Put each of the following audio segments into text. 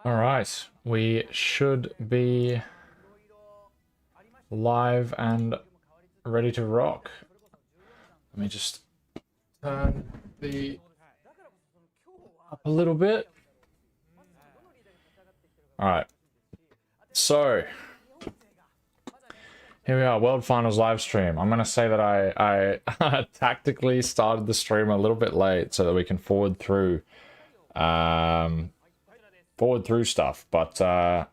Alright, we should be live and ready to rock. Let me just turn the up a little bit. Alright, so here we are, World Finals live stream. I'm gonna say that I tactically started the stream a little bit late so that we can forward through stuff, but yeah,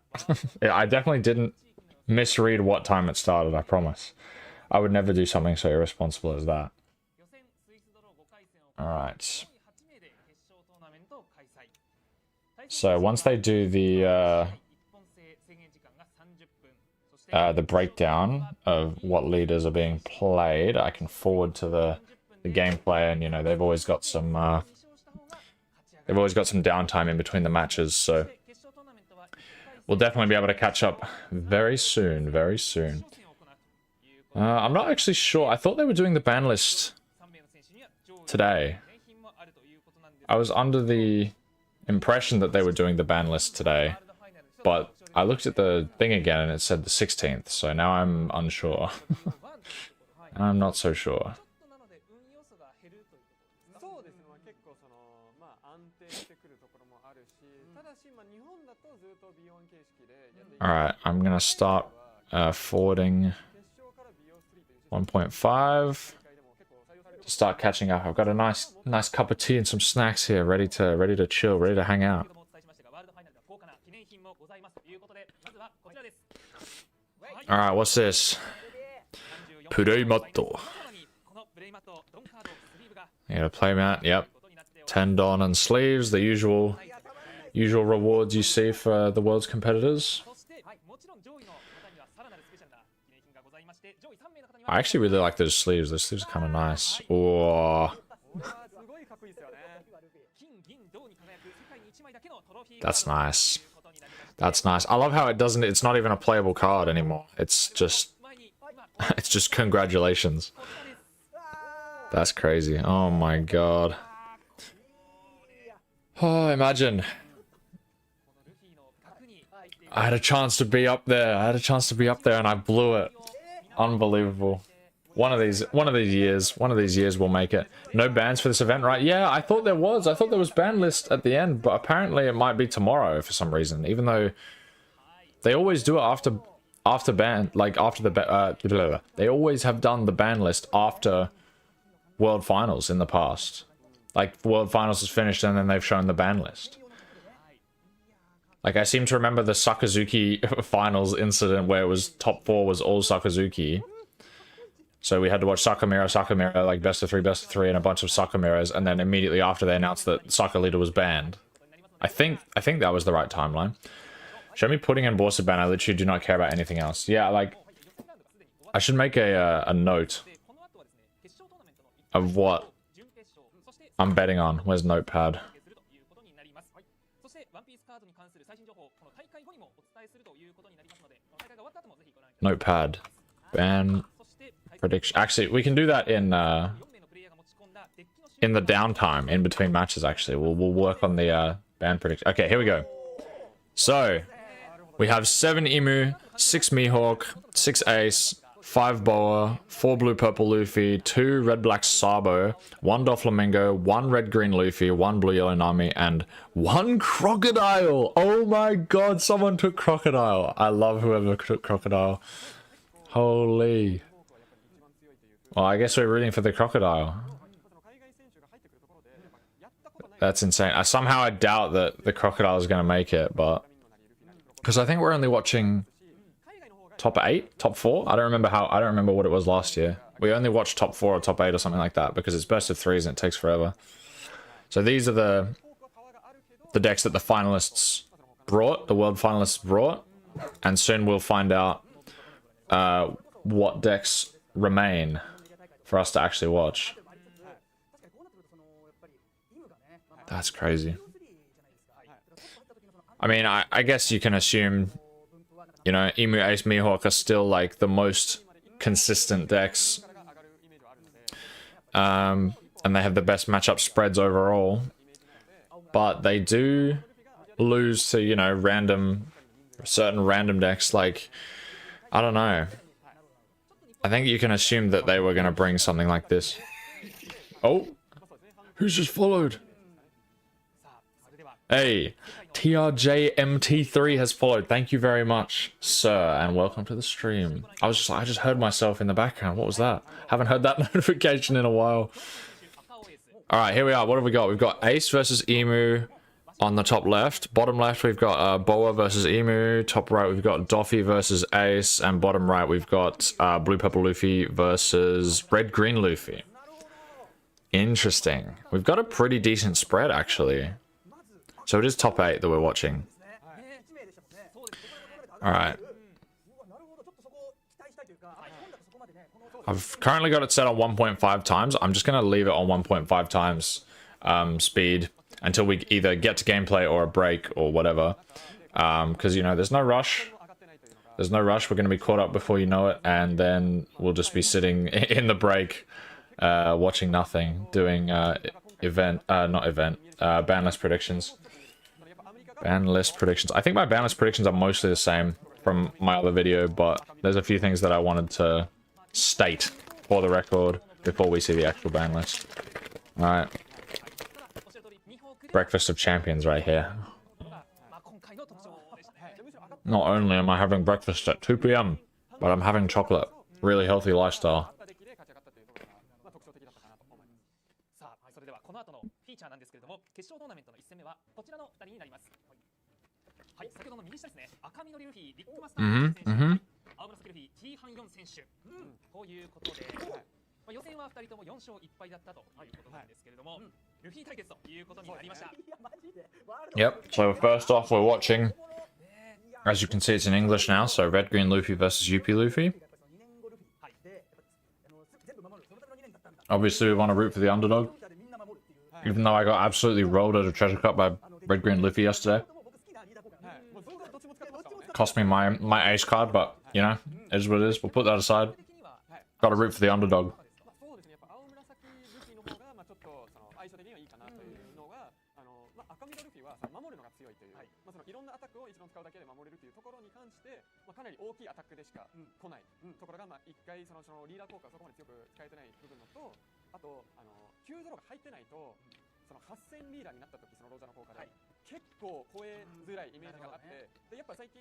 I definitely didn't misread what time it started, I promise. I would never do something so irresponsible as that. Alright. So once they do the breakdown of what leaders are being played, I can forward to the gameplay, and you know, they've always got some downtime in between the matches, so we'll definitely be able to catch up very soon, very soon. I'm not actually sure. I thought they were doing the ban list today. I was under the impression that they were doing the ban list today, but I looked at the thing again and it said the 16th, so now I'm unsure. I'm not so sure. Alright, I'm gonna start forwarding 1.5 to start catching up. I've got a nice cup of tea and some snacks here, ready to chill, ready to hang out. Alright, what's this? Playmat. Yeah, playmat, yep. Tendon and sleeves, the usual rewards you see for the world's competitors. I actually really like those sleeves. Those sleeves are kind of nice. Oh, that's nice. That's nice. I love how it's not even a playable card anymore. It's just congratulations. That's crazy. Oh my god. Oh, imagine. I had a chance to be up there. And I blew it. Unbelievable. One of these years we'll make it. No bans for this event, right? Yeah, I thought there was. I thought there was ban list at the end, but apparently it might be tomorrow for some reason. Even though they always do it after ban, like after the they always have done the ban list after World Finals in the past. Like World Finals is finished and then they've shown the ban list. Like, I seem to remember the Sakazuki finals incident where it was top 4 was all Sakazuki. So we had to watch Sakamura, like best of 3, and a bunch of Sakamiras, and then immediately after they announced that Saka leader was banned. I think that was the right timeline. Show me Pudding and Borsa ban, I literally do not care about anything else. Yeah, like, I should make a note of what I'm betting on. Where's Notepad? Notepad. Ban prediction. Actually, we can do that in the downtime in between matches. Actually, we'll work on the ban prediction. Okay, here we go. So we have 7 Emu, 6 Mihawk, 6 Ace, 5 Boa, 4 Blue Purple Luffy, 2 Red Black Sabo, 1 Doflamingo, 1 Red Green Luffy, 1 Blue Yellow Nami, and 1 Crocodile! Oh my god, someone took Crocodile! I love whoever took Crocodile. Holy. Well, I guess we're rooting for the Crocodile. That's insane. Somehow I doubt that the Crocodile is going to make it, but... Because I think we're only watching... top 8? Top 4? I don't remember what it was last year. We only watched top 4 or top 8 or something like that because it's best of 3s and it takes forever. So these are the decks that the finalists brought, the world finalists brought, and soon we'll find out what decks remain for us to actually watch. That's crazy. I mean, I guess you can assume, you know, Emu, Ace, Mihawk are still like the most consistent decks. And they have the best matchup spreads overall. but they do lose to, you know, certain random decks. Like, I don't know. I think you can assume that they were going to bring something like this. Oh, who's just followed? Hey, TRJMT3 has followed. Thank you very much, sir, and welcome to the stream. I just heard myself in the background. What was that? Haven't heard that notification in a while. All right, here we are. What have we got? We've got Ace versus Emu on the top left. Bottom left, we've got Boa versus Emu. Top right, we've got Doffy versus Ace. And bottom right, we've got Blue Purple Luffy versus Red Green Luffy. Interesting. We've got a pretty decent spread, actually. So it is top 8 that we're watching. Alright. I've currently got it set on 1.5 times. I'm just going to leave it on 1.5 times speed until we either get to gameplay or a break or whatever. Because, you know, there's no rush. There's no rush. We're going to be caught up before you know it. And then we'll just be sitting in the break, watching nothing, doing ban list predictions. Ban list predictions. I think my ban list predictions are mostly the same from my other video, but there's a few things that I wanted to state for the record before we see the actual ban list. Alright. Breakfast of champions right here. Not only am I having breakfast at 2 PM, but I'm having chocolate. Really healthy lifestyle. Yep, so first off we're watching, as you can see it's in English now, so Red Green Luffy versus UP Luffy. Obviously we want to root for the underdog, even though I got absolutely rolled at a treasure cup by Red Green Luffy yesterday. Cost me my ace card, but you know, it is what it is. We'll put that aside. Gotta root for the underdog.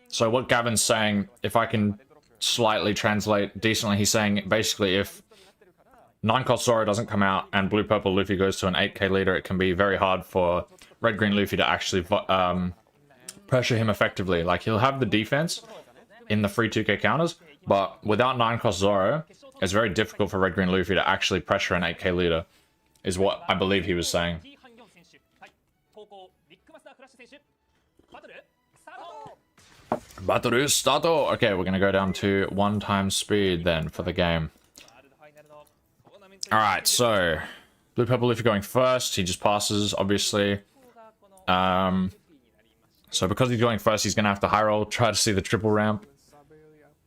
So what Gavin's saying, if I can slightly translate decently, he's saying basically if 9-cost Zoro doesn't come out and Blue Purple Luffy goes to an 8k leader, it can be very hard for Red Green Luffy to actually pressure him effectively. Like, he'll have the defense in the free 2k counters, but without 9-cost Zoro, it's very difficult for Red Green Luffy to actually pressure an 8k leader, is what I believe he was saying. Battle start. Okay, we're gonna go down to 1 times speed then for the game. Alright, so Blue Purple Luffy going first, he just passes, obviously. So because he's going first, he's gonna have to high roll, try to see the triple ramp.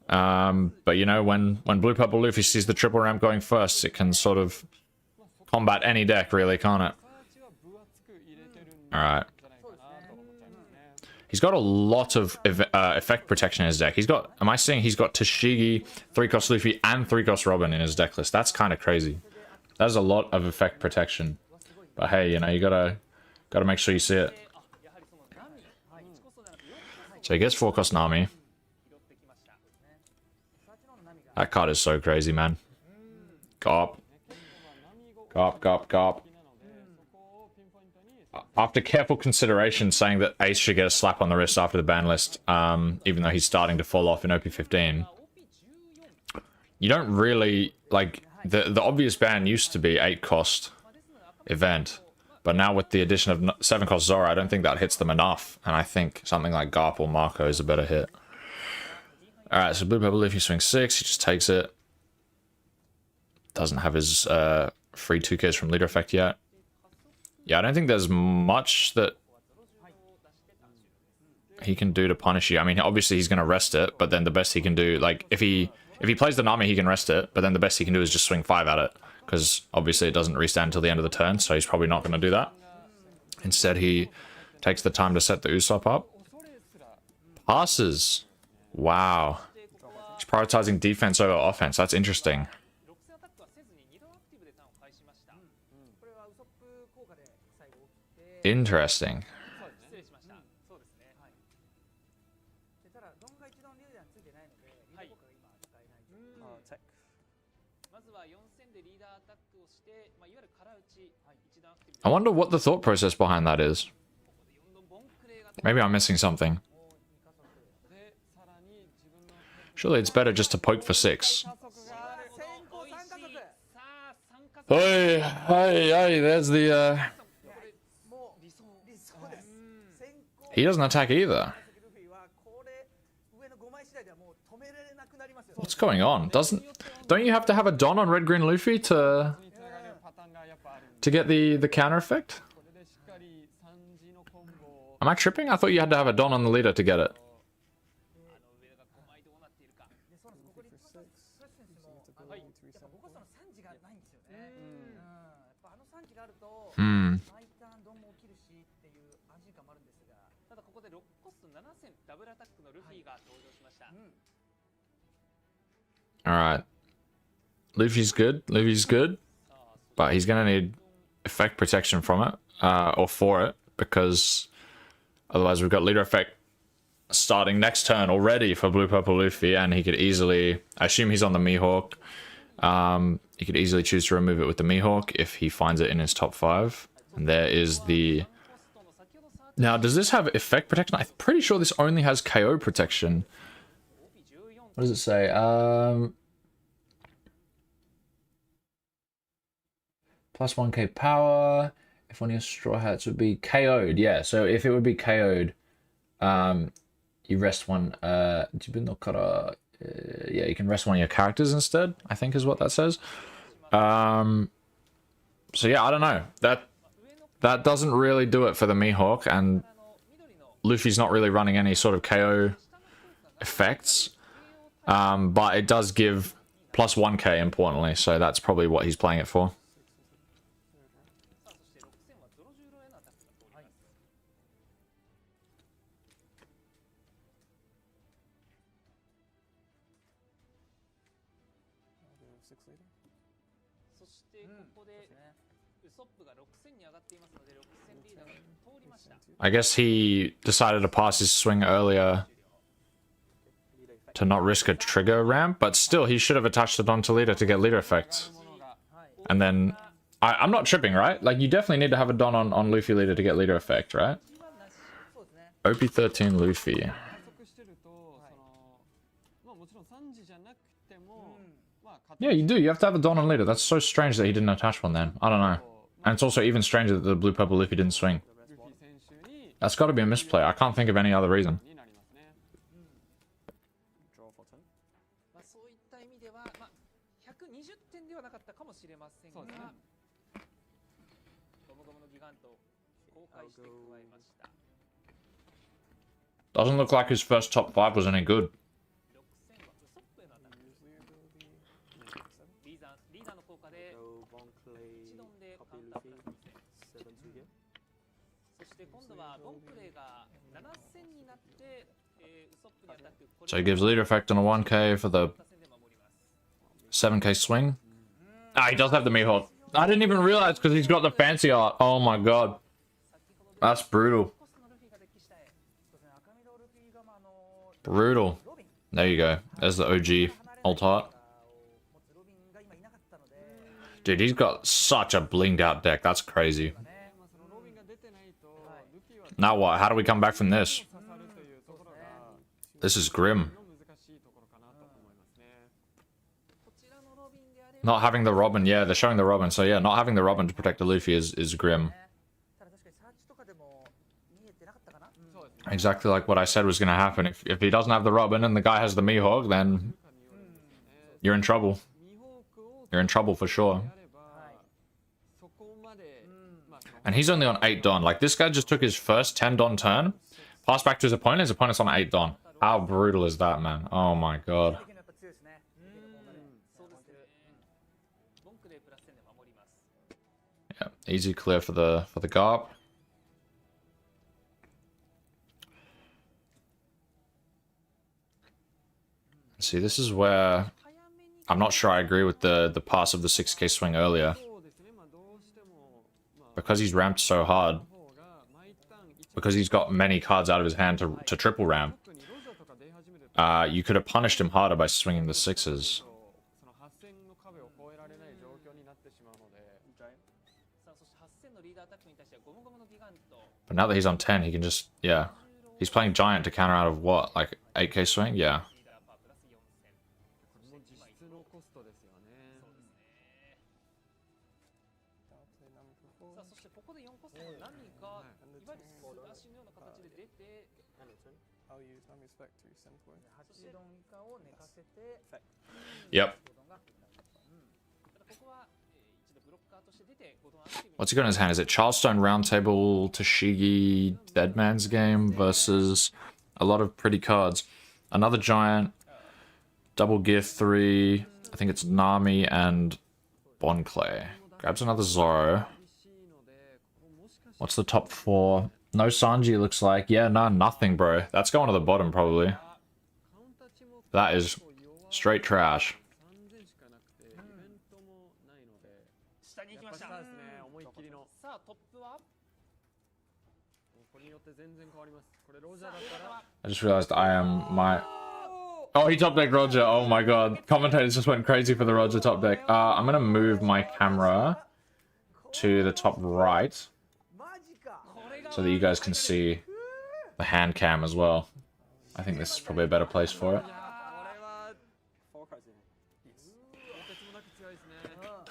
But you know, when Blue Purple Luffy sees the triple ramp going first, it can sort of combat any deck, really, can't it? Alright. He's got a lot of effect protection in his deck. He's got, am I seeing he's got Tashigi, 3-cost Luffy, and 3-cost Robin in his deck list? That's kind of crazy. That's a lot of effect protection. But hey, you know, you gotta make sure you see it. So he gets 4-cost Nami. That card is so crazy, man. Gop. Gop, gop, gop. After careful consideration, saying that Ace should get a slap on the wrist after the ban list, even though he's starting to fall off in OP15. You don't really, like, the obvious ban used to be 8-cost event, but now with the addition of 7-cost Zoro, I don't think that hits them enough, and I think something like Garp or Marco is a better hit. Alright, so Blue Purple Luffy swings 6, he just takes it. Doesn't have his free 2Ks from leader effect yet. Yeah, I don't think there's much that he can do to punish you. I mean, obviously he's going to rest it, but then the best he can do, like, if he plays the Nami, he can rest it, but then the best he can do is just swing 5 at it, because obviously it doesn't restand until the end of the turn, so he's probably not going to do that. Instead, he takes the time to set the Usopp up. Passes. Wow. He's prioritizing defense over offense. That's interesting. Interesting. I wonder what the thought process behind that is. Maybe I'm missing something. Surely it's better just to poke for 6. Hey, there's the, He doesn't attack either. What's going on? Don't you have to have a Don on Red Green Luffy to get the counter effect? Am I tripping? I thought you had to have a Don on the leader to get it. Alright. Luffy's good. Luffy's good. But he's going to need effect protection from it. Or for it. Because otherwise we've got leader effect starting next turn already for Blue Purple Luffy. And he could easily... I assume he's on the Mihawk. He could easily choose to remove it with the Mihawk if he finds it in his top 5. And there is the... Now, does this have effect protection? I'm pretty sure this only has KO protection. What does it say? Plus 1k power. If one of your Straw Hats would be KO'd. Yeah, so if it would be KO'd, you rest one. Yeah, you can rest one of your characters instead, I think is what that says. So yeah, I don't know. That doesn't really do it for the Mihawk, and Luffy's not really running any sort of KO effects. But it does give plus 1k importantly, so that's probably what he's playing it for. I guess he decided to pass his swing earlier to not risk a trigger ramp, but still he should have attached it onto leader to get leader effect. And then I'm not tripping, right? Like, you definitely need to have a Don on Luffy leader to get leader effect, right? OP16 Luffy. Yeah, you do. You have to have a Don on leader. That's so strange that he didn't attach one then. I don't know. And it's also even stranger that the Blue Purple Luffy didn't swing. That's got to be a misplay. I can't think of any other reason. Doesn't look like his first top 5 was any good. So he gives leader effect on a 1k for the 7k swing. Ah, he does have the Mihawk. I didn't even realize because he's got the fancy art. Oh my god. That's brutal. Brutal. There you go. There's the OG alt art. Dude, he's got such a blinged out deck. That's crazy. Now what? How do we come back from this? This is grim. Not having the Robin. Yeah, they're showing the Robin. So yeah, not having the Robin to protect the Luffy is grim. Exactly like what I said was going to happen. If he doesn't have the Robin and the guy has the Mihawk, then you're in trouble. You're in trouble for sure. And he's only on 8 Don. Like, this guy just took his first 10 Don turn, passed back to his opponent's on 8 Don. How brutal is that, man? Oh my god. Yeah, easy clear for the Garp. See, this is where I'm not sure I agree with the pass of the 6k swing earlier. Because he's ramped so hard. Because he's got many cards out of his hand to triple ramp. You could have punished him harder by swinging the 6s. But now that he's on 10, he can just, yeah. He's playing Giant to counter out of what? Like 8k swing? Yeah. Yep. What's he got in his hand? Is it Charleston Roundtable, Toshigi, Deadman's Game versus a lot of pretty cards? Another Giant, Double Gear 3, I think it's Nami and Bonclay. Grabs another Zoro. What's the top 4? No Sanji, it looks like. Yeah, no, nothing, bro. That's going to the bottom, probably. That is straight trash. I just realized I am my... Oh, he top decked Roger. Oh my god. Commentators just went crazy for the Roger top deck. I'm going to move my camera to the top right so that you guys can see the hand cam as well. I think this is probably a better place for it.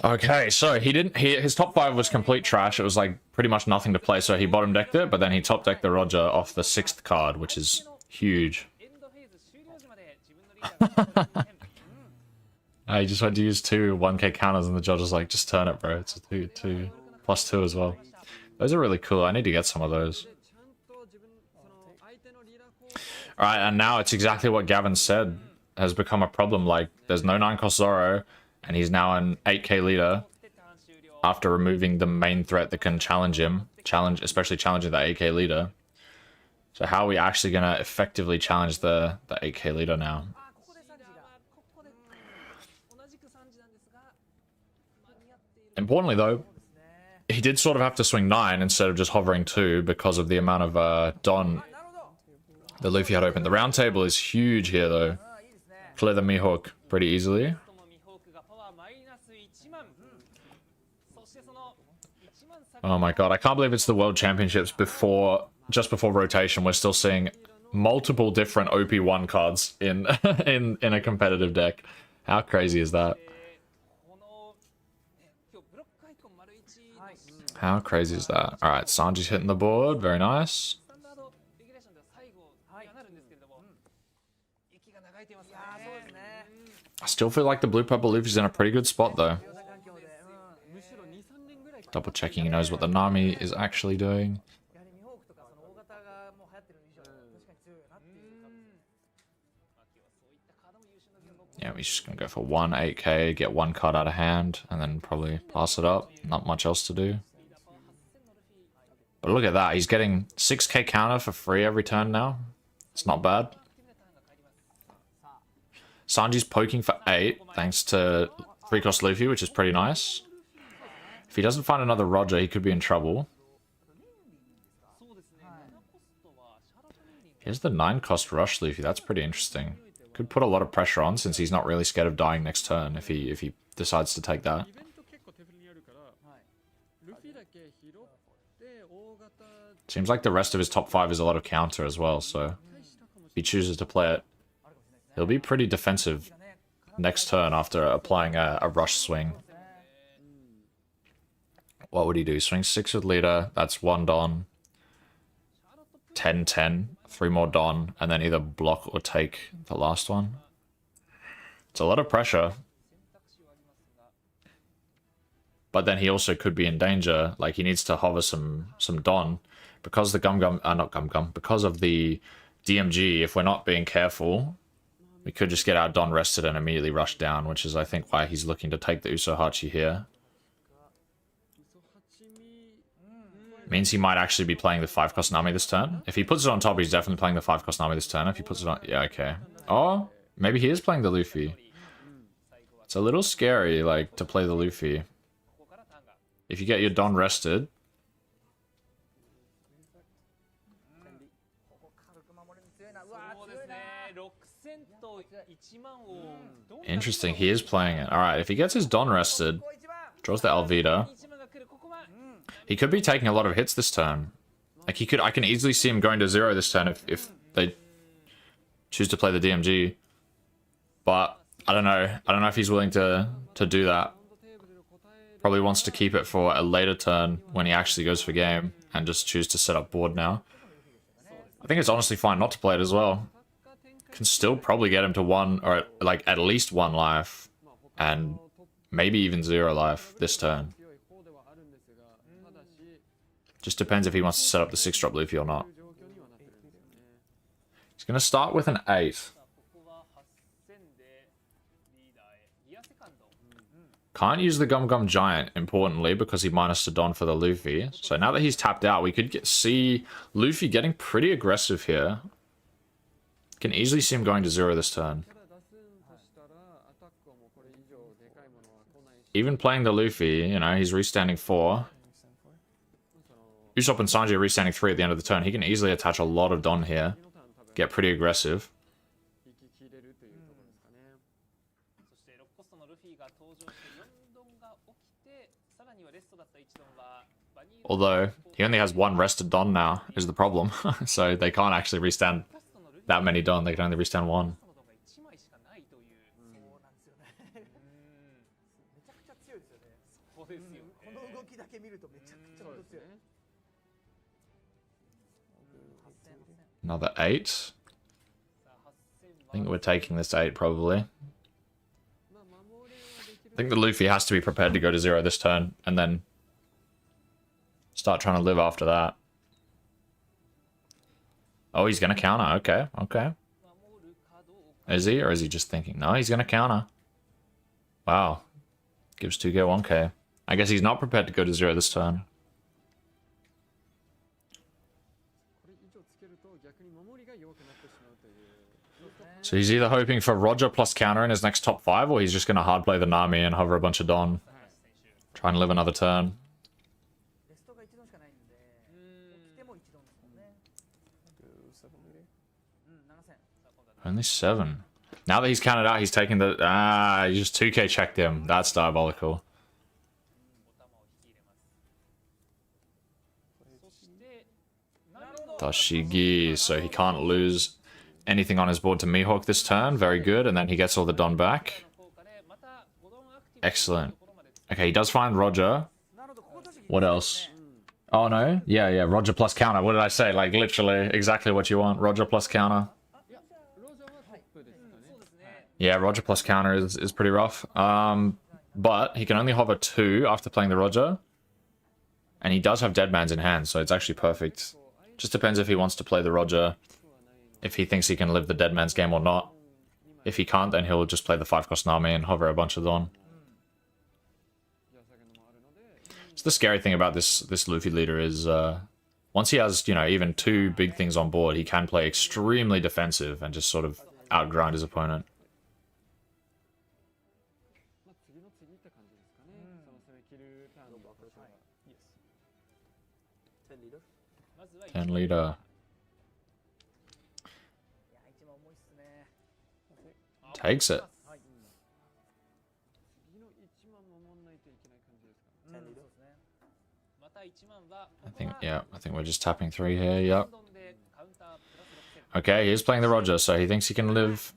Okay, so his top 5 was complete trash. It was like pretty much nothing to play, so he bottom decked it, but then he top decked the Roger off the 6th card, which is huge. He just went to use 2 1k counters and the judge was like, just turn it, bro. It's a 2 plus 2 as well. Those are really cool. I need to get some of those. Alright, and now it's exactly what Gavin said has become a problem. Like, there's no 9-cost Zoro, and he's now an 8k leader after removing the main threat that can challenge him. Especially challenging the 8k leader. So how are we actually going to effectively challenge the 8k leader now? Importantly, though, he did sort of have to swing 9 instead of just hovering 2 because of the amount of Don that Luffy had open. The round table is huge here, though. Clear the Mihawk pretty easily. Oh my god, I can't believe it's the World Championships just before rotation. We're still seeing multiple different OP1 cards in in a competitive deck. How crazy is that? How crazy is that? Alright, Sanji's hitting the board. Very nice. I still feel like the blue purple Luffy's in a pretty good spot, though. Double checking he knows what the Nami is actually doing. Yeah, we're just gonna go for 1 8k, get 1 card out of hand, and then probably pass it up. Not much else to do. But look at that, he's getting 6k counter for free every turn now. It's not bad. Sanji's poking for 8, thanks to 3-cost Luffy, which is pretty nice. If he doesn't find another Roger, he could be in trouble. Here's the 9-cost Rush Luffy, that's pretty interesting. Could put a lot of pressure on, since he's not really scared of dying next turn, if he decides to take that. Seems like the rest of his top 5 is a lot of counter as well, so if he chooses to play it, he'll be pretty defensive next turn after applying a rush swing. What would he do? Swing 6 with leader, that's 1 Don. 10-10, 3 more Don, and then either block or take the last one. It's a lot of pressure. But then he also could be in danger. Like, he needs to hover some Don. Because the because of the DMG, if we're not being careful, we could just get our Don rested and immediately rush down, which is, I think, why he's looking to take the Usohachi here. Means he might actually be playing the 5-cost Nami this turn. If he puts it on top, he's definitely playing the 5-cost Nami this turn. If he puts it on... Yeah, okay. Oh, Maybe he is playing the Luffy. It's a little scary, like, to play the Luffy. If you get your Don rested. Interesting, he is playing it. Alright, if he gets his Don rested, draws the Alvida. He could be taking a lot of hits this turn. Like, I can easily see him going to 0 this turn if they choose to play the DMG. But, I don't know. I don't know if he's willing to do that. Probably wants to keep it for a later turn when he actually goes for game and just choose to set up board now. I think it's honestly fine not to play it as well. Can still probably get him to 1, or like at least 1 life. And maybe even 0 life this turn. Just depends if he wants to set up the 6-drop Luffy or not. He's going to start with an 8. Can't use the Gum Gum Giant, importantly, because he minus to Don for the Luffy. So now that he's tapped out, we could see Luffy getting pretty aggressive here. Can easily see him going to 0 this turn. Even playing the Luffy, you know, he's restanding 4. Usopp and Sanji are restanding 3 at the end of the turn. He can easily attach a lot of Don here. Get pretty aggressive. Although, he only has 1 rested Don now, is the problem. So they can't actually restand that many Don. They can only restand 1. Another 8. I think we're taking this 8 probably. I think the Luffy has to be prepared to go to 0 this turn and then start trying to live after that. Oh, he's going to counter. Okay, okay. Is he? Or is he just thinking? No, he's going to counter. Wow. Gives 2k 1k. I guess he's not prepared to go to 0 this turn. So he's either hoping for Roger plus counter in his next top 5, or he's just going to hard play the Nami and hover a bunch of Don. Try and live another turn. Only 7. Now that he's counted out, he's taking the... he just 2k checked him. That's diabolical. Tashigi, so he can't lose anything on his board to Mihawk this turn. Very good, and then he gets all the Don back. Excellent. Okay, he does find Roger. What else? Oh, no? Yeah, Roger plus counter. What did I say? Like, literally, exactly what you want. Roger plus counter. Yeah, Roger plus counter is pretty rough. But he can only hover 2 after playing the Roger. And he does have Deadman's in hand, so it's actually perfect. Just depends if he wants to play the Roger, if he thinks he can live the Deadman's game or not. If he can't, then he'll just play the 5-cost Nami and hover a bunch of Don. So the scary thing about this Luffy leader is, once he has, you know, even 2 big things on board, he can play extremely defensive and just sort of outgrind his opponent. And leader. Takes it. I think we're just tapping 3 here, yep. Okay, he's playing the Roger, so he thinks he can live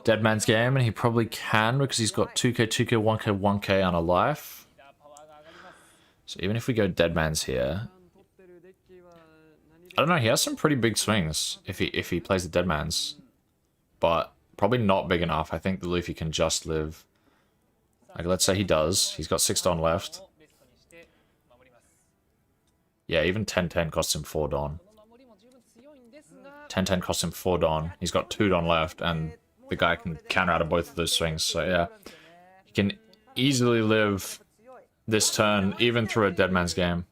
Deadman's game, and he probably can because he's got 2k, 2k, 1k, 1k on a life. So even if we go Deadman's here, I don't know, he has some pretty big swings if he plays the Deadman's, but probably not big enough. I think the Luffy can just live. Like, let's say he does. He's got 6 Don left. Yeah, even 10-10 costs him 4 Don. 10-10 costs him 4 Don. He's got 2 Don left, and the guy can counter out of both of those swings. So yeah, he can easily live this turn, even through a Deadman's game.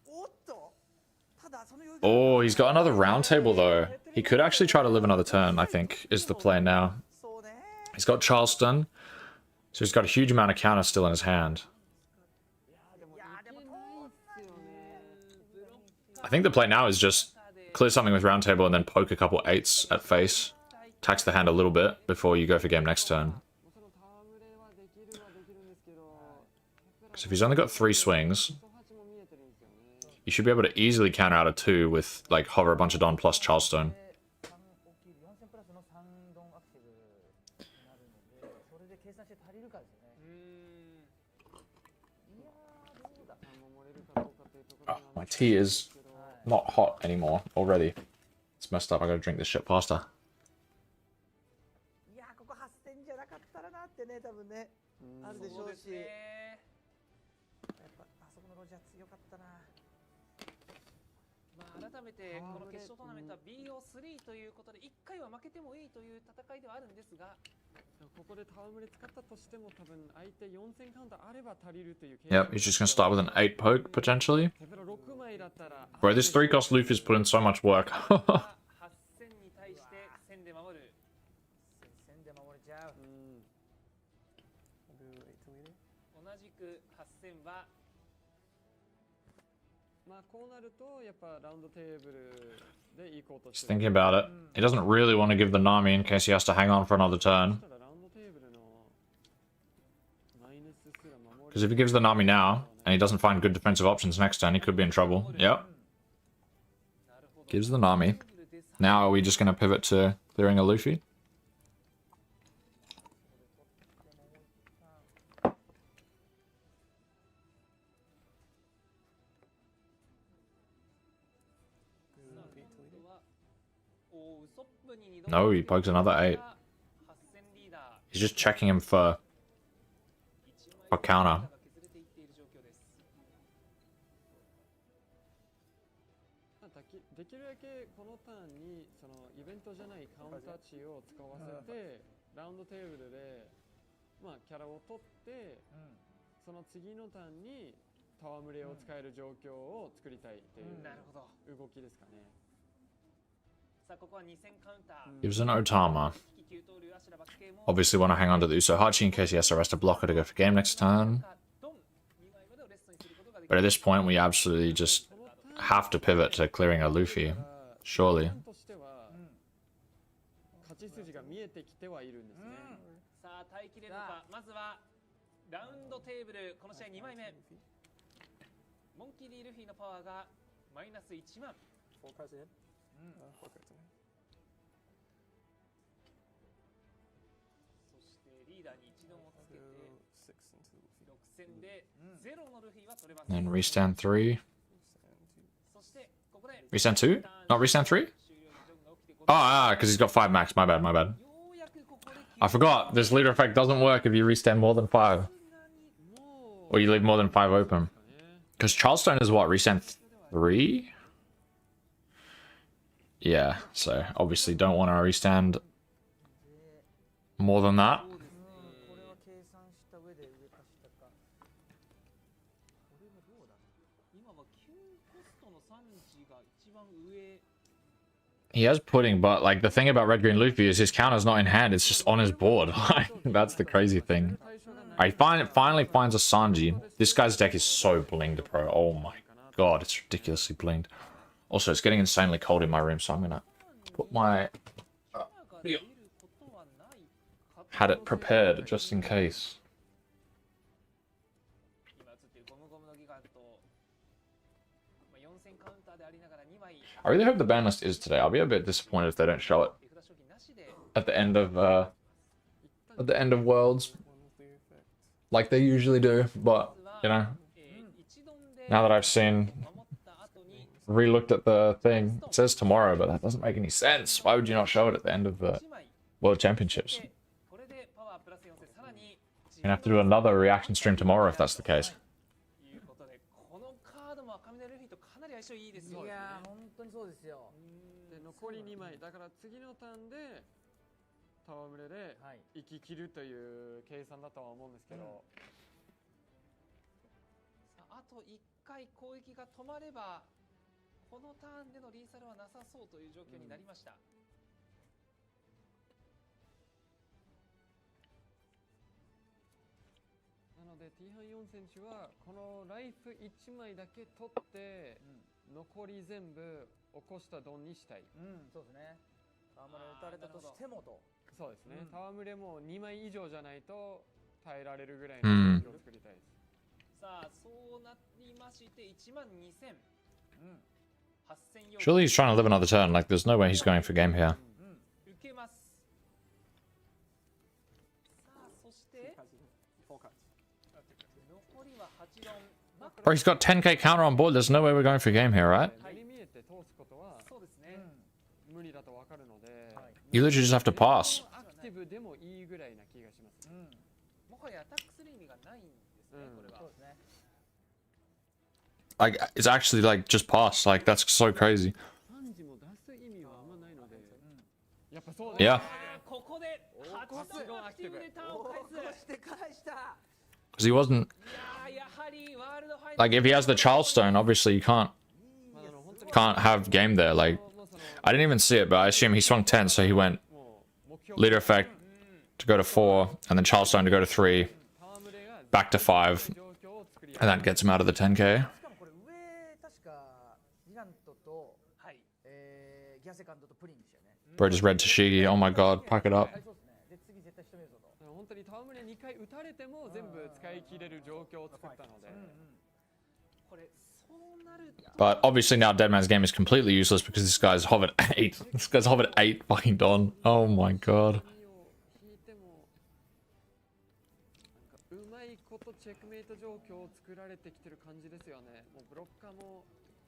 Oh, he's got another round table though. He could actually try to live another turn, I think, is the play now. He's got Charleston, so he's got a huge amount of counter still in his hand. I think the play now is just clear something with round table and then poke a couple 8s at face. Tax the hand a little bit before you go for game next turn. Because if he's only got 3 swings, you should be able to easily counter out a 2 with, like, hover a bunch of Don plus Charleston. Oh, my tea is not hot anymore already. It's messed up. I gotta drink this shit faster. Yep, he's just gonna start with an 8 poke potentially. Bro, this 3 cost Luffy's put in so much work. He's thinking about it. He doesn't really want to give the Nami in case he has to hang on for another turn. Because if he gives the Nami now, and he doesn't find good defensive options next turn, he could be in trouble. Yep. Gives the Nami. Now are we just going to pivot to clearing a Luffy? No, he pokes another 8. He's just checking him for counter. Gives an Otama. Obviously want to hang on to the Usohachi in case he has to rest a blocker to go for game next turn. But at this point, we absolutely just have to pivot to clearing a Luffy. Surely. And restand 3. Restand 2? Not restand 3? Oh, because he's got 5 max. My bad, my bad. I forgot. This leader effect doesn't work if you restand more than 5. Or you leave more than 5 open. Because Charleston is what? Restand 3? Yeah, so obviously don't want to restand more than that. He has pudding, but like the thing about Red Green Luffy is his counter's not in hand, it's just on his board. That's the crazy thing. I finally finds a Sanji. This guy's deck is so blinged, bro. Oh my god, it's ridiculously blinged. Also, it's getting insanely cold in my room, so I'm gonna put my... had it prepared, just in case. I really hope the ban list is today. I'll be a bit disappointed if they don't show it at the end of Worlds, like they usually do. But you know, now that I've re-looked at the thing, it says tomorrow, but that doesn't make any sense. Why would you not show it at the end of the World Championships? You're gonna have to do another reaction stream tomorrow if that's the case. Surely he's trying to live another turn. Like, there's no way he's going for game here. Bro, he's got 10k counter on board. There's no way we're going for game here, right? You literally just have to pass. Like, it's actually like just pass. Like, that's so crazy. Yeah. Because he wasn't... Like, if he has the Charlestone, obviously you can't have game there. Like, I didn't even see it, but I assume he swung 10, so he went leader effect to go to 4, and then Charlestone to go to 3, back to 5, and that gets him out of the 10k. Bro just read Tashigi. Oh my god, pack it up. But obviously now Deadman's game is completely useless because this guy's hovered 8. This guy's hovered 8 fucking Don. Oh my god.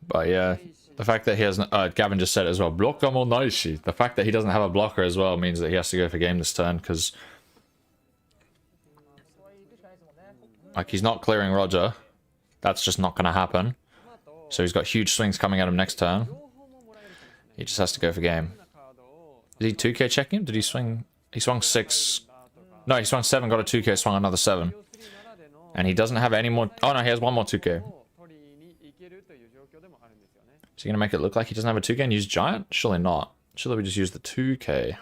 But yeah, the fact that he hasn't... Gavin just said it as well. Blocker more Naishi. The fact that he doesn't have a blocker as well means that he has to go for game this turn because... Like, he's not clearing Roger. That's just not going to happen. So he's got huge swings coming at him next turn. He just has to go for game. Did he 2k check him? Did he swing... He swung 6... No, he swung 7, got a 2k, swung another 7. And he doesn't have any more... Oh no, he has one more 2k. Is he going to make it look like he doesn't have a 2k and use Giant? Surely not. Surely we just use the 2k.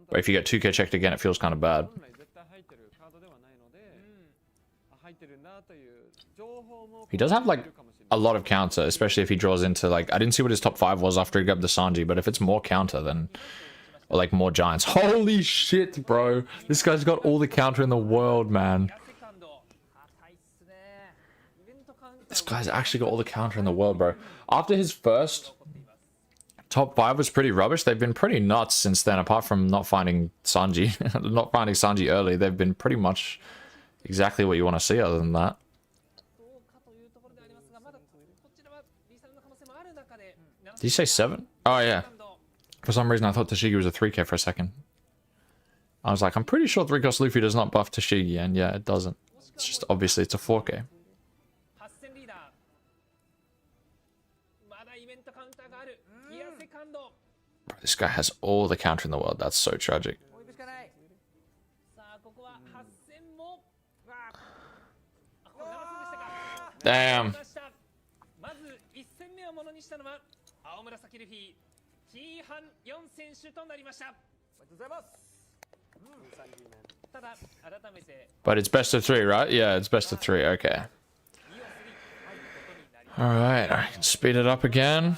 But if you get 2k checked again, it feels kind of bad. He does have, like, a lot of counter, especially if he draws into, like... I didn't see what his top 5 was after he grabbed the Sanji, but if it's more counter, then... Or, like, more Giants. Holy shit, bro! This guy's got all the counter in the world, man. This guy's actually got all the counter in the world, bro. After his first top 5 was pretty rubbish, they've been pretty nuts since then, apart from not finding Sanji. Not finding Sanji early, they've been pretty much exactly what you want to see other than that. Did you say 7? Oh, yeah. For some reason, I thought Tashigi was a 3k for a second. I was like, I'm pretty sure 3-cost Luffy does not buff Tashigi, and yeah, it doesn't. It's just, obviously, it's a 4k. Bro, this guy has all the counter in the world. That's so tragic. Damn. But it's best of 3, right? Yeah, it's best of 3. Okay. Alright, I can speed it up again.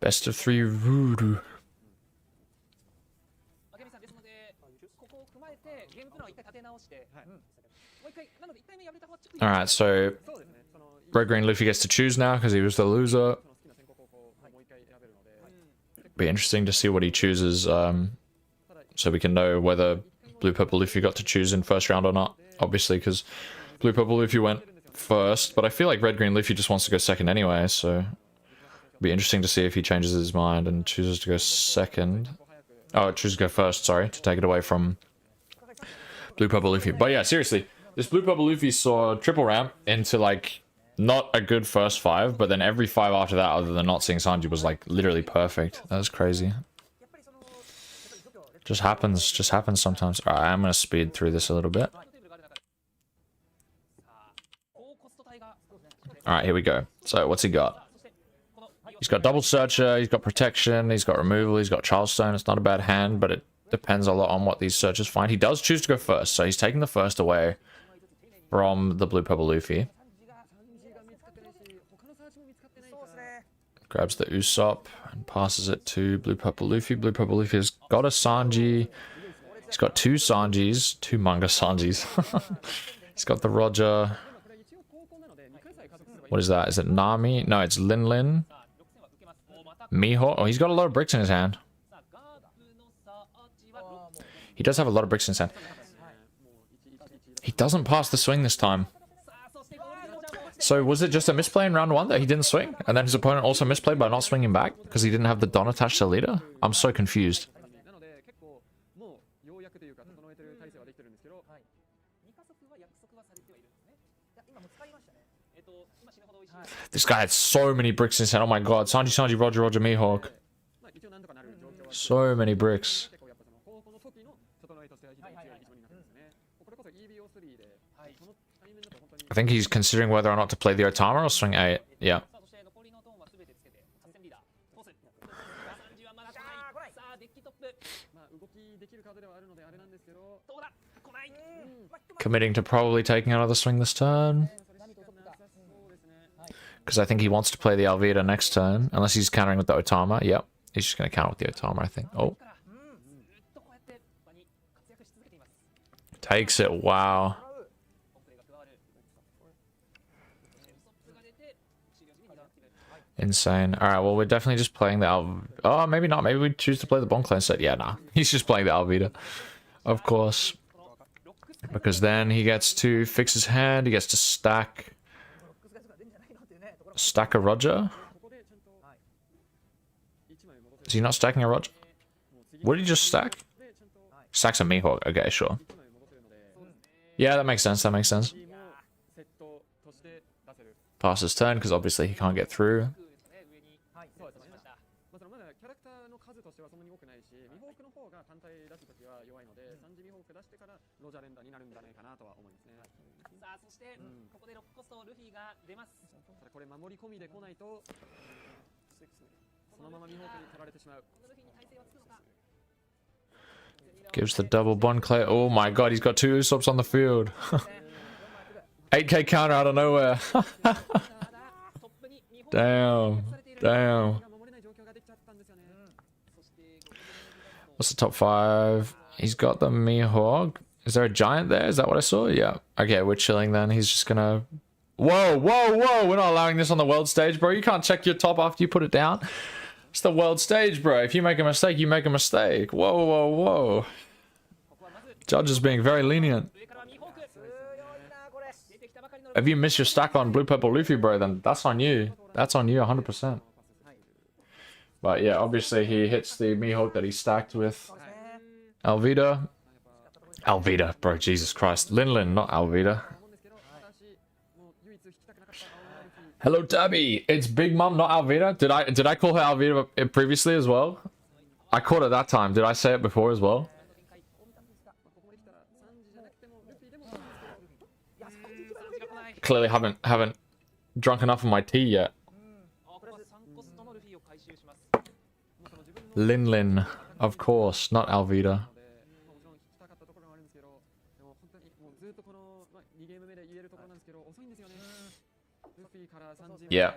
Best of 3 Voodoo. Alright, so Red Green Luffy gets to choose now because he was the loser. Be interesting to see what he chooses, so we can know whether Blue Purple Luffy got to choose in first round or not. Obviously, because Blue Purple Luffy went first, but I feel like Red Green Luffy just wants to go second anyway, so it'll be interesting to see if he changes his mind and chooses to go second. Oh, chooses to go first, sorry, to take it away from Blue Purple Luffy. But yeah, seriously, this Blue Purple Luffy saw triple ramp into, like, not a good first 5, but then every 5 after that, other than not seeing Sanji, was, like, literally perfect. That was crazy. Just happens sometimes. Alright, I'm gonna speed through this a little bit. Alright, here we go. So, what's he got? He's got double searcher, he's got protection, he's got removal, he's got Charlestone. It's not a bad hand, but it depends a lot on what these searchers find. He does choose to go first, so he's taking the first away from the blue purple Luffy. Grabs the Usopp and passes it to blue purple Luffy. Blue purple Luffy has got a Sanji. He's got two Sanjis, two manga Sanjis. He's got the Roger. What is that? Is it Nami? No, it's Lin Lin. Miho. Oh, he's got a lot of bricks in his hand. He does have a lot of bricks in his hand. He doesn't pass the swing this time. So was it just a misplay in round 1 that he didn't swing? And then his opponent also misplayed by not swinging back? Because he didn't have the Don attached to the leader? I'm so confused. This guy had so many bricks in his hand. Oh my god. Sanji, Sanji, Roger, Roger, Mihawk. So many bricks. I think he's considering whether or not to play the Otama or swing 8. Yeah. Committing to probably taking another swing this turn. Because I think he wants to play the Alvida next turn. Unless he's countering with the Otama. Yep. He's just going to counter with the Otama, I think. Oh. Takes it. Wow. Insane. Alright, well, we're definitely just playing the Oh, maybe not. Maybe we choose to play the Bon Clan set. Yeah, nah. He's just playing the Alvida. Of course. Because then he gets to fix his hand. He gets to stack a Roger. Is he not stacking a Roger? What did he just stack? Stacks a Mihawk. Okay, sure. Yeah, that makes sense. That makes sense. Pass his turn because obviously he can't get through. Gives the double Bon Clay. Oh my god, he's got 2 Usopps on the field. 8k counter out of nowhere. Damn. Damn. What's the top 5? He's got the Mihawk. Is there a giant there? Is that what I saw? Yeah. Okay, we're chilling then. He's just gonna... Whoa, whoa, whoa! We're not allowing this on the world stage, bro. You can't check your top after you put it down. It's the world stage, bro. If you make a mistake, you make a mistake. Whoa, whoa, whoa. Judge is being very lenient. If you miss your stack on blue purple Luffy, bro, then that's on you. That's on you 100%. But yeah, obviously he hits the Mihawk that he stacked with Alvida. Alvida, bro, Jesus Christ. Lin Lin, not Alvida. Hello, Tabby. It's Big Mom, not Alvida. Did I call her Alvida previously as well? I caught it that time. Did I say it before as well? Clearly haven't drunk enough of my tea yet. Lin Lin, of course, not Alvida. Yeah.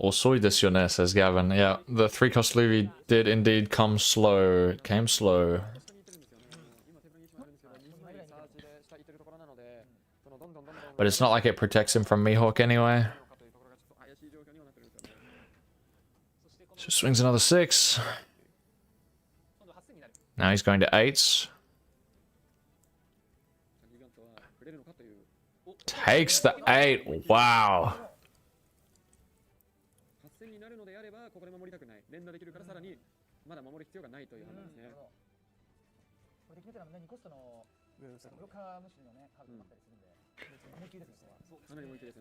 Osoi desu yo ne, says Gavin. Yeah, the 3-cost Luffy did indeed come slow. It came slow. But it's not like it protects him from Mihawk anyway. So swings another 6. Now he's going to 8s. Takes the 8. Wow.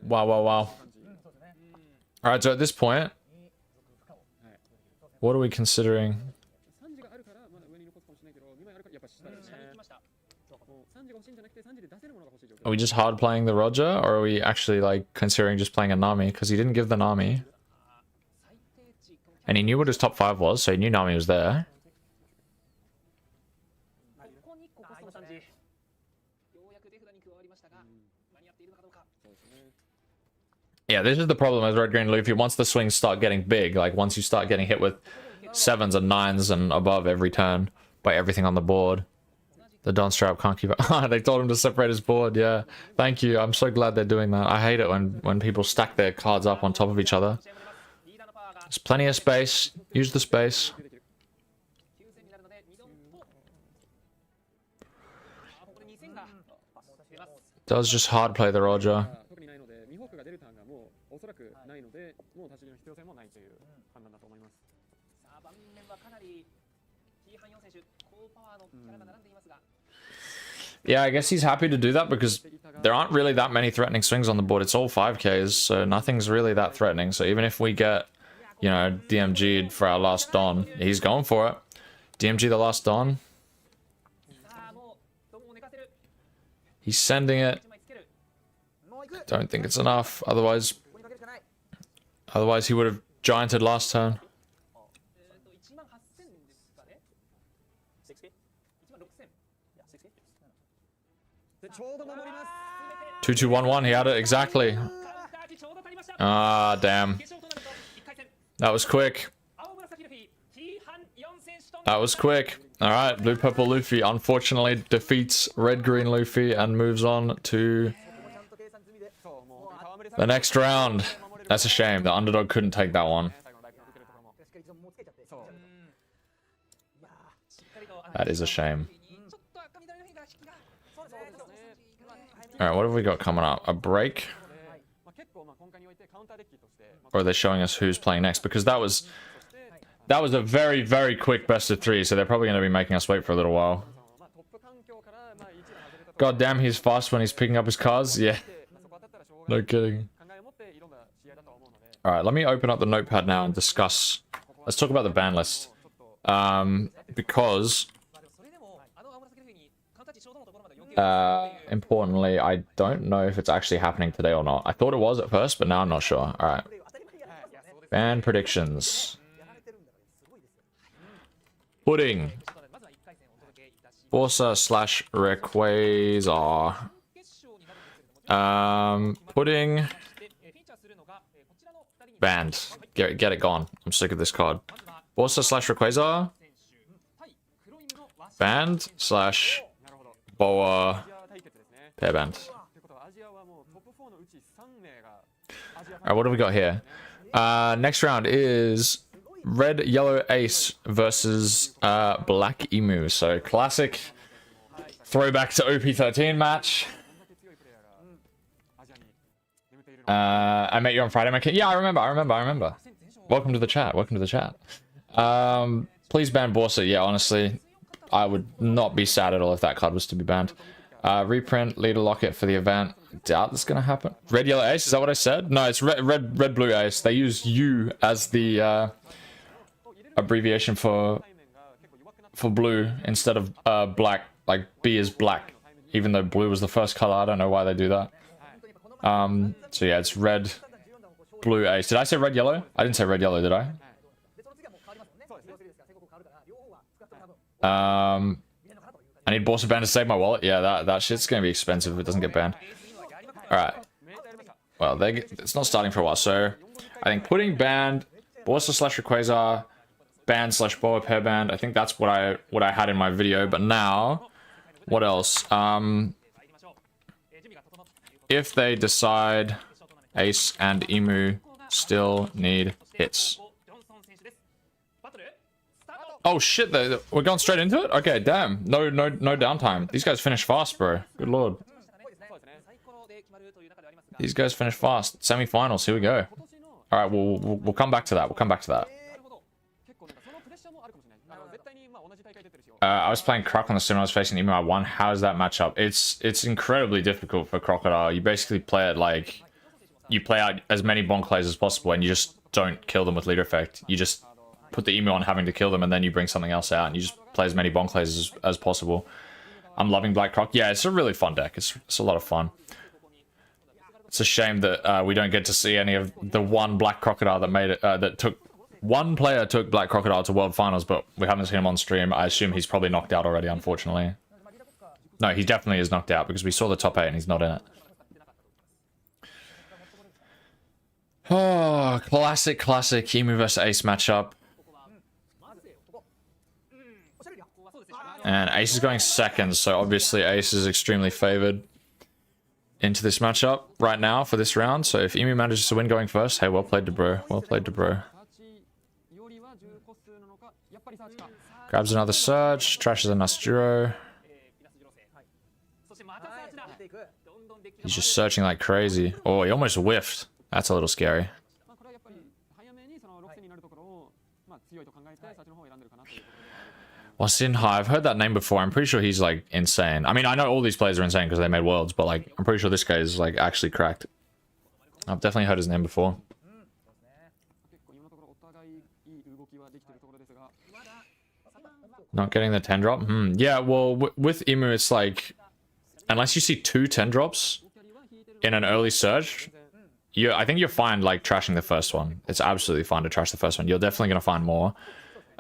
Wow, wow, wow. Alright, so at this point, what are we considering? Are we just hard playing the Roger, or are we actually like considering just playing a Nami? Because he didn't give the Nami. And he knew what his top 5 was, so he knew Nami was there. Yeah, this is the problem with Red Green Luffy. Once the swings start getting big, like once you start getting hit with 7s and 9s and above every turn by everything on the board, the Don Strap can't keep up. They told him to separate his board, yeah. Thank you, I'm so glad they're doing that. I hate it when people stack their cards up on top of each other. There's plenty of space. Use the space. Does just hard play the Roger. Yeah, I guess he's happy to do that because there aren't really that many threatening swings on the board. It's all 5Ks, so nothing's really that threatening. So even if we get, you know, DMG'd for our last Don, he's going for it. DMG the last Don. He's sending it. Don't think it's enough. Otherwise he would have gianted last turn. 2-2-1-1. He had it exactly. Ah, damn. That was quick. That was quick. Alright, Blue Purple Luffy unfortunately defeats Red Green Luffy and moves on to the next round. That's a shame. The underdog couldn't take that one. That is a shame. Alright, what have we got coming up? A break? Or are they showing us who's playing next? Because that was a very, very quick best of 3, so they're probably going to be making us wait for a little while. God damn, he's fast when he's picking up his cards. Yeah. No kidding. Alright, let me open up the notepad now and discuss. Let's talk about the ban list. Because... importantly, I don't know if it's actually happening today or not. I thought it was at first, but now I'm not sure. Alright. Ban predictions. Pudding. Borsa / Rayquaza. Pudding. Banned. Get it gone. I'm sick of this card. Borsa / Rayquaza. Banned / Boa. Pairband. Alright, what do we got here? Next round is Red Yellow Ace versus Black Emu. So classic throwback to OP13 match. I met you on Friday, my kid. Yeah, I remember. Welcome to the chat. Please ban Borsa. Yeah, honestly, I would not be sad at all if that card was to be banned. Reprint leader locket for the event. Doubt that's gonna happen. Red Yellow Ace, is that what I said? No, it's red blue Ace. They use U as the abbreviation for blue instead of black. Like B is black, even though blue was the first color. I don't know why they do that. So yeah, it's red blue Ace. Did I say red yellow? I didn't say red yellow, did I? I need Borsa ban to save my wallet. Yeah, that shit's gonna be expensive if it doesn't get banned. Alright. Well, it's not starting for a while, so I think Pudding banned, Borsa / Rayquaza banned / Boa Pairband. I think that's what I had in my video, but now what else? If they decide Ace and Emu still need hits. Oh shit, we're going straight into it? Okay, damn. No downtime. These guys finish fast, bro. Good lord. These guys finish fast. Semi-finals, here we go. Alright, we'll come back to that. I was playing Croc on the sim. I was facing Emu. I won. How does that match up? It's incredibly difficult for Crocodile. You basically play it like... You play out as many bonk plays as possible and you just don't kill them with leader effect. You just put the Emu on having to kill them and then you bring something else out and you just play as many bonk plays as possible. I'm loving Black Croc. Yeah, it's a really fun deck. It's a lot of fun. It's a shame that we don't get to see any of the one Black Crocodile that made it, that took One player took Black Crocodile to World Finals, but we haven't seen him on stream. I assume he's probably knocked out already, unfortunately. No, he definitely is knocked out because we saw the top 8 and he's not in it. Oh, classic Emu vs Ace matchup. And Ace is going second, so obviously Ace is extremely favored into this matchup right now for this round. So if Emu manages to win going first, hey, well played, DeBro. Well played, DeBro. Grabs another Surge, trashes a Nasjiro. He's just searching like crazy. Oh, he almost whiffed. That's a little scary. Wasinha, I've heard that name before. I'm pretty sure he's like insane. I mean, I know all these players are insane because they made worlds, but like, I'm pretty sure this guy is like actually cracked. I've definitely heard his name before. Not getting the 10 drop? Yeah, well, with Emu, it's like, unless you see 2 10 drops in an early surge, I think you're fine like trashing the first one. It's absolutely fine to trash the first one. You're definitely going to find more.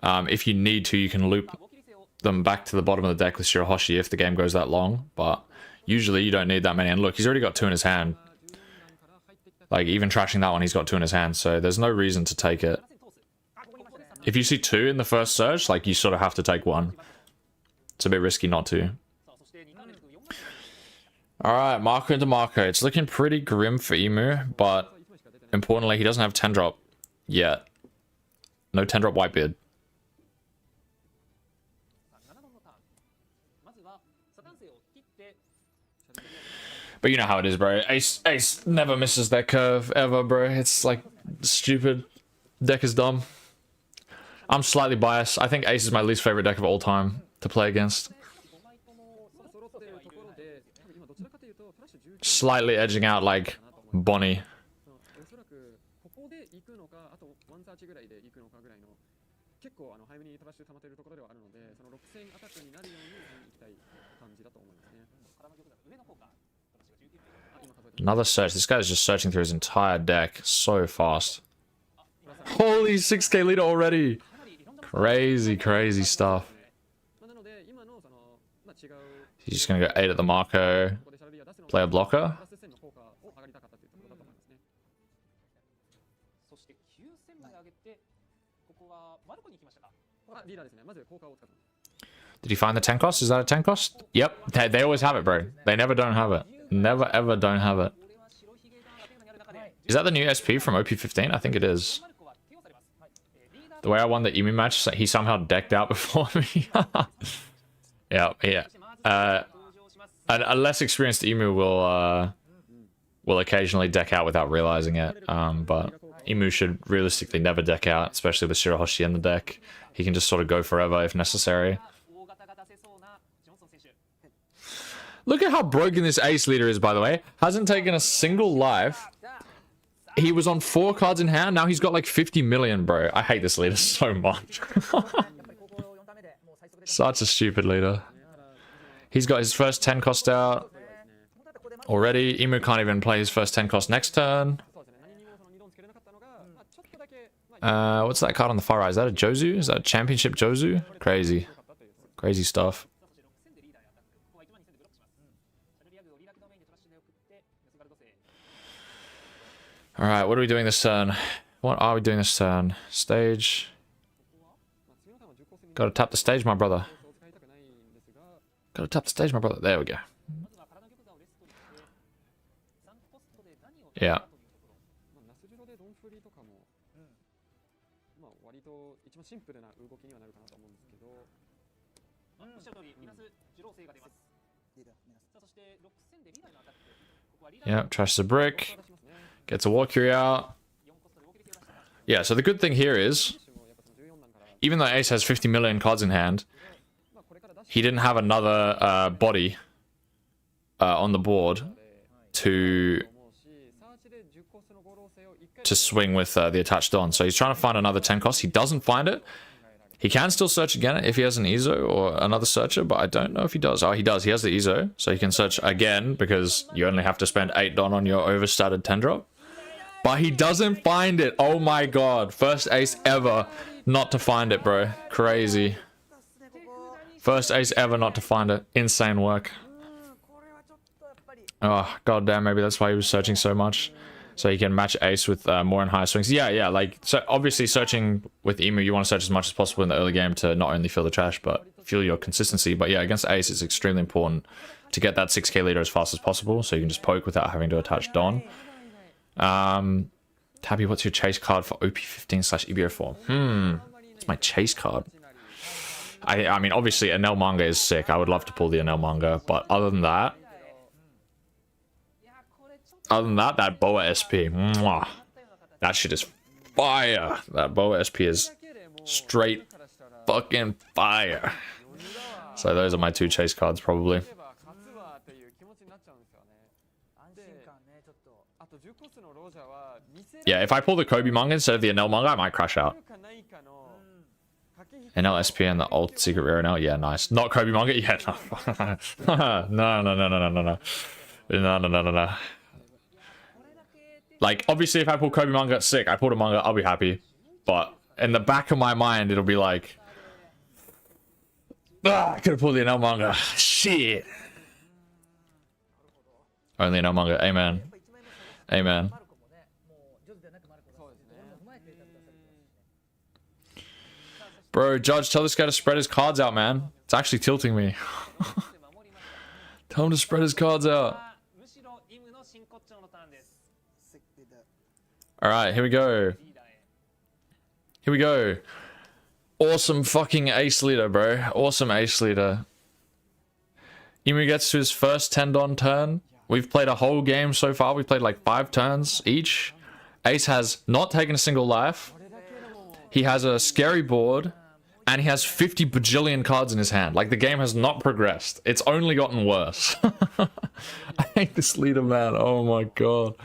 If you need to, you can loop them back to the bottom of the deck with Shirahoshi if the game goes that long, but usually you don't need that many. And look, he's already got 2 in his hand. Like, even trashing that one, he's got 2 in his hand, so there's no reason to take it. If you see 2 in the first surge, like, you sort of have to take 1. It's a bit risky not to. Alright, Marco into Marco. It's looking pretty grim for Emu, but importantly, he doesn't have 10 drop yet. No 10 drop Whitebeard. But you know how it is, bro. Ace never misses their curve, ever, bro. It's like stupid. Deck is dumb. I'm slightly biased. I think Ace is my least favorite deck of all time to play against. Slightly edging out like Bonnie. Another search. This guy's just searching through his entire deck so fast. Holy 6k leader already. Crazy stuff. He's just gonna go 8 at the Marco. Play a blocker. Did he find the 10 cost? Is that a 10 cost? Yep. They always have it, bro. They never don't have it. Never ever don't have it. Is that the new SP from OP16? I think it is. The way I won the Emu match, he somehow decked out before me. Yeah. A less experienced Emu will occasionally deck out without realizing it. But Emu should realistically never deck out, especially with Shirahoshi in the deck. He can just sort of go forever if necessary. Look at how broken this Ace leader is, by the way. Hasn't taken a single life. He was on 4 cards in hand. Now he's got like 50 million, bro. I hate this leader so much. Such a stupid leader. He's got his first 10 cost out already. Emu can't even play his first 10 cost next turn. What's that card on the far right? Is that a Jozu? Is that a championship Jozu? Crazy. Crazy stuff. Alright, what are we doing this turn? What are we doing this turn? Stage. Gotta tap the stage, my brother. Gotta tap the stage, my brother. There we go. Yeah. Yeah, trashes a brick. Gets a Walkyrie out. Yeah, so the good thing here is, even though Ace has 50 million cards in hand, he didn't have another body on the board to swing with the attached Don. So he's trying to find another 10 cost. He doesn't find it. He can still search again if he has an Ezo or another searcher, but I don't know if he does. Oh, he does. He has the Ezo, so he can search again because you only have to spend 8 Don on your overstated 10 drop. But he doesn't find it. Oh my god. First ace ever not to find it, bro. Crazy. First ace ever not to find it. Insane work. Oh, god damn. Maybe that's why he was searching so much. So he can match ace with more and higher swings. Yeah, like, so obviously searching with Emu, you want to search as much as possible in the early game to not only fill the trash, but fuel your consistency. But yeah, against ace, it's extremely important to get that 6k leader as fast as possible, so you can just poke without having to attach Don. Tabby, what's your chase card for OP16/EBO4? It's my chase card. I mean, obviously, Enel Manga is sick. I would love to pull the Enel Manga, but other than that, that Boa SP, mwah, that shit is fire. That Boa SP is straight fucking fire. So those are my 2 chase cards, probably. Yeah, if I pull the Kobe manga instead of the Enel manga, I might crash out. Enel SP and the old secret rare Enel, yeah, nice. Not Kobe manga, yeah, no. Like, obviously, if I pull Kobe manga, it's sick. I pulled a manga, I'll be happy. But in the back of my mind, it'll be like, I could have pulled the Enel manga. Shit. Only Enel manga. Amen. Amen. Bro, Judge, tell this guy to spread his cards out, man. It's actually tilting me. Tell him to spread his cards out. Alright, here we go. Here we go. Awesome fucking ace leader, bro. Awesome ace leader. Emu gets to his first 10 Don turn. We've played a whole game so far. We've played like 5 turns each. Ace has not taken a single life. He has a scary board. And he has 50 bajillion cards in his hand. Like, the game has not progressed. It's only gotten worse. I hate this leader, man. Oh my god.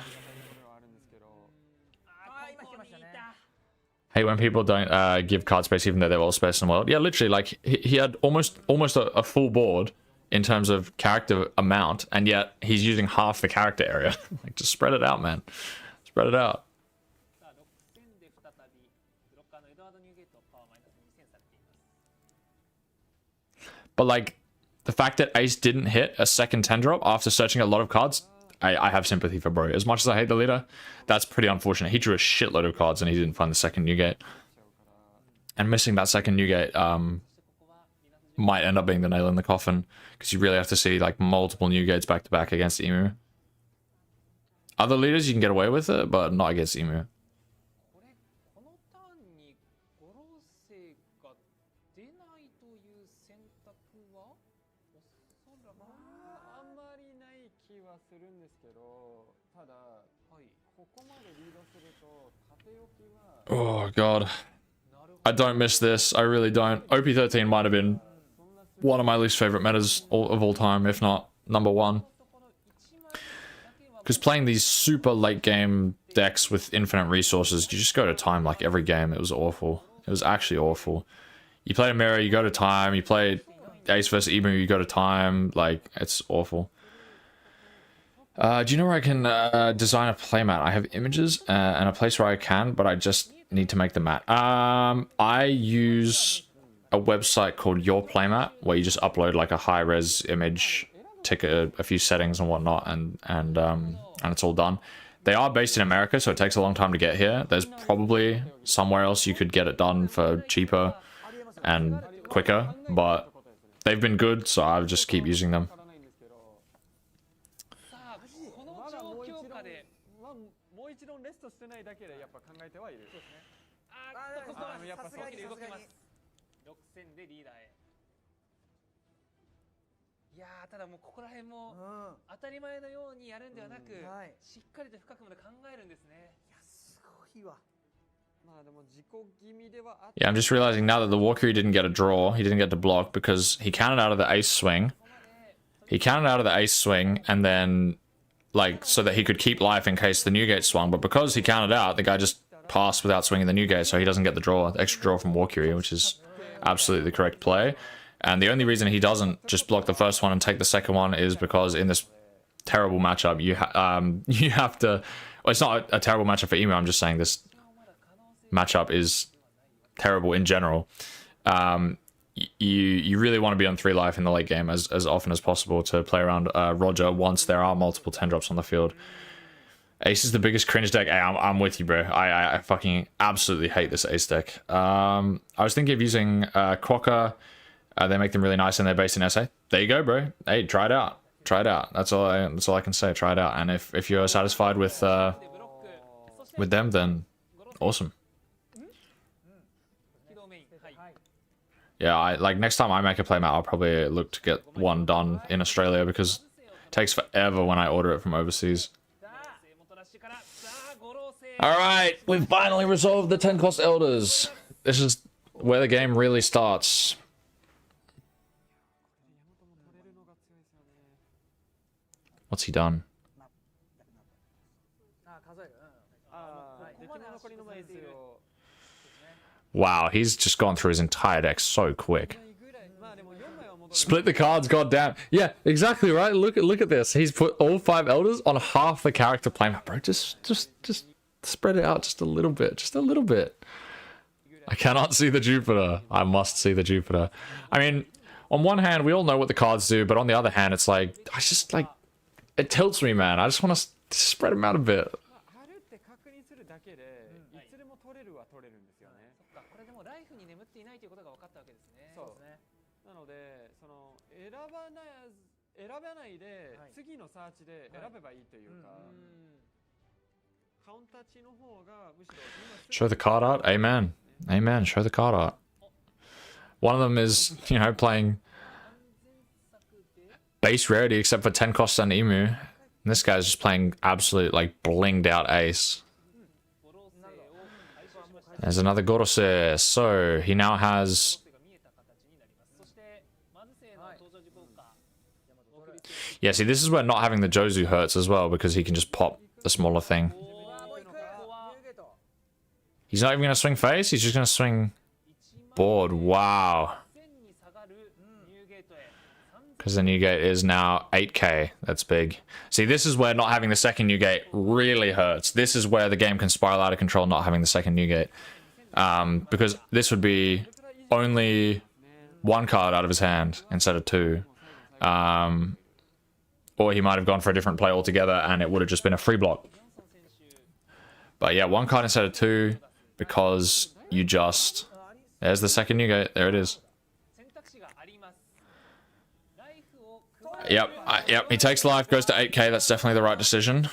Hate when people don't give card space even though they're all space in the world. Yeah, literally, like, he had almost a full board in terms of character amount, and yet he's using half the character area. Like, just spread it out, man. Spread it out. But, like, the fact that Ace didn't hit a second 10 drop after searching a lot of cards, I have sympathy for bro. As much as I hate the leader, that's pretty unfortunate. He drew a shitload of cards and he didn't find the second Newgate. And missing that second Newgate might end up being the nail in the coffin, because you really have to see, like, multiple Newgates back to back against Emu. Other leaders, you can get away with it, but not against Emu. Oh god, I don't miss this. I really don't. OP13 might have been one of my least favorite metas of all time, if not number 1. Because playing these super late game decks with infinite resources, you just go to time like every game. It was awful. It was actually awful. You play a mirror, you go to time. You play Ace versus Emu, you go to time. Like, it's awful. Do you know where I can design a playmat? I have images and a place where I can, but I just need to make the mat. I use a website called Your Playmat, where you just upload like a high-res image, tick a few settings and whatnot, and it's all done. They are based in America, so it takes a long time to get here. There's probably somewhere else you could get it done for cheaper and quicker, but they've been good, so I'll just keep using them. Yeah, I'm just realizing now that the Walker didn't get a draw, he didn't get to block because he counted out of the ace swing. He counted out of the ace swing and then, like, so that he could keep life in case the Newgate swung. But because he counted out, the guy just passed without swinging the Newgate, so he doesn't get the draw, the extra draw from Walker, which is absolutely the correct play. And the only reason he doesn't just block the first one and take the second one is because in this terrible matchup, you have to... it's not a terrible matchup for Emu. I'm just saying this matchup is terrible in general. You really want to be on 3 life in the late game as often as possible to play around Roger once there are multiple 10 drops on the field. Ace is the biggest cringe deck. Hey, I'm with you, bro. I fucking absolutely hate this Ace deck. I was thinking of using Crocker. They make them really nice and they're based in SA. There you go, bro. Hey, try it out. Try it out. That's all I can say. Try it out. And if you're satisfied with them, then awesome. Yeah, like next time I make a playmat, I'll probably look to get one done in Australia because it takes forever when I order it from overseas. Alright, we've finally resolved the 10 cost elders. This is where the game really starts. What's he done? Wow, he's just gone through his entire deck so quick. Split the cards, goddamn. Yeah, exactly right. Look at this. He's put all 5 elders on half the character playmat, bro. Just spread it out just a little bit. Just a little bit. I cannot see the Jupiter. I must see the Jupiter. I mean, on one hand, we all know what the cards do, but on the other hand, it's like, I just like, it tilts me, man. I just want to spread them out a bit. Show the card art. Amen. Amen. Show the card art. One of them is, you know, playing base rarity except for 10 costs and Emu. And this guy's just playing absolute, like, blinged out ace. There's another Gorose. So, he now has... Yeah, see, this is where not having the Jozu hurts as well, because he can just pop the smaller thing. He's not even going to swing face, he's just going to swing board. Wow. Because the new gate is now 8k. That's big. See, this is where not having the second new gate really hurts. This is where the game can spiral out of control not having the second new gate. Because this would be only 1 card out of his hand instead of 2. Or he might have gone for a different play altogether and it would have just been a free block. But yeah, 1 card instead of 2 because you just... There's the second new gate. There it is. Yep, yep. He takes life, goes to 8k. That's definitely the right decision.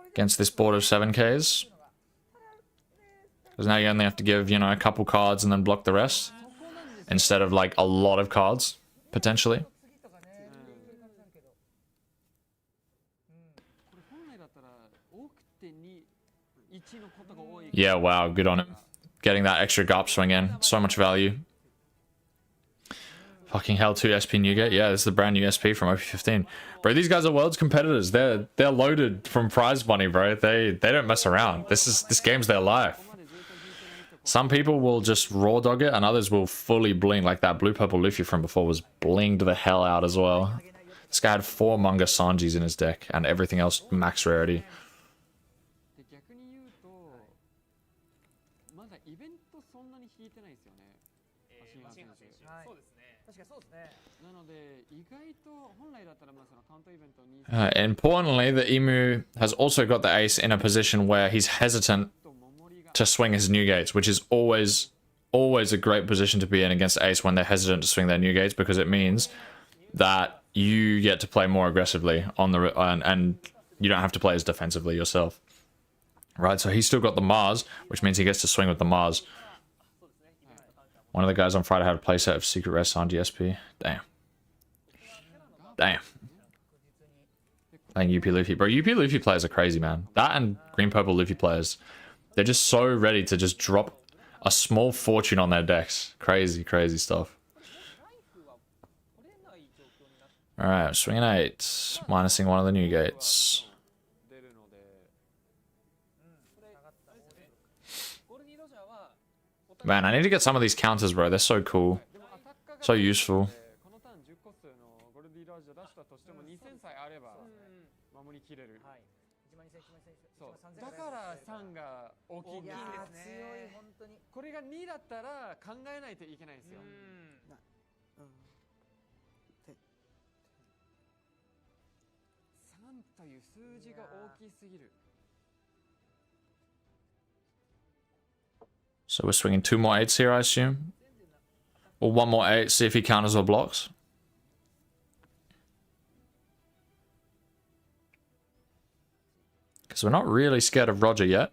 Against this board of 7ks. Because now you only have to give, you know, a couple cards and then block the rest. Instead of, like, a lot of cards, potentially. Yeah, wow, good on him. Getting that extra Garp swing in. So much value. Fucking hell, 2 SP Newgate. Yeah, this is the brand new SP from OP16. Bro, these guys are world's competitors. They're loaded from prize money, bro. They don't mess around. This game's their life. Some people will just raw dog it, and others will fully bling. Like that blue-purple Luffy from before was blinged the hell out as well. This guy had 4 Manga Sanjis in his deck, and everything else max rarity. Importantly, the Emu has also got the ace in a position where he's hesitant to swing his new gates, which is always a great position to be in against ace when they're hesitant to swing their new gates, because it means that you get to play more aggressively on the and you don't have to play as defensively yourself. Right, so he's still got the Mars, which means he gets to swing with the Mars. One of the guys on Friday had a playset of Secret Rare Sanji SP. Damn. Damn. Playing UP Luffy. Bro, UP Luffy players are crazy, man. That and green purple Luffy players, they're just so ready to just drop a small fortune on their decks. Crazy, crazy stuff. Alright, swinging 8. Minusing one of the new gates. Man, I need to get some of these counters, bro. They're so cool. So useful. So we're swinging 2 more 8s here, I assume. Or 1 more 8, see if he counters or blocks. Because we're not really scared of Roger yet.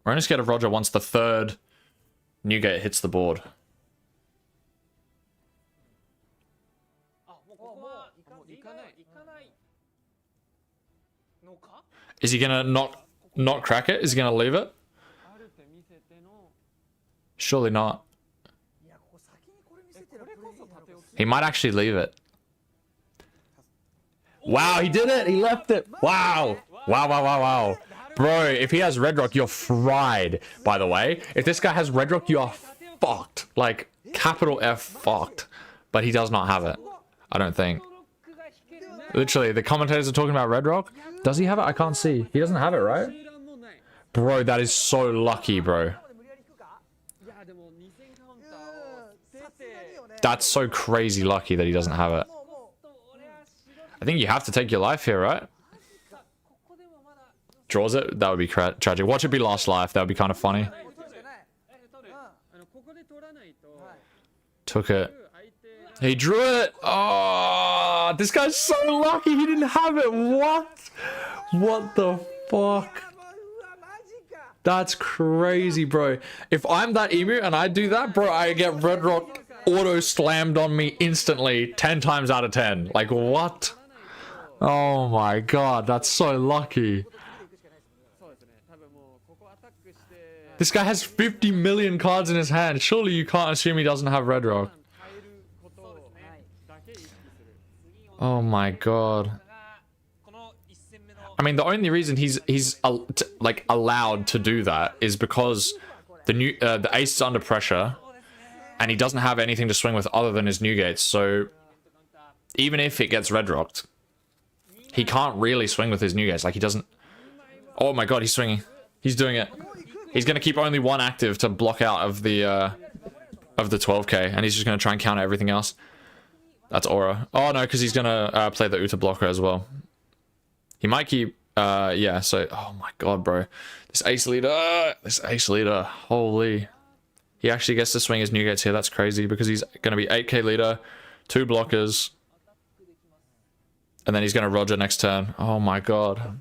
We're only scared of Roger once the 3rd Newgate hits the board. Is he gonna not crack it? Is he gonna leave it? Surely not. He might actually leave it. Wow, he did it! He left it! Wow! Wow, wow, wow, wow. Bro, if he has Red Rock, you're fried, by the way. If this guy has Red Rock, you are fucked. Like, capital F fucked. But he does not have it. I don't think. Literally, the commentators are talking about Red Rock. Does he have it? I can't see. He doesn't have it, right? Bro, that is so lucky, bro. That's so crazy lucky that he doesn't have it. I think you have to take your life here, right? Draws it? That would be tragic. Watch it be last life. That would be kind of funny. Took it. He drew it! Oh, this guy's so lucky he didn't have it. What? What the fuck? That's crazy, bro. If I'm that emu and I do that, bro, I get Red Rock auto slammed on me instantly 10 times out of 10. Like, what? Oh my god, that's so lucky. This guy has 50 million cards in his hand. Surely you can't assume he doesn't have Red Rock. Oh my god. I mean, the only reason he's like allowed to do that is because the ace is under pressure, and he doesn't have anything to swing with other than his Newgates. So even if it gets Red Rocked, he can't really swing with his Newgates. Like, he doesn't. Oh my god, he's swinging. He's doing it. He's gonna keep only 1 active to block out of the 12k, and he's just gonna try and counter everything else. That's aura. Oh no, because he's gonna play the Uta blocker as well. He might keep, yeah, so, oh my god, bro. This ace leader, holy. He actually gets to swing his Newgates here, that's crazy, because he's gonna be 8k leader, 2 blockers, and then he's gonna Roger next turn. Oh my god.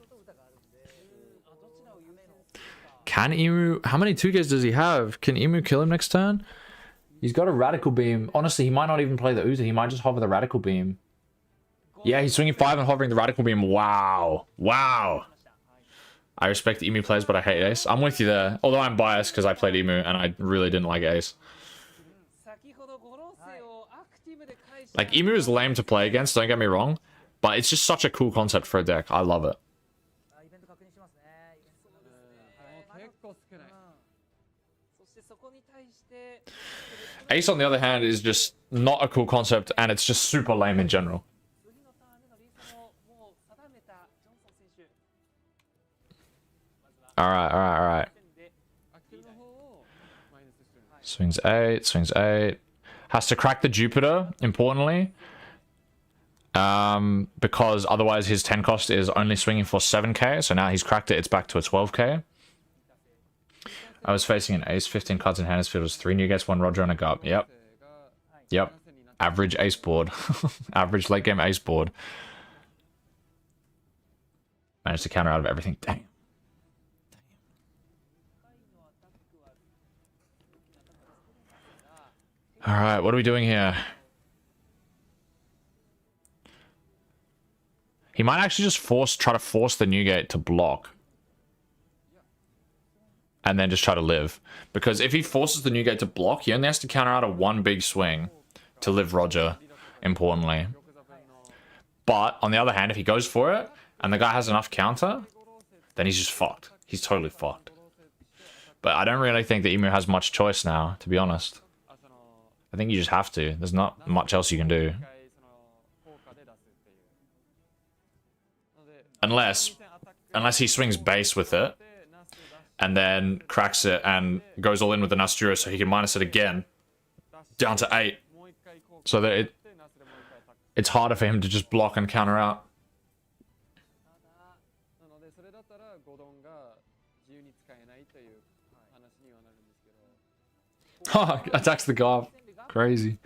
Can Emu, how many 2Ks does he have? Can Emu kill him next turn? He's got a Radical Beam. Honestly, he might not even play the Uta, he might just hover the Radical Beam. Yeah, he's swinging 5 and hovering the Radical Beam. Wow. Wow. I respect Emu players, but I hate Ace. I'm with you there. Although I'm biased because I played Emu and I really didn't like Ace. Like, Emu is lame to play against, don't get me wrong. But it's just such a cool concept for a deck. I love it. Ace, on the other hand, is just not a cool concept, and it's just super lame in general. Alright. Swings 8. Has to crack the Jupiter, importantly. Because otherwise his 10 cost is only swinging for 7k, so now he's cracked it, it's back to a 12k. I was facing an ace, 15 cards in hand, his field was 3 Newgates, 1 Roger, and a Gup. Yep. Average ace board. Average late game ace board. Managed to counter out of everything. Dang. Alright, what are we doing here? He might actually just try to force the Newgate to block. And then just try to live. Because if he forces the Newgate to block, he only has to counter out of 1 big swing to live Roger, importantly. But, on the other hand, if he goes for it, and the guy has enough counter, then he's just fucked. He's totally fucked. But I don't really think that Emu has much choice now, to be honest. I think you just have to. There's not much else you can do. Unless he swings base with it, and then cracks it and goes all in with the Nasturo so he can minus it again, down to 8. So that it's harder for him to just block and counter out. Oh, attacks the guard. Crazy.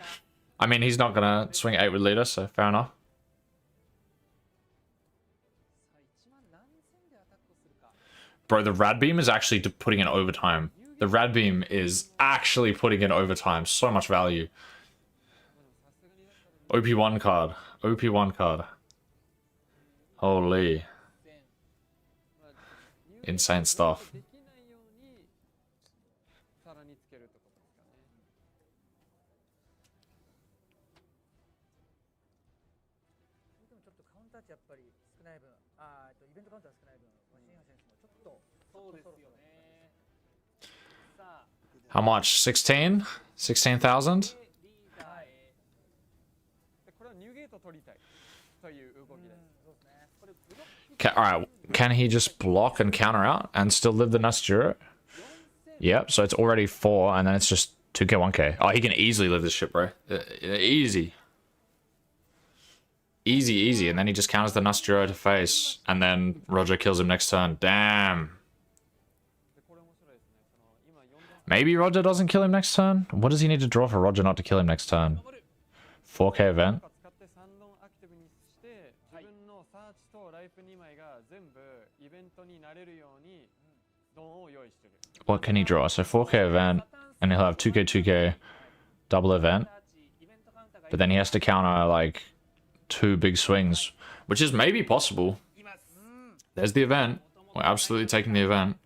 I mean, he's not gonna swing 8 with leader, so fair enough. Bro, the rad beam is actually putting in overtime. The rad beam is actually putting in overtime. So much value. OP1 card. OP1 card. Holy. Insane stuff. How much? 16? 16,000? Alright, can he just block and counter out and still live the Nasturo? Yep, so it's already 4 and then it's just 2k, 1k. Oh, he can easily live this shit, bro. Easy. Easy, easy. And then he just counters the Nasturo to face and then Roger kills him next turn. Damn. Maybe Roger doesn't kill him next turn? What does he need to draw for Roger not to kill him next turn? 4k event? What can he draw? So 4k event, and he'll have 2k, 2k, double event. But then he has to counter, like, 2 big swings, which is maybe possible. There's the event. We're absolutely taking the event.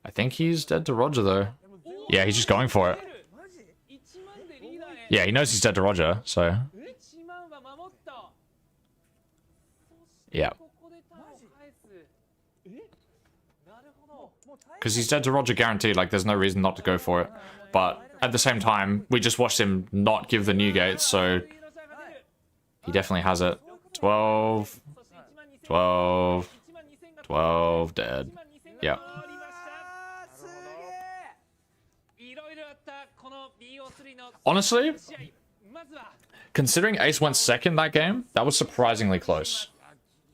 I think he's dead to Roger, though. Yeah, he's just going for it. Yeah, he knows he's dead to Roger, so... Yeah. Because he's dead to Roger guaranteed, like, there's no reason not to go for it. But at the same time, we just watched him not give the new gate, so... He definitely has it. 12... 12... 12, dead. Yeah. Honestly, considering Ace went second that game, that was surprisingly close.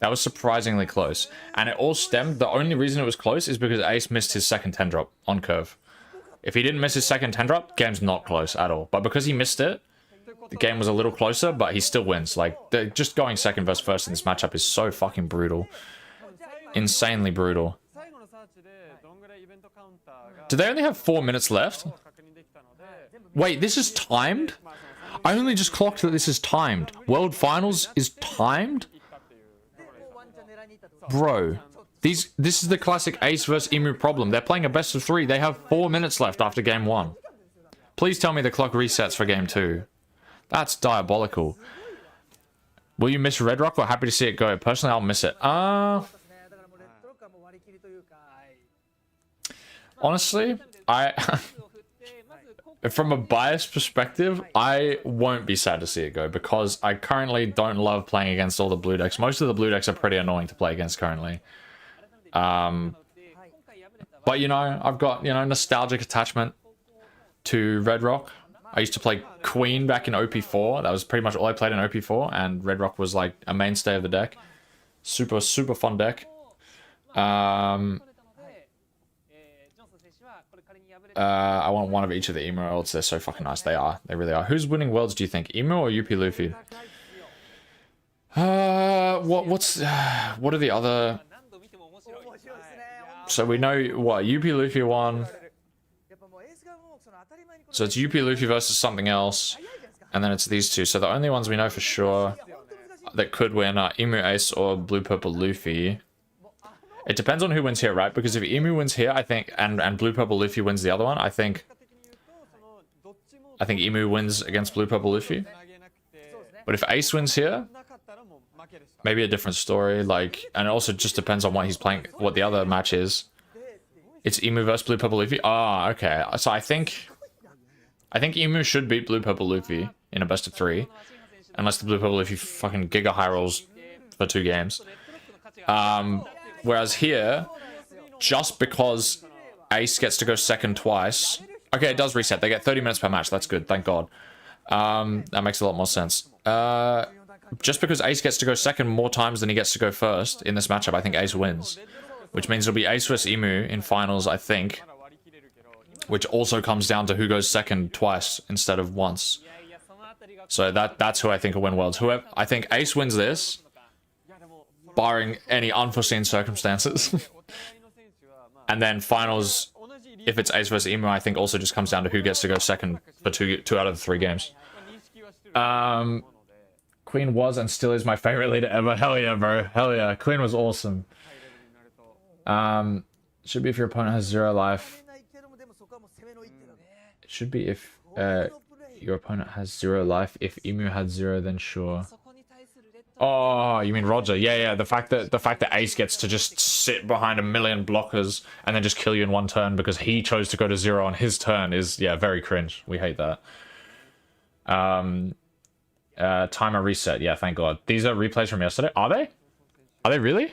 That was surprisingly close. And it all stemmed, the only reason it was close is because Ace missed his second 10 drop on curve. If he didn't miss his second 10 drop, game's not close at all. But because he missed it, the game was a little closer, but he still wins. Like, just going second versus first in this matchup is so fucking brutal. Insanely brutal. Do they only have 4 minutes left? Wait, this is timed? I only just clocked that this is timed. World Finals is timed? Bro, this is the classic Ace versus Emu problem. They're playing a best of 3. They have 4 minutes left after game 1. Please tell me the clock resets for game 2. That's diabolical. Will you miss Red Rock or happy to see it go? Personally, I'll miss it. Honestly, from a biased perspective, I won't be sad to see it go because I currently don't love playing against all the blue decks. Most of the blue decks are pretty annoying to play against currently. But, you know, I've got, you know, nostalgic attachment to Red Rock. I used to play Queen back in OP4. That was pretty much all I played in OP4, and Red Rock was like a mainstay of the deck. Super, super fun deck. I want one of each of the emeralds. They're so fucking nice. They are. They really are. Who's winning worlds, do you think? Emu or UP Luffy? What are the other... So we know, what, UP Luffy won. So it's UP Luffy versus something else. And then it's these two. So the only ones we know for sure that could win are Emu Ace or Blue Purple Luffy. It depends on who wins here, right? Because if Emu wins here, I think, and Blue Purple Luffy wins the other one, I think Emu wins against Blue Purple Luffy. But if Ace wins here, maybe a different story. Like, and it also just depends on what he's playing, what the other match is. It's Emu versus Blue Purple Luffy. Ah, okay. So I think Emu should beat Blue Purple Luffy. in a best of 3. Unless the blue purple if you fucking giga high rolls for 2 games. Whereas here, just because ace gets to go second twice. Okay, it does reset. They get 30 minutes per match. That's good. Thank God. That makes a lot more sense. Just because ace gets to go second more times than he gets to go first in this matchup, I think ace wins. Which means it'll be ace vs emu in finals, I think. Which also comes down to who goes second twice instead of once. So that's who I think will win worlds. Whoever, I think ace wins this, barring any unforeseen circumstances. And then finals, if it's ace vs emu, I think also just comes down to who gets to go second for two out of the 3 games. Queen was and still is my favorite leader ever. Hell yeah, bro. Hell yeah. Queen was awesome. Should be if your opponent has 0 life. It should be if your opponent has 0 life. If emu had 0, then sure. Oh, you mean Roger? Yeah. The fact that Ace gets to just sit behind a million blockers and then just kill you in 1 turn because he chose to go to 0 on his turn is, yeah, very cringe. We hate that. Timer reset. Yeah, thank God. These are replays from yesterday. Are they? Are they really?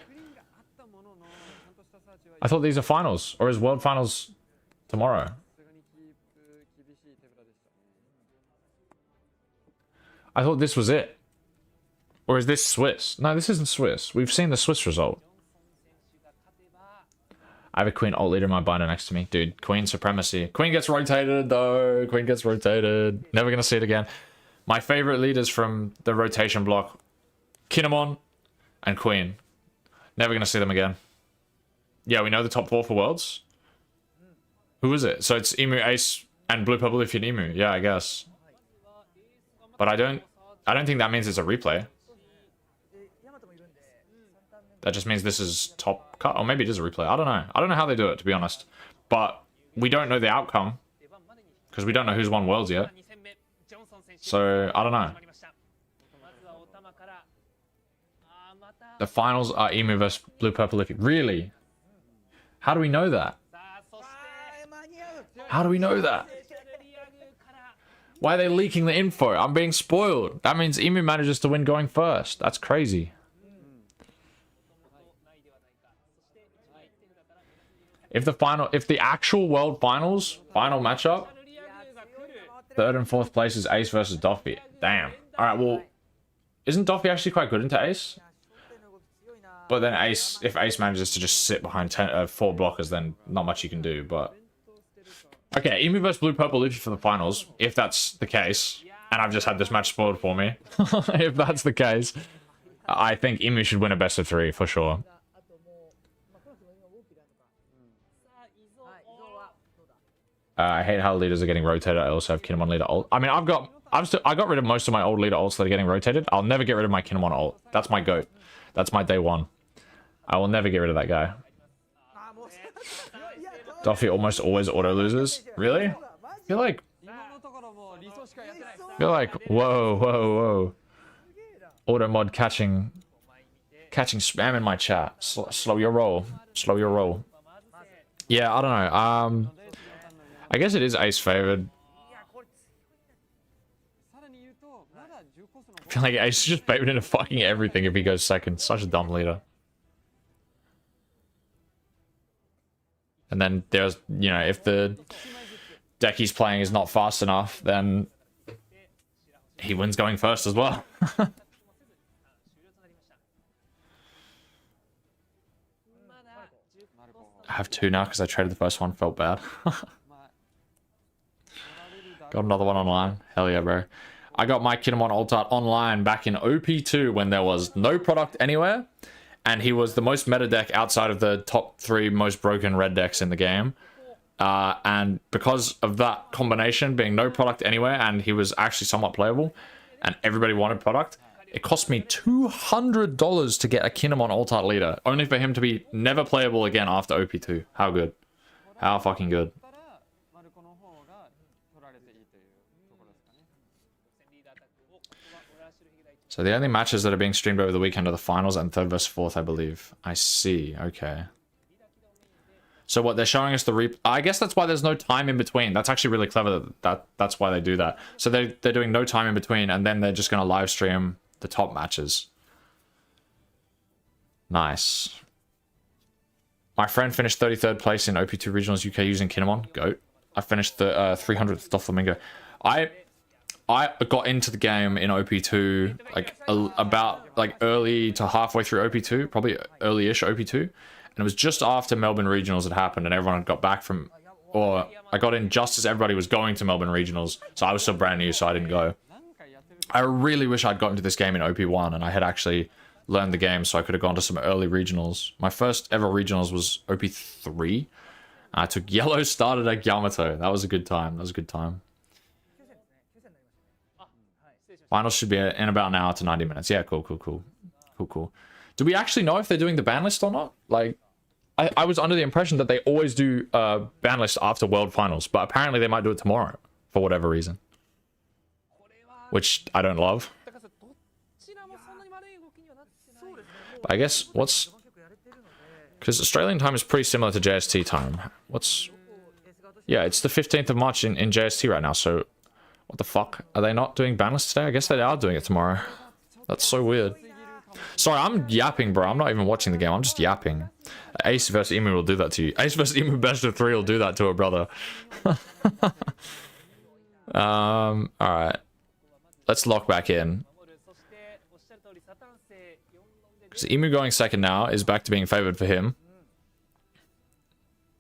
I thought these are finals, or is World Finals tomorrow? I thought this was it. Or is this Swiss? No, this isn't Swiss. We've seen the Swiss result. I have a Queen alt leader in my binder next to me. Dude, Queen supremacy. Queen gets rotated, though. Queen gets rotated. Never gonna see it again. My favorite leaders from the rotation block. Kinemon and Queen. Never gonna see them again. Yeah, we know the top 4 for Worlds. Who is it? So it's Emu, Ace, and Blue Purple if you're Emu. Yeah, I guess. But I don't think that means it's a replay. That just means this is top cut. Or maybe it is a replay. I don't know. I don't know how they do it, to be honest. But we don't know the outcome. Because we don't know who's won Worlds yet. So, I don't know. The finals are Emu versus Blue Purple if you... Really? How do we know that? How do we know that? Why are they leaking the info? I'm being spoiled. That means Emu manages to win going first. That's crazy. If the actual World Finals, final matchup, 3rd and 4th place is Ace versus Doffy. Damn. Alright, well, isn't Doffy actually quite good into Ace? But then Ace, if Ace manages to just sit behind 4 blockers, then not much you can do, but... Okay, Emu versus Blue Purple Luffy for the finals, if that's the case. And I've just had this match spoiled for me. If that's the case, I think Emu should win a best of 3, for sure. I hate how leaders are getting rotated. I also have Kinemon leader ult. I mean, I got rid of most of my old leader ults that are getting rotated. I'll never get rid of my Kinemon ult. That's my GOAT. That's my day 1. I will never get rid of that guy. Doffy almost always auto loses. Really? I feel like, whoa. Auto mod catching spam in my chat. Slow your roll. Slow your roll. Yeah, I don't know. I guess it is Ace favored. I feel like Ace is just favored into fucking everything if he goes second. Such a dumb leader. And then there's, you know, if the deck he's playing is not fast enough, then he wins going first as well. I have 2 now because I traded the first one, felt bad. Got another one online. Hell yeah, bro. I got my Kinemon alt art online back in OP2 when there was no product anywhere. And he was the most meta deck outside of the top 3 most broken red decks in the game. And because of that combination being no product anywhere, and he was actually somewhat playable, and everybody wanted product, it cost me $200 to get a Kinemon alt art leader, only for him to be never playable again after OP2. How good. How fucking good. So the only matches that are being streamed over the weekend are the finals and 3rd vs 4th, I believe. I see. Okay. So what they're showing us I guess that's why there's no time in between. That's actually really clever. That's why they do that. So they're doing no time in between, and then they're just gonna live stream the top matches. Nice. My friend finished 33rd place in OP2 Regionals UK using Kinemon. Goat. I finished the 300th Doflamingo. I got into the game in OP2 like about like early to halfway through OP2, probably early-ish OP2, and it was just after Melbourne Regionals had happened and everyone had got back from, or I got in just as everybody was going to Melbourne Regionals, so I was still brand new, so I didn't go. I really wish I'd gotten to this game in OP1 and I had actually learned the game so I could have gone to some early regionals. My first ever regionals was OP3. I took yellow, started at Yamato. That was a good time. That was a good time. Finals should be in about an hour to 90 minutes. Yeah, cool. Do we actually know if they're doing the ban list or not? Like, I was under the impression that they always do ban list after World Finals, but apparently they might do it tomorrow for whatever reason. Which I don't love. But I guess what's... Because Australian time is pretty similar to JST time. What's... Yeah, it's the 15th of March in JST right now, so... What the fuck? Are they not doing ban list today? I guess they are doing it tomorrow. That's so weird. Sorry, I'm yapping, bro. I'm not even watching the game. I'm just yapping. Ace versus Emu will do that to you. Ace versus Emu best of 3 will do that to a brother. Alright. Let's lock back in. Because Emu going second now is back to being favored for him.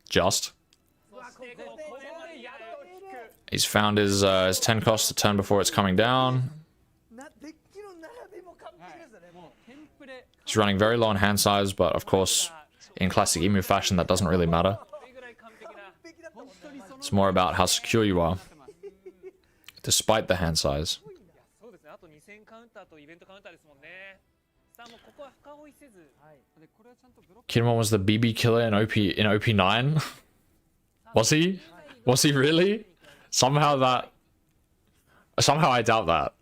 Just. He's found his 10 cost to turn before it's coming down. He's running very low on hand size, but of course, in classic Emu fashion, that doesn't really matter. It's more about how secure you are, despite the hand size. Kinemon was the BB killer in OP9. Was he? Was he really? Somehow I doubt that.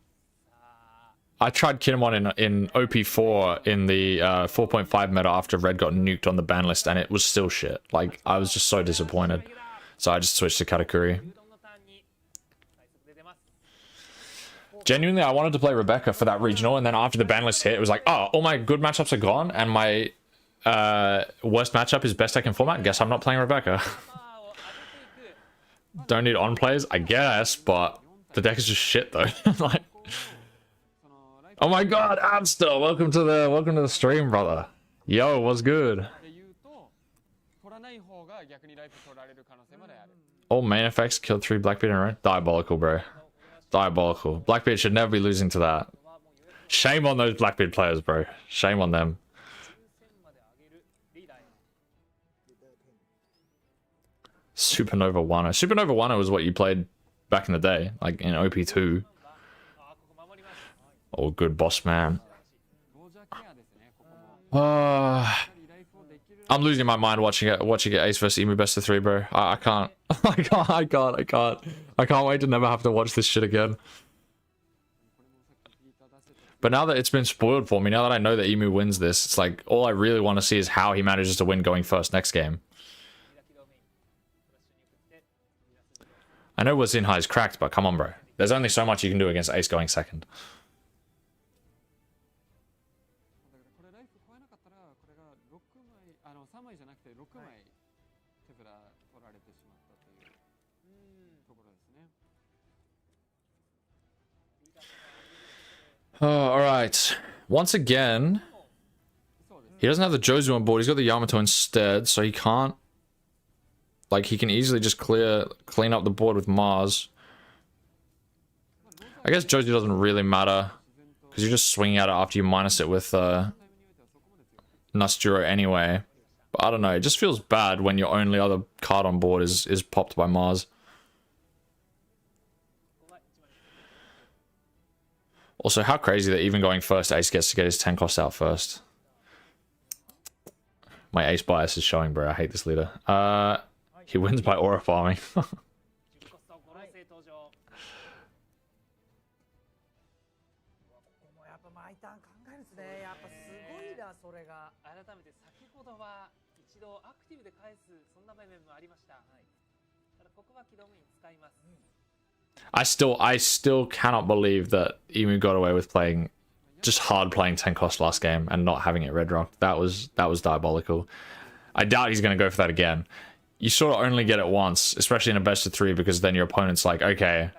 I tried Kinemon in OP4 in the 4.5 meta after Red got nuked on the ban list, and it was still shit. Like, I was just so disappointed. So I just switched to Katakuri. Genuinely, I wanted to play Rebecca for that regional, and then after the ban list hit, it was like, oh, all my good matchups are gone, and my worst matchup is best deck in format. Guess I'm not playing Rebecca. Don't need on plays, I guess, but the deck is just shit though. Like, oh my god, Amster, welcome to the stream, brother. Yo, what's good? All main effects killed 3 Blackbeard in a row. Diabolical, bro. Diabolical. Blackbeard should never be losing to that. Shame on those Blackbeard players, bro. Shame on them. Supernova Wano. Supernova Wano was what you played back in the day, like in OP2. Oh, good boss man. I'm losing my mind watching it Ace vs Emu best of 3, bro. I can't. I can't wait to never have to watch this shit again. But now that it's been spoiled for me, now that I know that Emu wins this, it's like all I really want to see is how he manages to win going first next game. I know Wazinha is cracked, but come on, bro. There's only so much you can do against Ace going second. Oh, alright. Once again, he doesn't have the Jozu on board. He's got the Yamato instead, so he can't... Like, he can easily just clean up the board with Mars. I guess Jozu doesn't really matter, because you're just swinging at it after you minus it with Nasturo anyway. But I don't know, it just feels bad when your only other card on board is popped by Mars. Also, how crazy that even going first, Ace gets to get his 10 cost out first. My Ace bias is showing, bro. I hate this leader. He wins by aura farming. I still cannot believe that Emu got away with playing just hard playing 10 cost last game and not having it red rock. That was diabolical. I doubt he's going to go for that again. You sort of only get it once, especially in a best of 3, because then your opponent's like, okay,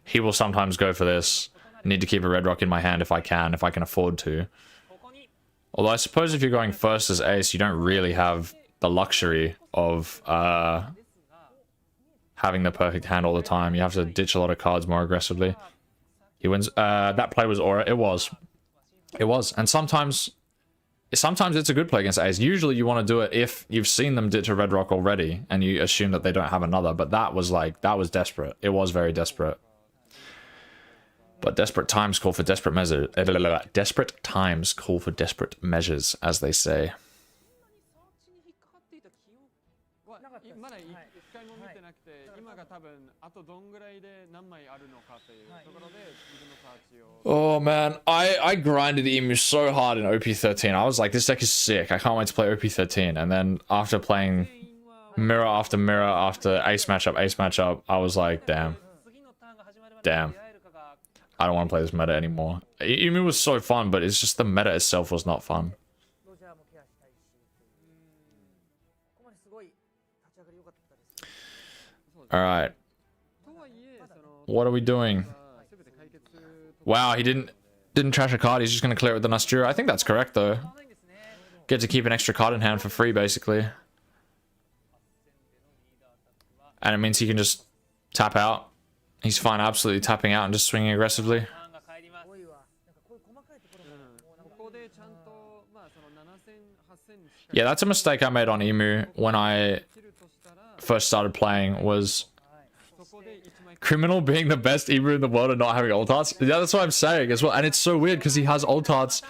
he will sometimes go for this. I need to keep a red rock in my hand if I can afford to. Although I suppose if you're going first as ace, you don't really have the luxury of having the perfect hand all the time. You have to ditch a lot of cards more aggressively. He wins. That play was aura. It was. And sometimes it's a good play against ace. Usually you want to do it if you've seen them ditch a red rock already and you assume that they don't have another. But that was desperate. It was very desperate. But desperate times call for desperate measures. Desperate times call for desperate measures, as they say. Oh man, I grinded Emu so hard in OP13. I was like, this deck is sick. I can't wait to play OP13. And then after playing mirror after ace matchup, I was like, damn. I don't want to play this meta anymore. Emu was so fun, but it's just the meta itself was not fun. Alright. What are we doing? Wow, he didn't trash a card. He's just going to clear it with the Nastura. I think that's correct, though. Get to keep an extra card in hand for free, basically. And it means he can just tap out. He's fine absolutely tapping out and just swinging aggressively. Yeah, that's a mistake I made on Emu when I first started playing, was Criminal being the best Emu in the world and not having ult arts. Yeah, that's what I'm saying as well. And it's so weird because he has ult arts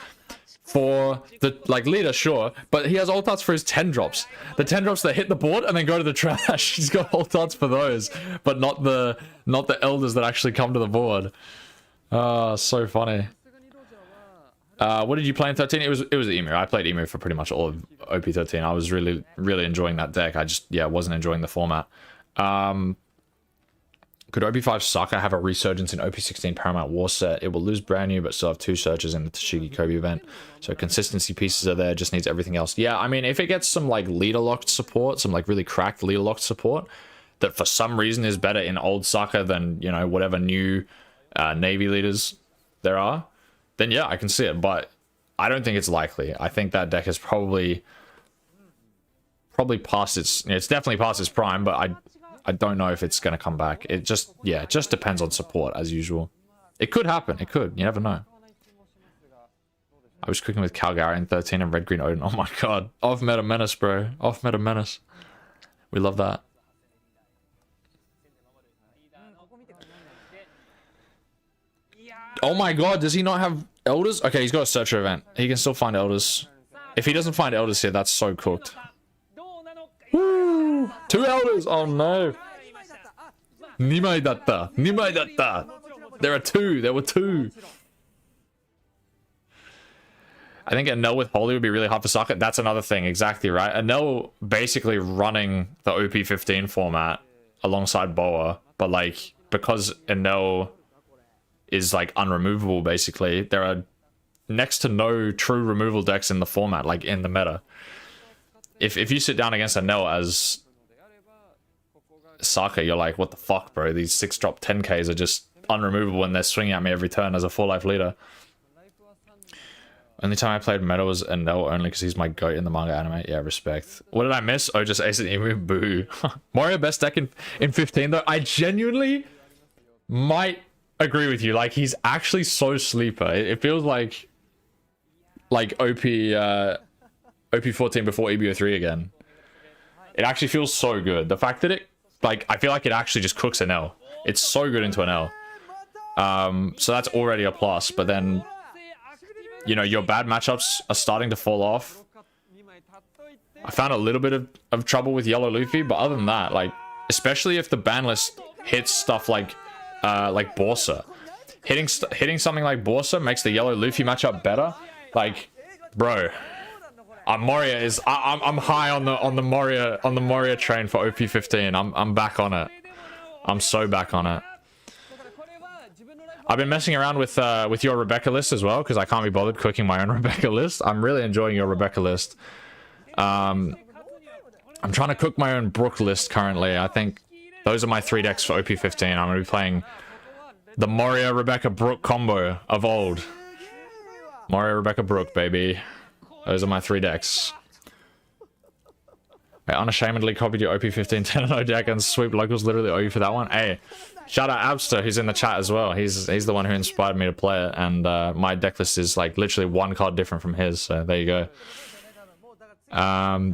for the leader, sure, but he has ult arts for his 10 drops. The 10 drops that hit the board and then go to the trash. He's got ult arts for those, but not the elders that actually come to the board. So funny. What did you play in 13? It was Emu. I played Emu for pretty much all of OP13. I was really enjoying that deck. I just wasn't enjoying the format. Could OP5 Saka have a resurgence in OP16 Paramount War set? It will lose brand new, but still have 2 searches in the Tashigi Kobe event. So consistency pieces are there, just needs everything else. Yeah, I mean, if it gets some leader locked support, some really cracked leader locked support, that for some reason is better in old Saka than, whatever new Navy leaders there are, then yeah, I can see it. But I don't think it's likely. I think that deck is probably past its, it's definitely past its prime, but I don't know if it's going to come back. It just depends on support, as usual. It could happen. It could. You never know. I was cooking with Calgary in 13 and Red Green Odin. Oh my god. Off meta menace, bro. Off meta menace. We love that. Oh my god, does he not have elders? Okay, he's got a searcher event. He can still find elders. If he doesn't find elders here, that's so cooked. Woo! 2 elders! Oh no! Nimai datta! There are 2! There were 2! I think Anel with Holy would be really hard for Saka. That's another thing, exactly right. Anel basically running the OP15 format alongside Boa, but because Anel is unremovable basically, there are next to no true removal decks in the format, in the meta. If you sit down against Anel as Saka, you're like, what the fuck, bro? These 6-drop 10Ks are just unremovable and they're swinging at me every turn as a 4-life leader. Only time I played meta was Anel only because he's my goat in the manga anime. Yeah, respect. What did I miss? Oh, just Ace and Emu. Boo. Mario best deck in 15 though. I genuinely might agree with you. He's actually so sleeper. It feels like OP14 before EBO3 again. It actually feels so good. The fact that I feel like it actually just cooks an L. It's so good into an L. So that's already a plus, but then, your bad matchups are starting to fall off. I found a little bit of trouble with Yellow Luffy, but other than that, especially if the ban list hits stuff like Borsa. Hitting something like Borsa makes the Yellow Luffy matchup better. Bro, Moria is I'm high on the Moria train for OP15. I'm back on it. I'm so back on it. I've been messing around with your Rebecca list as well because I can't be bothered cooking my own Rebecca list. I'm really enjoying your Rebecca list. I'm trying to cook my own Brook list currently. I think those are my 3 decks for OP15. I'm going to be playing the Moria Rebecca Brook combo of old. Moria Rebecca Brook, baby. Those are my 3 decks. I unashamedly copied your OP15 10-0 deck and sweep locals literally owe you for that one. Hey, shout out Abster, who's in the chat as well. He's the one who inspired me to play it, and my deck list is like literally 1 card different from his, so there you go.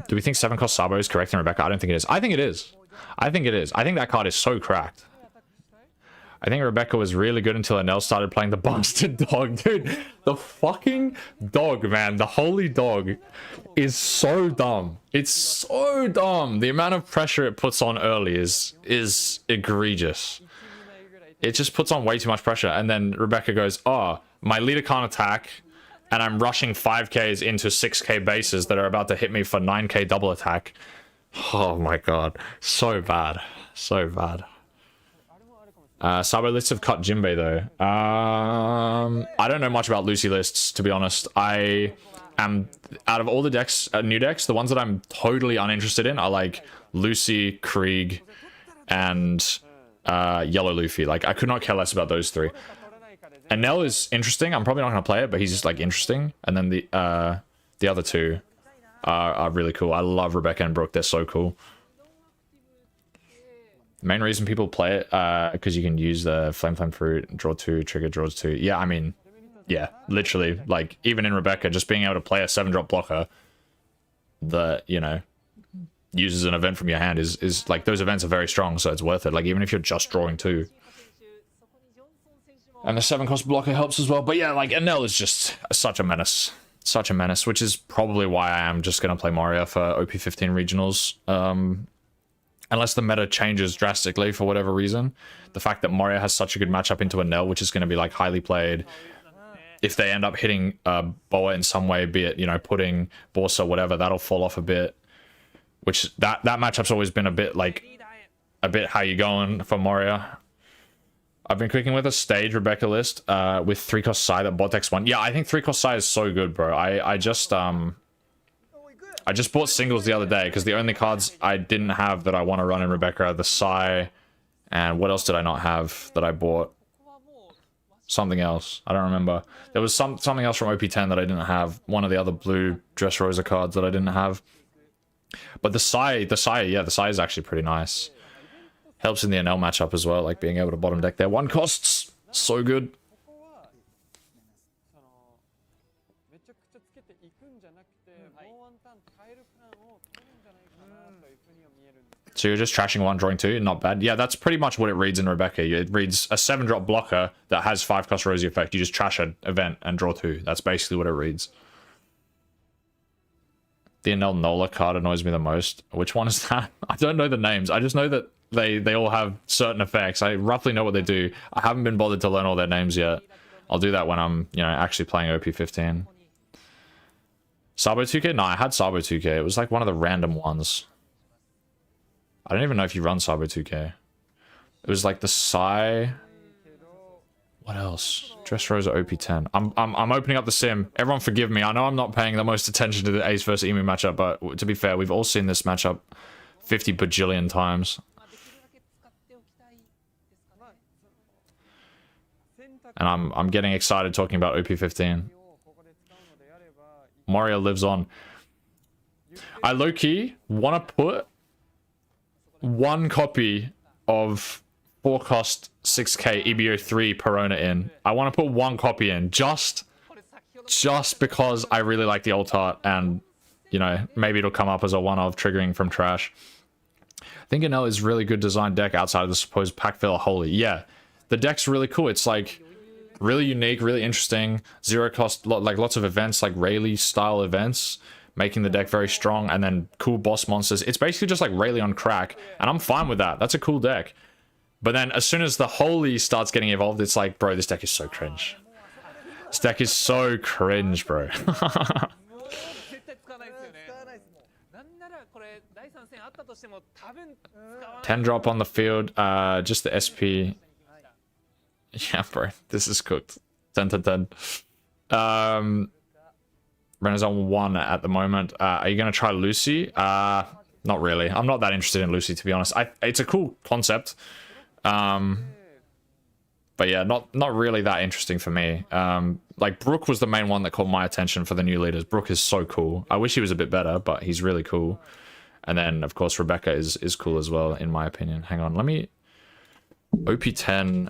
Do we think 7 cost Sabo is correct in Rebecca? I don't think it is. I think it is. I think it is. I think that card is so cracked. I think Rebecca was really good until Anel started playing the bastard dog. Dude, the fucking dog, man. The holy dog is so dumb. It's so dumb. The amount of pressure it puts on early is egregious. It just puts on way too much pressure. And then Rebecca goes, oh, my leader can't attack. And I'm rushing 5Ks into 6K bases that are about to hit me for 9K double attack. Oh my god. So bad. So bad. Sabo lists have cut Jinbei though. I don't know much about Lucy lists, to be honest. I am, out of all the decks, new decks, the ones that I'm totally uninterested in are like Lucy, Krieg, and Yellow Luffy. Like, I could not care less about those 3. And Nell is interesting. I'm probably not going to play it, but he's just like interesting. And then the other 2 are really cool. I love Rebecca and Brook. They're so cool. The main reason people play it, because you can use the Flame Fruit, draw 2, trigger draws 2. Yeah, I mean, yeah, literally, like, even in Rebecca, just being able to play a 7-drop blocker that, you know, uses an event from your hand is like, those events are very strong, so it's worth it. Like, even if you're just drawing 2. And the 7-cost blocker helps as well. But yeah, like, Enel is just such a menace. Such a menace, which is probably why I am just going to play Moria for OP15 regionals. Unless the meta changes drastically for whatever reason. The fact that Moria has such a good matchup into Enel, which is going to be like highly played. If they end up hitting Boa in some way, be it, you know, putting Borsa, whatever, that'll fall off a bit. Which, that matchup's always been a bit how you going for Moria. I've been cooking with a stage Rebecca list with 3-cost Sai that bot decks 1. Yeah, I think 3-cost Sai is so good, bro. I just bought singles the other day because the only cards I didn't have that I want to run in Rebecca are the Sai, and what else did I not have that I bought? Something else. I don't remember. There was something else from OP10 that I didn't have. One of the other blue Dressrosa cards that I didn't have. But the Sai is actually pretty nice. Helps in the NL matchup as well, like being able to bottom deck their 1 costs. So good. So you're just trashing 1, drawing 2, not bad. Yeah, that's pretty much what it reads in Rebecca. It reads a 7-drop blocker that has 5-cost Rosie effect. You just trash an event and draw 2. That's basically what it reads. The Enel Nola card annoys me the most. Which one is that? I don't know the names. I just know that they all have certain effects. I roughly know what they do. I haven't been bothered to learn all their names yet. I'll do that when I'm, you know, actually playing OP15. Sabo 2K? No, I had Sabo 2K. It was like one of the random ones. I don't even know if you run Sabo 2K. It was like the Sai. What else? Dressrosa OP10. I'm opening up the sim. Everyone forgive me. I know I'm not paying the most attention to the Ace versus Emu matchup, but to be fair, we've all seen this matchup 50 bajillion times. And I'm getting excited talking about OP15. Moria lives on. I low-key want to put 1 copy of 4-cost 6K EBO 3 Perona in. I want to put 1 copy in just because I really like the alt art, and, you know, maybe it'll come up as a one-of triggering from trash. I think Enel is really good design deck outside of the supposed pack filler holy. Yeah, the deck's really cool. It's like really unique, really interesting, 0-cost, like lots of events, like Rayleigh style events, making the deck very strong, and then cool boss monsters. It's basically just like Rayleigh on crack, and I'm fine with that. That's a cool deck. But then as soon as the holy starts getting evolved, it's like, bro, this deck is so cringe. This deck is so cringe, bro. 10 drop on the field. Just the SP. Yeah, bro. This is cooked. 10 to 10. Renner's on 1 at the moment. Are you going to try Lucy? Not really. I'm not that interested in Lucy, to be honest. It's a cool concept. But yeah, not really that interesting for me. Like, Brook was the main one that caught my attention for the new leaders. Brook is so cool. I wish he was a bit better, but he's really cool. And then, of course, Rebecca is cool as well, in my opinion. Hang on, let me... OP10...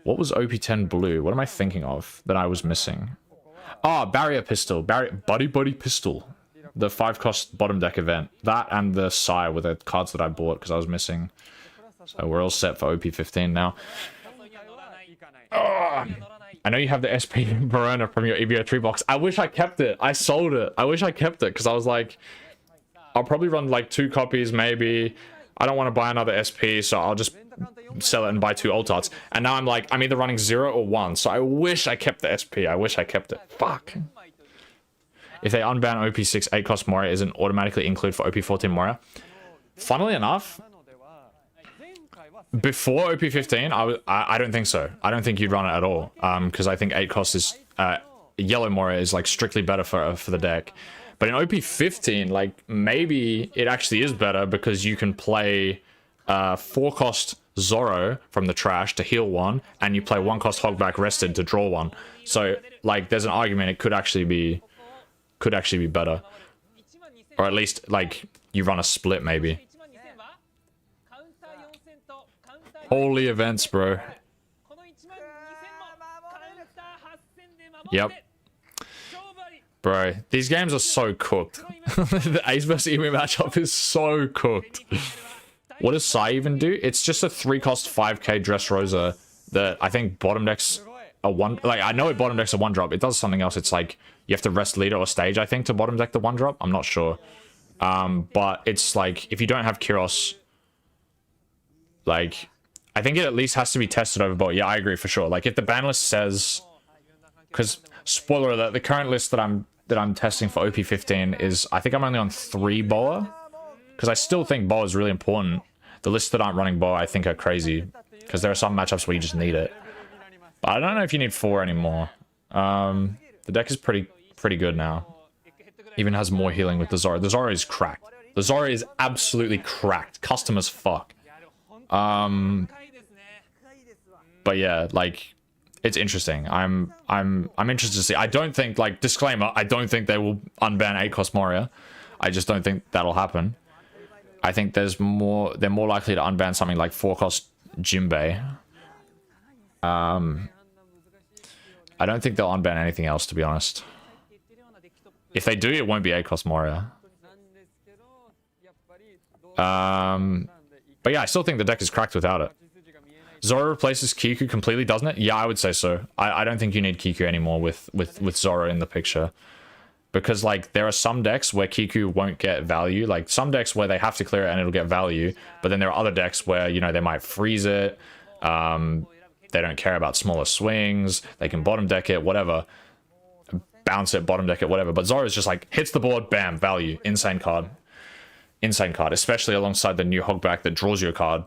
What was OP10 blue? What am I thinking of that I was missing? Ah, Barrier Pistol. Buddy Pistol. The 5-cost bottom deck event. That and the Sire were the cards that I bought because I was missing. So we're all set for OP15 now. Oh, I know you have the SP Verona from your EVO3 box. I wish I kept it. I sold it. I wish I kept it because I was like, I'll probably run like 2 copies maybe. I don't want to buy another SP, so I'll just sell it and buy 2 alt arts. And now I'm like, I'm either running 0 or 1. So I wish I kept the SP. I wish I kept it. Fuck. If they unban OP6 8-cost Moria, isn't automatically include for OP14 Moria? Funnily enough, before OP15, I don't think so. I don't think you'd run it at all. Because I think 8-cost is... Yellow Moria is like strictly better for the deck. But in OP15, like, maybe it actually is better because you can play 4-cost Zoro from the trash to heal 1, and you play 1-cost Hogback rested to draw 1. So, like, there's an argument it could actually be better. Or at least, like, you run a split, maybe. Holy events, bro. Yep. Bro, these games are so cooked. The Ace vs Emu matchup is so cooked. What does Sai even do? It's just a 3-cost 5k Dressrosa that I think bottom decks a 1... Like, I know it bottom decks a 1-drop. It does something else. It's like, you have to rest leader or stage, I think, to bottom deck the 1-drop. I'm not sure. But it's like, if you don't have Kyros, like... I think it at least has to be tested over board. Yeah, I agree for sure. Like, if the ban list says... Because, spoiler alert, the current list that I'm testing for OP15 is... I think I'm only on 3 Boa. Because I still think Boa is really important. The lists that aren't running Boa, I think, are crazy. Because there are some matchups where you just need it. But I don't know if you need 4 anymore. The deck is pretty good now. Even has more healing with the Zoro. The Zoro is cracked. The Zoro is absolutely cracked. Custom as fuck. But yeah, like, it's interesting. I'm interested to see. I don't think, like, disclaimer, I don't think they will unban 8-cost Moria. I just don't think that'll happen. I think they're more likely to unban something like 4-cost Jinbei. I don't think they'll unban anything else, to be honest. If they do, it won't be 8-cost Moria. But yeah, I still think the deck is cracked without it. Zoro replaces Kiku completely, doesn't it? Yeah, I would say so. I don't think you need Kiku anymore with Zoro in the picture. Because, like, there are some decks where Kiku won't get value. Like, some decks where they have to clear it and it'll get value. But then there are other decks where, you know, they might freeze it. They don't care about smaller swings. They can bottom deck it, whatever. Bounce it, bottom deck it, whatever. But Zoro's just like, hits the board, bam, value. Insane card. Insane card. Especially alongside the new Hogback that draws you a card.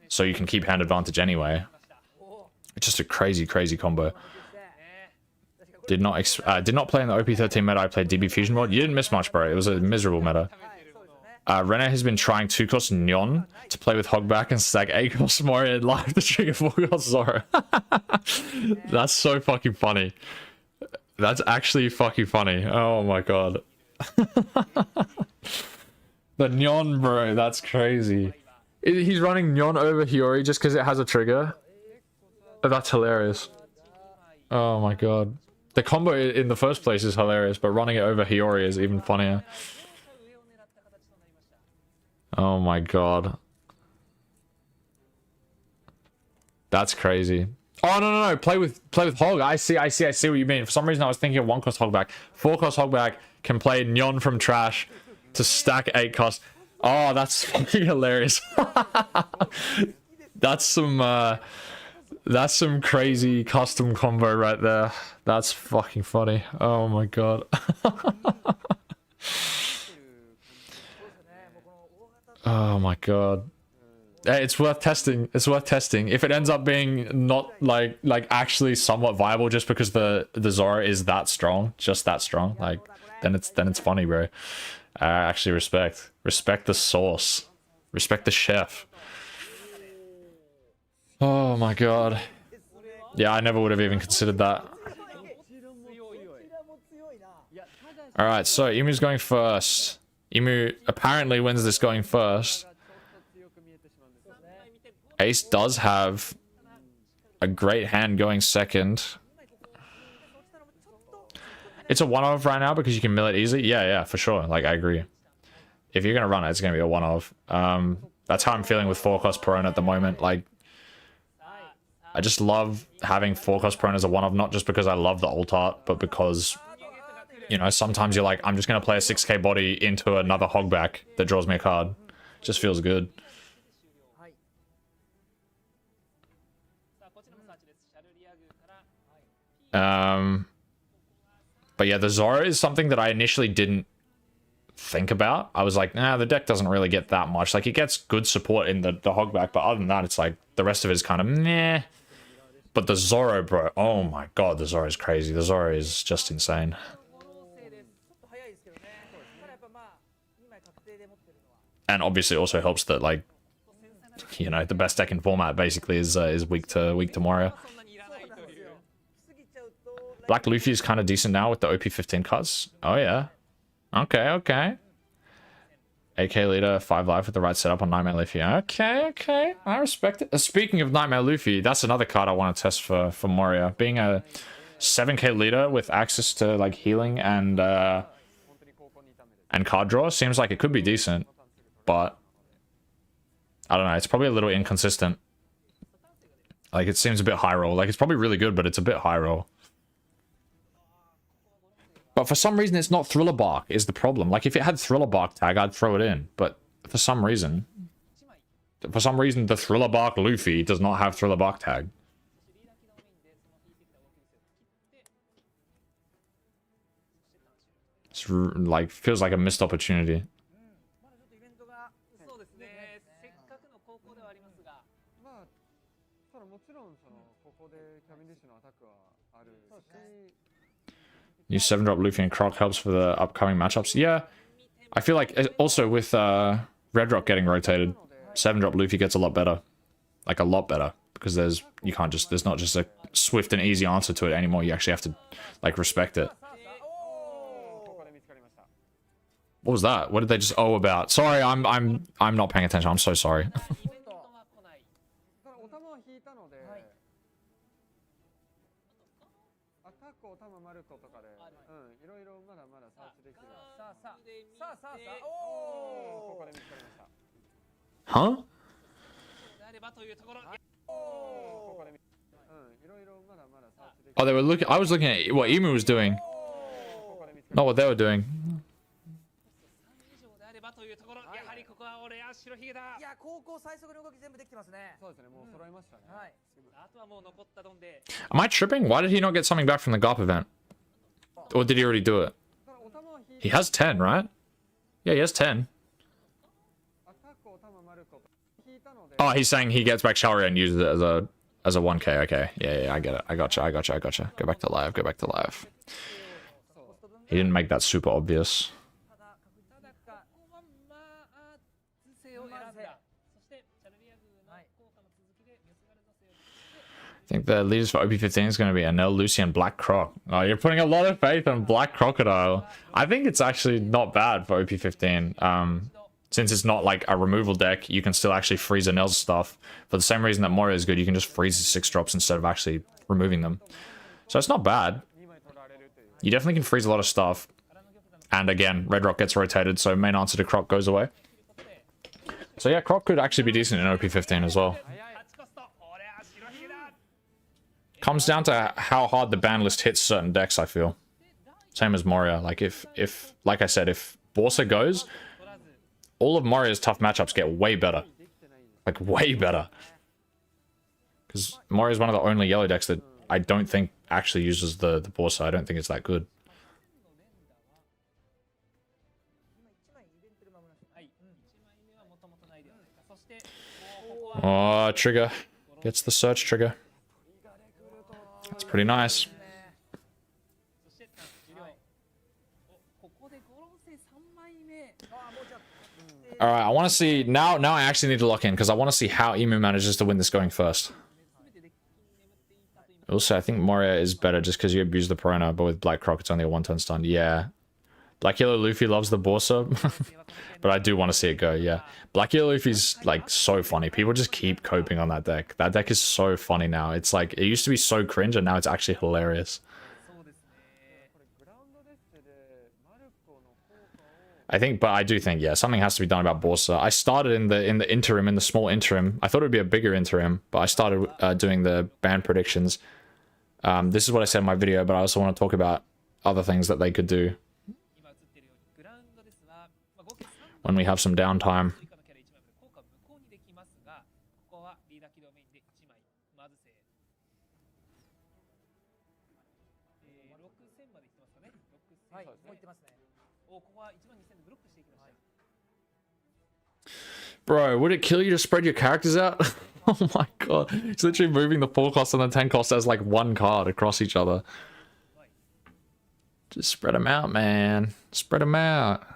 So you can keep hand advantage anyway. It's just a crazy combo. Did not play in the OP13 meta. I played DB Fusion mod. You didn't miss much, bro. It was a miserable meta. Rene has been trying 2-cost Nyon to play with Hogback and stack 8-cost Moria live to trigger 4-cost Zoro. That's so fucking funny. That's actually fucking funny. Oh my god. The Nyon, bro. That's crazy. He's running Nyon over Hiyori just because it has a trigger. That's hilarious. Oh my god. The combo in the first place is hilarious, but running it over Hiyori is even funnier. Oh my god. That's crazy. Oh no. Play with Hog. I see what you mean. For some reason I was thinking of 1-cost Hogback. 4-cost Hogback can play Nyon from trash to stack 8-cost. Oh, that's fucking hilarious. That's some crazy custom combo right there. That's fucking funny. Oh my god. Oh my god. It's worth testing. It's worth testing. If it ends up being not like actually somewhat viable just because the Zora is that strong, just that strong, like then it's funny, bro. I actually respect the sauce. Respect the chef. Oh my god. Yeah, I never would have even considered that. Alright, so Emu's going first. Emu apparently wins this going first. Ace does have a great hand going second. It's a one-of right now because you can mill it easily. Yeah, for sure. Like, I agree. If you're going to run it, it's going to be a one-of. That's how I'm feeling with 4-cost prone at the moment. Like, I just love having 4-cost prone as a one-of, not just because I love the ult art, but because, you know, sometimes you're like, I'm just going to play a 6k body into another hogback that draws me a card. It just feels good. But yeah, the Zora is something that I initially didn't think about. I was like, nah, the deck doesn't really get that much. Like, it gets good support in the hogback, but other than that, it's like, the rest of it is kind of meh. But the Zora, bro, oh my god, the Zora is crazy. The Zora is just insane. And obviously it also helps that, like, you know, the best deck in format basically is weak to Moria. Black Luffy is kind of decent now with the OP16 cards. Oh yeah. Okay. AK leader, 5 life with the right setup on Nightmare Luffy. Okay. I respect it. Speaking of Nightmare Luffy, that's another card I want to test for Moria. Being a 7k leader with access to like healing and card draw seems like it could be decent, but I don't know. It's probably a little inconsistent. Like, it seems a bit high roll. Like, it's probably really good, but it's a bit high roll. But for some reason, it's not Thriller Bark is the problem. Like, if it had Thriller Bark tag, I'd throw it in. But for some reason, the Thriller Bark Luffy does not have Thriller Bark tag. It's like, feels like a missed opportunity. New 7-drop Luffy and Croc helps for the upcoming matchups. Yeah, I feel like also with Red Rock getting rotated, 7-drop Luffy gets a lot better. Like, a lot better. Because there's not just a swift and easy answer to it anymore. You actually have to, like, respect it. What was that? What did they just about? Sorry, I'm not paying attention. I'm so sorry. Huh? Oh, they were looking. I was looking at what Emu was doing, not what they were doing. Am I tripping? Why did he not get something back from the GOP event? Or did he already do it? He has 10, right? Yeah, he has 10. Oh, he's saying he gets back Shalria and uses it as a 1k. Okay, yeah, I get it. I gotcha. Go back to live. He didn't make that super obvious. I think the leaders for OP15 is going to be Anel, Lucy, and Black Croc. Oh, you're putting a lot of faith in Black Crocodile. I think it's actually not bad for OP15. Since it's not like a removal deck, you can still actually freeze Anel's stuff. For the same reason that Moria is good, you can just freeze his 6-drops instead of actually removing them. So it's not bad. You definitely can freeze a lot of stuff. And again, Red Rock gets rotated, so main answer to Croc goes away. So yeah, Croc could actually be decent in OP15 as well. Comes down to how hard the ban list hits certain decks, I feel. Same as Moria. Like, if like I said, if Borsa goes, all of Moria's tough matchups get way better. Like, way better. Because Moria is one of the only yellow decks that I don't think actually uses the Borsa. I don't think it's that good. Oh, trigger. Gets the search trigger. That's pretty nice. Alright, I want to see... Now I actually need to lock in, because I want to see how Emu manages to win this going first. Also, I think Moria is better just because you abuse the Piranha, but with Black Croc, it's only a one-turn stun. Yeah. Black Yellow Luffy loves the Borsa, but I do want to see it go, yeah. Black Yellow Luffy's, like, so funny. People just keep coping on that deck. That deck is so funny now. It's like, it used to be so cringe, and now it's actually hilarious. I think, but I do think, yeah, something has to be done about Borsa. I started in the interim, in the small interim. I thought it would be a bigger interim, but I started doing the ban predictions. This is what I said in my video, but I also want to talk about other things that they could do when we have some downtime. Bro, would it kill you to spread your characters out? Oh my god. It's literally moving the 4 cost and the 10 cost as like one card across each other. Just spread them out, man. Spread them out.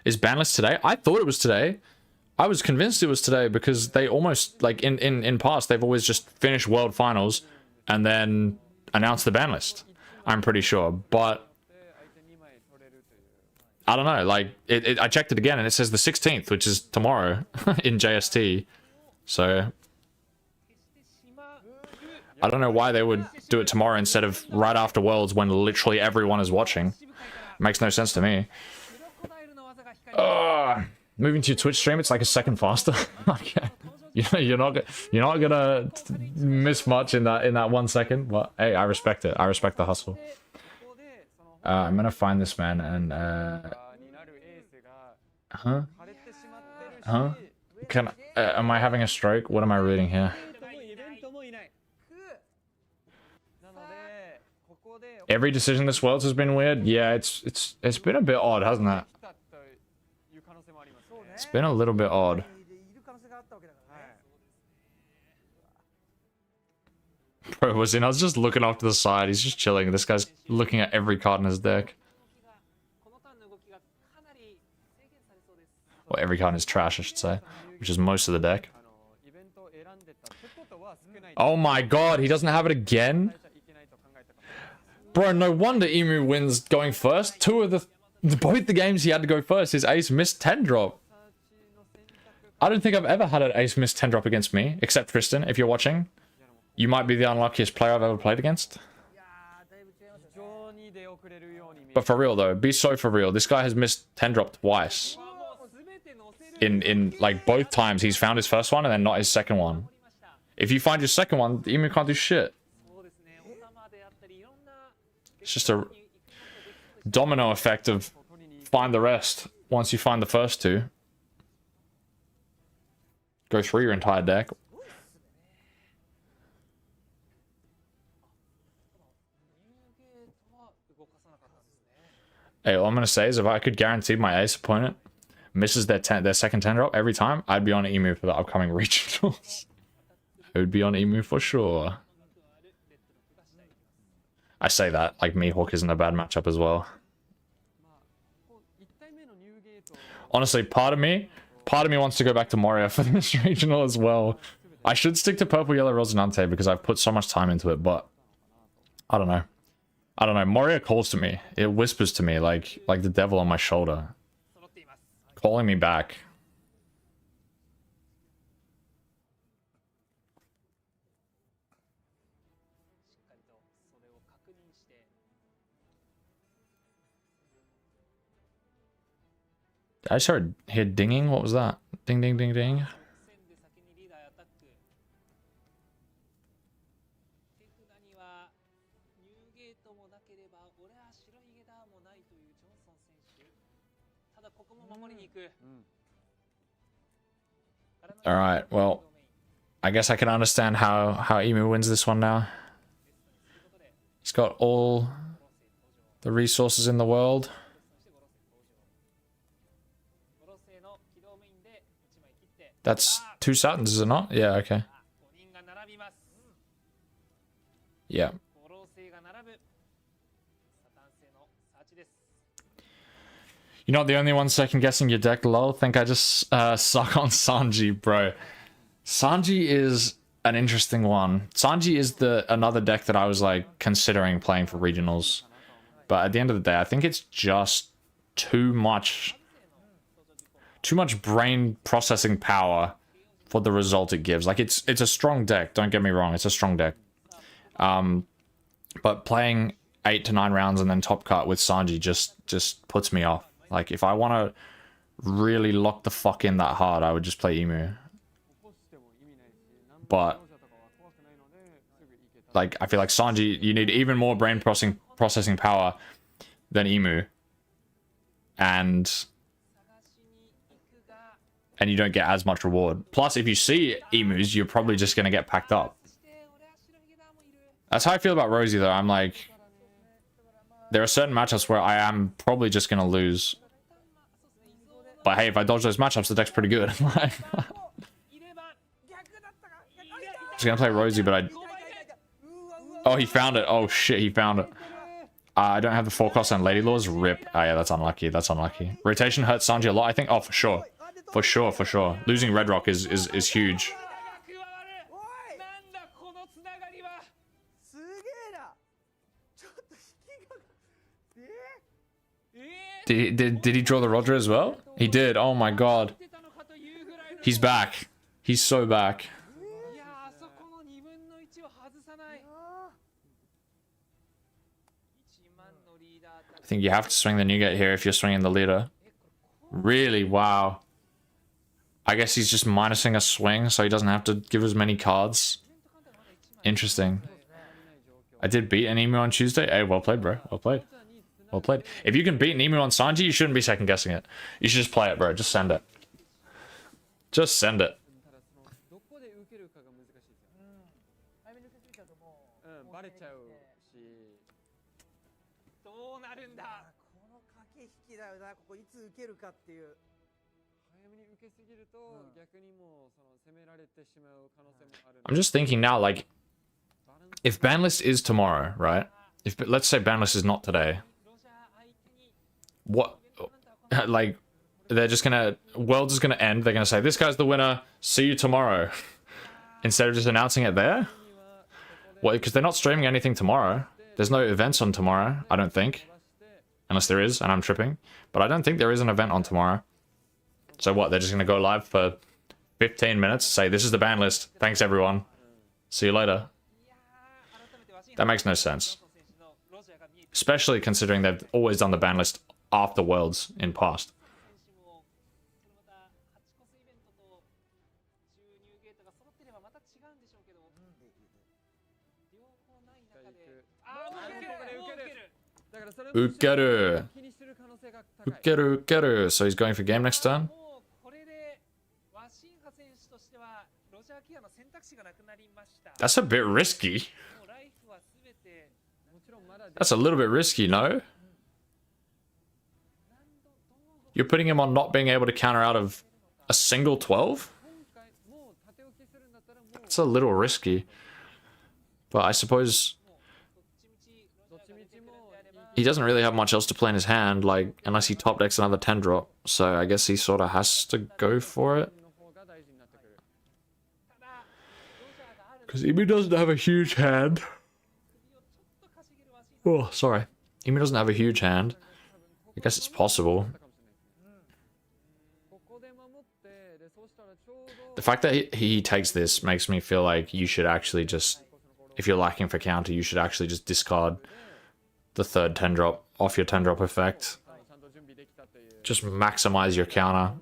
Is banlist today? I thought it was today. I was convinced it was today because they almost, like, in past, they've always just finished World Finals and then announced the ban list. I'm pretty sure, but I don't know, like, I checked it again and it says the 16th, which is tomorrow in JST. So I don't know why they would do it tomorrow instead of right after Worlds when literally everyone is watching. Makes no sense to me. Moving to your Twitch stream, it's like a second faster. Okay. You're not gonna miss much in that 1 second, but hey, I respect it. I respect the hustle. I'm gonna find this man and am I having a stroke? What am I reading here? Every decision this world has been weird. Yeah, it's been a bit odd, hasn't it? It's been a little bit odd. Bro, I was just looking off to the side. He's just chilling. This guy's looking at every card in his deck. Well, every card in his trash, I should say. Which is most of the deck. Oh my god, he doesn't have it again? Bro, no wonder Emu wins going first. Both the games he had to go first, his ace missed 10 drop. I don't think I've ever had an ace miss 10 drop against me, except Tristan, if you're watching. You might be the unluckiest player I've ever played against. But for real though, be so for real. This guy has missed 10 drop twice. In like both times he's found his first one and then not his second one. If you find your second one, the Emu can't do shit. It's just a domino effect of find the rest once you find the first two. Go through your entire deck. Hey, all I'm gonna say is if I could guarantee my ace opponent misses their second 10 drop every time, I'd be on Emu for the upcoming regionals. I would be on Emu for sure. I say that like Mihawk isn't a bad matchup as well. Honestly, part of me wants to go back to Moria for this regional as well. I should stick to Purple Yellow Rosinante because I've put so much time into it, but I don't know. I don't know. Moria calls to me. It whispers to me like the devil on my shoulder, calling me back. I just hear dinging. What was that? Ding, ding, ding, ding. All right, well, I guess I can understand how Emu wins this one now. He's got all the resources in the world. That's 2 Saturns, is it not? Yeah, okay. Yeah. You're not the only one second guessing your deck, lol. Think I just suck on Sanji, bro. Sanji is an interesting one. Sanji is another deck that I was like considering playing for regionals. But at the end of the day, I think it's just too much brain processing power for the result it gives. Like it's a strong deck, don't get me wrong, it's a strong deck. But playing 8 to 9 rounds and then top cut with Sanji just puts me off. Like if I want to really lock the fuck in that hard, I would just play Emu. But like I feel like Sanji, you need even more brain processing power than Emu. And you don't get as much reward. Plus, if you see Emus, you're probably just going to get packed up. That's how I feel about Rosie, though. I'm like, there are certain matchups where I am probably just going to lose. But hey, if I dodge those matchups, the deck's pretty good. Like, just going to play Rosie, but I... Oh, he found it. Oh, shit, he found it. I don't have the 4 cost and Lady Laws. Rip. Oh, yeah, that's unlucky. That's unlucky. Rotation hurts Sanji a lot, I think. Oh, for sure. For sure, for sure. Losing Red Rock is huge. Did he draw the Roger as well? He did. Oh my god. He's back. He's so back. I think you have to swing the Newgate here if you're swinging the leader. Really? Wow. I guess he's just minusing a swing so he doesn't have to give as many cards. Interesting. I did beat an Emu on Tuesday. Hey, well played, bro. Well played. Well played. If you can beat an Emu on Sanji, you shouldn't be second guessing it. You should just play it, bro. Just send it. Just send it. I'm just thinking now, like, if ban list is tomorrow, right? If let's say ban list is not today, what, like, they're just gonna, Worlds is gonna end. They're gonna say this guy's the winner. See you tomorrow, instead of just announcing it there. Well, because they're not streaming anything tomorrow. There's no events on tomorrow, I don't think, unless there is, and I'm tripping. But I don't think there is an event on tomorrow. So what? They're just gonna go live for 15 minutes, say this is the ban list. Thanks everyone. See you later. That makes no sense. Especially considering they've always done the ban list after Worlds in past. Ukeru. Ukeru, ukeru. So he's going for game next turn? That's a bit risky. That's a little bit risky, no? You're putting him on not being able to counter out of a single 12? It's a little risky. But I suppose he doesn't really have much else to play in his hand, like, unless he top decks another 10 drop. So I guess he sort of has to go for it. Because Emu doesn't have a huge hand. Oh, sorry. Emu doesn't have a huge hand. I guess it's possible. The fact that he takes this makes me feel like you should actually just, if you're lacking for counter, you should actually just discard the third 10 drop off your 10 drop effect. Just maximize your counter.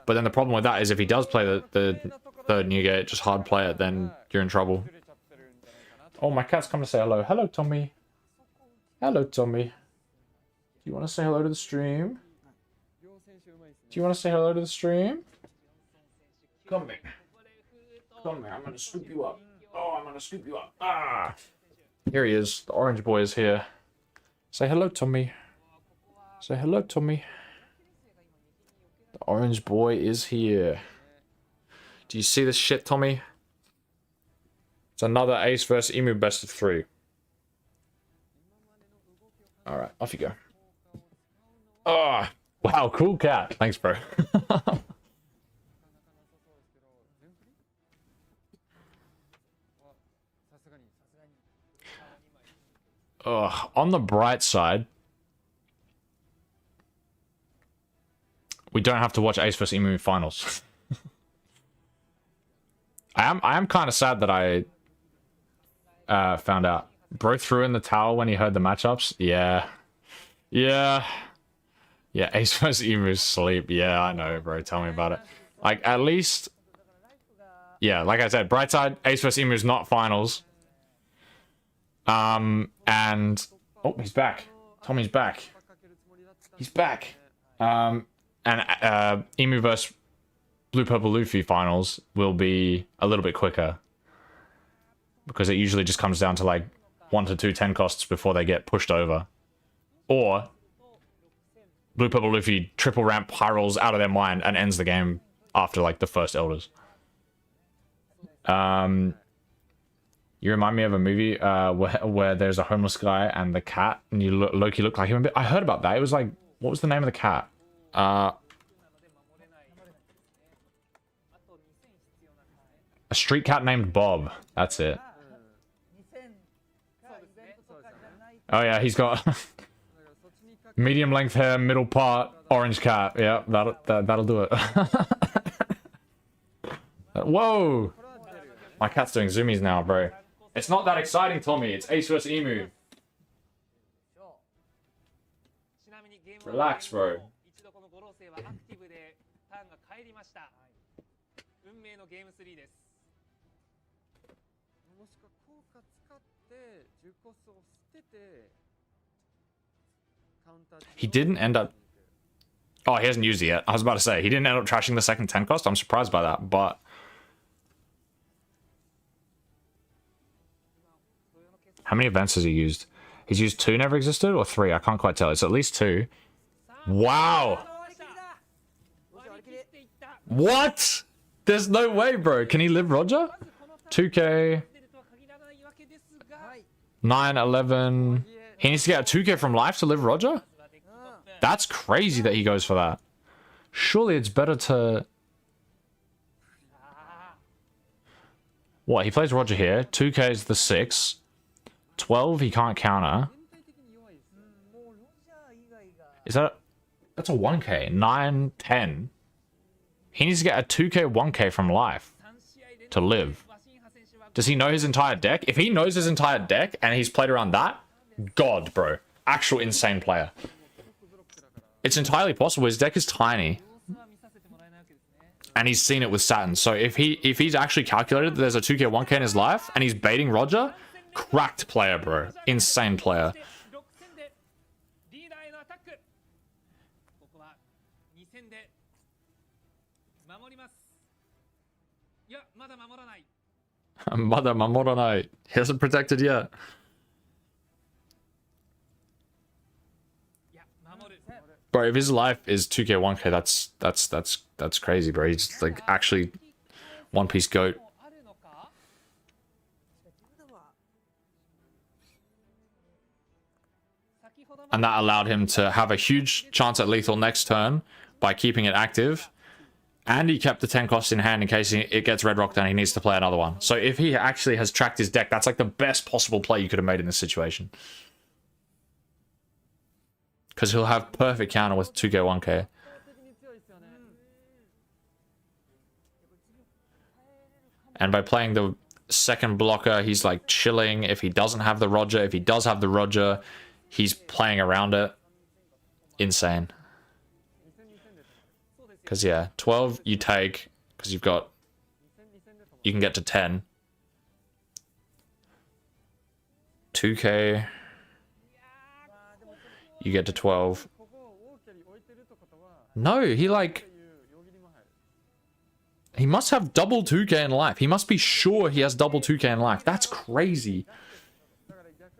But then the problem with that is if he does play the third Newgate, just hard play it, then you're in trouble. Oh, my cat's come to say hello. Hello, Tommy. Hello, Tommy. Do you want to say hello to the stream? Do you want to say hello to the stream? Come here. Come here. I'm going to scoop you up. Oh, I'm going to scoop you up. Ah! Here he is. The orange boy is here. Say hello, Tommy. Say hello, Tommy. The orange boy is here. Do you see this shit, Tommy? It's another Ace versus Emu best of 3. Alright, off you go. Oh, wow, cool cat. Thanks, bro. On the bright side, we don't have to watch Ace vs Emu finals. I am kind of sad that I found out. Bro threw in the towel when he heard the matchups. Yeah, Ace vs Emu sleep. Yeah, I know, bro. Tell me about it. Like, at least, yeah, like I said, bright side, Ace vs Emu is not finals. And oh, he's back. Tommy's back. He's back. And Emu vs Blue Purple Luffy finals will be a little bit quicker, because it usually just comes down to like 1 to 2 10 costs before they get pushed over, or Blue Purple Luffy triple ramp Pyrals out of their mind and ends the game after like the first elders. You remind me of a movie where there's a homeless guy and the cat, and you Loki look like him a bit. I heard about that. It was like, what was the name of the cat? A street cat named Bob. That's it. Oh yeah, he's got medium length hair, middle part, orange cat. Yeah, that'll do it. Whoa! My cat's doing zoomies now, bro. It's not that exciting, Tommy. It's Ace vs Emu. Relax, bro. He didn't end up... Oh, he hasn't used it yet. I was about to say, he didn't end up trashing the second 10 cost. I'm surprised by that, but... How many events has he used? He's used 2 never existed, or 3? I can't quite tell. It's at least 2. Wow! What? There's no way, bro. Can he live Roger? 2k... 9, 11... He needs to get a 2k from life to live Roger? That's crazy that he goes for that. Surely it's better to... What, he plays Roger here. 2k is the 6. 12 he can't counter. Is that... That's a 1k. 9, 10. He needs to get a 2k, 1k from life to live. Does he know his entire deck? If he knows his entire deck and he's played around that, God, bro. Actual insane player. It's entirely possible. His deck is tiny. And he's seen it with Saturn. So if he's actually calculated that there's a 2k, 1k in his life and he's baiting Roger, cracked player, bro. Insane player. Mother Mamoranai. He hasn't protected yet. Bro, if his life is 2k, 1k, that's crazy, bro. He's like actually One Piece GOAT. And that allowed him to have a huge chance at lethal next turn by keeping it active. And he kept the 10 costs in hand in case it gets red rocked and he needs to play another one. So if he actually has tracked his deck, that's like the best possible play you could have made in this situation. Because he'll have perfect counter with 2k, 1k. And by playing the second blocker, he's like chilling. If he doesn't have the Roger, if he does have the Roger, he's playing around it. Insane. Because yeah, 12 you take, because you can get to 10. 2k, you get to 12. No, he must have double 2k in life. He must be sure he has double 2k in life. That's crazy.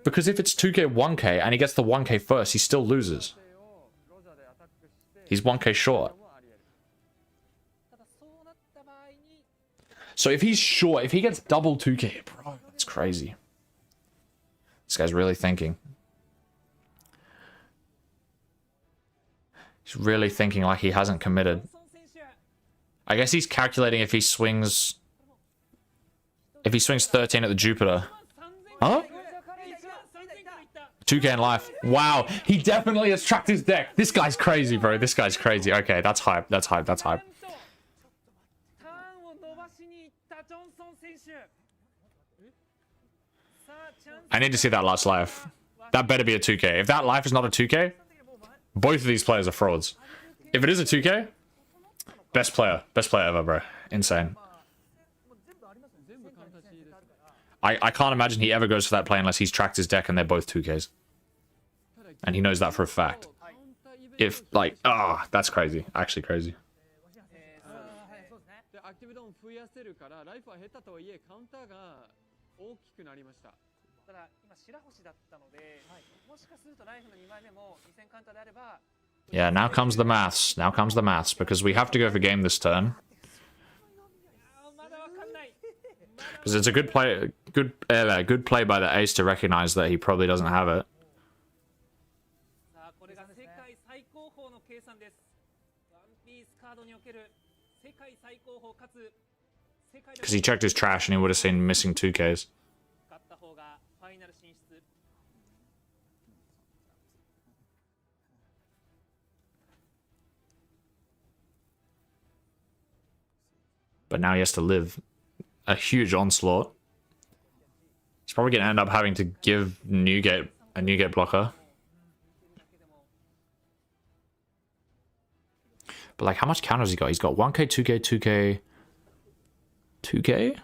Because if it's 2k, 1k, and he gets the 1k first, he still loses. He's 1k short. So if he's short, if he gets double 2k, bro, that's crazy. This guy's really thinking. He's really thinking like he hasn't committed. I guess he's calculating if he swings 13 at the Jupiter. Huh? 2k in life. Wow, he definitely has tracked his deck. This guy's crazy, bro. This guy's crazy. Okay, that's hype. That's hype. That's hype. I need to see that last life. That better be a 2k. If that life is not a 2k, both of these players are frauds. If it is a 2k, best player ever, bro. Insane. I can't imagine he ever goes for that play unless he's tracked his deck and they're both 2ks. And he knows that for a fact. If, like, that's crazy. Actually crazy. Yeah, now comes the maths. Now comes the maths, because we have to go for game this turn. Because it's a good play, good play by the ace to recognize that he probably doesn't have it. Because he checked his trash and he would have seen missing 2ks. But now he has to live a huge onslaught. He's probably going to end up having to give Newgate a Newgate blocker. But like, how much counter has he got? He's got 1k, 2k, 2k, 2k?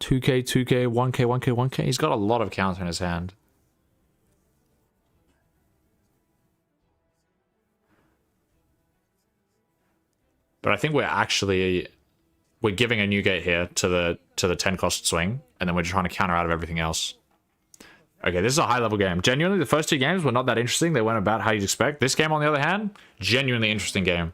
2k, 2k, 1k, 1k, 1k. He's got a lot of counter in his hand. But I think we're giving a Newgate here to the 10 cost swing, and then we're trying to counter out of everything else. Okay, this is a high level game. Genuinely, the first two games were not that interesting. They went about how you'd expect. This game, on the other hand, genuinely interesting game.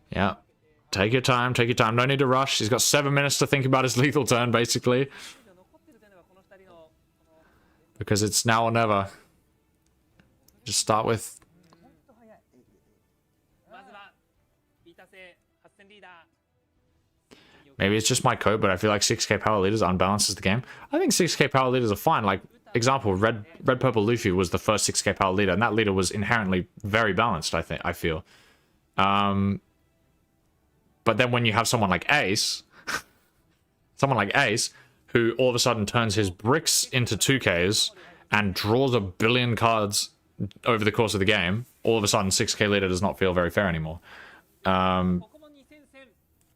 Yeah. Take your time, take your time. No need to rush. He's got 7 minutes to think about his lethal turn, basically. Because it's now or never. Just start with... Maybe it's just my code, but I feel like 6k power leaders unbalances the game. I think 6k power leaders are fine. Like, example, red purple Luffy was the first 6k power leader, and that leader was inherently very balanced, I feel. But then when you have someone like Ace, who all of a sudden turns his bricks into 2ks and draws a billion cards over the course of the game, all of a sudden 6k leader does not feel very fair anymore.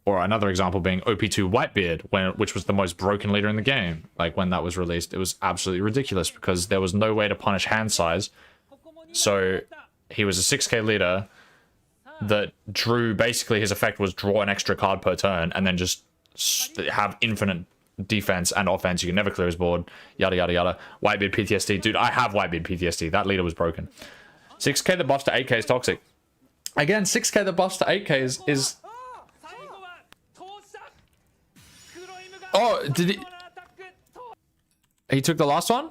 Or another example being OP2 Whitebeard, which was the most broken leader in the game. Like, when that was released, it was absolutely ridiculous because there was no way to punish hand size. So he was a 6k leader that drew, basically his effect was draw an extra card per turn and then just have infinite defense and offense. You can never clear his board, yada yada yada. Whitebeard PTSD. Dude, I have Whitebeard PTSD. That leader was broken. 6k that buffs to 8k is toxic. Again, 6k that buffs to 8k is... Oh, did he... He took the last one?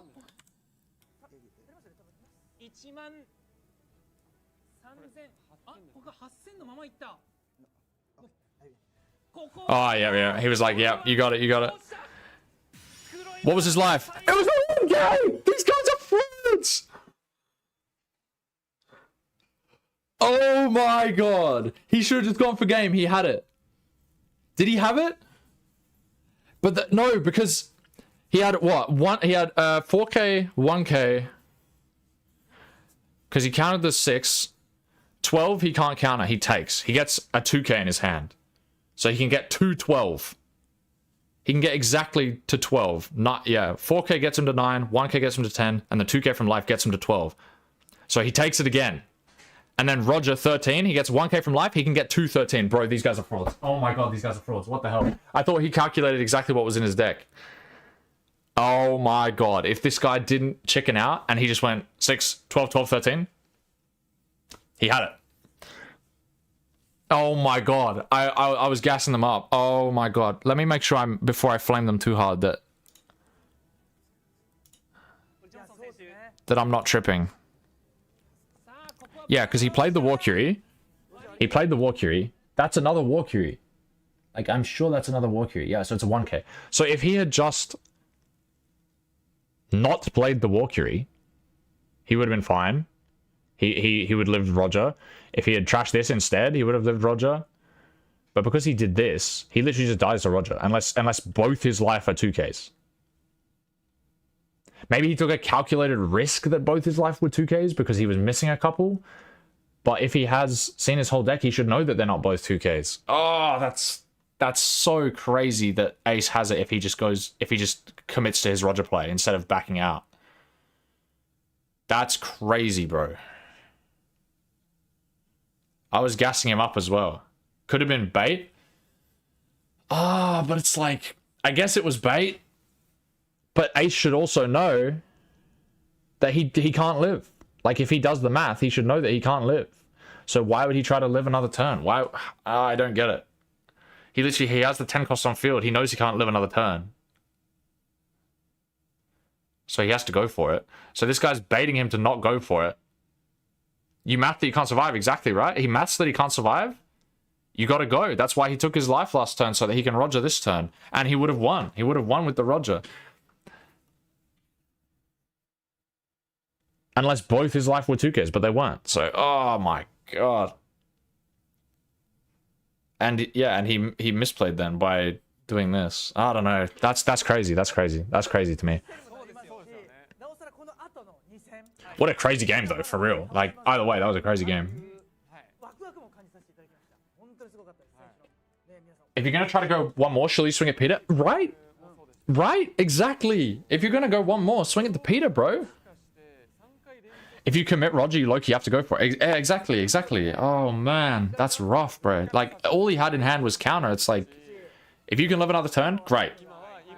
Oh, yeah. He was like, yeah, you got it, you got it. What was his life? It was a 1k! These guys are frauds! Oh my god! He should have just gone for game. He had it. Did he have it? But no, because he had what? He had 4k, 1k. Because he counted the 6. 12 he can't counter. He takes. He gets a 2k in his hand. So he can get 212. He can get exactly to 12. Not, yeah, 4k gets him to 9, 1k gets him to 10, and the 2k from life gets him to 12. So he takes it again. And then Roger, 13, he gets 1k from life, he can get 213. Bro, these guys are frauds. Oh my god, these guys are frauds. What the hell? I thought he calculated exactly what was in his deck. Oh my god. If this guy didn't chicken out and he just went 6, 12, 12, 13, he had it. Oh my god. I was gassing them up. Oh my god. Let me make sure before I flame them too hard that I'm not tripping. Yeah, because he played the Walkiri. He played the Walkiri. That's another Walkiri. Like, I'm sure that's another Walkiri. Yeah, so it's a 1k. So if he had just not played the Walkiri, he would have been fine. He would have lived Roger. If he had trashed this instead, he would have lived Roger. But because he did this, he literally just dies to Roger. Unless both his life are 2ks. Maybe he took a calculated risk that both his life were 2ks because he was missing a couple. But if he has seen his whole deck, he should know that they're not both 2ks. Oh, that's so crazy that Ace has it if he just commits to his Roger play instead of backing out. That's crazy, bro. I was gassing him up as well. Could have been bait. Ah, but it's like, I guess it was bait. But Ace should also know that he can't live. Like, if he does the math, he should know that he can't live. So why would he try to live another turn? Why? I don't get it. He has the 10 cost on field. He knows he can't live another turn. So he has to go for it. So this guy's baiting him to not go for it. You math that you can't survive, exactly, right? He maths that he can't survive. You gotta go. That's why he took his life last turn, so that he can Roger this turn. And he would have won. He would have won with the Roger. Unless both his life were 2ks, but they weren't. So, oh my god. And yeah, and he misplayed then by doing this. I don't know. That's crazy. That's crazy. That's crazy to me. What a crazy game though, for real. Like, either way, that was a crazy game. If you're gonna try to go one more, surely swing at Peter. Right? Right? Exactly. If you're gonna go one more, swing at the Peter, bro. If you commit Roger, you low-key have to go for it. Exactly, exactly. Oh, man. That's rough, bro. Like, all he had in hand was counter. It's like, if you can live another turn, great.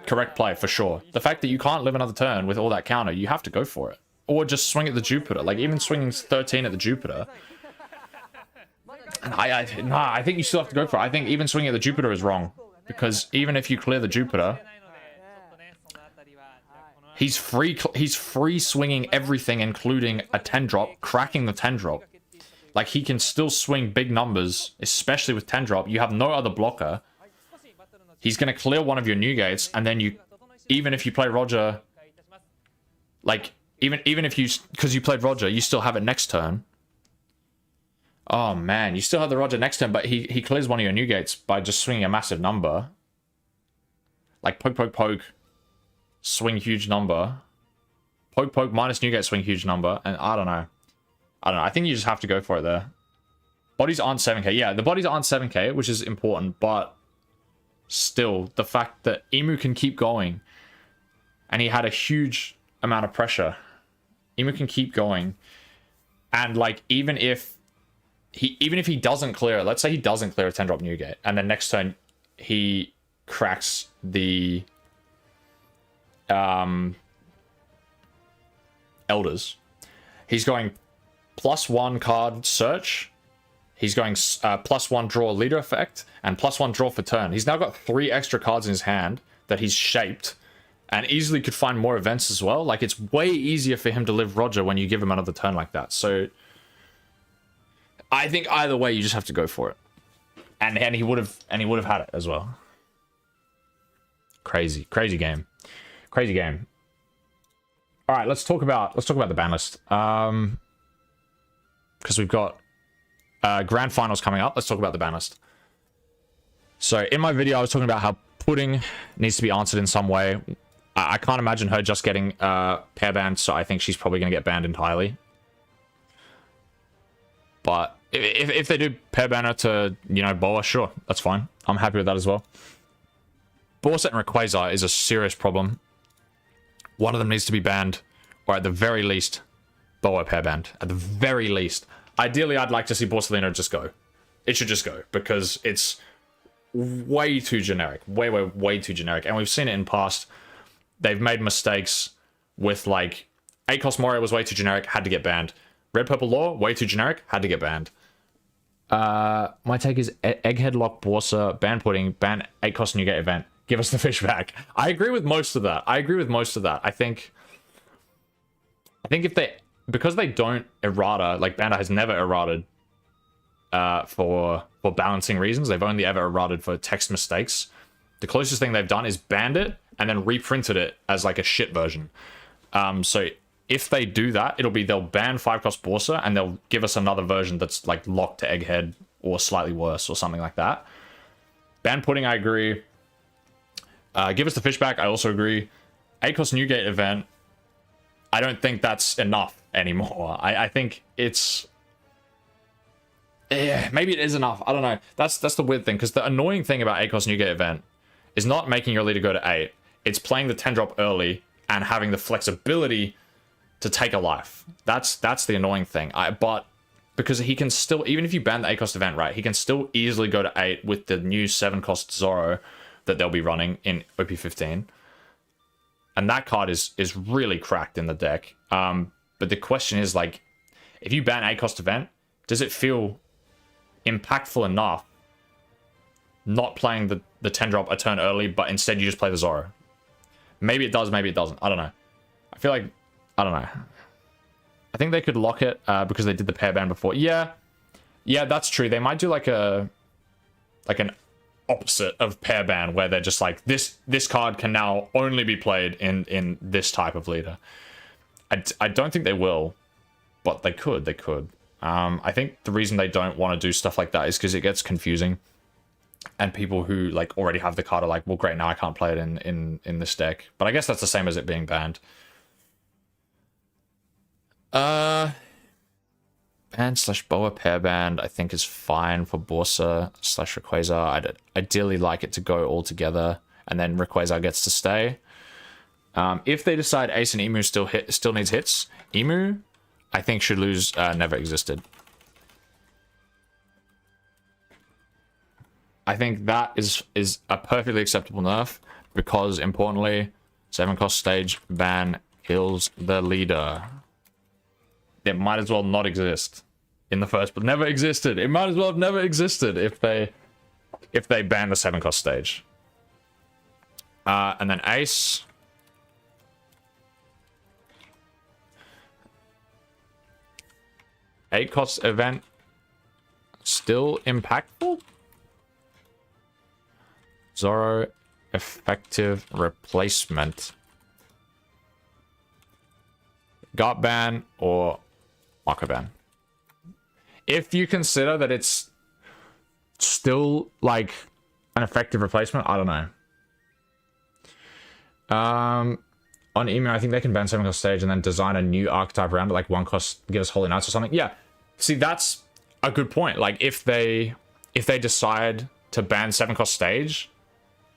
Correct play, for sure. The fact that you can't live another turn with all that counter, you have to go for it. Or just swing at the Jupiter. Like, even swinging 13 at the Jupiter. And I think you still have to go for it. I think even swinging at the Jupiter is wrong. Because even if you clear the Jupiter... He's free swinging everything, including a 10 drop, cracking the 10 drop. Like, he can still swing big numbers, especially with 10 drop. You have no other blocker. He's going to clear one of your new gates, and then even if you play Roger, like, even if you, because you played Roger, you still have it next turn. Oh man, you still have the Roger next turn, but he clears one of your new gates by just swinging a massive number. Like, poke, poke, poke. Swing huge number. Poke, poke, minus Newgate, swing huge number. And I don't know. I think you just have to go for it there. Bodies aren't 7k. Yeah, the bodies aren't 7k, which is important. But still, the fact that Emu can keep going. And he had a huge amount of pressure. Emu can keep going. And, like, even if he doesn't clear it. Let's say he doesn't clear a 10-drop Newgate. And then next turn, he cracks the... Elders. He's going +1 card search. He's going +1 draw leader effect and +1 draw for turn. He's now got 3 extra cards in his hand that he's shaped and easily could find more events as well. Like, it's way easier for him to live Roger when you give him another turn like that. So I think either way you just have to go for it. And he would have had it as well. Crazy game. Crazy game. All right, let's talk about the ban list. Because we've got grand finals coming up. Let's talk about the ban list. So in my video, I was talking about how Pudding needs to be answered in some way. I can't imagine her just getting pair banned, so I think she's probably going to get banned entirely. But if they do pair banner to, you know, Boa, sure, that's fine. I'm happy with that as well. Borset and Rayquaza is a serious problem. One of them needs to be banned, or at the very least, Boa pair banned. At the very least. Ideally, I'd like to see Borsalino just go. It should just go, because it's way too generic. Way too generic. And we've seen it in past. They've made mistakes with, like, 8-cost Morio was way too generic, had to get banned. Red Purple Law, way too generic, had to get banned. My take is Egghead Lock Borsa, ban Pudding, ban 8-cost Newgate event. Give us the fish back. I agree with most of that. I think if they, because they don't errata, like Bandai has never errated for balancing reasons. They've only ever errated for text mistakes. The closest thing they've done is banned it and then reprinted it as like a shit version. So if they do that, they'll ban 5-cost Borsa and they'll give us another version that's like locked to Egghead or slightly worse or something like that. Ban Pudding, I agree. Give us the fish back, I also agree. 8-cost Newgate event, I don't think that's enough anymore. I think it's... maybe it is enough. I don't know. That's the weird thing, because the annoying thing about 8-cost Newgate event is not making your leader go to 8. It's playing the 10 drop early and having the flexibility to take a life. That's the annoying thing. But because he can still, even if you ban the 8-cost event, right, he can still easily go to 8 with the new 7-cost Zoro that they'll be running in OP15. And that card is really cracked in the deck. But the question is, like, if you ban 8-cost event, does it feel impactful enough not playing the 10 drop a turn early, but instead you just play the Zoro? Maybe it does, maybe it doesn't. I don't know. I feel like, I don't know. I think they could lock it because they did the pair ban before. Yeah, that's true. They might do like an opposite of pair ban where they're just like, this card can now only be played in this type of leader. I don't think they will, but they could. I think the reason they don't want to do stuff like that is because it gets confusing, and people who like already have the card are like, well, great, now I can't play it in this deck. But I guess that's the same as it being banned. Ban/Boa pair band, I think, is fine for Borsa/Rayquaza. I'd ideally like it to go all together, and then Rayquaza gets to stay. If they decide Ace and Emu still needs hits, Emu, I think, should lose Never Existed. I think that is a perfectly acceptable nerf, because, importantly, 7-cost stage ban kills the leader. It might as well not exist in the first, but never existed. It might as well have never existed if they ban the 7-cost stage. And then Ace. Eight-cost event still impactful. Zoro effective replacement. Gut ban or Mako ban. If you consider that it's still like an effective replacement, I don't know. On Emu, I think they can ban 7-cost stage and then design a new archetype around it, like 1-cost, give us Holy Knights or something. Yeah, see, that's a good point. Like, if they decide to ban 7-cost stage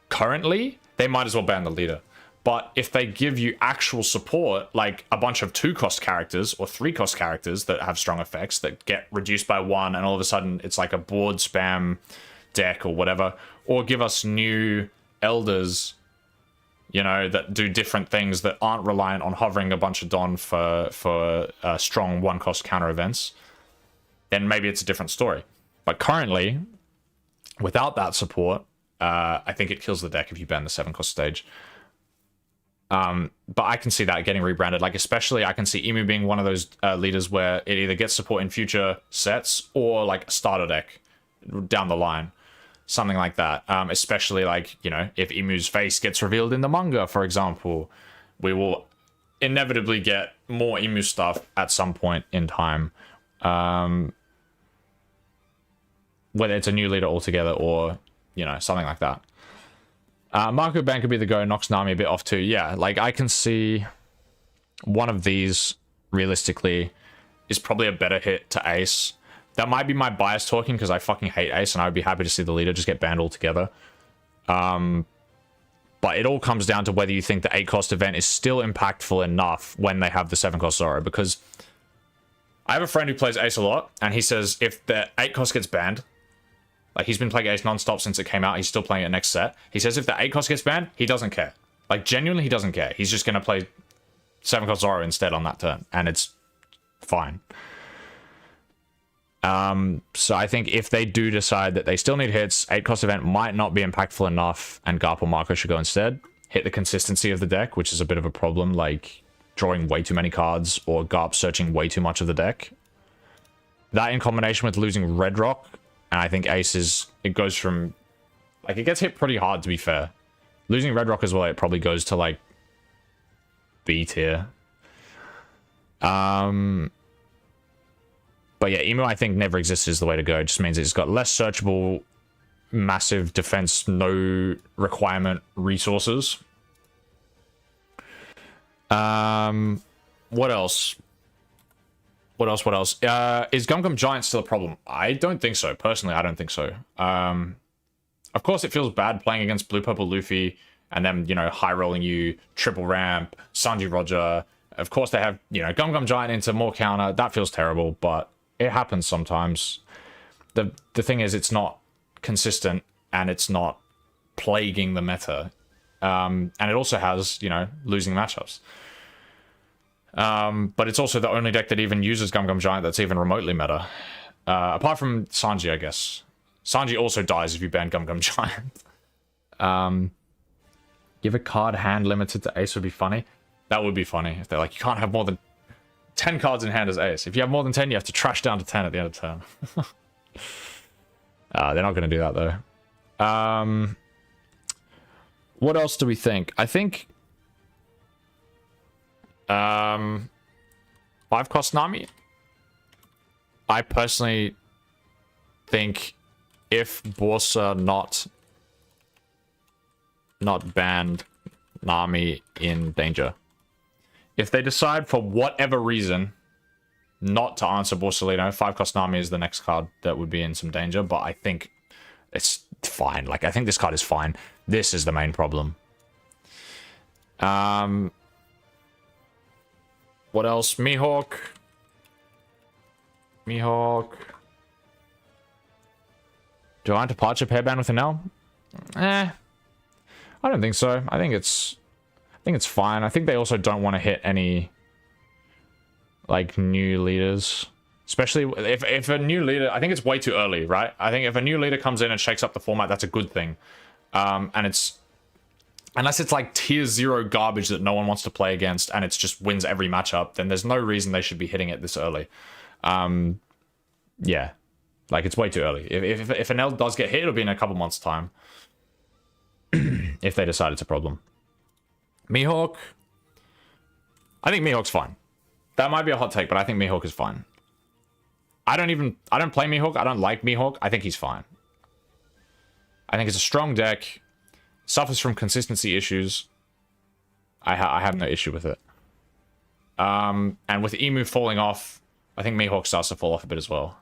currently, they might as well ban the leader. But if they give you actual support, like a bunch of 2-cost characters or 3-cost characters that have strong effects that get reduced by 1, and all of a sudden it's like a board spam deck or whatever, or give us new elders, you know, that do different things that aren't reliant on hovering a bunch of Don for strong 1-cost counter events, then maybe it's a different story. But currently, without that support, I think it kills the deck if you ban the 7-cost stage. But I can see that getting rebranded. Like, especially I can see Emu being one of those leaders where it either gets support in future sets or like a starter deck down the line. Something like that. Especially, like, you know, if Emu's face gets revealed in the manga, for example, we will inevitably get more Emu stuff at some point in time. Whether it's a new leader altogether or, you know, something like that. Marco Ban could be the go, knocks Nami a bit off too. Yeah, like, I can see one of these, realistically, is probably a better hit to Ace. That might be my bias talking, because I fucking hate Ace, and I would be happy to see the leader just get banned altogether. But it all comes down to whether you think the 8-cost event is still impactful enough when they have the 7-cost Zoro. Because I have a friend who plays Ace a lot, and he says if the 8-cost gets banned, like he's been playing Ace non-stop since it came out, he's still playing it next set. He says if the 8-cost gets banned, he doesn't care. Like, genuinely, he doesn't care. He's just going to play 7-cost Zoro instead on that turn, and it's fine. So I think if they do decide that they still need hits, 8-cost event might not be impactful enough, and Garp or Marco should go instead. Hit the consistency of the deck, which is a bit of a problem, like drawing way too many cards or Garp searching way too much of the deck. That in combination with losing Red Rock, and I think Ace is, it goes from, like, it gets hit pretty hard, to be fair. Losing Red Rock as well, it probably goes to, like, B tier. But yeah, Emu, I think, never existed is the way to go. It just means it's got less searchable, massive defense, no requirement resources. What else? What else? Is Gum Gum Giant still a problem? I don't think so. Personally, I don't think so. Of course, it feels bad playing against Blue Purple Luffy and then, you know, high rolling you, triple ramp, Sanji Roger. Of course, they have, you know, Gum Gum Giant into more counter. That feels terrible, but it happens sometimes. The thing is, it's not consistent and it's not plaguing the meta. And it also has, you know, losing matchups. But it's also the only deck that even uses Gum Gum Giant that's even remotely meta. Apart from Sanji, I guess. Sanji also dies if you ban Gum Gum Giant. Give a card hand limited to Ace would be funny. That would be funny. If they're like, you can't have more than 10 cards in hand as Ace. If you have more than 10, you have to trash down to 10 at the end of turn. They're not going to do that, though. What else do we think? I think 5-cost Nami. I personally think if Borsa not banned Nami in danger. If they decide for whatever reason not to answer Borsalino, 5-cost Nami is the next card that would be in some danger, but I think it's fine. Like, I think this card is fine. This is the main problem. What else? Mihawk. Do I want Departure pair ban with an L? I don't think so. I think it's fine. I think they also don't want to hit any, like, new leaders. Especially if a new leader... I think it's way too early, right? I think if a new leader comes in and shakes up the format, that's a good thing. And it's... Unless it's, like, tier 0 garbage that no one wants to play against and it's just wins every matchup, then there's no reason they should be hitting it this early. Yeah. Like, it's way too early. If an L does get hit, it'll be in a couple months' time. If they decide it's a problem. Mihawk. I think Mihawk's fine. That might be a hot take, but I think Mihawk is fine. I don't play Mihawk. I don't like Mihawk. I think he's fine. I think it's a strong deck. Suffers from consistency issues. I have no issue with it. And with Emu falling off, I think Mihawk starts to fall off a bit as well.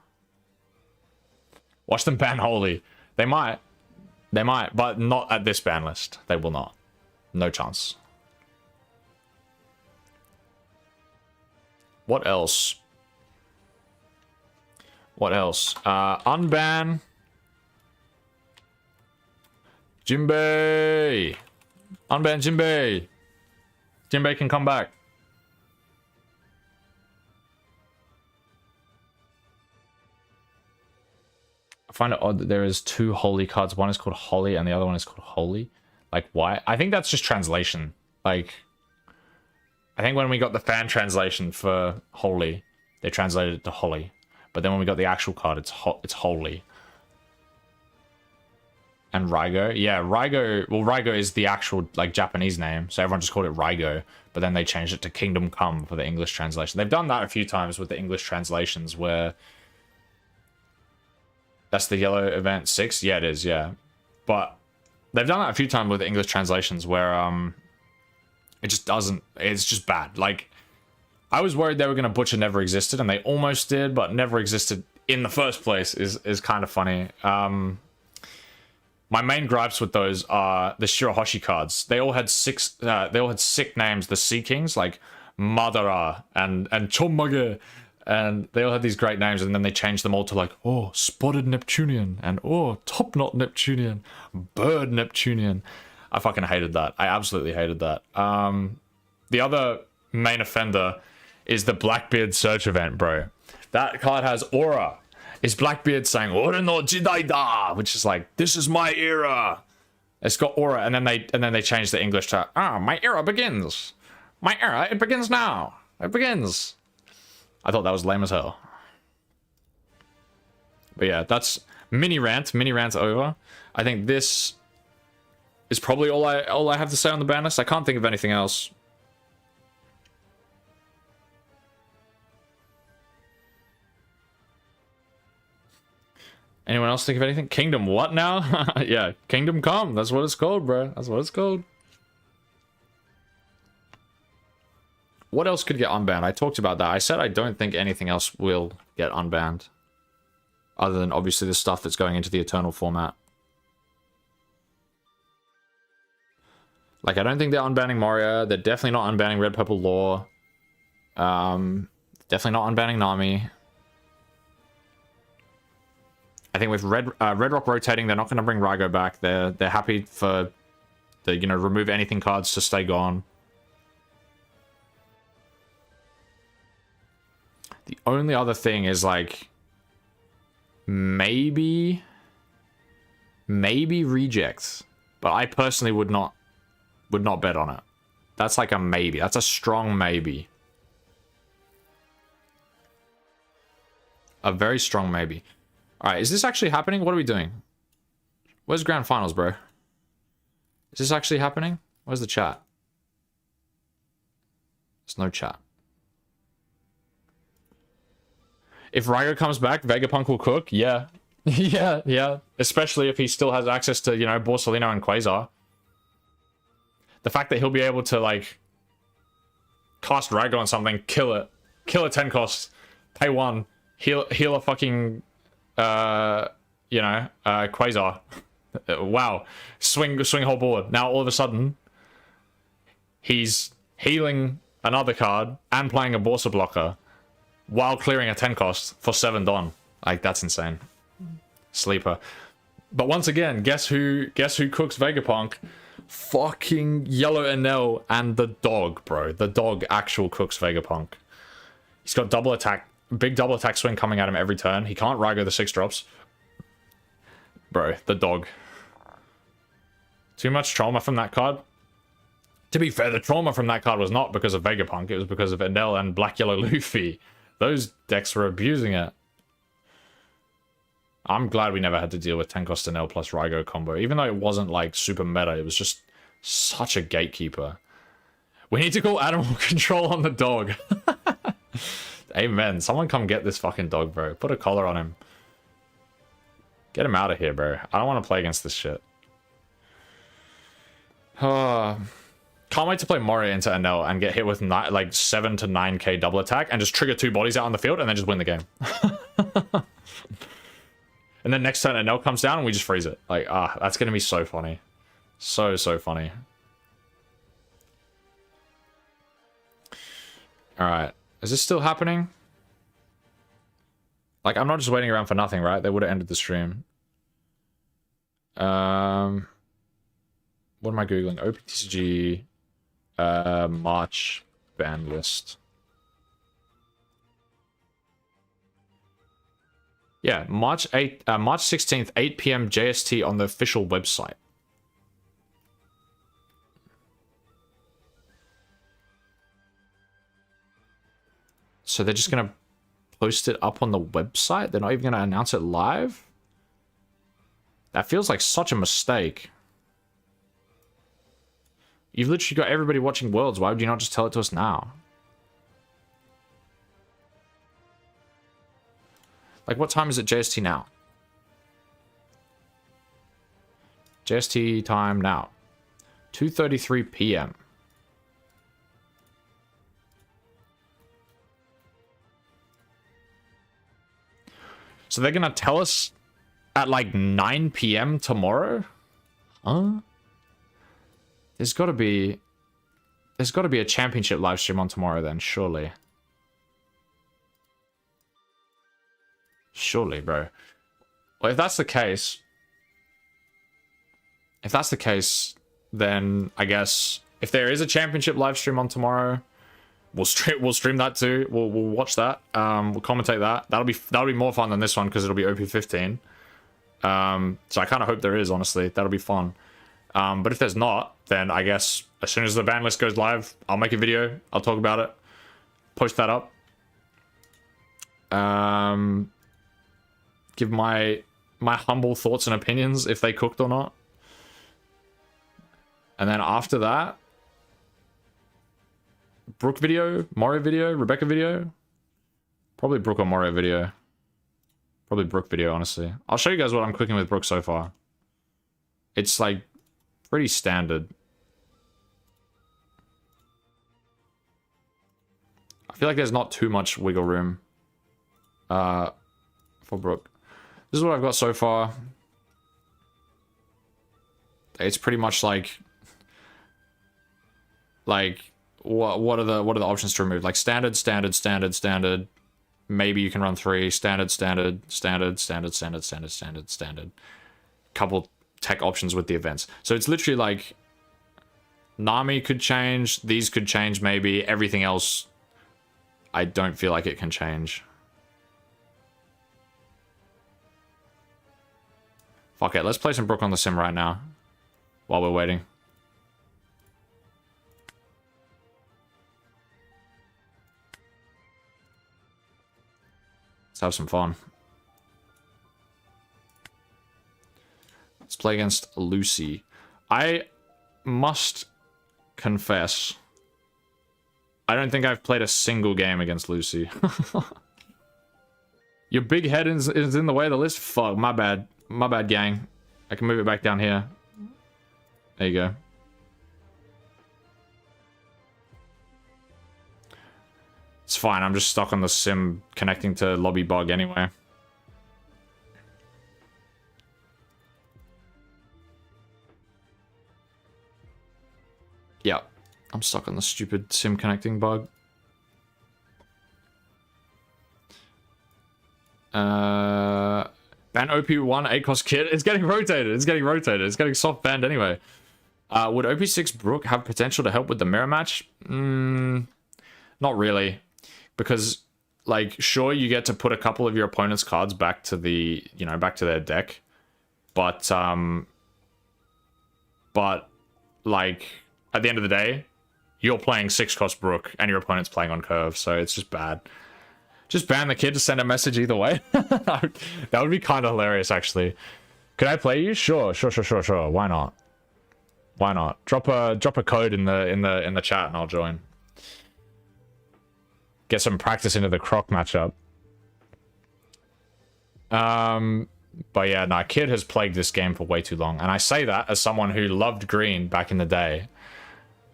Watch them ban Holy. They might. They might, but not at this ban list. They will not. No chance. What else? What else? Unban. Jinbei. Unban Jinbei. Jinbei can come back. I find it odd that there is 2 Holy cards. One is called Holly and the other one is called Holy. Like, why? I think that's just translation. Like, I think when we got the fan translation for Holy, they translated it to Holly. But then when we got the actual card, it's Holy. And Raigo. Yeah, Raigo... Well, Raigo is the actual, like, Japanese name. So everyone just called it Raigo. But then they changed it to Kingdom Come for the English translation. They've done that a few times with the English translations where... That's the yellow event 6? Yeah, it is, yeah. But they've done that a few times with the English translations where it just doesn't... It's just bad. Like, I was worried they were going to butcher Never Existed, and they almost did, but Never Existed in the first place is kind of funny. My main gripes with those are the Shirahoshi cards. They all had sick names. The Sea Kings, like Madara and Chomage, and they all had these great names, and then they changed them all to like, oh, Spotted Neptunian, and oh, Top Knot Neptunian, Bird Neptunian. I fucking hated that. I absolutely hated that. The other main offender is the Blackbeard search event, bro. That card has aura. It's Blackbeard saying "Ore no Jidai da," which is like, this is my era. It's got aura, and then they changed the English to my era begins. My era, it begins now. It begins. I thought that was lame as hell. But yeah, that's mini rant. Mini rant's over. I think this is probably all I have to say on the ban list. I can't think of anything else. Anyone else think of anything? Kingdom what now? Yeah, Kingdom Come. That's what it's called, bro. That's what it's called. What else could get unbanned? I talked about that. I said I don't think anything else will get unbanned. Other than, obviously, the stuff that's going into the Eternal format. Like, I don't think they're unbanning Moria. They're definitely not unbanning Red Purple Law. Definitely not unbanning Nami. I think with Red Rock rotating, they're not going to bring Raigo back. They're happy for the, you know, remove anything cards to stay gone. The only other thing is like maybe rejects, but I personally would not bet on it. That's like a maybe. That's a strong maybe. A very strong maybe. All right, is this actually happening? What are we doing? Where's Grand Finals, bro? Is this actually happening? Where's the chat? There's no chat. If Raigo comes back, Vegapunk will cook. Yeah. yeah. Especially if he still has access to, you know, Borsalino and Quasar. The fact that he'll be able to, like, cast Raigo on something, kill it. Kill a 10 cost. Pay 1. Heal a fucking, Quasar. Wow. Swing whole board. Now, all of a sudden, he's healing another card and playing a Borsa blocker while clearing a 10 cost for 7 Don. Like, that's insane. Sleeper. But once again, guess who cooks Vegapunk? Fucking Yellow Enel and the dog, bro. The dog actual cooks Vegapunk. He's got double attack, big double attack swing coming at him every turn. He can't Raigo the 6 drops. Bro, the dog. Too much trauma from that card. To be fair, the trauma from that card was not because of Vegapunk. It was because of Enel and Black Yellow Luffy. Those decks were abusing it. I'm glad we never had to deal with 10 cost Enel plus Raigo combo. Even though it wasn't like super meta, it was just such a gatekeeper. We need to call animal control on the dog. Amen. Someone come get this fucking dog, bro. Put a collar on him. Get him out of here, bro. I don't want to play against this shit. Can't wait to play Moria into Enel and get hit with like 7 to 9k double attack and just trigger 2 bodies out on the field and then just win the game. And then next turn Enel comes down and we just freeze it. Like, that's going to be so funny. So funny. Alright. Is this still happening? Like, I'm not just waiting around for nothing, right? They would have ended the stream. What am I Googling? OPTCG... March ban list. Yeah, March 16th, 8 PM JST on the official website. So they're just gonna post it up on the website? They're not even gonna announce it live? That feels like such a mistake. You've literally got everybody watching Worlds. Why would you not just tell it to us now? Like, what time is it JST now? JST time now. 2:33 PM. So they're gonna tell us at like 9 PM tomorrow? There's got to be a championship live stream on tomorrow then, surely. Surely, bro. Well, if that's the case, then I guess if there is a championship live stream on tomorrow, we'll stream that too. We'll watch that. We'll commentate that. That'll be more fun than this one because it'll be OP15. So I kind of hope there is, honestly. That'll be fun. But if there's not, then I guess as soon as the ban list goes live, I'll make a video. I'll talk about it. Post that up. Give my humble thoughts and opinions if they cooked or not. And then after that, Brooke video, Mario video, Rebecca video. Probably Brooke or Mario video. Probably Brooke video, honestly. I'll show you guys what I'm cooking with Brooke so far. It's like pretty standard. I feel like there's not too much wiggle room for Brooke. This is what I've got so far. It's pretty much like what are the options to remove? Like standard. Maybe you can run 3. Standard. Couple tech options with the events. So it's literally like Nami could change, these could change maybe, everything else I don't feel like it can change. Fuck it, let's play some Brook on the sim right now while we're waiting. Let's have some fun. Let's play against Lucy. I must confess, I don't think I've played a single game against Lucy. Your big head is in the way of the list? Fuck, my bad. My bad, gang. I can move it back down here. There you go. It's fine, I'm just stuck on the sim connecting to lobby bug anyway. Yeah, I'm stuck on the stupid sim connecting bug. Ban OP1 8-cost kit. It's getting rotated. It's getting soft banned anyway. Would OP6 Brook have potential to help with the mirror match? Not really. Because, like, sure, you get to put a couple of your opponent's cards back to the, you know, back to their deck. But, like, at the end of the day, you're playing 6-cost Brook and your opponent's playing on curve, so it's just bad. Just ban the kid to send a message either way. That would be kind of hilarious, actually. Could I play you? Sure. Why not? Why not? Drop a code in the chat and I'll join. Get some practice into the Croc matchup. But yeah, no, Kid has plagued this game for way too long. And I say that as someone who loved green back in the day.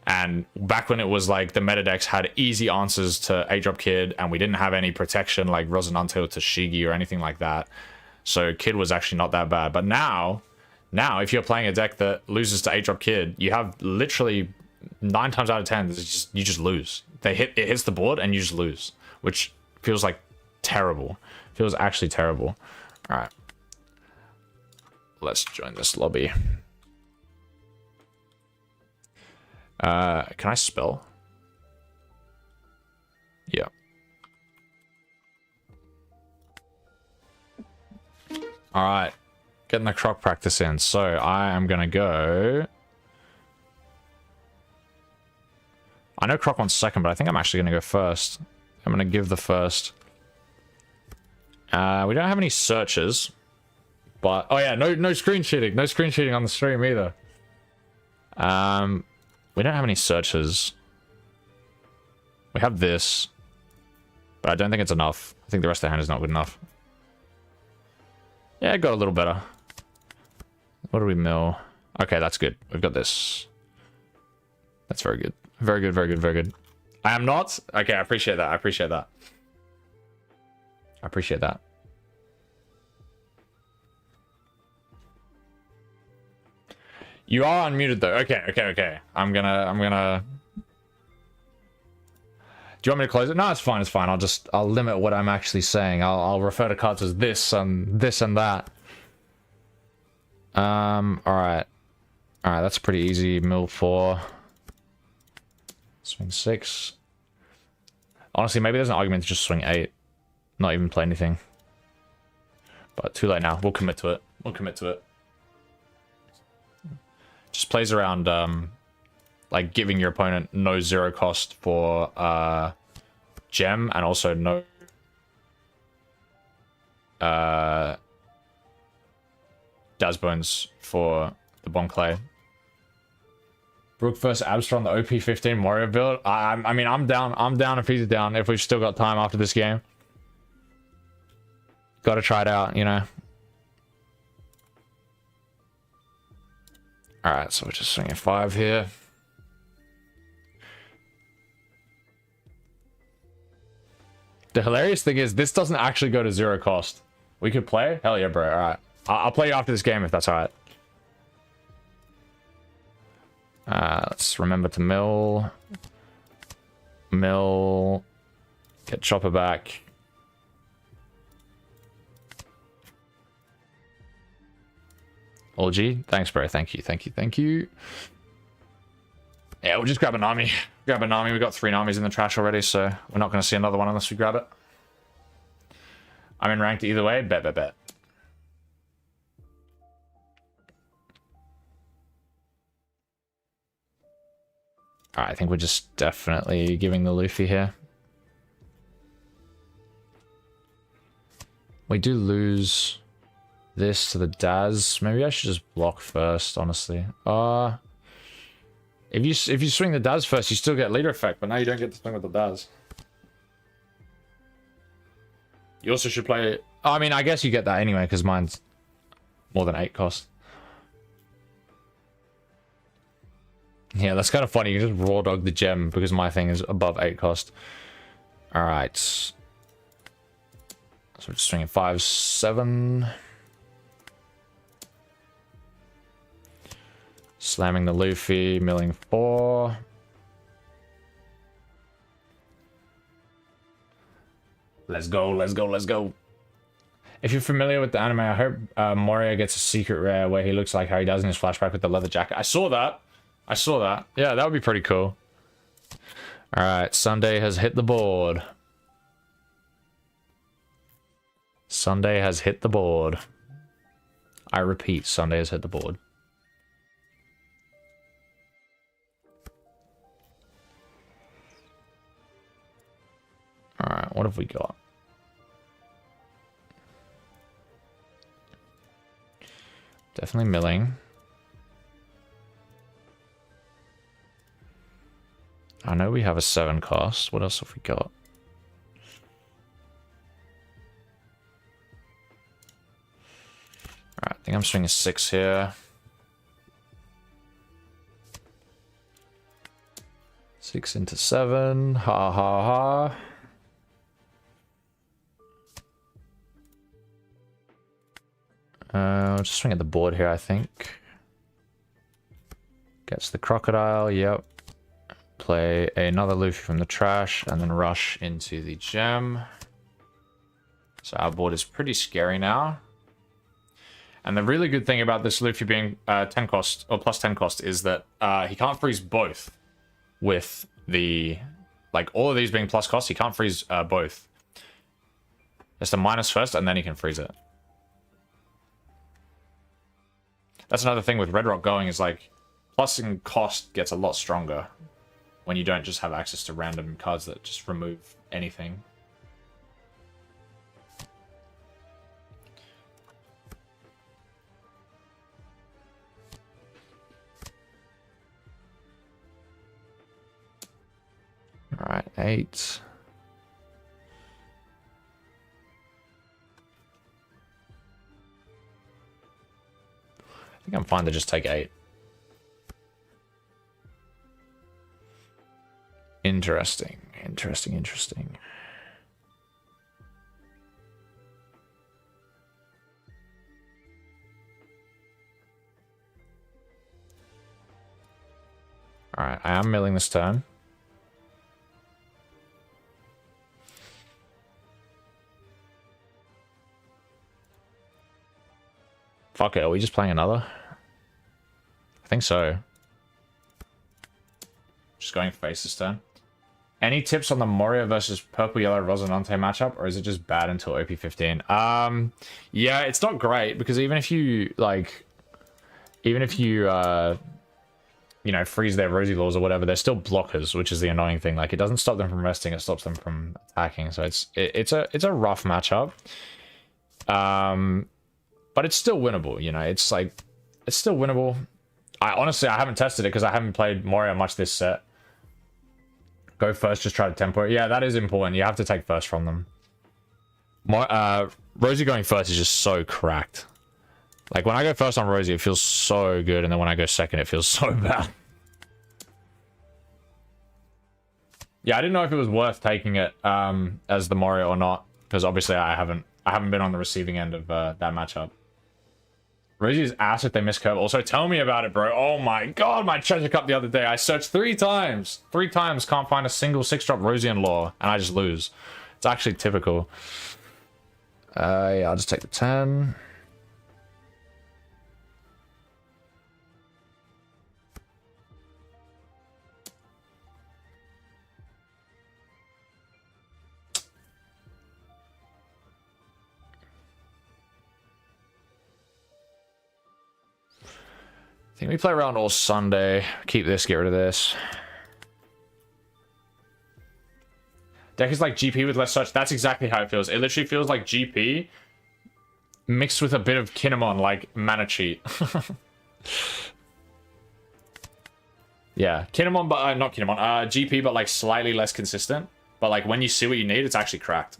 And back when it was like the meta decks had easy answers to 8-drop Kid and we didn't have any protection like Rosinante or Tashigi or anything like that. So Kid was actually not that bad. But now if you're playing a deck that loses to 8-drop Kid, you have literally 9 times out of 10, you just lose. It hits the board and you just lose, which feels like terrible. Feels actually terrible. All right. Let's join this lobby. Can I spell? Yeah. All right. Getting the Croc practice in. So I am going to go... I know Croc wants second, but I think I'm actually going to go first. I'm going to give the first. We don't have any searches. But... Oh yeah, no screen cheating. No screen cheating on the stream either. We don't have any searches. We have this. But I don't think it's enough. I think the rest of the hand is not good enough. Yeah, it got a little better. What do we mill? Okay, that's good. We've got this. That's very good. Very good, very good, very good. I am not... Okay, I appreciate that. I appreciate that. I appreciate that. You are unmuted though. Okay. I'm gonna. Do you want me to close it? No, it's fine. It's fine. I'll limit what I'm actually saying. I'll refer to cards as this and this and that. All right. That's pretty easy. Mill 4. Swing 6. Honestly, maybe there's an argument to just swing 8. Not even play anything. But too late now. We'll commit to it. Just plays around, like giving your opponent no 0 cost for gem and also no Daz Bones for the Bon Clay. Brook versus Abster on the OP16 Warrior build. I mean, I'm down if he's down. If we've still got time after this game, got to try it out, you know. All right, so we're just swinging 5 here. The hilarious thing is, this doesn't actually go to 0 cost. We could play? Hell yeah, bro. All right, I'll play you after this game if that's all right. Let's remember to mill, get Chopper back. OG, thanks, bro. Thank you. Yeah, we'll just grab a Nami. We got 3 Namis in the trash already, so we're not going to see another one unless we grab it. I'm in ranked either way. Bet. Alright, I think we're just definitely giving the Luffy here. We do lose this to the Daz. Maybe I should just block first, honestly. If you swing the Daz first, you still get leader effect, but now you don't get to swing with the Daz. You also should play... I mean, I guess you get that anyway, because mine's more than 8 cost. Yeah, that's kind of funny. You just raw dog the gem because my thing is above 8 cost. Alright. So we're just swinging 5, 7. Slamming the Luffy, milling 4. Let's go. If you're familiar with the anime, I hope Moria gets a secret rare where he looks like how he does in his flashback with the leather jacket. I saw that. Yeah, that would be pretty cool. Alright, Sunday has hit the board. I repeat, Sunday has hit the board. Alright, what have we got? Definitely milling. I know we have a 7 cost. What else have we got? Alright, I think I'm swinging 6 here. 6 into 7. Ha ha ha. I'll just swing at the board here, I think. Gets the crocodile, yep. Play another Luffy from the trash, and then rush into the gem. So our board is pretty scary now. And the really good thing about this Luffy being 10 cost, or plus 10 cost, is that he can't freeze both with the... Like, all of these being plus cost, he can't freeze both. Just a minus first, and then he can freeze it. That's another thing with Red Rock going, is like, plussing cost gets a lot stronger when you don't just have access to random cards that just remove anything. Alright, 8. I think I'm fine to just take 8. Interesting. Alright, I am milling this turn. Fuck it, are we just playing another? I think so. Just going face this turn. Any tips on the Moria versus Purple Yellow Rosinante matchup, or is it just bad until OP15? Yeah, it's not great because even if you you know, freeze their Rosy Laws or whatever, they're still blockers, which is the annoying thing. Like, it doesn't stop them from resting, it stops them from attacking. So it's a rough matchup. But it's still winnable, you know. It's still winnable. I honestly haven't tested it because I haven't played Moria much this set. Go first, just try to tempo it. Yeah, that is important. You have to take first from them. Rosie going first is just so cracked. Like, when I go first on Rosie, it feels so good, and then when I go second, it feels so bad. Yeah, I didn't know if it was worth taking it as the Moria or not, because obviously I haven't been on the receiving end of that matchup. Rosie's ass if they miss curve. Also, tell me about it, bro. Oh my god, my treasure cup the other day. I searched 3 times. 3 times, can't find a single 6-drop Rosie in law, and I just lose. It's actually typical. Yeah, I'll just take the 10. I think we play around all Sunday. Keep this, get rid of this. Deck is like GP with less search. That's exactly how it feels. It literally feels like GP mixed with a bit of Kinemon, like Mana Cheat. Yeah, Kinemon, but not Kinemon. GP, but like slightly less consistent. But like when you see what you need, it's actually cracked.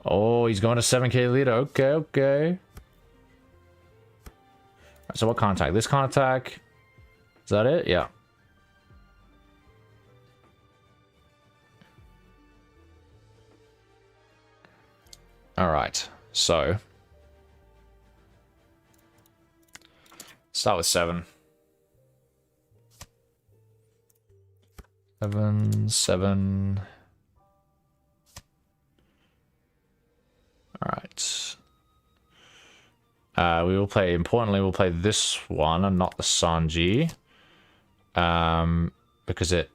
Oh, he's going to 7k leader. Okay, okay. So what contact? This contact. Is that it? Yeah. All right. So start with 7. 7. All right. We will play, importantly, we'll play this one and not the Sanji. Because it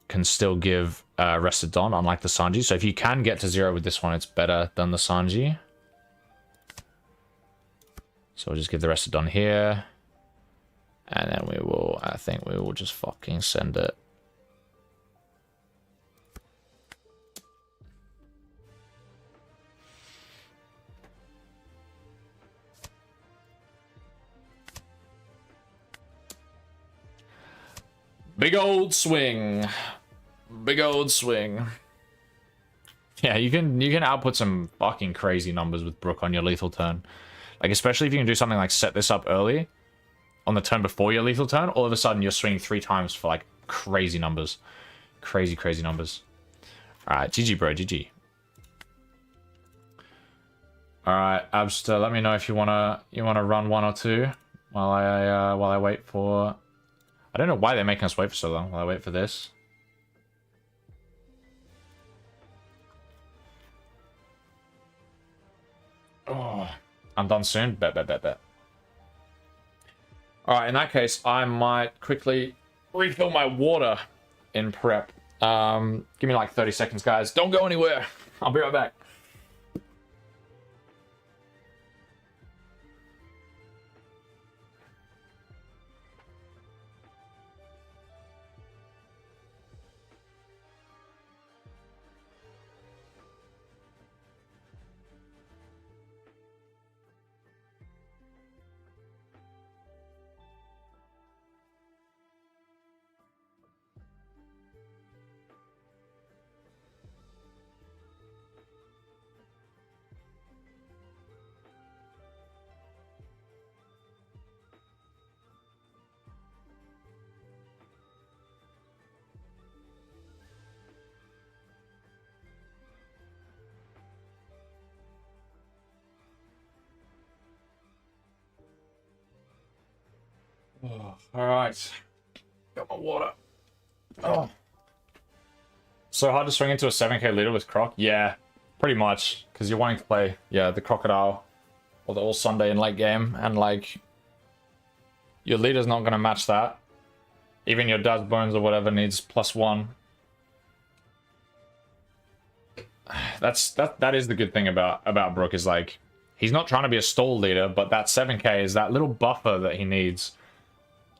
can still give Restodon, unlike the Sanji. So if you can get to 0 with this one, it's better than the Sanji. So we'll just give the Restodon here. And then we will, I think we will just fucking send it. Big old swing. Big old swing. Yeah, you can output some fucking crazy numbers with Brook on your lethal turn. Like, especially if you can do something like set this up early on the turn before your lethal turn, all of a sudden you're swinging 3 times for like crazy numbers. Crazy, crazy numbers. Alright, GG bro, GG. Alright, Abster, let me know if you wanna run 1 or 2 while I wait for... I don't know why they're making us wait for so long while I wait for this. Oh, I'm done soon. Bet. Alright, in that case, I might quickly refill my water in prep. Give me like 30 seconds, guys. Don't go anywhere. I'll be right back. Oh, all right. Got my water. Oh. So hard to swing into a 7k leader with Croc? Yeah, pretty much. Because you're wanting to play, yeah, the Crocodile or the All Sunday in late game. And, like, your leader's not going to match that. Even your Dad's Bones or whatever needs +1. That is the good thing about Brook, is, like, he's not trying to be a stall leader, but that 7k is that little buffer that he needs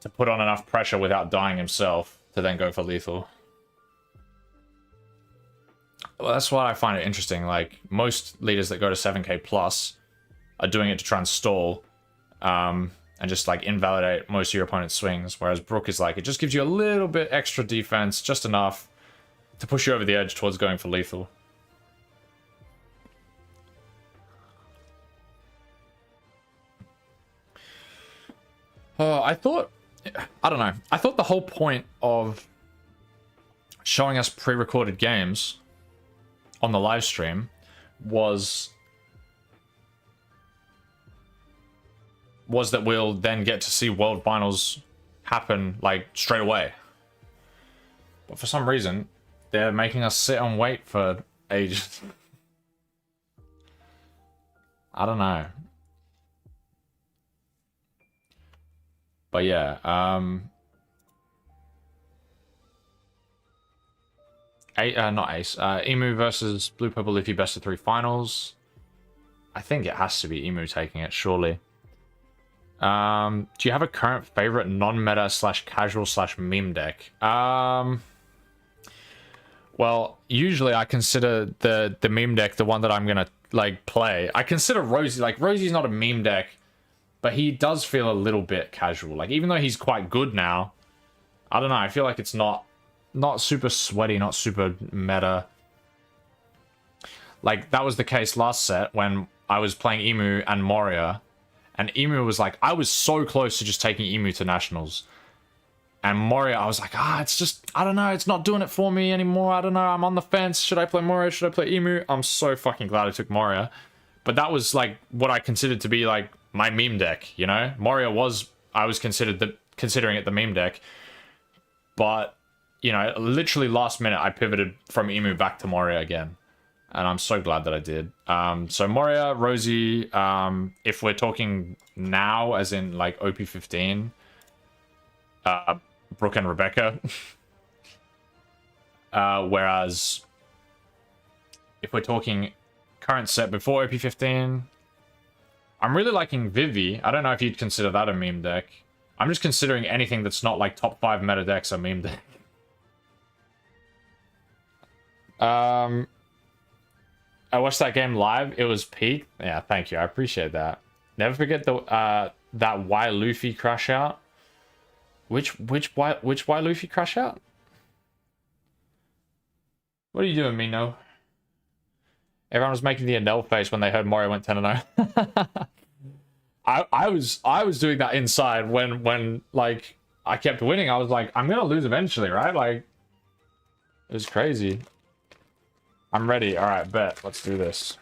to put on enough pressure without dying himself to then go for lethal. Well, that's why I find it interesting. Like, most leaders that go to 7k plus are doing it to try and stall and just, like, invalidate most of your opponent's swings, whereas Brook is like, it just gives you a little bit extra defense, just enough to push you over the edge towards going for lethal. I don't know. I thought the whole point of showing us pre-recorded games on the live stream was that we'll then get to see World Finals happen, like, straight away. But for some reason, they're making us sit and wait for ages. I don't know. But yeah, not Ace. Emu versus Blue Purple Leafy best of 3 finals. I think it has to be Emu taking it, surely. Do you have a current favorite non-meta / casual / meme deck? Well, usually I consider the meme deck the one that I'm gonna, like, play. I consider Rosie, like, Rosie's not a meme deck, but he does feel a little bit casual. Like, even though he's quite good now, I don't know, I feel like it's not super sweaty, not super meta. Like, that was the case last set when I was playing Emu and Moria, and Emu was like, I was so close to just taking Emu to Nationals. And Moria, I was like, it's just, I don't know, it's not doing it for me anymore. I don't know, I'm on the fence. Should I play Moria? Should I play Emu? I'm so fucking glad I took Moria. But that was, like, what I considered to be, like, my meme deck, you know? Moria was, I was considering it the meme deck. But, you know, literally last minute, I pivoted from Emu back to Moria again. And I'm so glad that I did. So Moria, Rosie, if we're talking now, as in, like, OP15, Brooke and Rebecca. Whereas, if we're talking current set before OP15, I'm really liking Vivi. I don't know if you'd consider that a meme deck. I'm just considering anything that's not, like, top 5 meta decks a meme deck. I watched that game live. It was peak. Yeah, thank you. I appreciate that. Never forget the that Y Luffy crash out. Which Y Luffy crash out? What are you doing, Mino? Everyone was making the Adele face when they heard Mario went 10-0. I was doing that inside when like I kept winning. I was like, I'm gonna lose eventually, right? Like, it was crazy. I'm ready. All right, bet. Let's do this.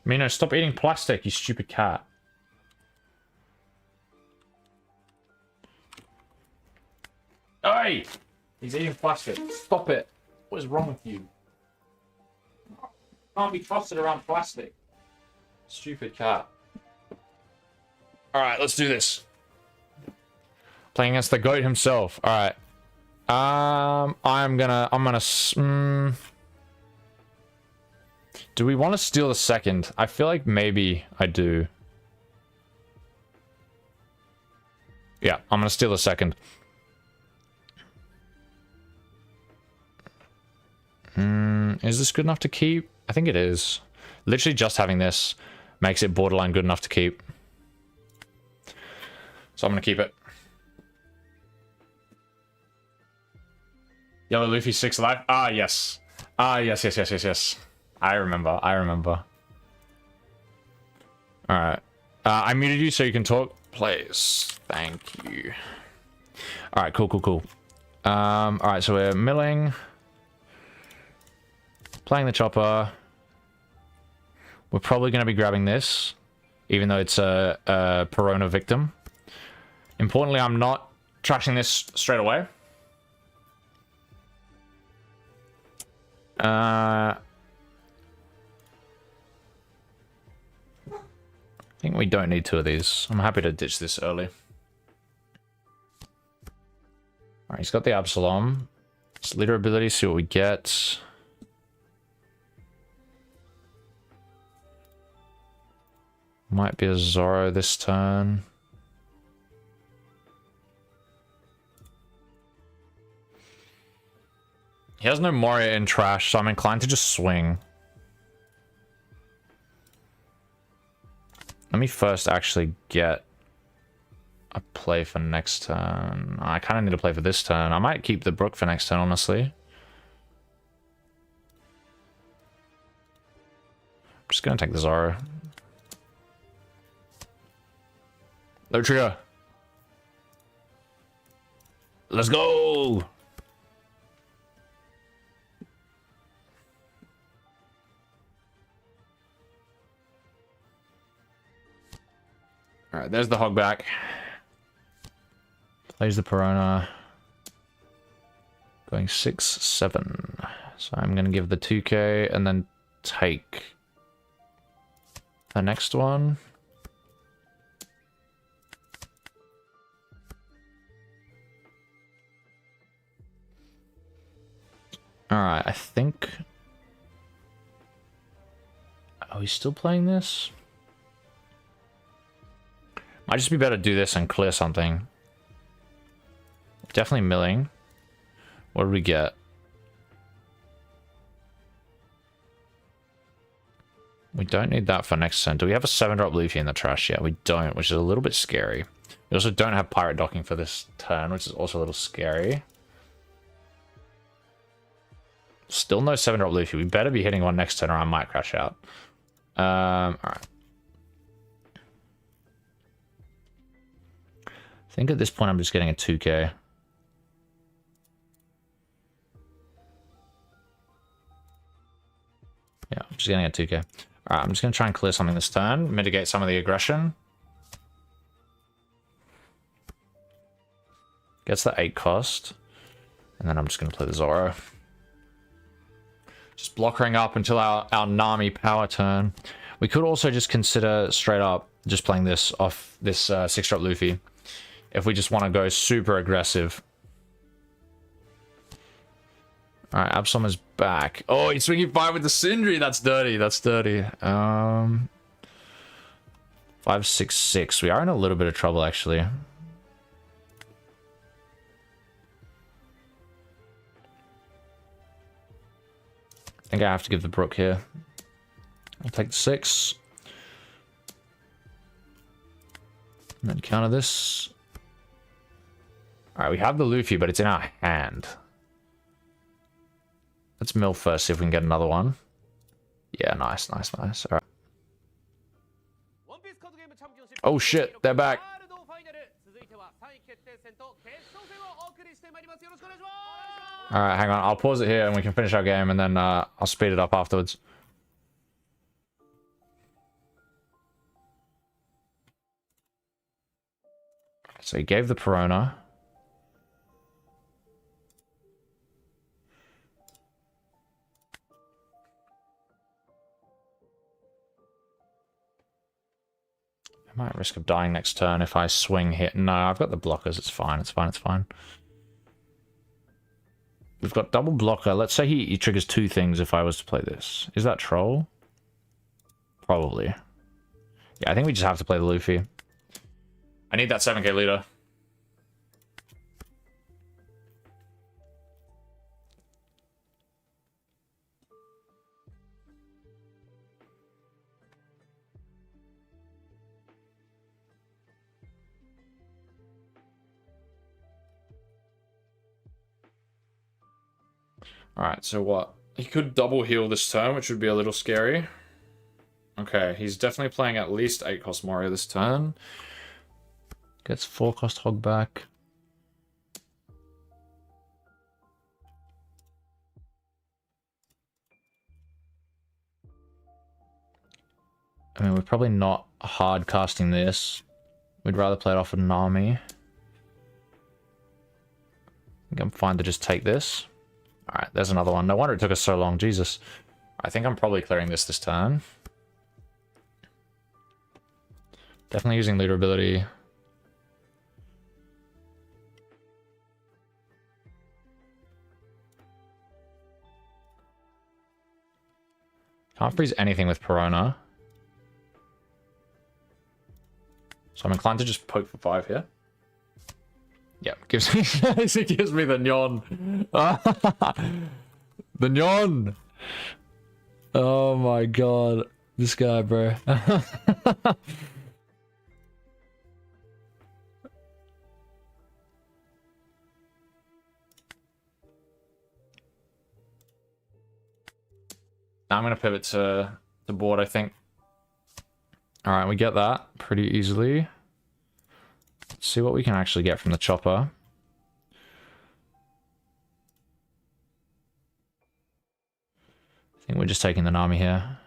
Mino, stop eating plastic, you stupid cat. Hey! He's eating plastic. Stop it. What is wrong with you? Can't be trusted around plastic. Stupid cat. Alright, let's do this. Playing against the GOAT himself. Alright. I'm gonna do we want to steal the second? I feel like maybe I do. Yeah, I'm gonna steal the second. Is this good enough to keep? I think it is. Literally just having this makes it borderline good enough to keep. So I'm gonna keep it. Yellow Luffy 6 alive. Ah, yes. Ah, yes. I remember. Alright. I muted you so you can talk. Please. Thank you. Alright, cool. Alright, so we're milling. Playing the chopper. We're probably going to be grabbing this. even though it's a Perona victim. Importantly, I'm not trashing this straight away. I think we don't need 2 of these. I'm happy to ditch this early. Alright, he's got the Absalom. It's leader ability, see what we get. Might be a Zoro this turn. He has no Moria in trash, so I'm inclined to just swing. Let me first actually get a play for next turn. I kind of need a play for this turn. I might keep the Brook for next turn, honestly. I'm just going to take the Zoro. Low trigger. Let's go! Alright, there's the hog back. Plays the Perona. Going 6, 7. So I'm going to give the 2k and then take the next one. Alright, I think... Are we still playing this? Might just be better to do this and clear something. Definitely milling. What did we get? We don't need that for next turn. Do we have a 7-drop Luffy in the trash yet? We don't, which is a little bit scary. We also don't have Pirate Docking for this turn, which is also a little scary. Still no 7-drop Luffy. We better be hitting one next turn or I might crash out. Alright. I think at this point I'm just getting a 2k. Yeah, I'm just getting a 2k. Alright, I'm just going to try and clear something this turn. Mitigate some of the aggression. Gets the 8 cost. And then I'm just going to play the Zoro. Just blockering up until our Nami power turn. We could also just consider straight up just playing this off this 6-drop Luffy. If we just want to go super aggressive. Alright, Absalom is back. Oh, he's swinging 5 with the Sindri. That's dirty. That's dirty. 5, 6, 6. We are in a little bit of trouble, actually. I think I have to give the Brook here. I'll take the 6. And then counter this. Alright, we have the Luffy, but it's in our hand. Let's mill first, see if we can get another one. Yeah, nice, nice, nice. Alright. Oh shit, they're back. Alright, hang on. I'll pause it here and we can finish our game and then I'll speed it up afterwards. So he gave the Perona. I might risk of dying next turn if I swing hit. No, I've got the blockers. It's fine. It's fine. It's fine. We've got double blocker. Let's say he triggers 2 things if I was to play this. Is that troll? Probably. Yeah, I think we just have to play the Luffy. I need that 7k leader. Alright, so what? He could double heal this turn, which would be a little scary. Okay, he's definitely playing at least 8 cost Moria this turn. Gets 4 cost Hog back. I mean, we're probably not hard casting this. We'd rather play it off a Nami. I think I'm fine to just take this. Alright, there's another one. No wonder it took us so long. Jesus. I think I'm probably clearing this turn. Definitely using leader ability. Can't freeze anything with Perona. So I'm inclined to just poke for 5 here. Yep, gives me it gives me the Nyon. The Nyon! Oh my god. This guy, bro. Now I'm going to pivot to the board, I think. Alright, we get that pretty easily. Let's see what we can actually get from the chopper. I think we're just taking the Nami here.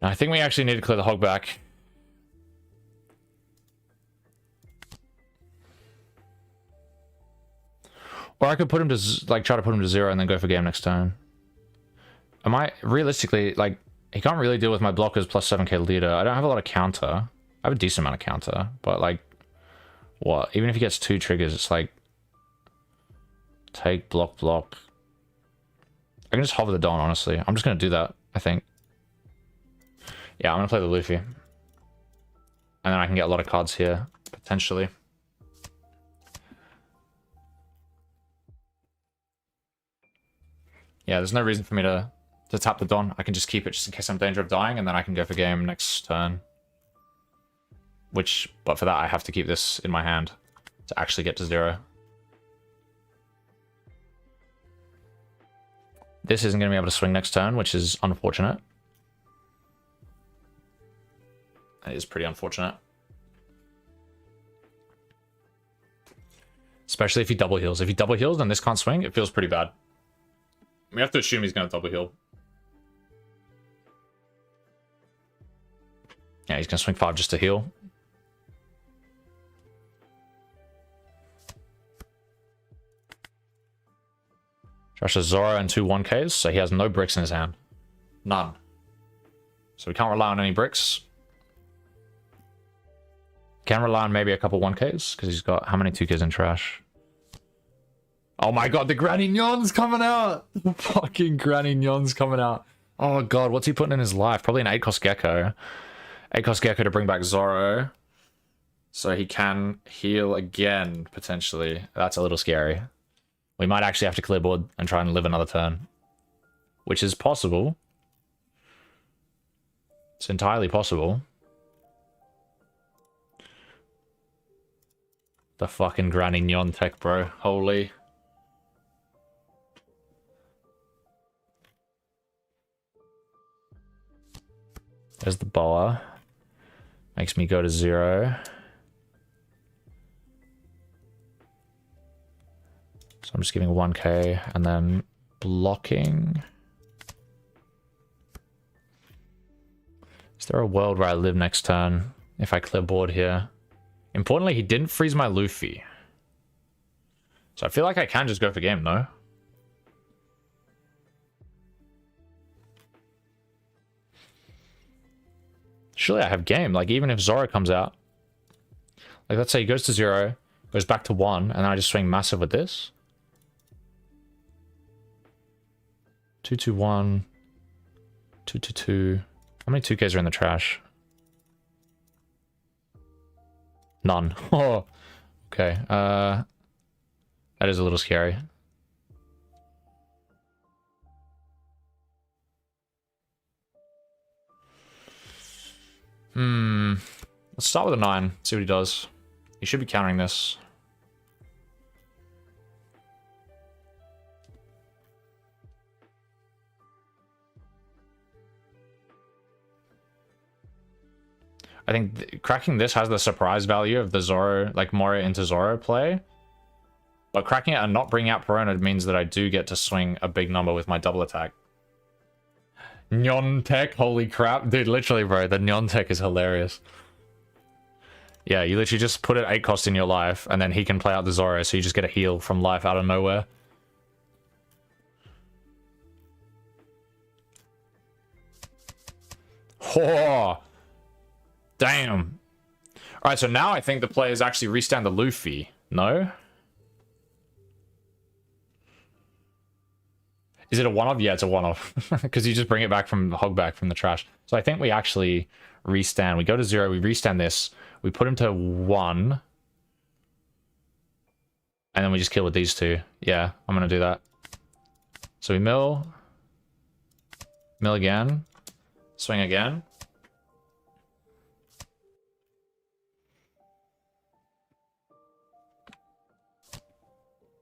I think we actually need to clear the hog back. Or I could put him to, like, try to put him to 0 and then go for game next turn. Am I, realistically, like, he can't really deal with my blockers plus 7k leader. I don't have a lot of counter. I have a decent amount of counter, but, like, what? Even if he gets 2 triggers, it's like, take, block, block. I can just hover the Dawn, honestly. I'm just going to do that, I think. Yeah, I'm going to play the Luffy. And then I can get a lot of cards here, potentially. Yeah, there's no reason for me to tap the Dawn. I can just keep it just in case I'm in danger of dying, and then I can go for game next turn. But for that, I have to keep this in my hand to actually get to 0. This isn't going to be able to swing next turn, which is unfortunate. It is pretty unfortunate. Especially if he double heals. If he double heals and this can't swing, it feels pretty bad. We have to assume he's going to double heal. Yeah, he's going to swing 5 just to heal. Josh has Zoro and 2 1Ks, so he has no bricks in his hand. None. So we can't rely on any bricks. Can rely on maybe a couple 1Ks, because he's got how many 2Ks in trash? Oh my god, the Granny Nyon's coming out! The fucking Granny Nyon's coming out. Oh god, what's he putting in his life? Probably an 8-cost Gecko. 8-cost Gecko to bring back Zoro. So he can heal again, potentially. That's a little scary. We might actually have to clear board and try and live another turn. Which is possible. It's entirely possible. The fucking Granny Nyon tech, bro. Holy. There's the boa. Makes me go to 0. So I'm just giving 1k and then blocking. Is there a world where I live next turn if I clear board here? Importantly, he didn't freeze my Luffy. So I feel like I can just go for game, no? Surely I have game. Like, even if Zoro comes out. Like, let's say he goes to 0, goes back to 1, and then I just swing massive with this. 2-2-1. 2-2-2. How many 2Ks are in the trash? None. Oh, okay. That is a little scary. Let's start with a 9. See what he does. He should be countering this. I think cracking this has the surprise value of the Zoro, like Morio into Zoro play. But cracking it and not bringing out Perona means that I do get to swing a big number with my double attack. Nyon tech, holy crap. Dude, literally, bro, the Nyon tech is hilarious. Yeah, you literally just put it 8 cost in your life, and then he can play out the Zoro, so you just get a heal from life out of nowhere. Oh, damn. Alright, so now I think the players actually restand the Luffy. No? Is it a one-off? Yeah, it's a one-off. Because you just bring it back from Hogback from the trash. So I think we actually restand. We go to 0, we restand this. We put him to 1. And then we just kill with these 2. Yeah, I'm going to do that. So we mill. Mill again. Swing again.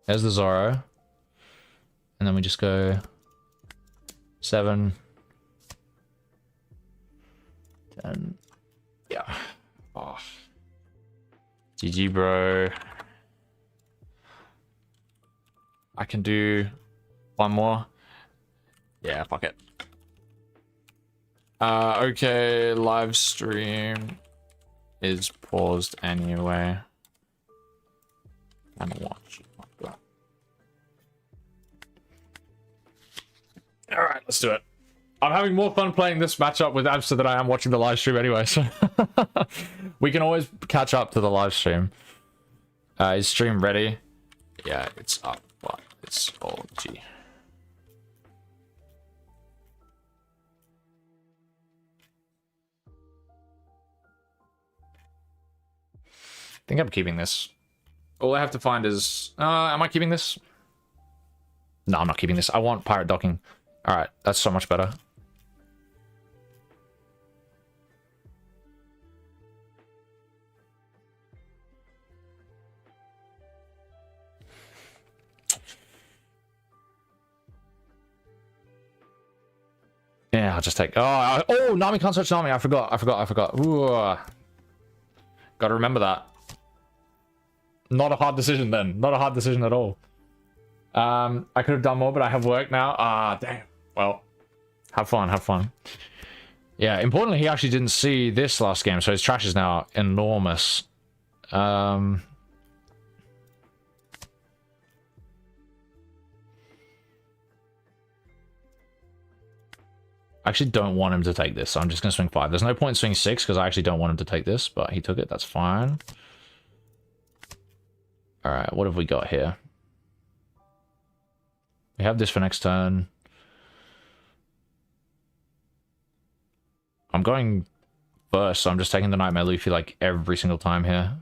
There's the Zoro. And then we just go 7, 10. Yeah. Oh. GG, bro. I can do one more. Yeah, fuck it. Okay, live stream is paused anyway. And watch. Alright, let's do it. I'm having more fun playing this matchup with Abster than I am watching the live stream anyway, so we can always catch up to the live stream. Is stream ready? Yeah, it's up, but it's all G. I think I'm keeping this. All I have to find is... am I keeping this? No, I'm not keeping this. I want pirate docking. Alright, that's so much better. Yeah, I'll just take... Oh, Nami can't search Nami. I forgot. Ooh. Gotta remember that. Not a hard decision then. Not a hard decision at all. I could have done more, but I have work now. Ah, damn. Well, have fun. Yeah, importantly, he actually didn't see this last game, so his trash is now enormous. I actually don't want him to take this, so I'm just going to swing 5. There's no point in swinging 6, because I actually don't want him to take this, but he took it. That's fine. Alright, what have we got here? We have this for next turn. I'm going first, so I'm just taking the Nightmare Luffy like every single time here.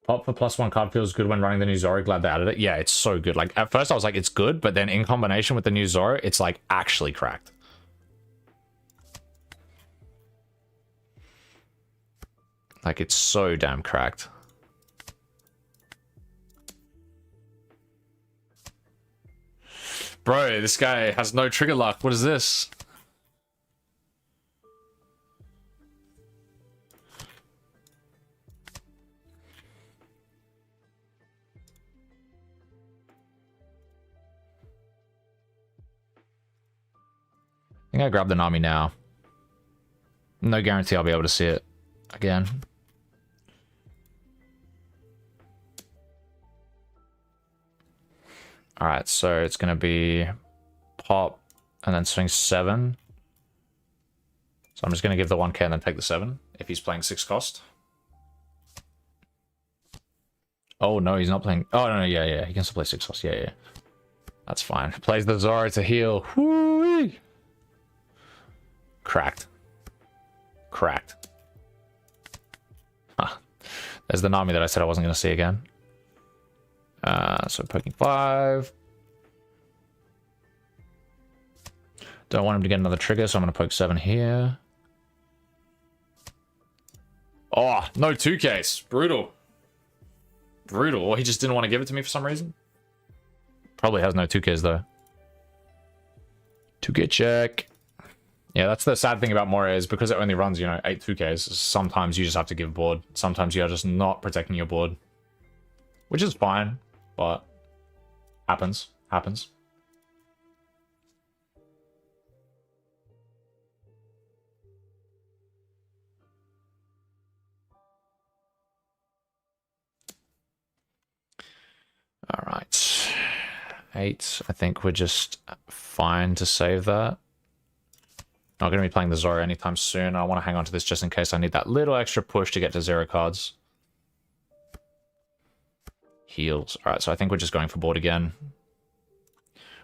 Pop for +1 card feels good when running the new Zoro. Glad they added it. Yeah, it's so good. Like, at first I was like, it's good, but then in combination with the new Zoro, it's like actually cracked. Like, it's so damn cracked. Bro, this guy has no trigger luck. What is this? I think I grab the Nami now. No guarantee I'll be able to see it again. Alright, so it's going to be pop and then swing 7. So I'm just going to give the 1k and then take the 7 if he's playing 6 cost. Oh, no, he's not playing... Oh, no, yeah, he can still play 6 cost. Yeah. That's fine. Plays the Zoro to heal. Whoo-wee! Cracked. Cracked. Huh. There's the Nami that I said I wasn't going to see again. So poking 5. Don't want him to get another trigger, so I'm going to poke 7 here. Oh, no 2Ks. Brutal. Brutal. Or he just didn't want to give it to me for some reason. Probably has no 2Ks though. 2K check. Yeah, that's the sad thing about Moria is because it only runs, you know, 8 2Ks. Sometimes you just have to give board. Sometimes you are just not protecting your board. Which is fine, but happens. Happens. All right. 8. I think we're just fine to save that. Not going to be playing the Zoro anytime soon. I want to hang on to this just in case I need that little extra push to get to 0 cards. Heals. All right, so I think we're just going for board again.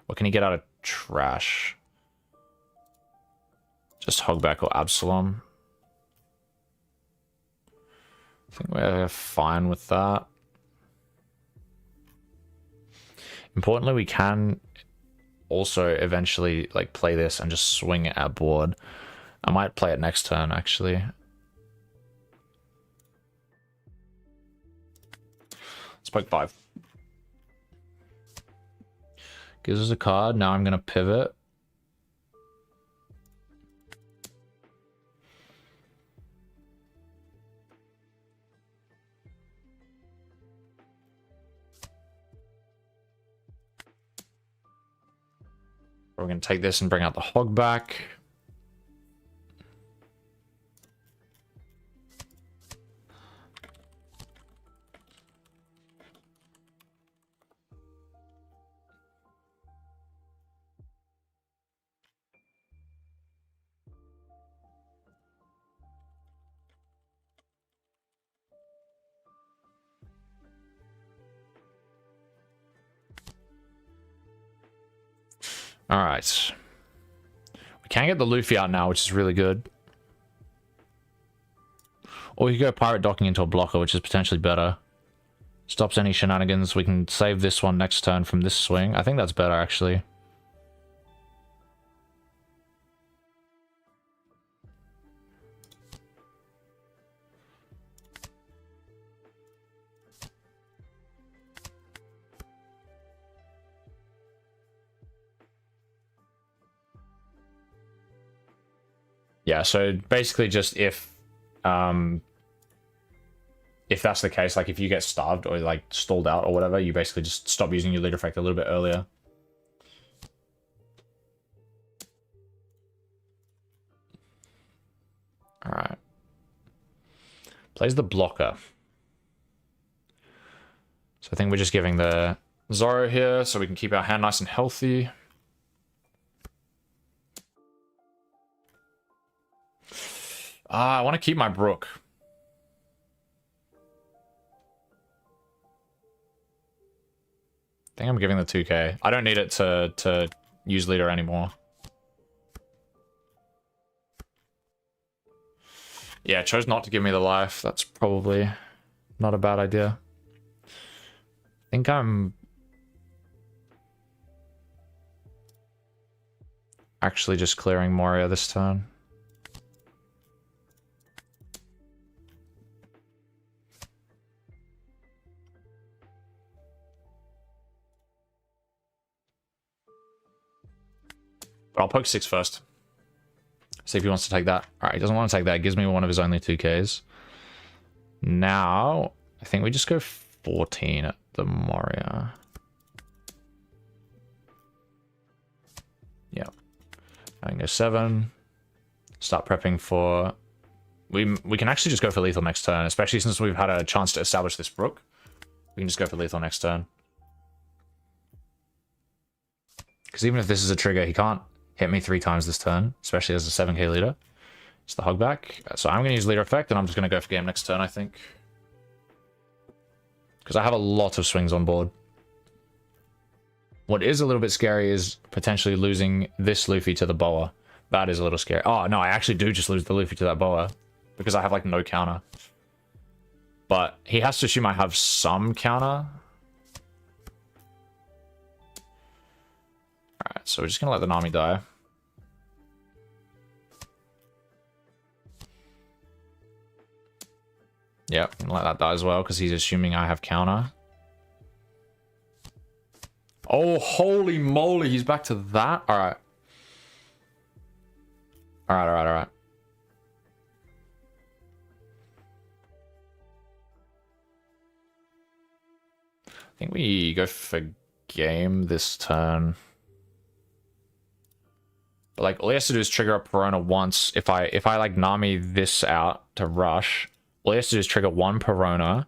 What can he get out of trash? Just Hogback or Absalom. I think we're fine with that. Importantly, we can also eventually like play this and just swing it at board. I might play it next turn actually. Let's poke 5. Gives us a card. Now I'm gonna pivot. We're going to take this and bring out the hog back. All right. We can get the Luffy out now, which is really good. Or we could go Pirate Docking into a blocker, which is potentially better. Stops any shenanigans. We can save this one next turn from this swing. I think that's better, actually. Yeah, so basically just if that's the case, like if you get starved or like stalled out or whatever, you basically just stop using your lead effect a little bit earlier. All right. Plays the blocker. So I think we're just giving the Zoro here so we can keep our hand nice and healthy. I want to keep my Brook. I think I'm giving the 2K. I don't need it to use leader anymore. Yeah, chose not to give me the life. That's probably not a bad idea. I think I'm actually just clearing Moria this turn. But I'll poke 6 first. See if he wants to take that. Alright, he doesn't want to take that. It gives me one of his only 2Ks. Now, I think we just go 14 at the Moria. Yeah. I can go 7. Start prepping for... We can actually just go for lethal next turn, especially since we've had a chance to establish this Brook. We can just go for lethal next turn. Because even if this is a trigger, he can't hit me 3 times this turn, especially as a 7k leader. It's the Hogback. So I'm going to use leader effect, and I'm just going to go for game next turn, I think. Because I have a lot of swings on board. What is a little bit scary is potentially losing this Luffy to the Boa. That is a little scary. Oh, no, I actually do just lose the Luffy to that boa. Because I have, like, no counter. But he has to assume I have some counter. Alright, so we're just gonna let the Nami die. Yep, I'm gonna let that die as well, because he's assuming I have counter. Oh, holy moly, he's back to that? Alright. Alright. I think we go for game this turn. But like all he has to do is trigger a Piranha once. If I like Nami this out to rush, all he has to do is trigger one Piranha,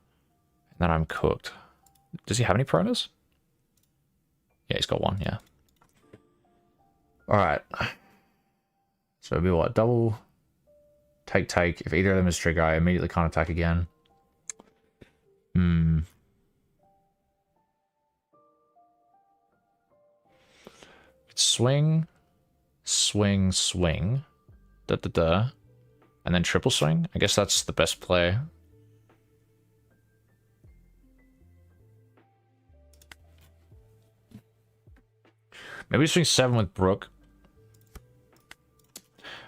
and then I'm cooked. Does he have any Piranhas? Yeah, he's got one, yeah. Alright. So it'll be what? Double take. If either of them is trigger, I immediately can't attack again. Swing. And then triple swing. I guess that's the best play. Maybe we swing 7 with Brook.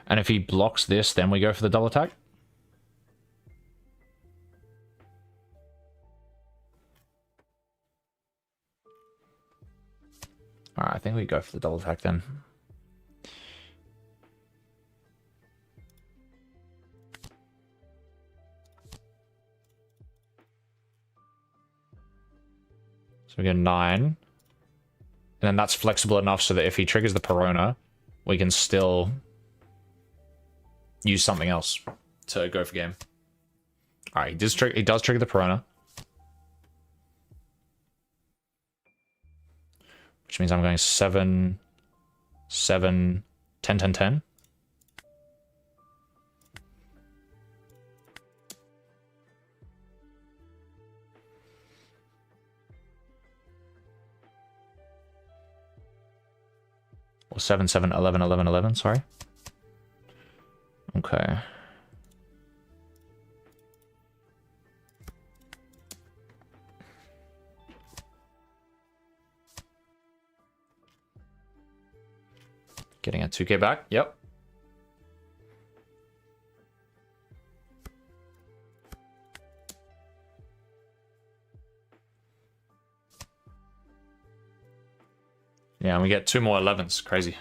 And if he blocks this, then we go for the double attack. Alright, I think we go for the double attack then. So we get 9. And then that's flexible enough so that if he triggers the Piranha, we can still use something else to go for game. Alright, he does trigger the Piranha. Which means I'm going 7, 7, 10, 10, 10. Or 7, 7, 11, 11, 11, sorry. Okay. Getting a 2k back, yep. Yeah, and we get 2 more 11s. Crazy.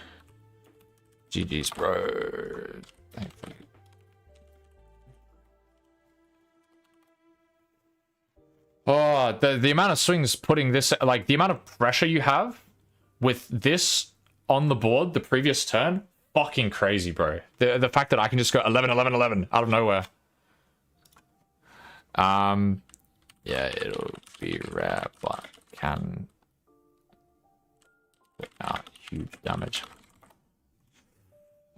GG's, bro. Thankfully. Oh, the amount of swings putting this... Like, the amount of pressure you have with this on the board the previous turn, fucking crazy, bro. The fact that I can just go 11, 11, 11 out of nowhere. Yeah, it'll be rare, but can... huge damage.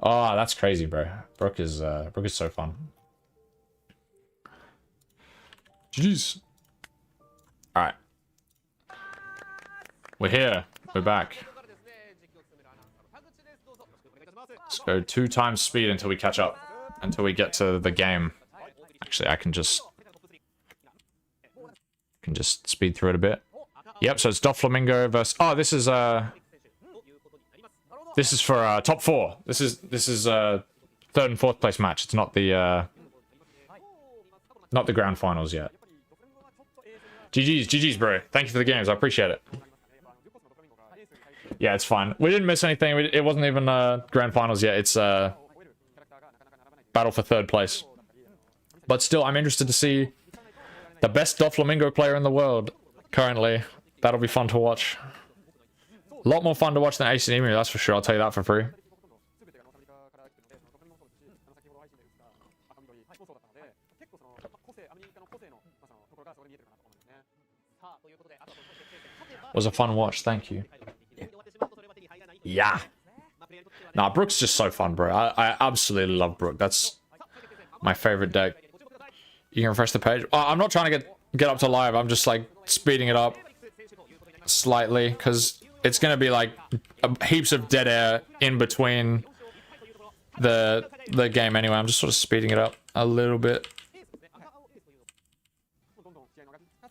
Oh, that's crazy, bro. Brook is so fun. GG's. Alright. We're here. We're back. Let's go 2 times speed until we catch up. Until we get to the game. Actually, I can just speed through it a bit. Yep, so it's Doflamingo versus... Oh, this is for top 4. This is 3rd and 4th place match. It's not the grand finals yet. GG's, bro. Thank you for the games. I appreciate it. Yeah, it's fine. We didn't miss anything. It wasn't even grand finals yet. It's battle for 3rd place. But still, I'm interested to see the best Doflamingo player in the world currently. That'll be fun to watch. A lot more fun to watch than Ace and Emu, that's for sure. I'll tell you that for free. Was a fun watch, thank you. Yeah. Nah, Brook's just so fun, bro. I absolutely love Brook. That's my favorite deck. You can refresh the page. Oh, I'm not trying to get up to live. I'm just like speeding it up slightly because it's gonna be like heaps of dead air in between the game anyway. I'm just sort of speeding it up a little bit.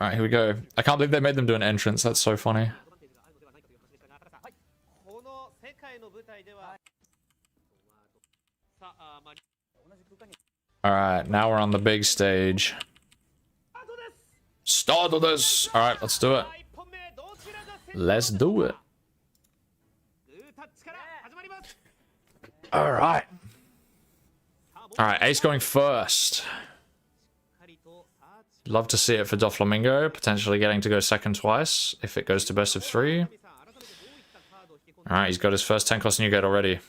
All right, here we go. I can't believe they made them do an entrance. That's so funny. All right, now we're on the big stage. Start this. All right, let's do it. Let's do it. All right. All right, Ace going first. Love to see it for Doflamingo, potentially getting to go second twice if it goes to best of 3. All right, he's got his first 10 cost Newgate already.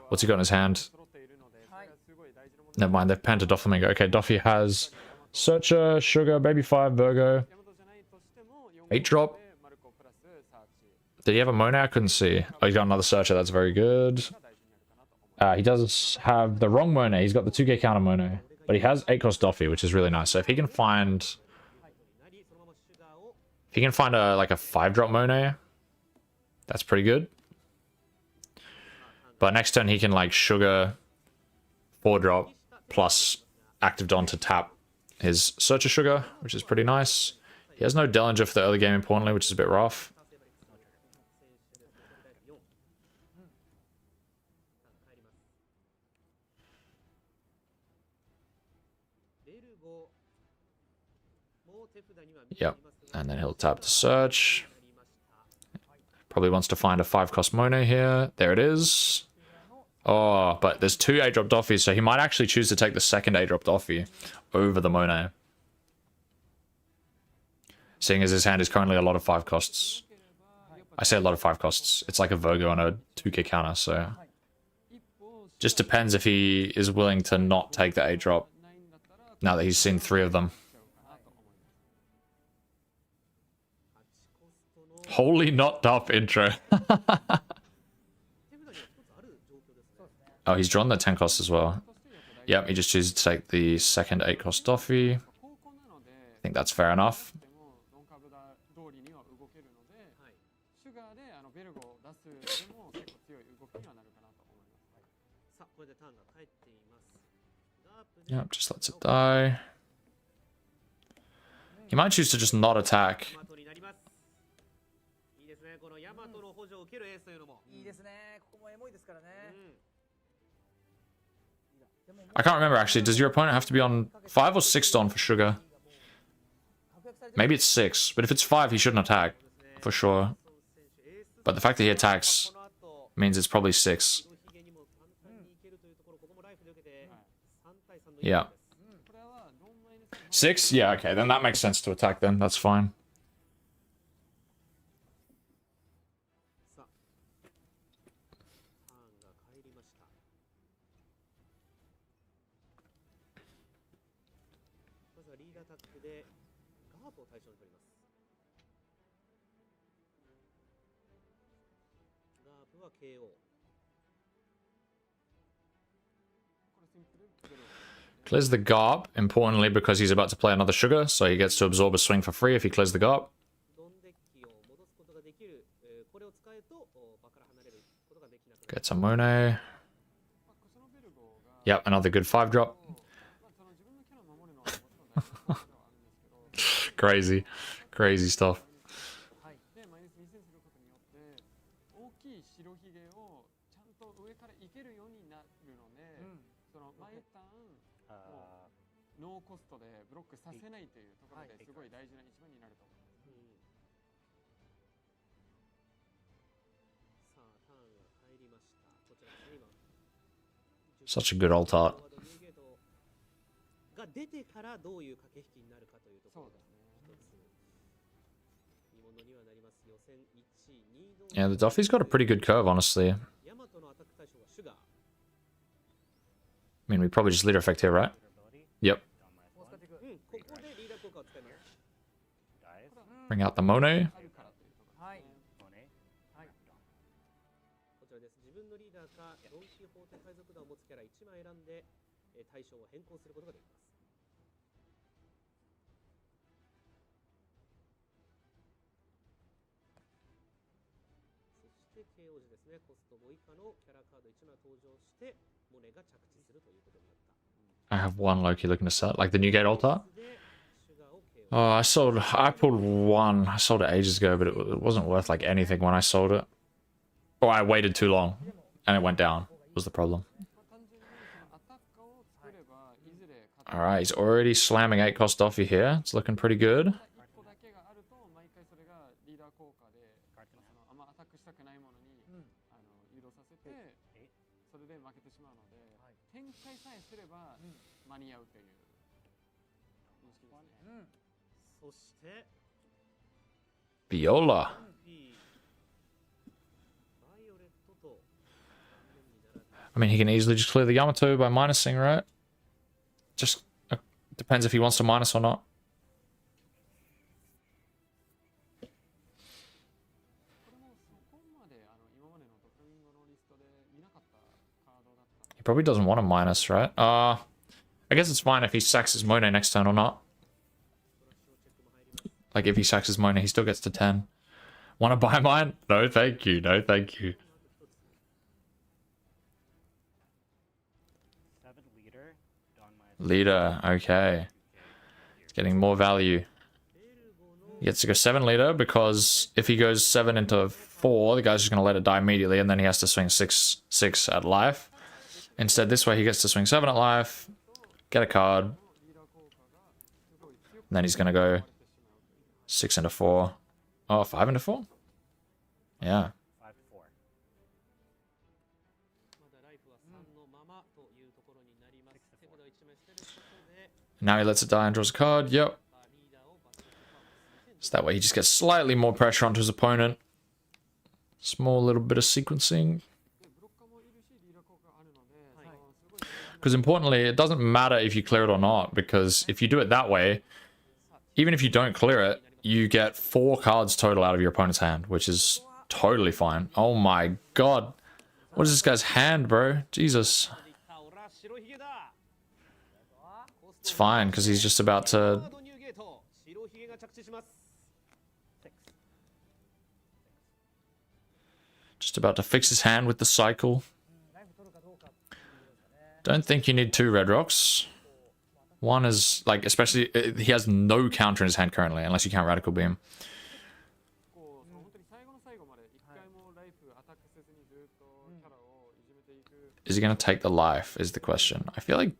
What's he got in his hand? Never mind, they've penned to Doflamingo. Okay, Doffy has Searcher, Sugar, Baby 5, Virgo. 8 drop. Did he have a Monet? I couldn't see. Oh, he's got another Searcher. That's very good. He does have the wrong Monet. He's got the 2k counter Monet. But he has 8 cost Doffy, which is really nice. So if he can find... If he can find a like a 5 drop Monet, that's pretty good. But next turn he can like Sugar 4 drop plus active Don to tap his Searcher Sugar, which is pretty nice. He has no Dellinger for the early game, importantly, which is a bit rough. Yep, and then he'll tap to search. Probably wants to find a 5 cost Monet here. There it is. Oh, but there's 2 8-drop Doffies, so he might actually choose to take the second 8-drop Doffy over the Monet. Seeing as his hand is currently a lot of 5 costs. I say a lot of 5 costs. It's like a Virgo on a 2k counter, so... Just depends if he is willing to not take the 8-drop now that he's seen 3 of them. Holy not tough intro. Oh, he's drawn the 10 cost as well. Yep, he just chooses to take the second 8 cost Doffy. I think that's fair enough. Yep, just lets it die. He might choose to just not attack. I can't remember actually. Does your opponent have to be on 5 or 6 Don for Sugar? Maybe it's 6, but if it's 5, he shouldn't attack for sure. But the fact that he attacks means it's probably 6. Yeah. 6? Yeah, okay, then that makes sense to attack then. That's fine. Clears the Garp, importantly because he's about to play another Sugar, so he gets to absorb a swing for free if he clears the Garp. Get some Monet. Yep, another good 5 drop. Crazy. Crazy stuff. Such a good alt art. Yeah, the Doffy's got a pretty good curve, honestly. I mean, we probably just leader effect here, right? Yep. Bring out the Monet. I have one Loki looking to set, like the new gate altar. Oh, I pulled one. I sold it ages ago, but it wasn't worth like anything when I sold it. Or I waited too long and it went down, was the problem. Alright, he's already slamming 8 cost Doffy here. It's looking pretty good. Viola. I mean, he can easily just clear the Yamato by minusing, right? Just depends if he wants to minus or not. He probably doesn't want to minus, right? I guess it's fine if he sacks his Monet next turn or not. Like, if he sacks his Monet, he still gets to 10. Want to buy mine? No, thank you. No, thank you. Leader, okay. He's getting more value. He gets to go 7 leader because if he goes 7 into 4, the guy's just going to let it die immediately and then he has to swing 6 at life. Instead, this way he gets to swing 7 at life, get a card, and then he's going to go 6 into 4. Oh, 5 into 4? Yeah. Now he lets it die and draws a card. Yep. So that way he just gets slightly more pressure onto his opponent. Small little bit of sequencing. Because importantly, it doesn't matter if you clear it or not, because if you do it that way, even if you don't clear it, you get 4 cards total out of your opponent's hand, which is totally fine. Oh my god. What is this guy's hand, bro? Jesus. It's fine, because he's just about to... Just about to fix his hand with the cycle. Don't think you need 2 red rocks. One is, like, especially... He has no counter in his hand currently, unless you count Radical Beam. Is he going to take the life, is the question. I feel like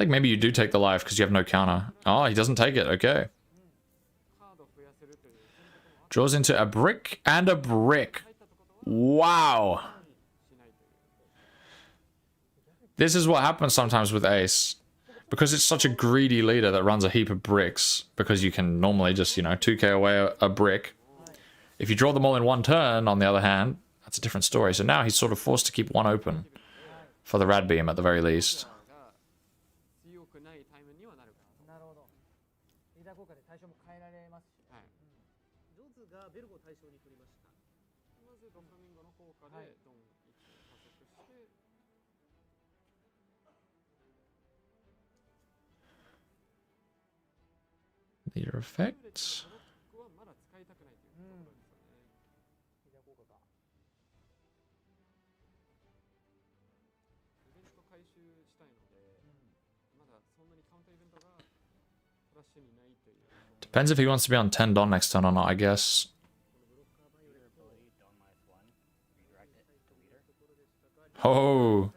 maybe you do take the life because you have no counter. Oh, he doesn't take it. Okay. Draws into a brick and a brick. Wow. This is what happens sometimes with Ace. Because it's such a greedy leader that runs a heap of bricks. Because you can normally just, you know, 2k away a brick. If you draw them all in one turn, on the other hand, that's a different story. So now he's sort of forced to keep one open. For the Rad Beam at the very least. Leader effects. Depends if he wants to be on 10 Don next turn or not, I guess. Oh.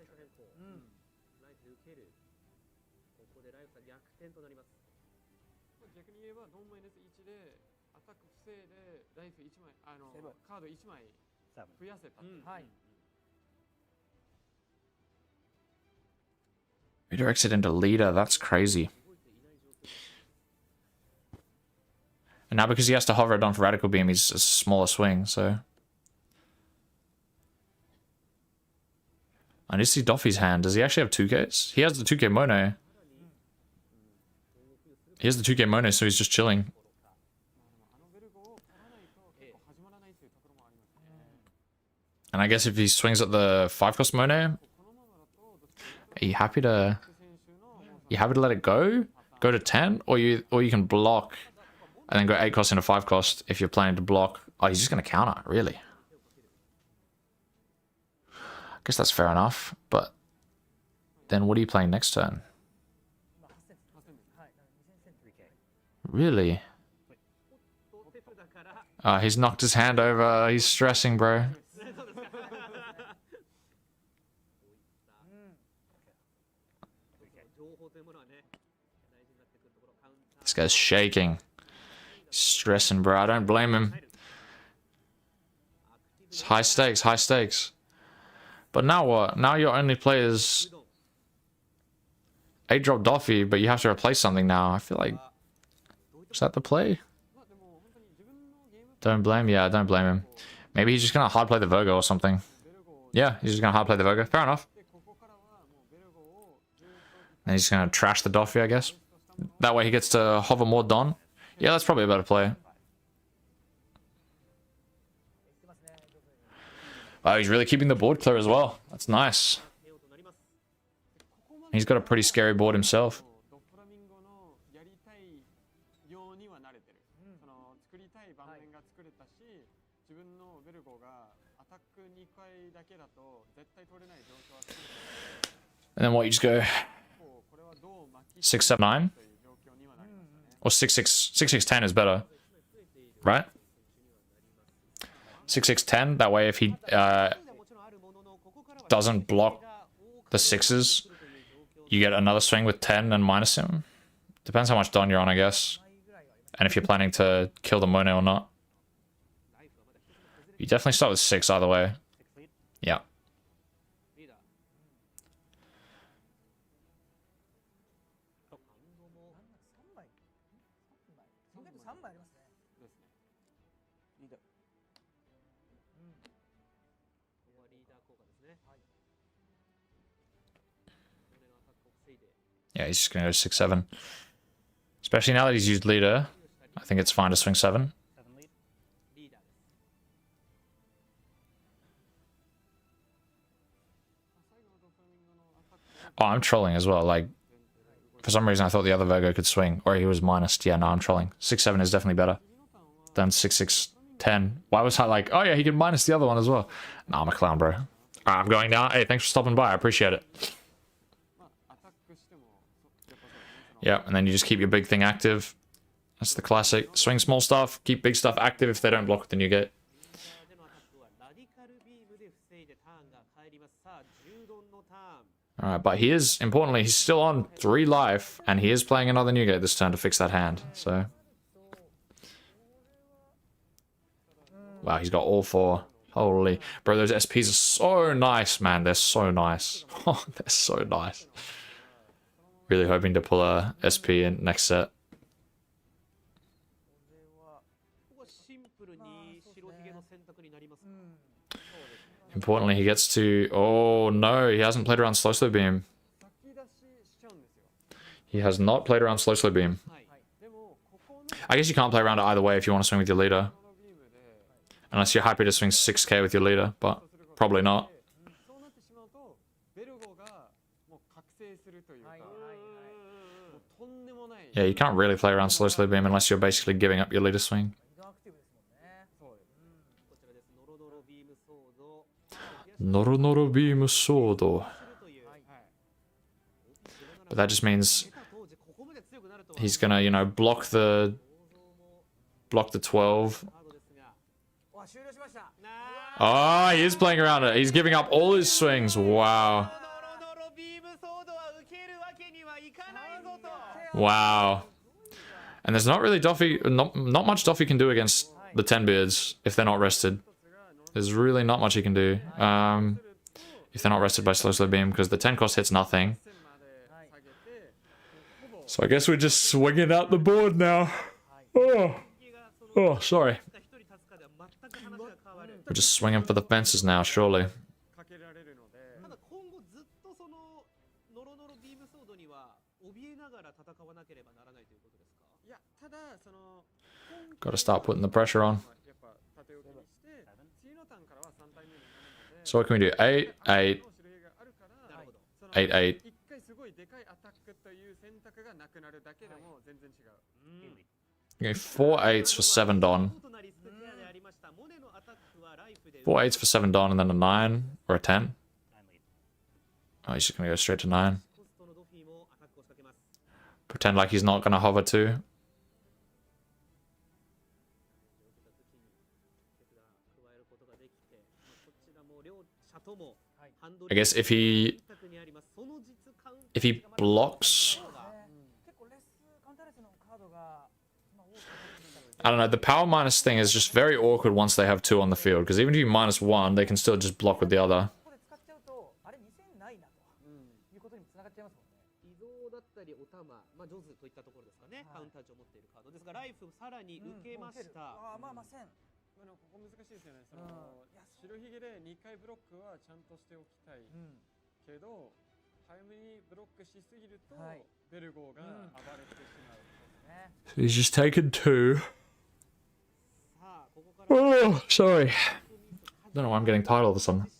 Redirects it into leader, that's crazy. And now because he has to hover it on for Radical Beam, he's a smaller swing, so... I need to see Doffy's hand. Does he actually have 2Ks? He has the 2K Mono. He has the 2K Mono, so he's just chilling. And I guess if he swings at the 5-cost Mono... Are you happy to... You happy to let it go? Go to 10? Or you can block... And then go 8 cost into 5 cost if you're planning to block. Oh, he's just going to counter, really. guess that's fair enough, but then what are you playing next turn? Really? He's knocked his hand over. He's stressing, bro. This guy's shaking. He's stressing, bro. I don't blame him. It's high stakes, high stakes. But now what? Now your only play is 8-drop Doffy, but you have to replace something now. I feel like... is that the play? Don't blame? Yeah, don't blame him. Maybe he's just gonna hard play the Virgo or something. Yeah, he's just gonna hard play the Virgo. Fair enough. And he's gonna trash the Doffy, I guess. That way he gets to hover more Don. Yeah, that's probably a better play. Oh, he's really keeping the board clear as well. That's nice. He's got a pretty scary board himself. And then what, you just go 6, 7, 9? Or 6, 6, 6, 6, 10 is better. Right? 6, 6, 10. That way if he doesn't block the 6s, you get another swing with 10 and minus him. Depends how much Don you're on, I guess. And if you're planning to kill the Monet or not. You definitely start with 6 either way. Yeah. Yeah, he's just going to go 6, 7. Especially now that he's used leader. I think it's fine to swing 7. Oh, I'm trolling as well. Like, for some reason I thought the other Virgo could swing. Or he was minused. Yeah, no, I'm trolling. 6, 7 is definitely better than 6, 6, 10. Why was I like, oh yeah, he can minus the other one as well. Nah, I'm a clown, bro. Alright, I'm going now. Hey, thanks for stopping by. I appreciate it. Yeah, and then you just keep your big thing active. That's the classic. Swing small stuff, keep big stuff active if they don't block with the new gate. Alright, but he is, importantly, he's still on 3 life, and he is playing another new gate this turn to fix that hand, so... Wow, he's got all 4. Holy... Bro, those SPs are so nice, man. They're so nice. Oh, they're so nice. Really hoping to pull a SP in next set. Importantly, he gets to... Oh, no. He hasn't played around slow beam. He has not played around slow beam. I guess you can't play around it either way if you want to swing with your leader. Unless you're happy to swing 6k with your leader, but probably not. Yeah, you can't really play around slow beam unless you're basically giving up your leader swing. Noro beam sodo. But that just means he's gonna, you know, block the 12. Oh, he is playing around it. He's giving up all his swings. Wow. Wow. And there's not really Doffy, not much Doffy can do against the 10 beards if they're not rested. There's really not much he can do if they're not rested by slow beam, because the 10 cost hits nothing. So I guess we're just swinging out the board now. Oh, sorry. We're just swinging for the fences now, surely. Got to start putting the pressure on. So what can we do? 8, 8, 8, 8. Okay, 4 8s for 7 Don. 4 8s for 7 Don and then a 9 or a 10. Oh, he's just gonna go straight to 9. Pretend like he's not gonna hover too. I guess if he blocks, I don't know, the power minus thing is just very awkward once they have 2 on the field, because even if you -1, they can still just block with the other. So he's just taken 2. Oh, sorry. Don't know why I'm getting tired all of a sudden.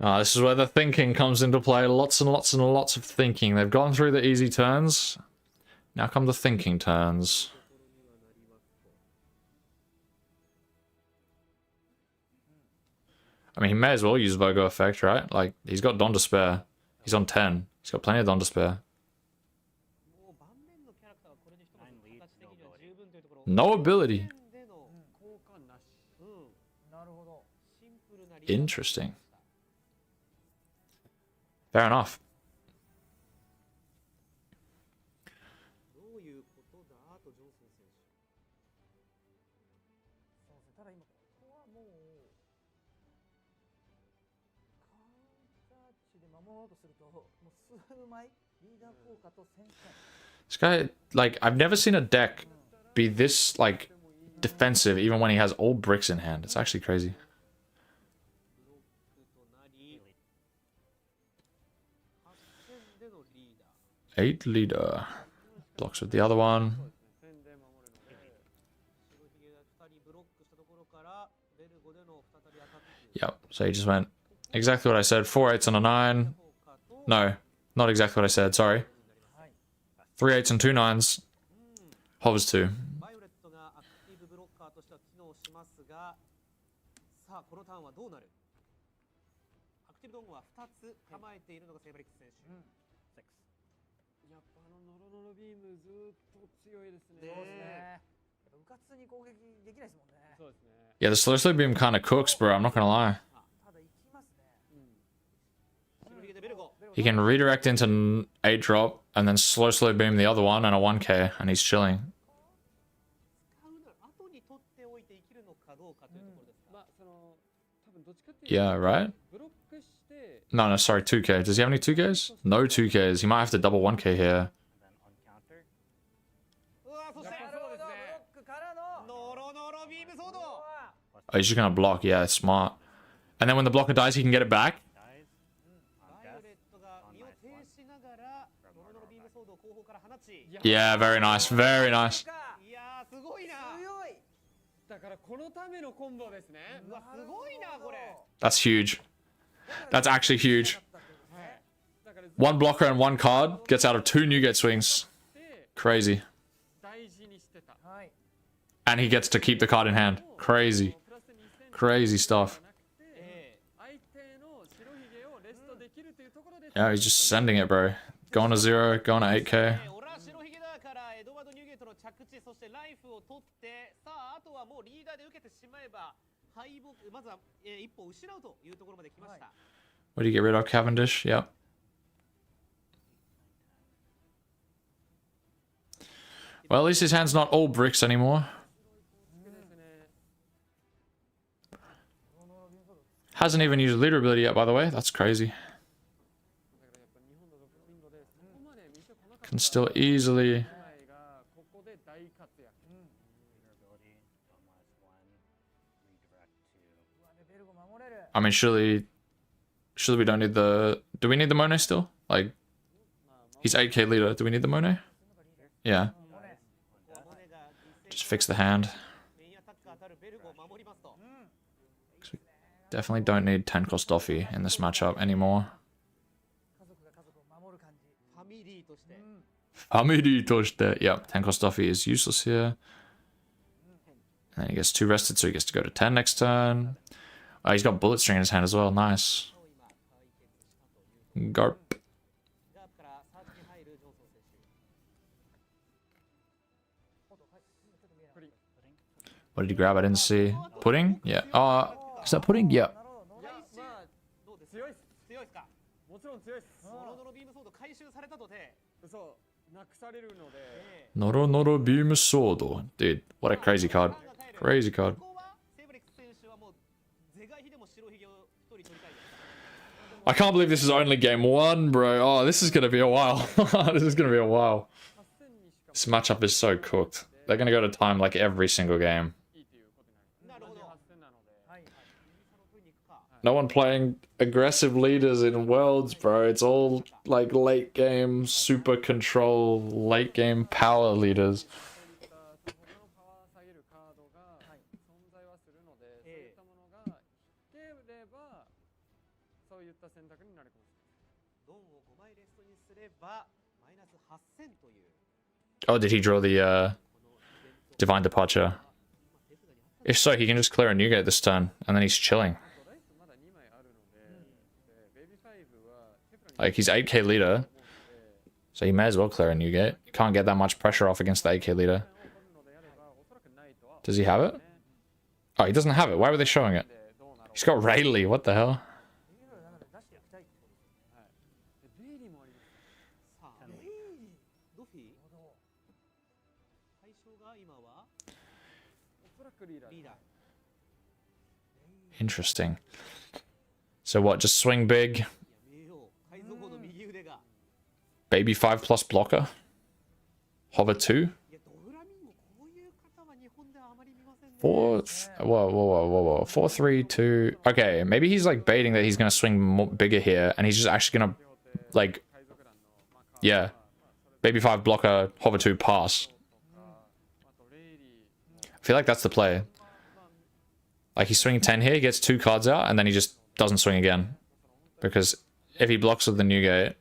This is where the thinking comes into play. Lots and lots and lots of thinking. They've gone through the easy turns. Now come the thinking turns. I mean, he may as well use Vogo effect, right? Like, he's got Dawn to spare. He's on 10. He's got plenty of Dawn to spare. No ability. Interesting. Fair enough. This guy, like, I've never seen a deck be this, like, defensive even when he has all bricks in hand. It's actually crazy. 8 leader. Blocks with the other one. Yep, so he just went exactly what I said. 4 8s and a 9. No, not exactly what I said, sorry. 3 8s and 2 9s. Hovers 2. Yeah, the slow slow beam kind of cooks, bro. I'm not gonna lie. He can redirect into 8 drop and then slow beam the other one and a 1k, and he's chilling. Yeah, right? No, sorry, 2k. Does he have any 2ks? No 2ks. He might have to double 1k here. Oh, he's just gonna block. Yeah, smart. And then when the blocker dies, he can get it back. Yeah, very nice. Very nice. That's huge. That's actually huge. 1 blocker and 1 card gets out of 2 Newgate swings. Crazy. And he gets to keep the card in hand. Crazy. Crazy stuff. Yeah, he's just sending it, bro. Going to 0, going to 8k. What do you get rid of? Cavendish? Yep. Well, at least his hand's not all bricks anymore. Hasn't even used leader ability yet, by the way. That's crazy. Can still easily... I mean, surely Surely we don't need the... Do we need the Mono still? Like, he's 8k leader. Do we need the Mono? Yeah. Just fix the hand. 'Cause we definitely don't need 10 cost Doffy in this matchup anymore. Family toshite. Yep, 10 cost Doffy is useless here. And then he gets 2 rested, so he gets to go to 10 next turn. Oh, he's got bullet string in his hand as well. Nice. Garp. What did he grab? I didn't see. Pudding? Yeah. Is that pudding? Yeah. Noro Noro Beam Sword. Dude, what a crazy card. Crazy card. I can't believe this is only game 1, bro. Oh, this is going to be a while. This is going to be a while. This matchup is so cooked. They're going to go to time like every single game. No one playing aggressive leaders in Worlds, bro. It's all like late game super control, late game power leaders. Oh, did he draw the Divine Departure? If so, he can just clear a Newgate this turn, and then he's chilling. Like, he's 8k leader, so he may as well clear a Newgate. You can't get that much pressure off against the 8k leader. Does he have it? Oh, he doesn't have it. Why were they showing it? He's got Rayleigh. What the hell? Interesting. So what, just swing big? Baby 5+ blocker? Hover 2? 4... Whoa. 4, 3, 2... Okay, maybe he's like baiting that he's gonna swing more, bigger here, and he's just actually gonna, like... Yeah. Baby 5 blocker, hover 2 pass. I feel like that's the play. Like, he's swinging 10 here, he gets 2 cards out, and then he just doesn't swing again. Because if he blocks with the Newgate...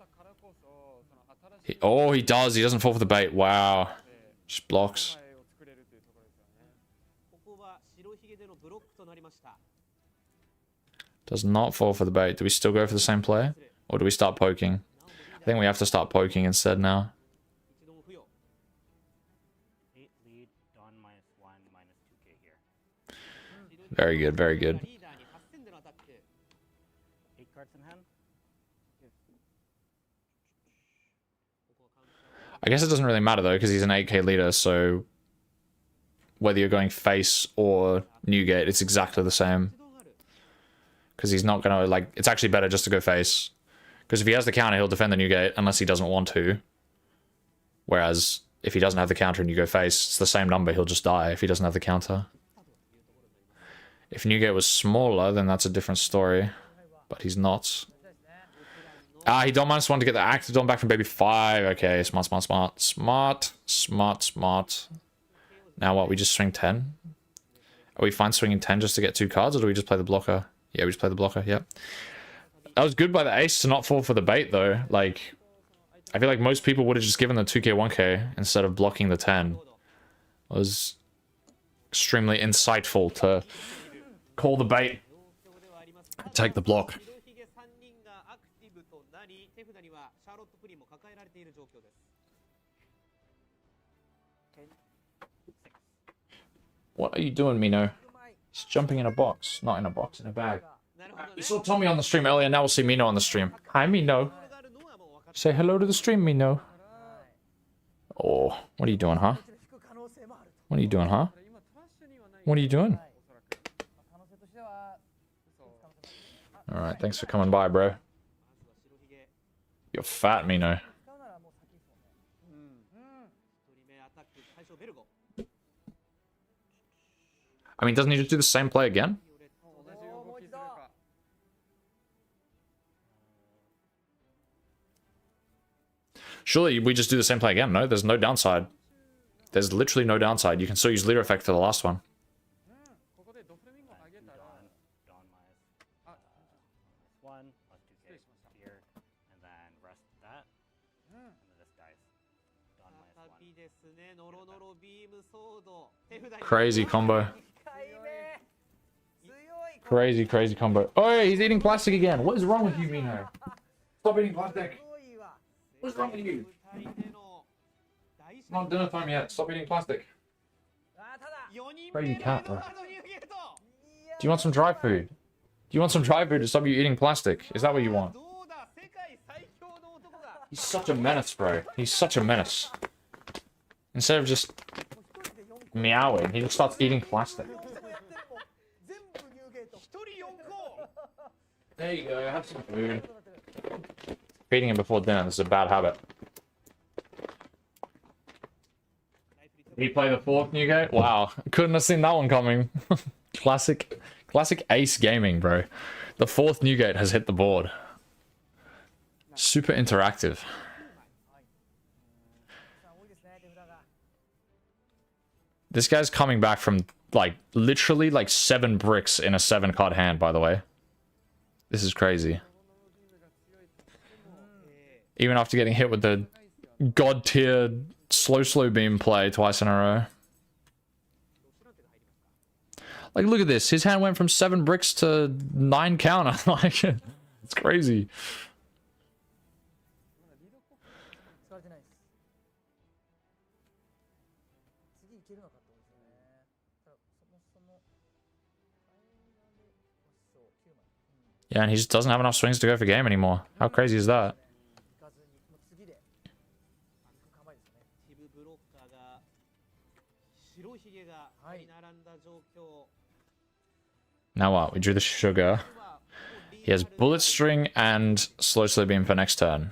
Oh, he does. He doesn't fall for the bait. Wow. Just blocks. Does not fall for the bait. Do we still go for the same play? Or do we start poking? I think we have to start poking instead now. Very good, very good. I guess it doesn't really matter though, because he's an 8k leader, so whether you're going face or Newgate, it's exactly the same. Because he's not gonna, like, it's actually better just to go face. Because if he has the counter, he'll defend the Newgate unless he doesn't want to. Whereas if he doesn't have the counter and you go face, it's the same number, he'll just die if he doesn't have the counter. If Newgate was smaller, then that's a different story. But he's not. Ah, he don't -1 to get the active Dawn back from Baby 5. Okay, smart. Now what, we just swing 10? Are we fine swinging 10 just to get 2 cards, or do we just play the blocker? Yeah, we just play the blocker, yep. That was good by the ace to not fall for the bait, though. Like, I feel like most people would have just given the 2k, 1k instead of blocking the 10. It was extremely insightful to call the bait, take the block. What are you doing, Mino? He's jumping in a box. Not in a box, in a bag. You saw Tommy on the stream earlier, now we'll see Mino on the stream. Hi, Mino. Say hello to the stream, Mino. Oh, what are you doing, huh? What are you doing, huh? What are you doing? Alright, thanks for coming by, bro. You're fat, Mino. I mean, doesn't he just do the same play again? Surely we just do the same play again. No, there's no downside. There's literally no downside. You can still use leader effect for the last one. Crazy combo. Crazy, crazy combo. Oh, he's eating plastic again. What is wrong with you, Mino? Stop eating plastic. What's wrong with you? It's not dinner time yet. Stop eating plastic. Crazy cat, bro. Do you want some dry food? Do you want some dry food to stop you eating plastic? Is that what you want? He's such a menace, bro. He's such a menace. Instead of just meowing, he just starts eating plastic. There you go, have some food. Feeding him before dinner, this is a bad habit. Did he play the fourth Newgate? Wow, couldn't have seen that one coming. Classic ace gaming, bro. The fourth Newgate has hit the board. Super interactive. This guy's coming back from, like, literally, like, 7 bricks in a 7-card hand, by the way. This is crazy. Even after getting hit with the god-tier slow beam play twice in a row. Like, look at this. His hand went from 7 bricks to 9 counter. Like, it's crazy. Yeah, and he just doesn't have enough swings to go for game anymore. How crazy is that? Now what? We drew the sugar. He has bullet string and slow beam for next turn.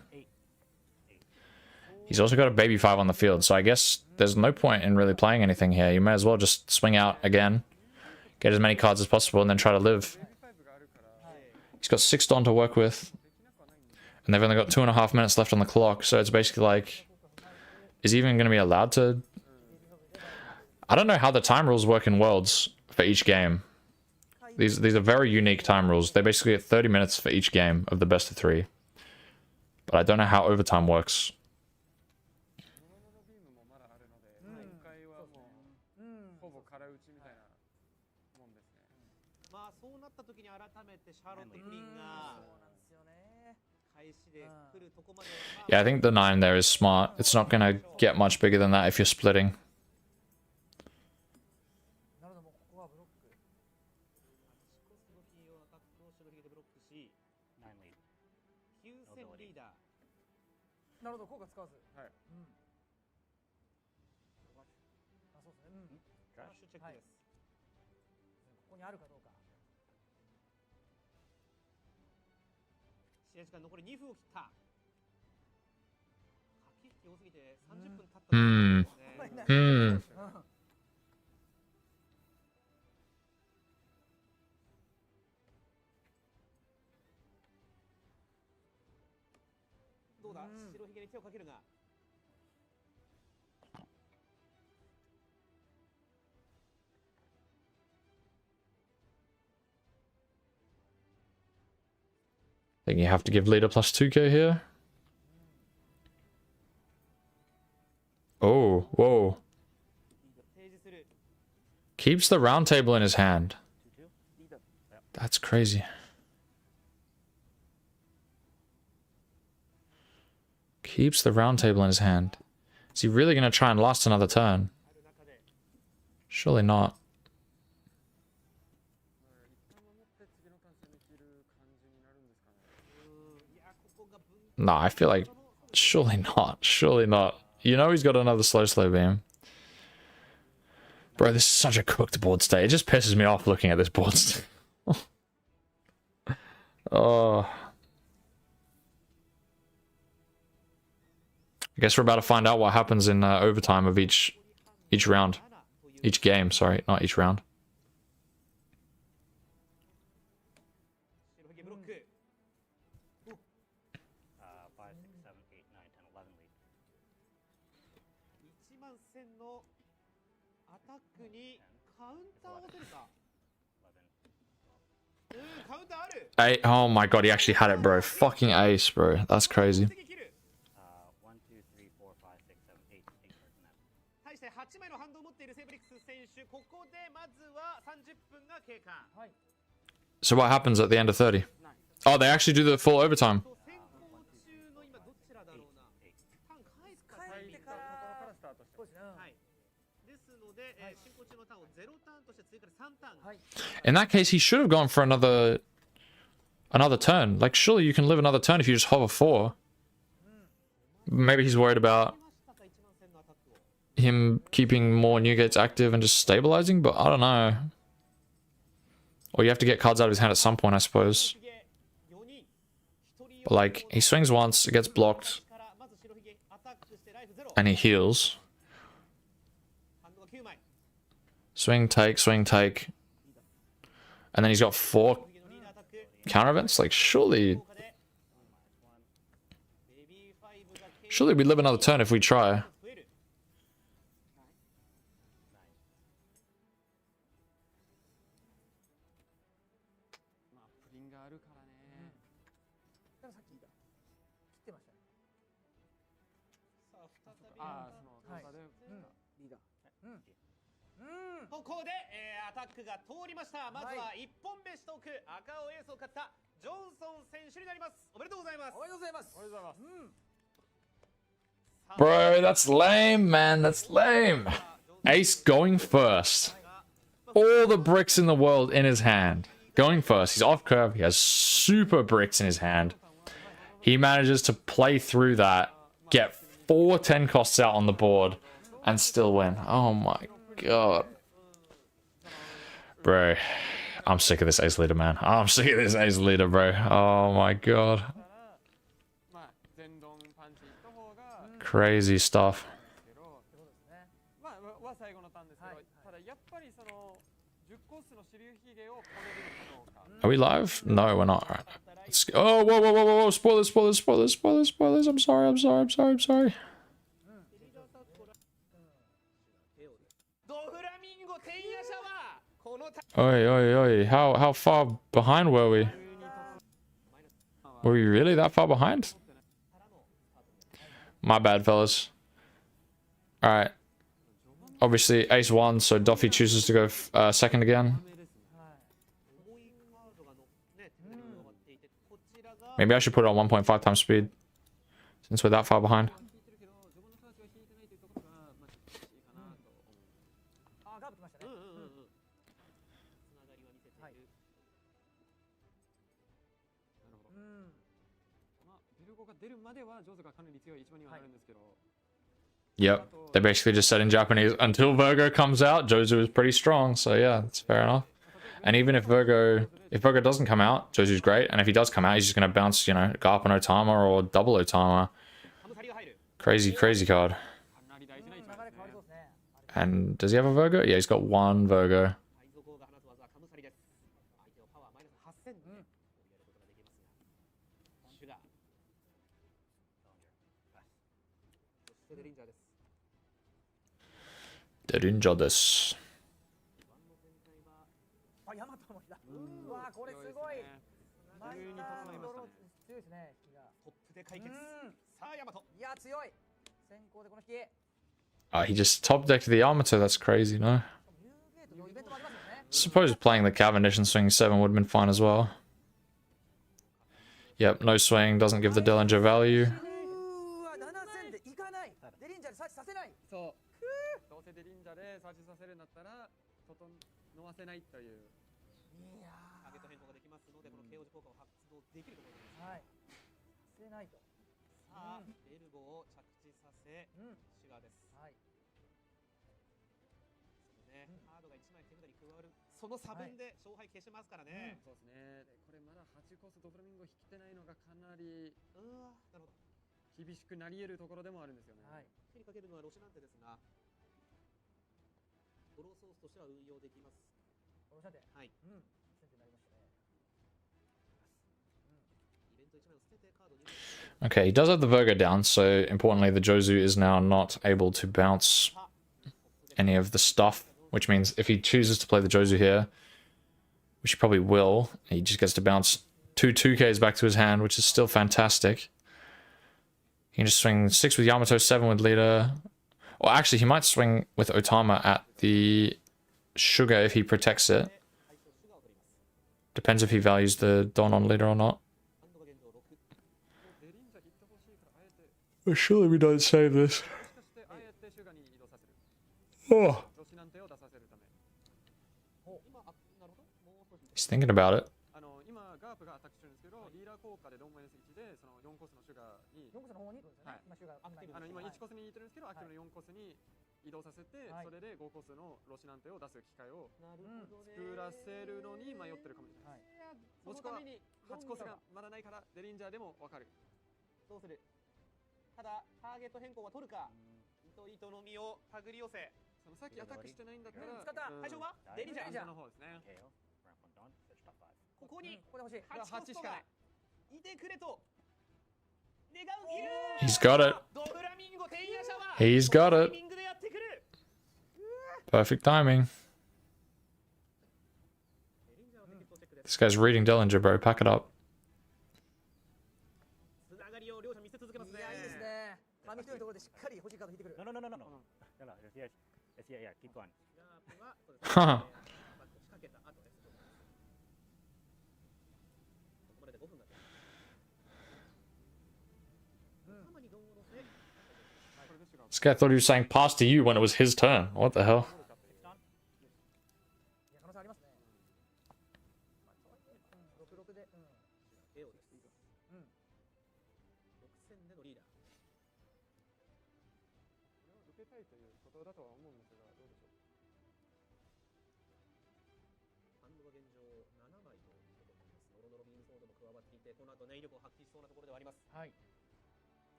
He's also got a baby 5 on the field, so I guess there's no point in really playing anything here. You may as well just swing out again, get as many cards as possible, and then try to live. He's got 6 Dawn to work with, and they've only got 2.5 minutes left on the clock, so it's basically like, is he even going to be allowed to? I don't know how the time rules work in Worlds for each game. These are very unique time rules. They basically get 30 minutes for each game of the best of 3. But I don't know how overtime works. Yeah, I think the 9 there is smart. It's not going to get much bigger than that if you're splitting. I think you have to give leader plus 2k here. Oh, whoa. Keeps the round table in his hand. That's crazy. Keeps the round table in his hand. Is he really going to try and last another turn? Surely not. No, I feel like surely not. Surely not. You know he's got another slow beam. Bro, this is such a cooked board state. It just pisses me off looking at this board state. Oh. I guess we're about to find out what happens in overtime of each round. Each game, sorry, not each round. Oh my god, he actually had it, bro. Fucking ace, bro. That's crazy. So what happens at the end of 30? Oh, they actually do the full overtime. In that case, he should have gone for another turn. Like, surely you can live another turn if you just hover 4. Maybe he's worried about him keeping more new gates active and just stabilizing, but I don't know. Or you have to get cards out of his hand at some point, I suppose. But like, he swings once, it gets blocked, and he heals. Swing, take. And then he's got 4 counter events. Like, surely we live another turn if we try. Bro, that's lame, man. That's lame. Ace going first. All the bricks in the world in his hand. Going first. He's off curve. He has super bricks in his hand. He manages to play through that, get 4 10 costs out on the board, and still win. Oh my god. Bro, I'm sick of this ace leader, man. I'm sick of this ace leader, bro. Oh my god. Crazy stuff. Are we live? No, we're not. All right. Let's go. Oh, whoa. Spoilers. I'm sorry. Oi. How far behind were we? Were we really that far behind? My bad, fellas. Alright. Obviously, ace 1, so Duffy chooses to go second again. Maybe I should put it on 1.5 times speed, since we're that far behind. Yep, they basically just said in Japanese, until Virgo comes out, Jozu is pretty strong, so yeah, that's fair enough. And even if Virgo doesn't come out, Jozu's great, and if he does come out, he's just gonna bounce, you know, Garp and Otama or double Otama. Crazy card. And does he have a Virgo? Yeah, he's got 1 Virgo. Derinja desu. He just top decked the Yamato. That's crazy, no? Suppose playing the Cavendish and swinging 7 would have been fine as well. Yep, no swing, doesn't give the Dillinger value. Okay, he does have the Virgo down, so importantly the Jozu is now not able to bounce any of the stuff which means if he chooses to play the Jozu here, which he probably will, he just gets to bounce 2/2Ks back to his hand, which is still fantastic. He can just swing 6 with Yamato, 7 with leader. Or actually, he might swing with Otama at the Sugar if he protects it. Depends if he values the Don on leader or not. Well, surely we don't save this. Oh. He's thinking about it. He's got it. He's got it. Perfect timing. This guy's reading Dellinger, bro. Pack it up. Huh. This guy thought he was saying pass to you when it was his turn. What the hell?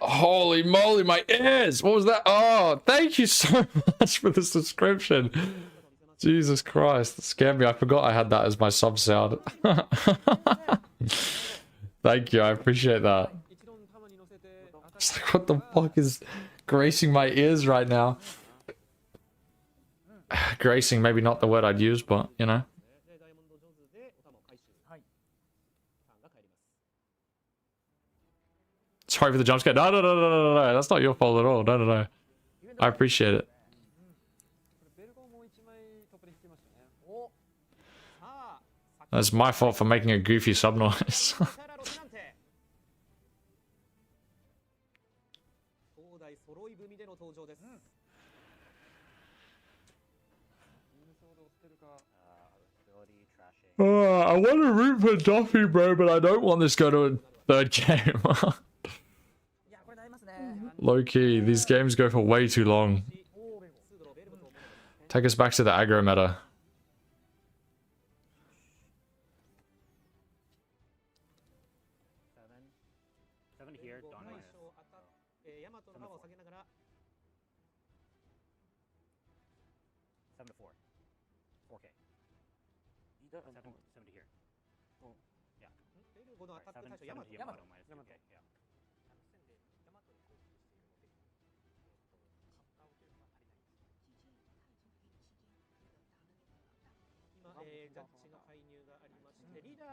Holy moly, my ears! What was that? Oh, thank you so much for the subscription. Jesus Christ, that scared me. I forgot I had that as my sub sound. Thank you, I appreciate that. It's like, what the fuck is gracing my ears right now? Gracing, maybe not the word I'd use, but, you know. Sorry for the jump scare. No, no, no, no, no, no. That's not your fault at all. No, no, no. I appreciate it. That's my fault for making a goofy sub noise. I want to root for Duffy, bro, but I don't want this to go to a third game. Low key, these games go for way too long. Take us back to the aggro meta.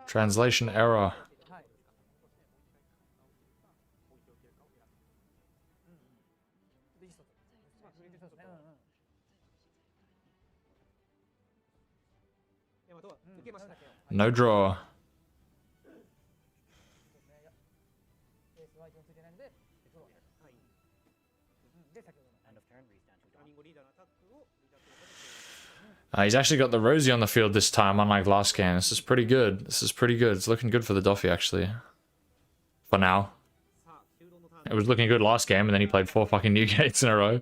Translation error. No draw. He's actually got the Rosie on the field this time, unlike last game. This is pretty good. This is pretty good. It's looking good for the Doffy, actually. For now. It was looking good last game, and then he played 4 fucking new gates in a row.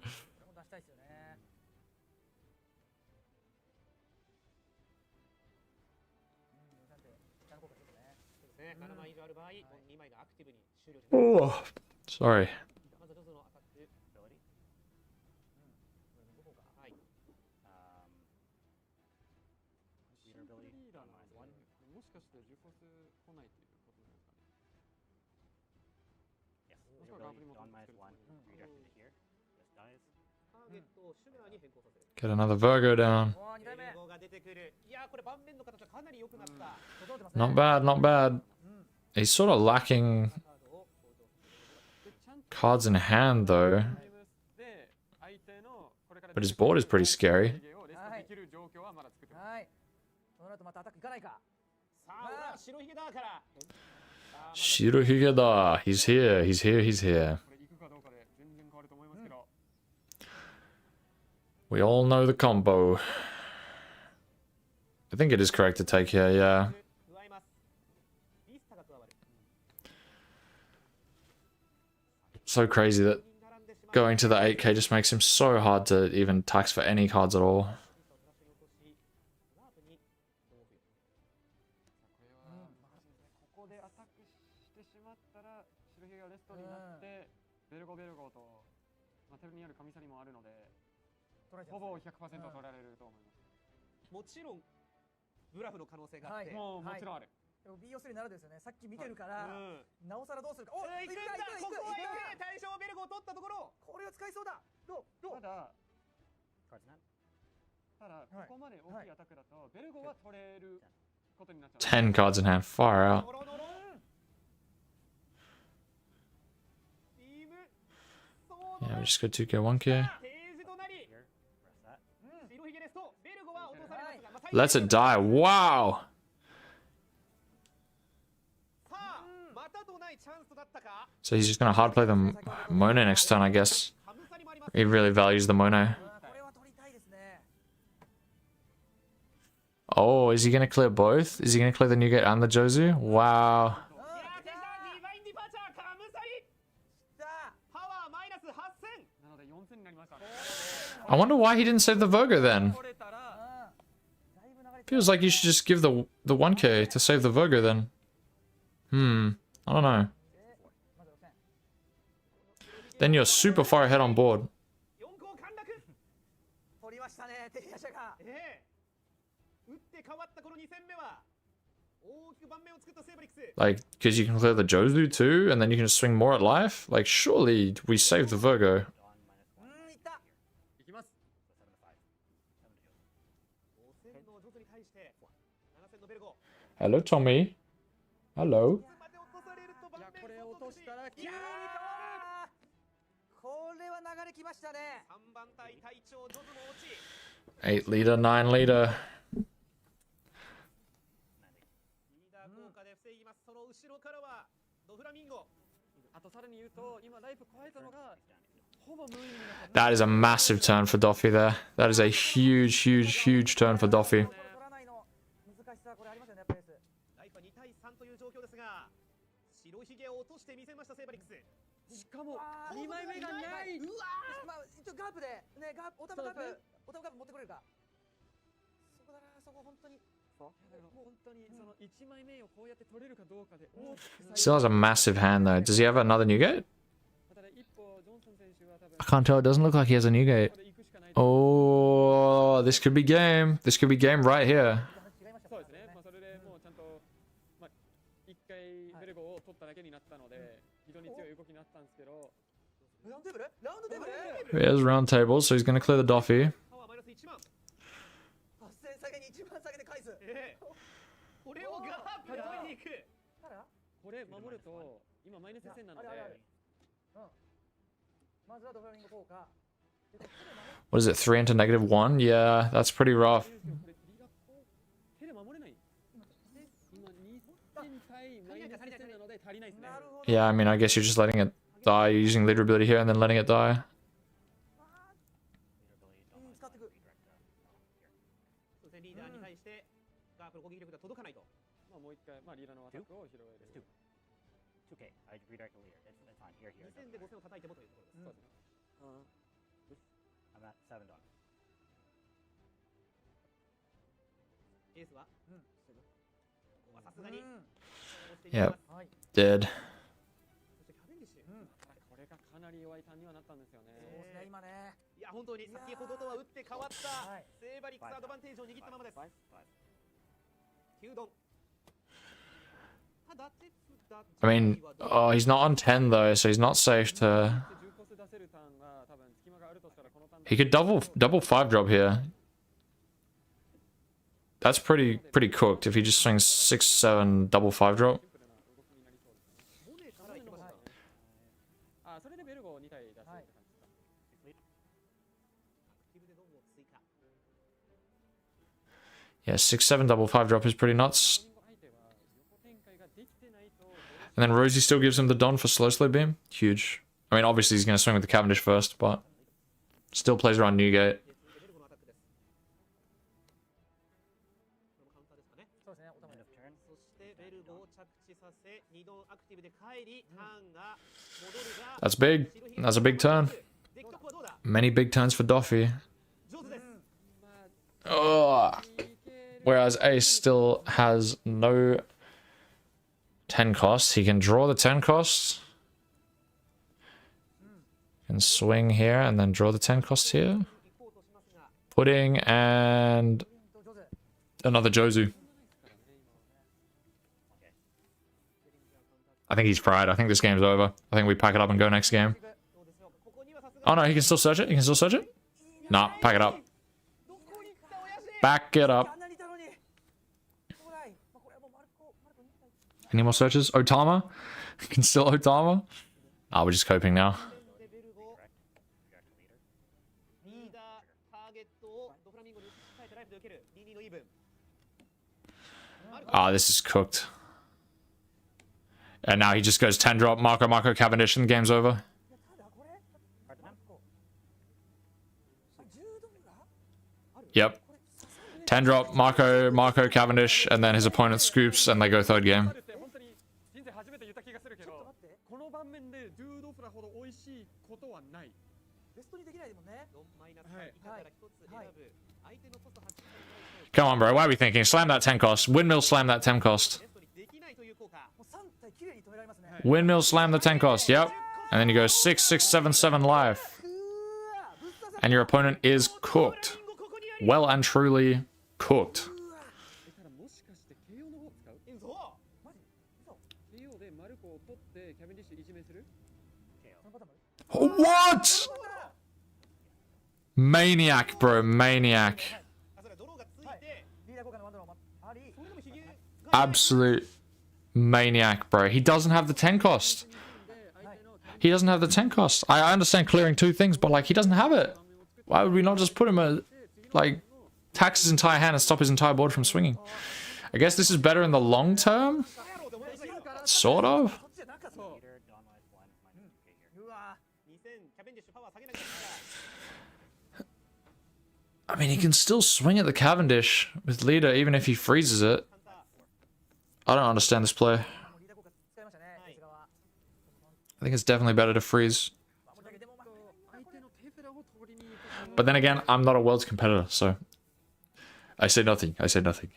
Oh, sorry. Get another Virgo down. Not bad, not bad. He's sort of lacking cards in hand though. But his board is pretty scary. Shirohige-da. He's here, he's here, he's here. We all know the combo. I think it is correct to take here, yeah. So crazy that going to the 8k just makes him so hard to even tax for any cards at all. Ten cards in hand, far out. Yeah, we just go 2k, 1k. Lets it die. Wow. So he's just gonna hard play the Mono next turn, I guess. He really values the Mono. Oh, is he gonna clear both? Is he gonna clear the Newgate and the Jozu? Wow. I wonder why he didn't save the Virgo then. Feels like you should just give the 1k to save the Virgo then. I don't know. Then you're super far ahead on board. Like, because you can clear the Jozu too, and then you can just swing more at life? Like, surely we saved the Virgo. Hello, Tommy. Hello. 8 liter, 9 liter. That is a massive turn for Doffy there. That is a huge, huge, huge turn for Doffy. Still has a massive hand though. Does he have another Newgate? I can't tell. It doesn't look like he has a Newgate. Oh, this could be game. This could be game right here. Here's round table, so he's going to clear the Doffy. What is it, 3 into -1? Yeah, that's pretty rough. Yeah, I mean, I guess you're just letting it die, using leader ability here and then letting it die. Yep, dead. I mean, oh, he's not on 10 though, so he's not safe to... He could double 5 drop here. That's pretty cooked if he just swings 6, 7, double 5 drop. Yeah, 6, 7, double 5 drop is pretty nuts. And then Rosie still gives him the Don for slow beam. Huge. I mean, obviously he's going to swing with the Cavendish first, but still plays around Newgate. That's big. That's a big turn. Many big turns for Doffy. Oh. Whereas Ace still has no 10 costs. He can draw the 10 costs. Can swing here and then draw the 10 costs here. Pudding and another Jozu. I think he's fried. I think this game's over. I think we pack it up and go next game. Oh no, he can still search it. He can still search it. Nah, pack it up. Back it up. Any more searches? Otama? Can still Otama? Ah, we're just coping now. Ah, this is cooked. And now he just goes 10 drop, Marco Cavendish, and game's over. Yep. 10 drop, Marco Cavendish, and then his opponent scoops, and they go third game. Come on, bro. Why are we thinking? Slam that 10 cost. Windmill slam that 10 cost. Windmill slam the 10 cost. Yep. And then you go 6, 6, 7, 7 live. And your opponent is cooked. Well and truly cooked. What? Maniac, bro. Maniac. Absolute maniac, bro. He doesn't have the 10 cost. He doesn't have the 10 cost. I understand clearing 2 things, but like he doesn't have it. Why would we not just put him a like tax his entire hand and stop his entire board from swinging? I guess this is better in the long term. Sort of. I mean, he can still swing at the Cavendish with leader even if he freezes it. I don't understand this play. I think it's definitely better to freeze. But then again, I'm not a Worlds competitor, so I say nothing. I say nothing.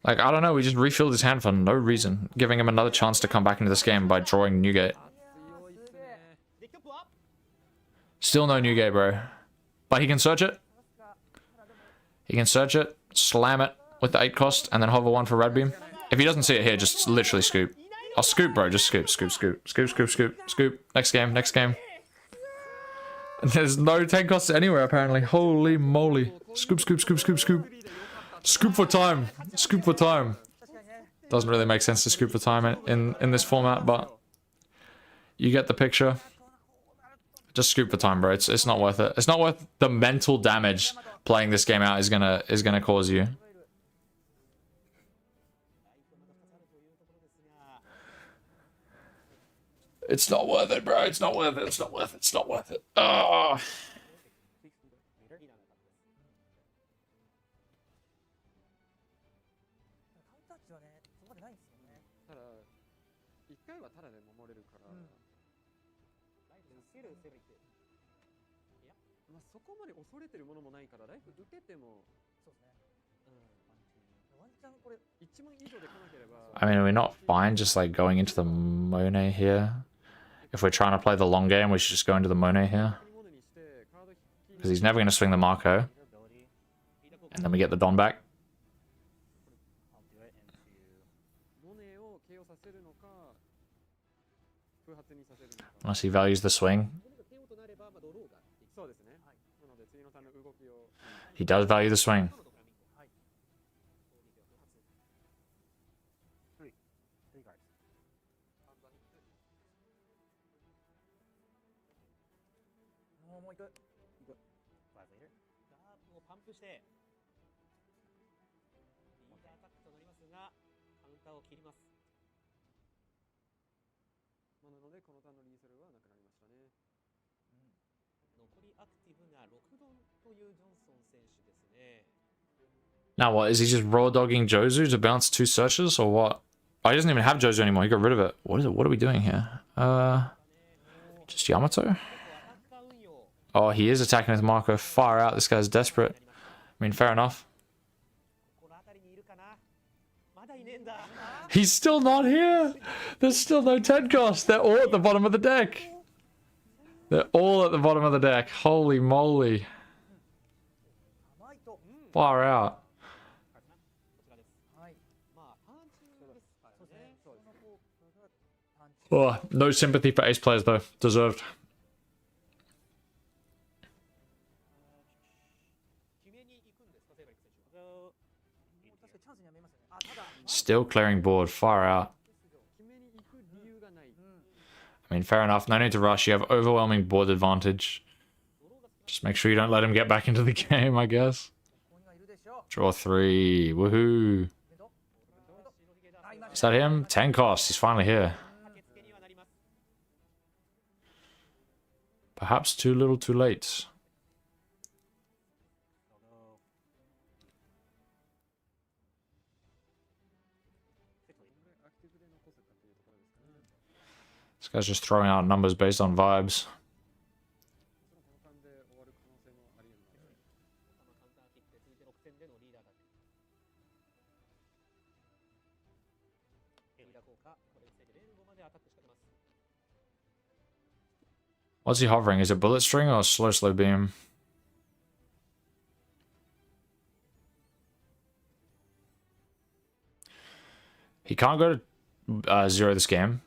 Like, I don't know, we just refilled his hand for no reason, giving him another chance to come back into this game by drawing Newgate. Still no Newgate, bro. But he can search it. He can search it, slam it with the 8 cost, and then hover 1 for red beam. If he doesn't see it here, just literally scoop. I'll scoop, bro. Just scoop, scoop, scoop. Scoop, scoop, scoop, scoop. Next game, next game. There's no 10 costs anywhere, apparently. Holy moly. Scoop, scoop, scoop, scoop, scoop. Scoop for time. Scoop for time. Doesn't really make sense to scoop for time in this format, but you get the picture. Just scoop for time, bro. It's not worth it. It's not worth the mental damage playing this game out is gonna cause you. It's not worth it, bro. It's not worth it. It's not worth it. It's not worth it. Oh. I mean, we're not fine just like going into the Monet here. If we're trying to play the long game, we should just go into the Monet here. Because he's never going to swing the Marco. And then we get the Don back. Unless he values the swing. He does value the swing. Now what, is he just raw dogging Jozu to bounce 2 searches or what? Oh, he doesn't even have Jozu anymore, he got rid of it. What is it? What are we doing here? Just Yamato? Oh, he is attacking with Marco. Far out, this guy's desperate. I mean, fair enough. He's still not here! There's still no 10 cost. They're all at the bottom of the deck. They're all at the bottom of the deck. Holy moly. Far out. Oh, no sympathy for ace players though. Deserved. Still clearing board. Far out. I mean, fair enough. No need to rush. You have overwhelming board advantage. Just make sure you don't let him get back into the game, I guess. Draw 3. Woohoo. Is that him? 10 cost. He's finally here. Perhaps too little too late. This guy's just throwing out numbers based on vibes. What's he hovering? Is it bullet string or slow beam? He can't go to 0 this game.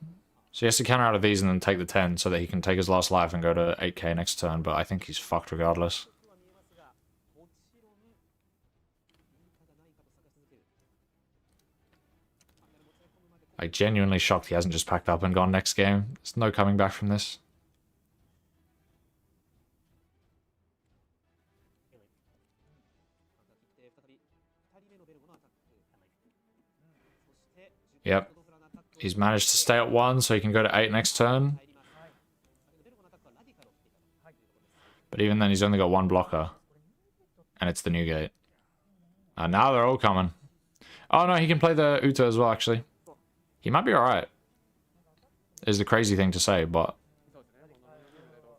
So he has to counter out of these and then take the 10 so that he can take his last life and go to 8k next turn, but I think he's fucked regardless. I'm genuinely shocked he hasn't just packed up and gone next game. There's no coming back from this. Yep. He's managed to stay at 1 so he can go to 8 next turn. But even then he's only got 1 blocker. And it's the new gate. Now they're all coming. Oh no, he can play the Uta as well actually. He might be alright. Is the crazy thing to say, but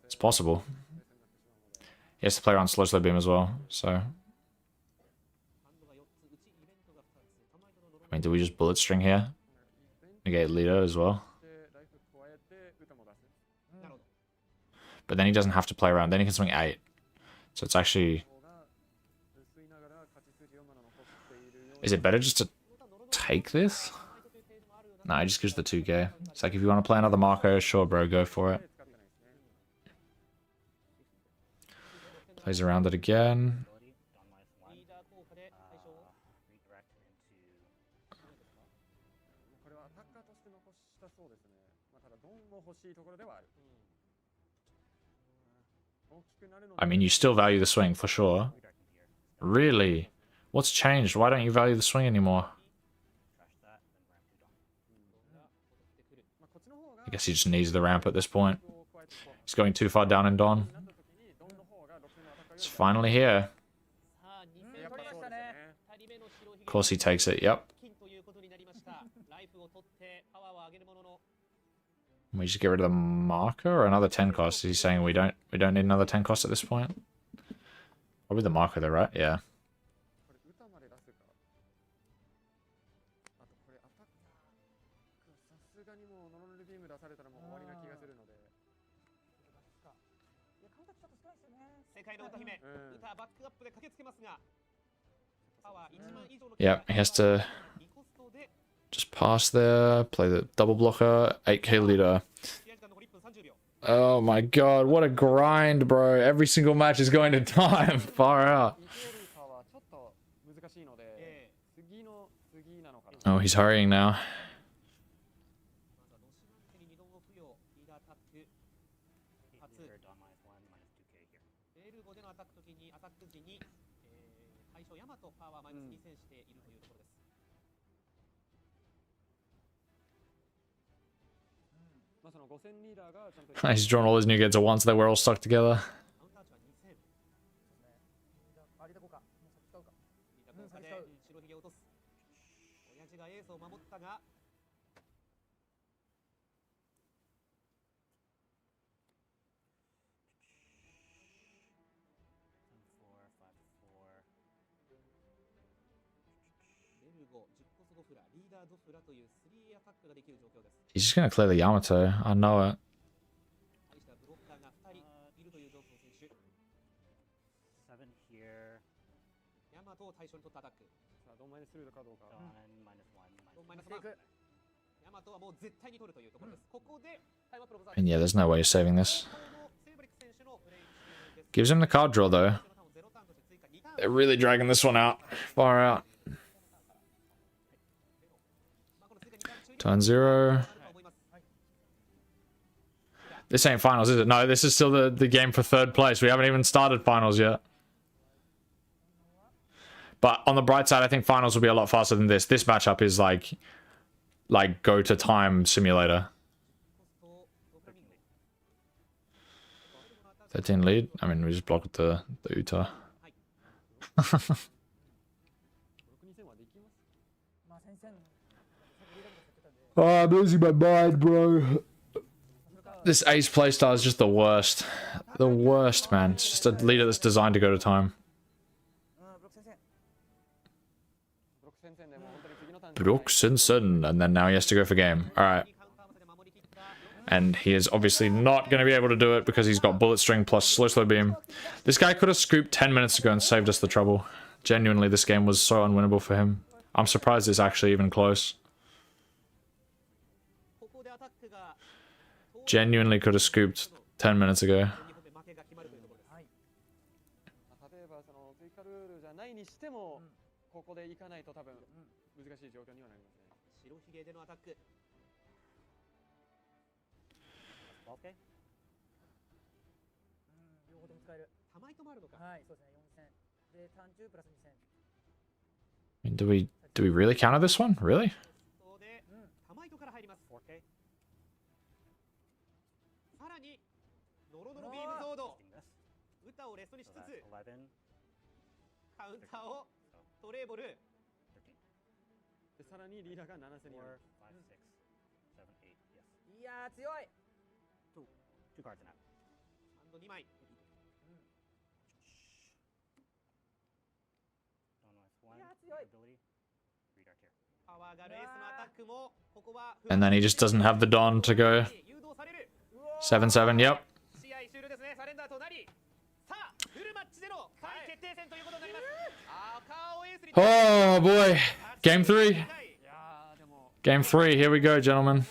it's possible. He has to play around slow beam as well, so. I mean, do we just bullet string here? Negate leader as well. But then he doesn't have to play around. Then he can swing 8. So it's actually... Is it better just to take this? Nah, it just gives the 2k. It's like if you want to play another Marco, sure bro, go for it. Plays around it again. I mean, you still value the swing for sure. Really? What's changed? Why don't you value the swing anymore? I guess he just needs the ramp at this point. He's going too far down in Don. It's finally here. Of course he takes it, yep. We just get rid of the marker or another 10 cost? He's saying we don't need another 10 cost at this point. Probably the marker though, right? Yeah. Yep, he has to just pass there, play the double blocker, 8k leader. Oh my god, what a grind, bro. Every single match is going to time. Far out. Oh, he's hurrying now. He's drawn all his new kids at once. They were all stuck together. He's just gonna clear the Yamato. I know it. And yeah, there's no way of saving this. Gives him the card draw though. They're really dragging this one out. Far out. Turn 0. This ain't finals, is it? No, this is still the game for 3rd place. We haven't even started finals yet. But on the bright side, I think finals will be a lot faster than this. This matchup is like go to time simulator. 13 lead. I mean, we just blocked the Uta. Oh, I'm losing my mind, bro. This ace playstyle is just the worst. The worst, man. It's just a leader that's designed to go to time. Brooksonson, and then now he has to go for game. Alright. And he is obviously not going to be able to do it because he's got bullet string plus slow beam. This guy could have scooped 10 minutes ago and saved us the trouble. Genuinely, this game was so unwinnable for him. I'm surprised it's actually even close. Genuinely could have scooped 10 minutes ago. I mean, do we really counter this one? Really? And then he just doesn't have the Don to go 7-7, yep. Oh boy. Game 3. Game 3, here we go, gentlemen.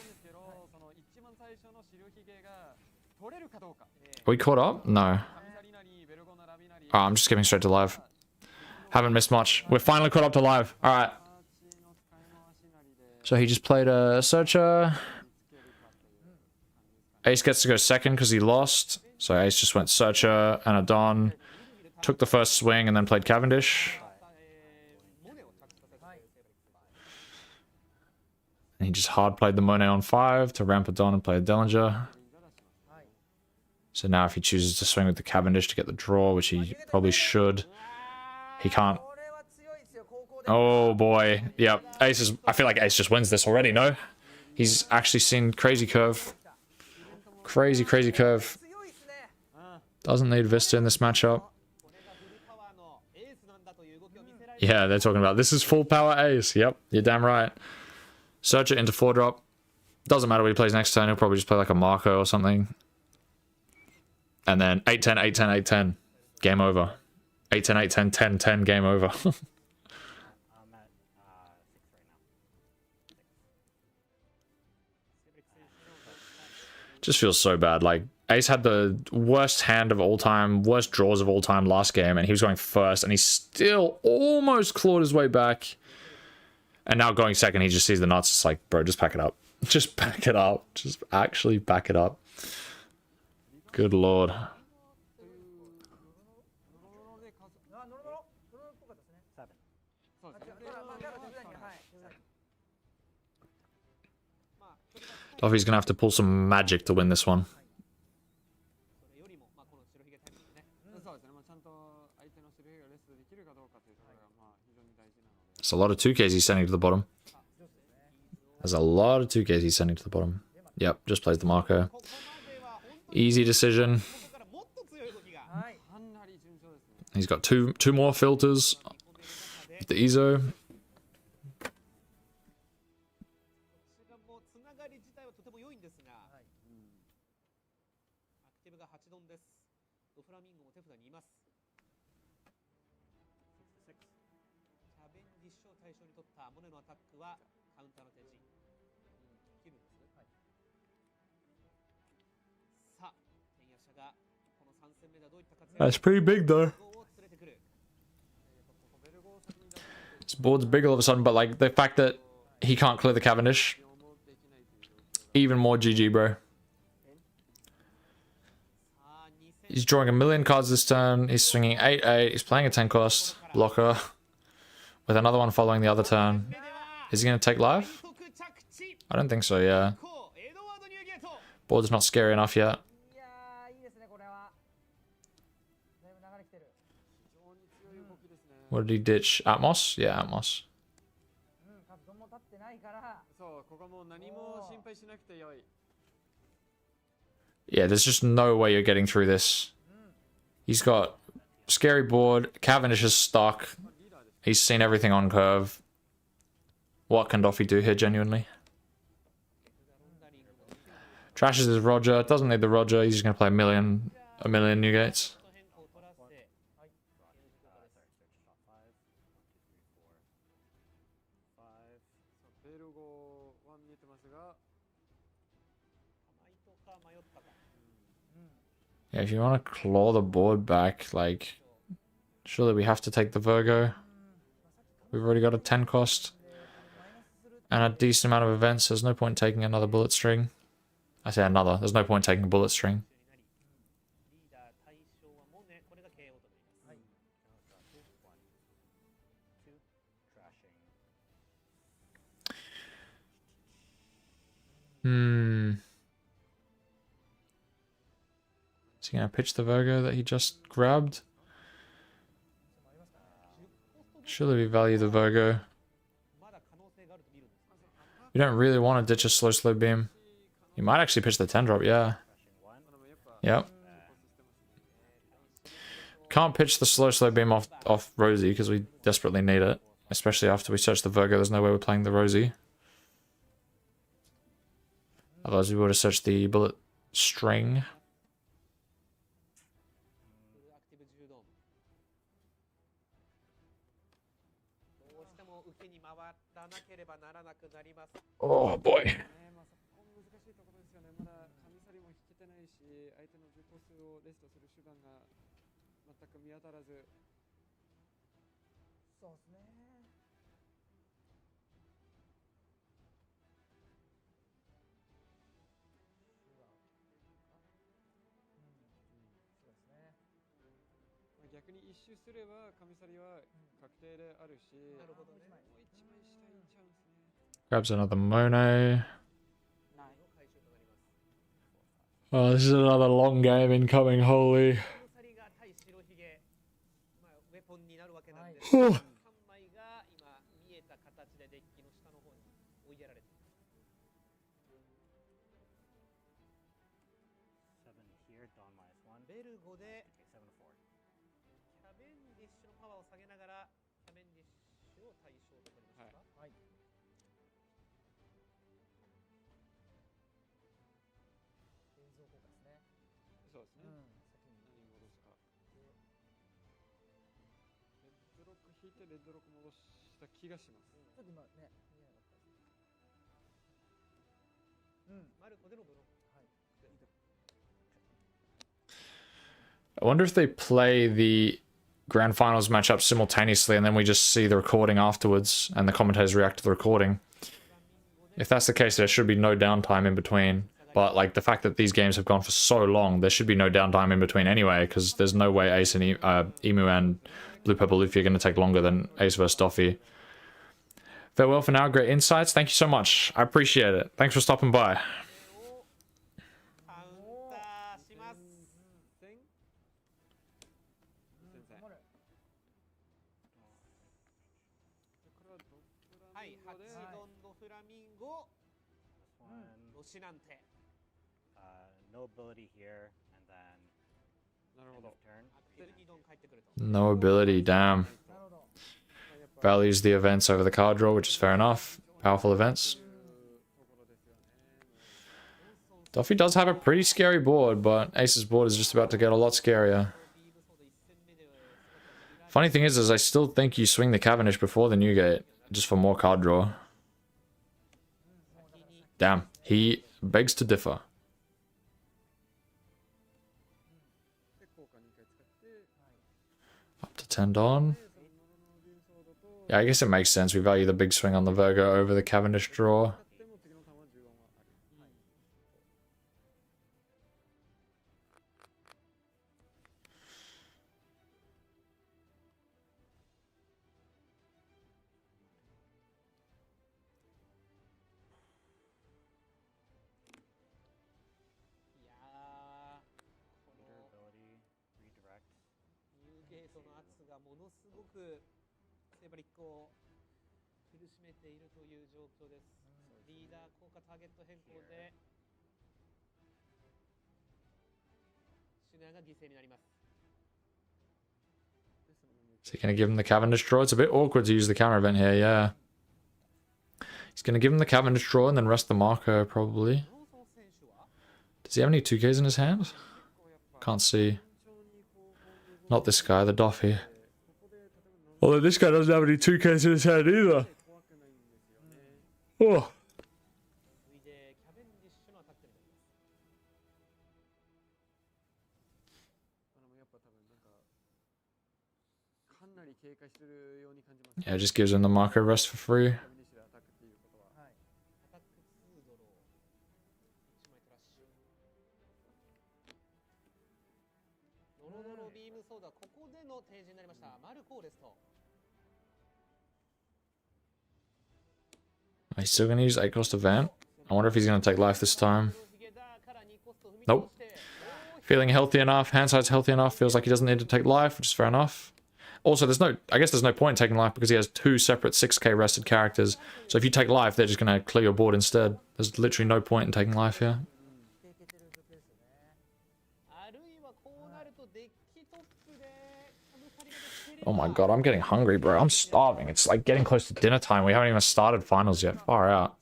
Are we caught up? No. Oh, I'm just skipping straight to live. Haven't missed much. We're finally caught up to live. Alright. So he just played a Searcher. Ace gets to go second because he lost. So Ace just went Searcher and a Don. Took the first swing and then played Cavendish. And he just hard played the Monet on 5 to ramp a Don and play a Dellinger. So now if he chooses to swing with the Cavendish to get the draw, which he probably should, he can't. Oh boy. Yep. Ace is, I feel like Ace just wins this already, no? He's actually seen crazy curve. Crazy curve. Doesn't need Vista in this matchup. Yeah, they're talking about this is full power Ace. Yep, you're damn right. Searcher into 4-drop. Doesn't matter what he plays next turn. He'll probably just play like a Marco or something. And then 8-10, 8-10, 8-10. Game over. 8-10, 8-10, 10-10. Game over. Just feels so bad. Like, Ace had the worst hand of all time, worst draws of all time last game, and he was going first, and he still almost clawed his way back. And now going second, he just sees the nuts. It's like, bro, just pack it up. Just pack it up. Just actually back it up. Good lord. Duffy's gonna have to pull some magic to win this one. There's a lot of 2Ks he's sending to the bottom. There's a lot of 2Ks he's sending to the bottom. Yep, just plays the Marco. Easy decision. He's got two more filters. The Ezo. That's pretty big though. This board's big all of a sudden, but like the fact that he can't clear the Cavendish, even more GG, bro. He's drawing 1,000,000 cards this turn. He's swinging 8-8. He's playing a 10 cost blocker with another one following the other turn. Is he going to take live? I don't think so, yeah. Board's not scary enough yet. What did he ditch? Atmos? Yeah, Atmos. Yeah, there's just no way you're getting through this. He's got scary board. Cavendish is stuck. He's seen everything on curve. What can Doffy do here, genuinely? Trashes his Roger. Doesn't need the Roger. He's just going to play a million new gates. Yeah, if you want to claw the board back, like, surely we have to take the Virgo. We've already got a 10 cost and a decent amount of events. There's no point taking another bullet string. I say another. There's no point taking a bullet string. Is he going to pitch the Virgo that he just grabbed? Surely we value the Virgo. You don't really want to ditch a slow beam. You might actually pitch the 10 drop, yeah. Yep. Can't pitch the slow beam off Rosie because we desperately need it. Especially after we search the Virgo, there's no way we're playing the Rosie. Otherwise we would have searched the bullet string. Oh boy. Grabs another Monet. Oh, this is another long game incoming, holy. I wonder if they play the grand finals matchup simultaneously and then we just see the recording afterwards and the commentators react to the recording. If that's the case, there should be no downtime in between. But like the fact that these games have gone for so long, there should be no downtime in between anyway, because there's no way Ace and Emu and Blue Purple Luffy are going to take longer than Ace vs Doffy. Farewell for now. Great insights. Thank you so much. I appreciate it. Thanks for stopping by. No ability here, and then end of turn. No ability, damn. Values the events over the card draw, which is fair enough. Powerful events. Doffy does have a pretty scary board, but Ace's board is just about to get a lot scarier. Funny thing is I still think you swing the Cavendish before the Newgate, just for more card draw. Damn, he begs to differ. Up to 10 Don. Yeah, I guess it makes sense. We value the big swing on the Virgo over the Cavendish draw. Is he going to give him the Cavendish draw? It's a bit awkward to use the camera event here, yeah. He's going to give him the Cavendish draw and then rest the marker, probably. Does he have any 2Ks in his hand? Can't see. Not this guy, the Doffy. Although this guy doesn't have any 2Ks in his hand either. Oh. Yeah, it just gives him the marker rest for free. He's still going to use 8 cost event. I wonder if he's going to take life this time. Nope. Feeling healthy enough. Hand side's healthy enough. Feels like he doesn't need to take life, which is fair enough. Also, I guess there's no point in taking life because he has 2 separate 6k rested characters. So if you take life, they're just going to clear your board instead. There's literally no point in taking life here. Oh my god, I'm getting hungry, bro. I'm starving. It's like getting close to dinner time. We haven't even started finals yet. Far out.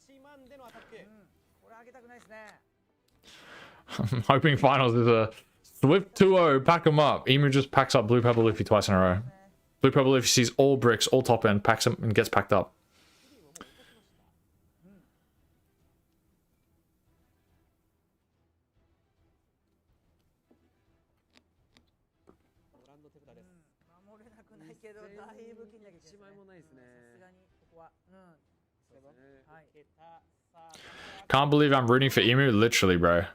I'm hoping finals is a swift 2-0. Pack him up. Emu just packs up Blue Purple Luffy twice in a row. Blue Purple Luffy sees all bricks, all top end, packs him and gets packed up. Can't believe I'm rooting for Emu. Literally, bro.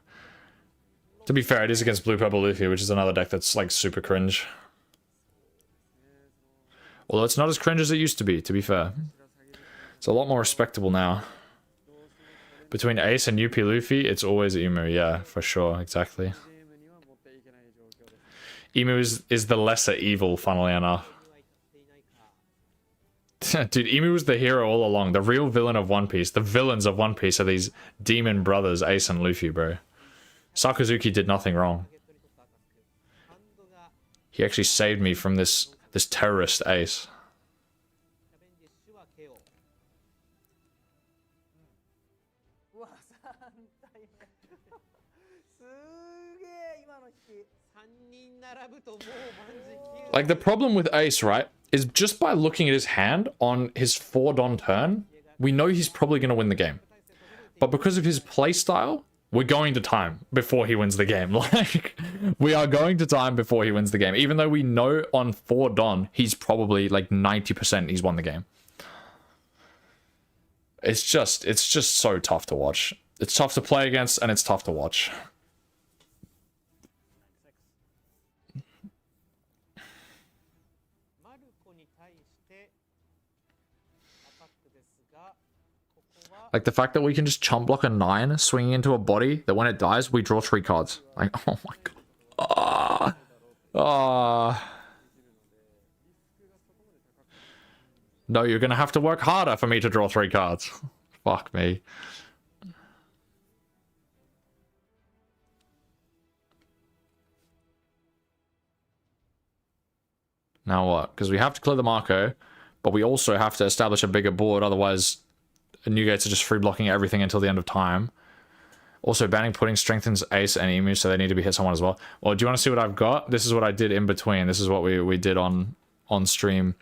To be fair, it is against Blue Purple Luffy, which is another deck that's like super cringe. Although it's not as cringe as it used to be fair. It's a lot more respectable now. Between Ace and UP Luffy, it's always Emu. Yeah, for sure. Exactly. Emu is the lesser evil, funnily enough. Dude, Emu was the hero all along. The real villain of One Piece. The villains of One Piece are these demon brothers, Ace and Luffy, bro. Sakazuki did nothing wrong. He actually saved me from this terrorist Ace. Like, the problem with Ace, right, is just by looking at his hand on his 4-Don turn, we know he's probably going to win the game. But because of his playstyle, we're going to time before he wins the game. Like, we are going to time before he wins the game. Even though we know on 4-Don, he's probably like 90% he's won the game. It's just so tough to watch. It's tough to play against, and it's tough to watch. Like, the fact that we can just chump block a 9 swinging into a body that when it dies, we draw 3 cards. Like, oh my god. No, you're gonna have to work harder for me to draw 3 cards. Fuck me. Now what? Because we have to clear the Marco, but we also have to establish a bigger board, otherwise New Gates are just free blocking everything until the end of time. Also, banning pudding strengthens Ace and Emu, so they need to be hit someone as well. Well, do you want to see what I've got? This is what I did in between. This is what we did on stream.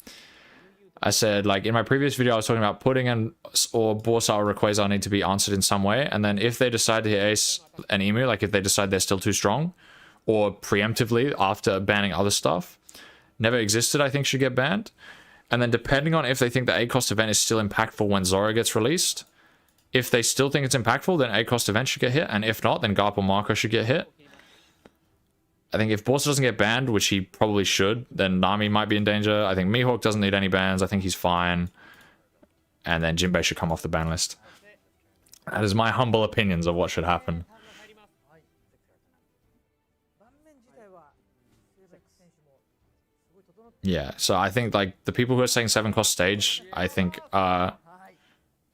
I said, like, in my previous video, I was talking about pudding and or Borsal or Rayquaza need to be answered in some way. And then if they decide to hit Ace and Emu, like if they decide they're still too strong, or preemptively after banning other stuff, never existed, I think, should get banned. And then depending on if they think the A-cost event is still impactful when Zoro gets released, if they still think it's impactful, then A-cost event should get hit. And if not, then Garp or Marco should get hit. I think if Borsa doesn't get banned, which he probably should, then Nami might be in danger. I think Mihawk doesn't need any bans. I think he's fine. And then Jinbei should come off the ban list. That is my humble opinions of what should happen. Yeah, so I think, like, the people who are saying 7-cost stage, I think, are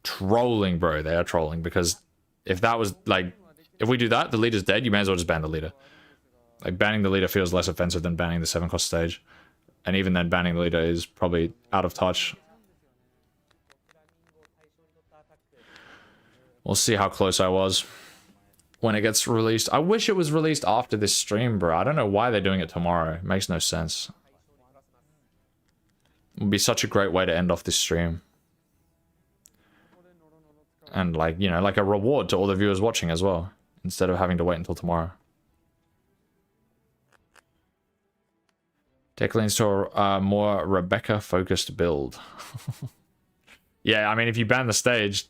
trolling, bro. They are trolling, because if that was, like, if we do that, the leader's dead, you may as well just ban the leader. Like, banning the leader feels less offensive than banning the 7-cost stage. And even then, banning the leader is probably out of touch. We'll see how close I was when it gets released. I wish it was released after this stream, bro. I don't know why they're doing it tomorrow. It makes no sense. It would be such a great way to end off this stream. And, like, you know, like a reward to all the viewers watching as well, instead of having to wait until tomorrow. Tech leans to a more Rebecca-focused build. Yeah, I mean, if you ban the stage,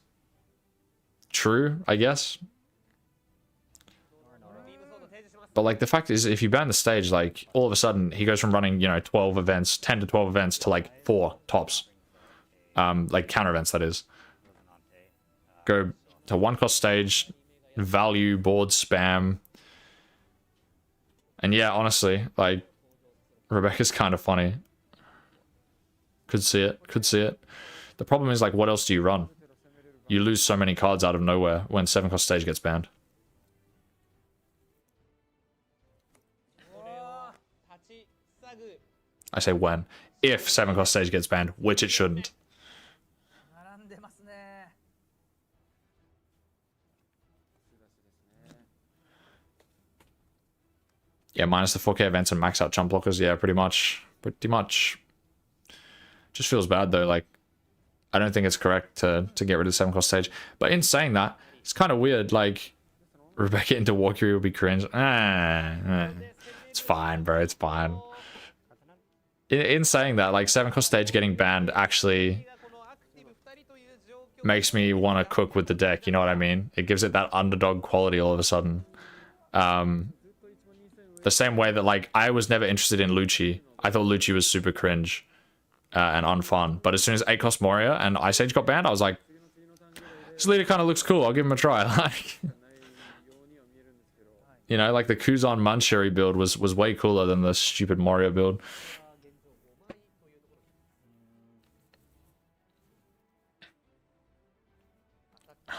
true, I guess. But, like, the fact is, if you ban the stage, like, all of a sudden, he goes from running, you know, 12 events, 10 to 12 events to, like, 4 tops. Like, counter events, that is. Go to 1-cost stage, value, board, spam. And yeah, honestly, like, Rebecca's kind of funny. Could see it, could see it. The problem is, like, what else do you run? You lose so many cards out of nowhere when 7-cost stage gets banned. I say when. If 7-cost stage gets banned, which it shouldn't. Yeah, minus the 4K events and max out jump blockers. Yeah, pretty much. Pretty much. Just feels bad, though. Like, I don't think it's correct to get rid of the 7-cost stage. But in saying that, it's kind of weird. Like, Rebecca into Walkyrie would be cringe. It's fine, bro. It's fine. In saying that, like, 7-cost stage getting banned actually makes me want to cook with the deck, you know what I mean? It gives it that underdog quality all of a sudden. The same way that, like, I was never interested in Lucci. I thought Lucci was super cringe and unfun. But as soon as 8-cost Moria and Ice Age got banned, I was like, this leader kind of looks cool. I'll give him a try. Like, you know, like the Kuzan Manchuri build was way cooler than the stupid Moria build.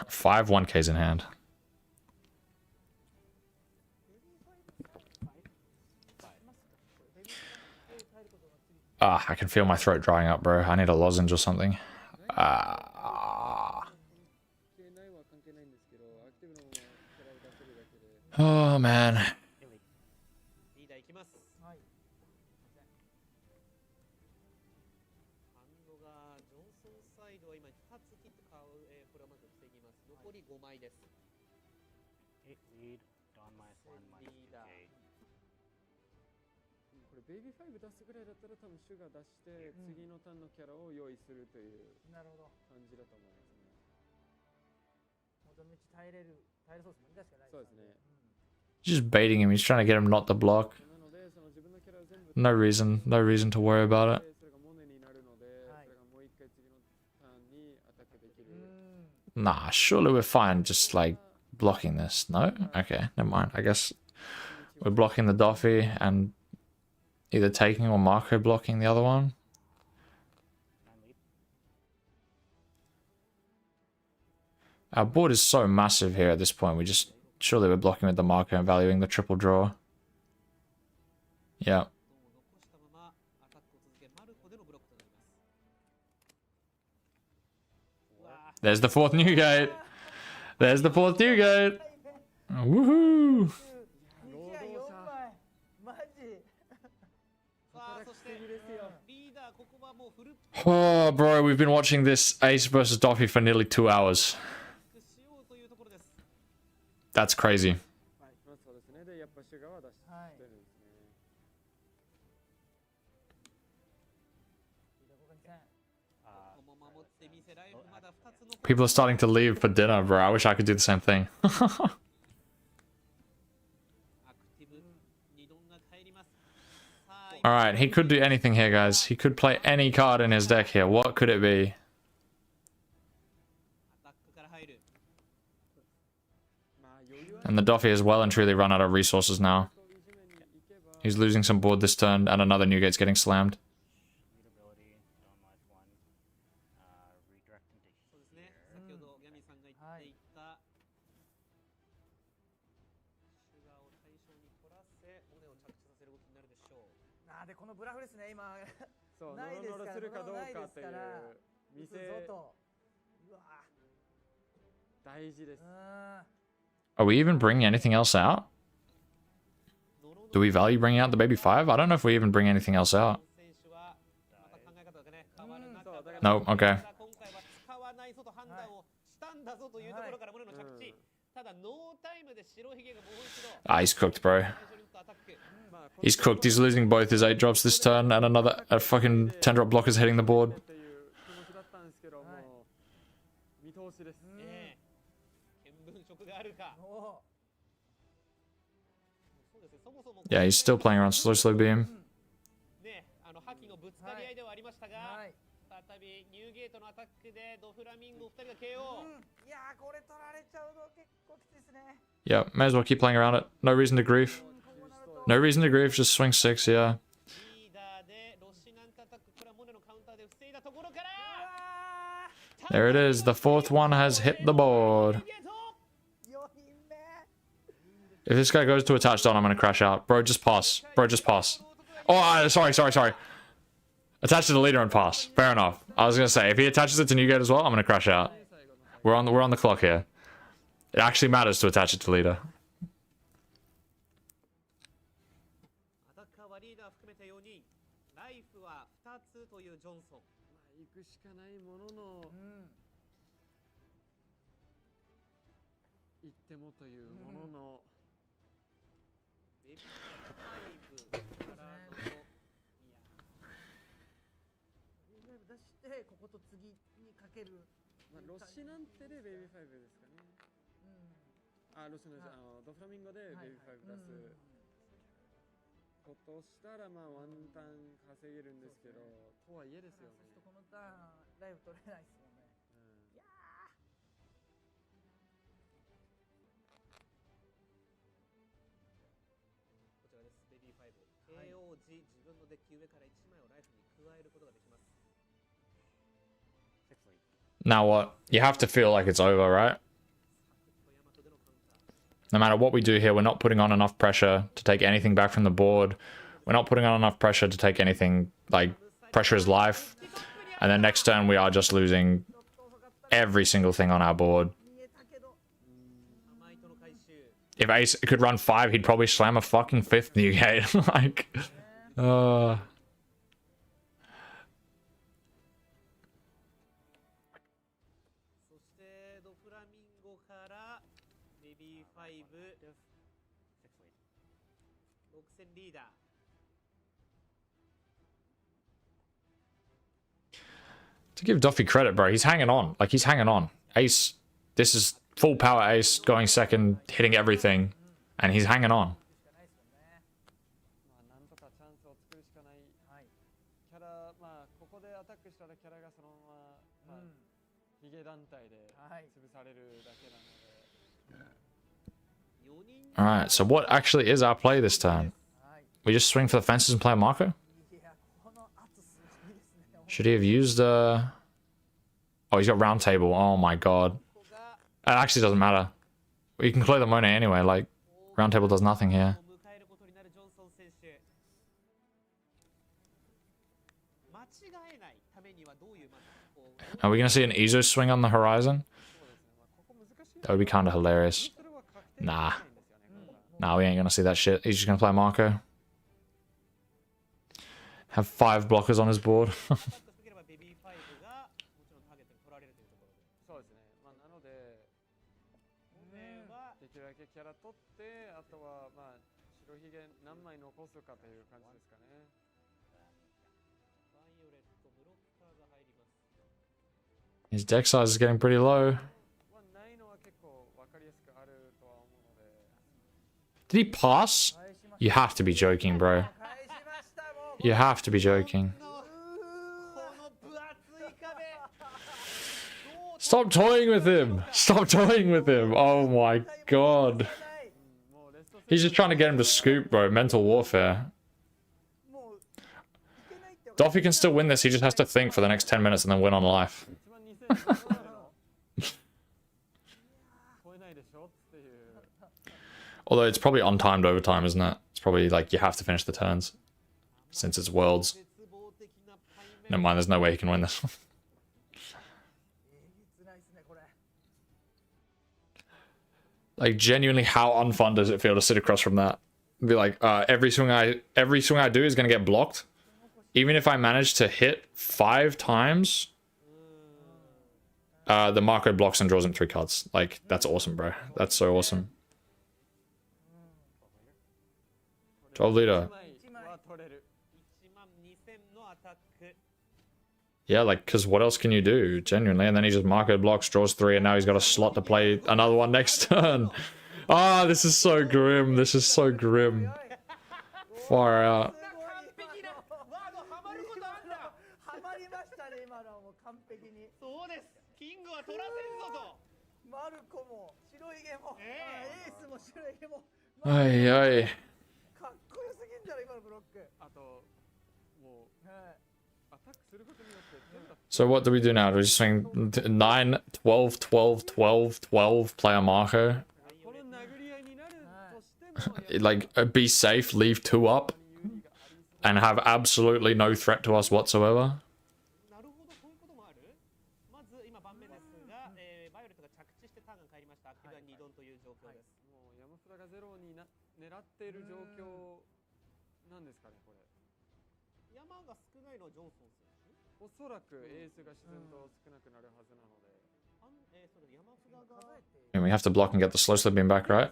5 1Ks in hand. I can feel my throat drying up, bro. I need a lozenge or something. Oh man. リーダー行きます。はい。ハンドがジョンソンサイドは今2つ切って買う、これはまず防ぎます。残り5枚です。Lead, Dawn minus 1, minus リーダー。 2K. これベイビー5出すぐらいだったら多分シュガー出して次のターンのキャラを用意するというなるほど。感じだと思いますね。もうどの道耐えれそうですもんね。確かに。そうですね。Just baiting him. He's trying to get him not to block. なのでその自分のキャラを全部 No reason to worry about it. それがモネになるので、それがもう一回次のターンにアタックできる。Nah, surely we're fine just like blocking this. No? Okay, never mind. I guess we're blocking the Doffy and either taking or Marco blocking the other one. 9 lead. Our board is so massive here at this point. Surely we're blocking with the Marco and valuing the triple draw. Yeah. 残したままアタックを続け、マルコでのブロックとなります。うわー There's the fourth new gate. There's the fourth new gate. Woohoo! 4枚。マジ。さあ、そしてリーダー、ここはもうフルッ Oh, bro, we've been watching this Ace versus Doffy for nearly 2 hours. プしようというところです。 That's crazy. まあそうですね。でやっぱシュガーは出してるんですね。ここも守ってみせ、ライフまだ2つ残る。 People are starting to leave for dinner, bro. I wish I could do the same thing. アクティブ2ドンが帰ります。さあ、今 Alright, he could do anything here, guys. He could play any card in his deck here. What could it be? アタックから入る。 And the Doffy has well and truly run out of resources now. He's losing some board this turn, and another new gate's getting slammed. Lead ability, Dawn minus 1. Redirecting to そうですね、先ほどギャミさんが言っていた、シュガーを対象に取らせ、モネを着地させる動きになるでしょう。でこのブラフですね今。そうないですからノロノロするかどうかっていう見せ打つぞと。うわ。大事です。 Are we even bringing anything else out? Do we value bringing out the baby 5? I don't know if we even bring anything else out. 選手はまた考え方がね、変わる中そうだから No, okay. 今回は使わないぞと判断をしたんだぞというところからモネの着地。ただノータイムで白ひげがもう一度 Ah, he's cooked, bro. 最初に打ったアタック。 He's cooked. He's losing both his 8 drops this turn, and a fucking 10 drop block is hitting the board. っていう気持ちだったんですけども、見通しです。見聞色があるか。おそうですね、そもそも Yeah, he's still playing around slow beam. ね、覇気のぶつかり合いではありましたが、はい。再びニューゲートのアタックでドフラミンゴ2人が KO。いやーこれ取られちゃうの結構きついですね。 Yeah, may as well keep playing around it. No reason to grief. こうなると No reason to grief. Just swing 6, yeah. リーダーでロシナントアタック、これはモネのカウンターで防いだところから、 There it is. The fourth one has hit the board. 4人目。 If this guy goes to attach Don, I'm gonna crash out. Bro, just pass. Bro, just pass. Oh, sorry. Attach to the leader and pass. Fair enough. I was gonna say, if he attaches it to Newgate as well, I'm gonna crash out. We're on the clock here. It actually matters to attach it to leader. アタッカーはリーダー含めて4人、ライフは2つというジョンソン。行くしかないものの、行ってもというものの、ベビー5からの、いや出してここと次にかける。ロシナンテでベイビー5ですかね。ロシナンテ、ドフラミンゴでベイビー5出すことしたらワンタン稼げるんですけど、とはいえですよね。このターンライブ取れないですもんね。いやこちらです、ベビー5。KO 時、自分のデッキ上から1枚をライフに加えることができます。 6 lead. Now what? You have to feel like it's over, right? No matter what we do here, we're not putting on enough pressure to take anything back from the board. We're not putting on enough pressure to take anything, like, pressure is life. And then next turn, we are just losing every single thing on our board. If Ace could run 5, he'd probably slam a fucking 5th Newgate. Like, そしてドフラミンゴからベビー5 6戦リーダー To give Duffy credit, bro, he's hanging on. Like, he's hanging on. Ace, this is full power Ace going second, hitting everything, and he's hanging on. まあなんとかチャンスを作るしかない。キャラまあここでアタックしたらキャラがそのまままあヒゲ団体で潰されるだけなので。Alright, so what actually is our play this turn? We just swing for the fences and play a Marco? Should he have used Oh, he's got round table. Oh my god. It actually doesn't matter. We can clear the Monet anyway, like, round table does nothing here. Are we gonna see an Ezo swing on the horizon? That would be kind of hilarious. Nah. Nah, we ain't gonna see that shit. He's just gonna play Marco. Have 5 blockers on his board. そうですね。まあなのでできるだけキャラ取ってあとはまあ白ひげ何枚残すかという感じですかね。 His deck size is getting pretty low. Did he pass? You have to be joking, bro. You have to be joking. Stop toying with him! Stop toying with him! Oh my god. He's just trying to get him to scoop, bro. Mental warfare. Doffy can still win this, he just has to think for the next 10 minutes and then win on life. Although it's probably untimed overtime, isn't it? It's probably like you have to finish the turns. Since it's Worlds. Never mind, there's no way he can win this. Like, genuinely, how unfun does it feel to sit across from that? Be like, every swing I do is gonna get blocked. Even if I manage to hit 5 times, the Marco blocks and draws him 3 cards. Like, that's awesome, bro. That's so awesome. 12 leader. Yeah, like, because what else can you do, genuinely? And then he just Marco blocks, draws 3, and now he's got a slot to play another one next turn. Ah, this is so grim. This is so grim. Far out. Ay, ay. So what do we do now? Do we just swing 9, 12, 12, 12, 12, play a Marco? Like, be safe, leave 2 up, and have absolutely no threat to us whatsoever? And we have to block and get the slow slip beam back, right?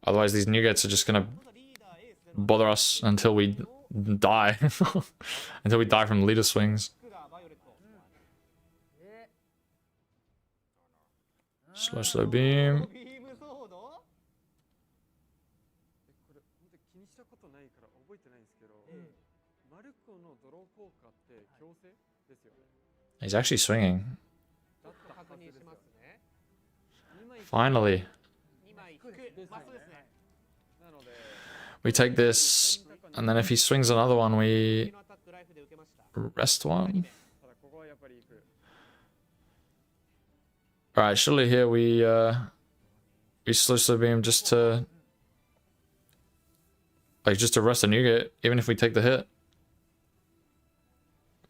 Otherwise these Newgates are just gonna bother us until we die. Until we die from leader swings. Slow beam. He's actually swinging. Finally. We take this, and then if he swings another one, we rest one. Alright, surely here we slow beam just to rest a Newgate, even if we take the hit.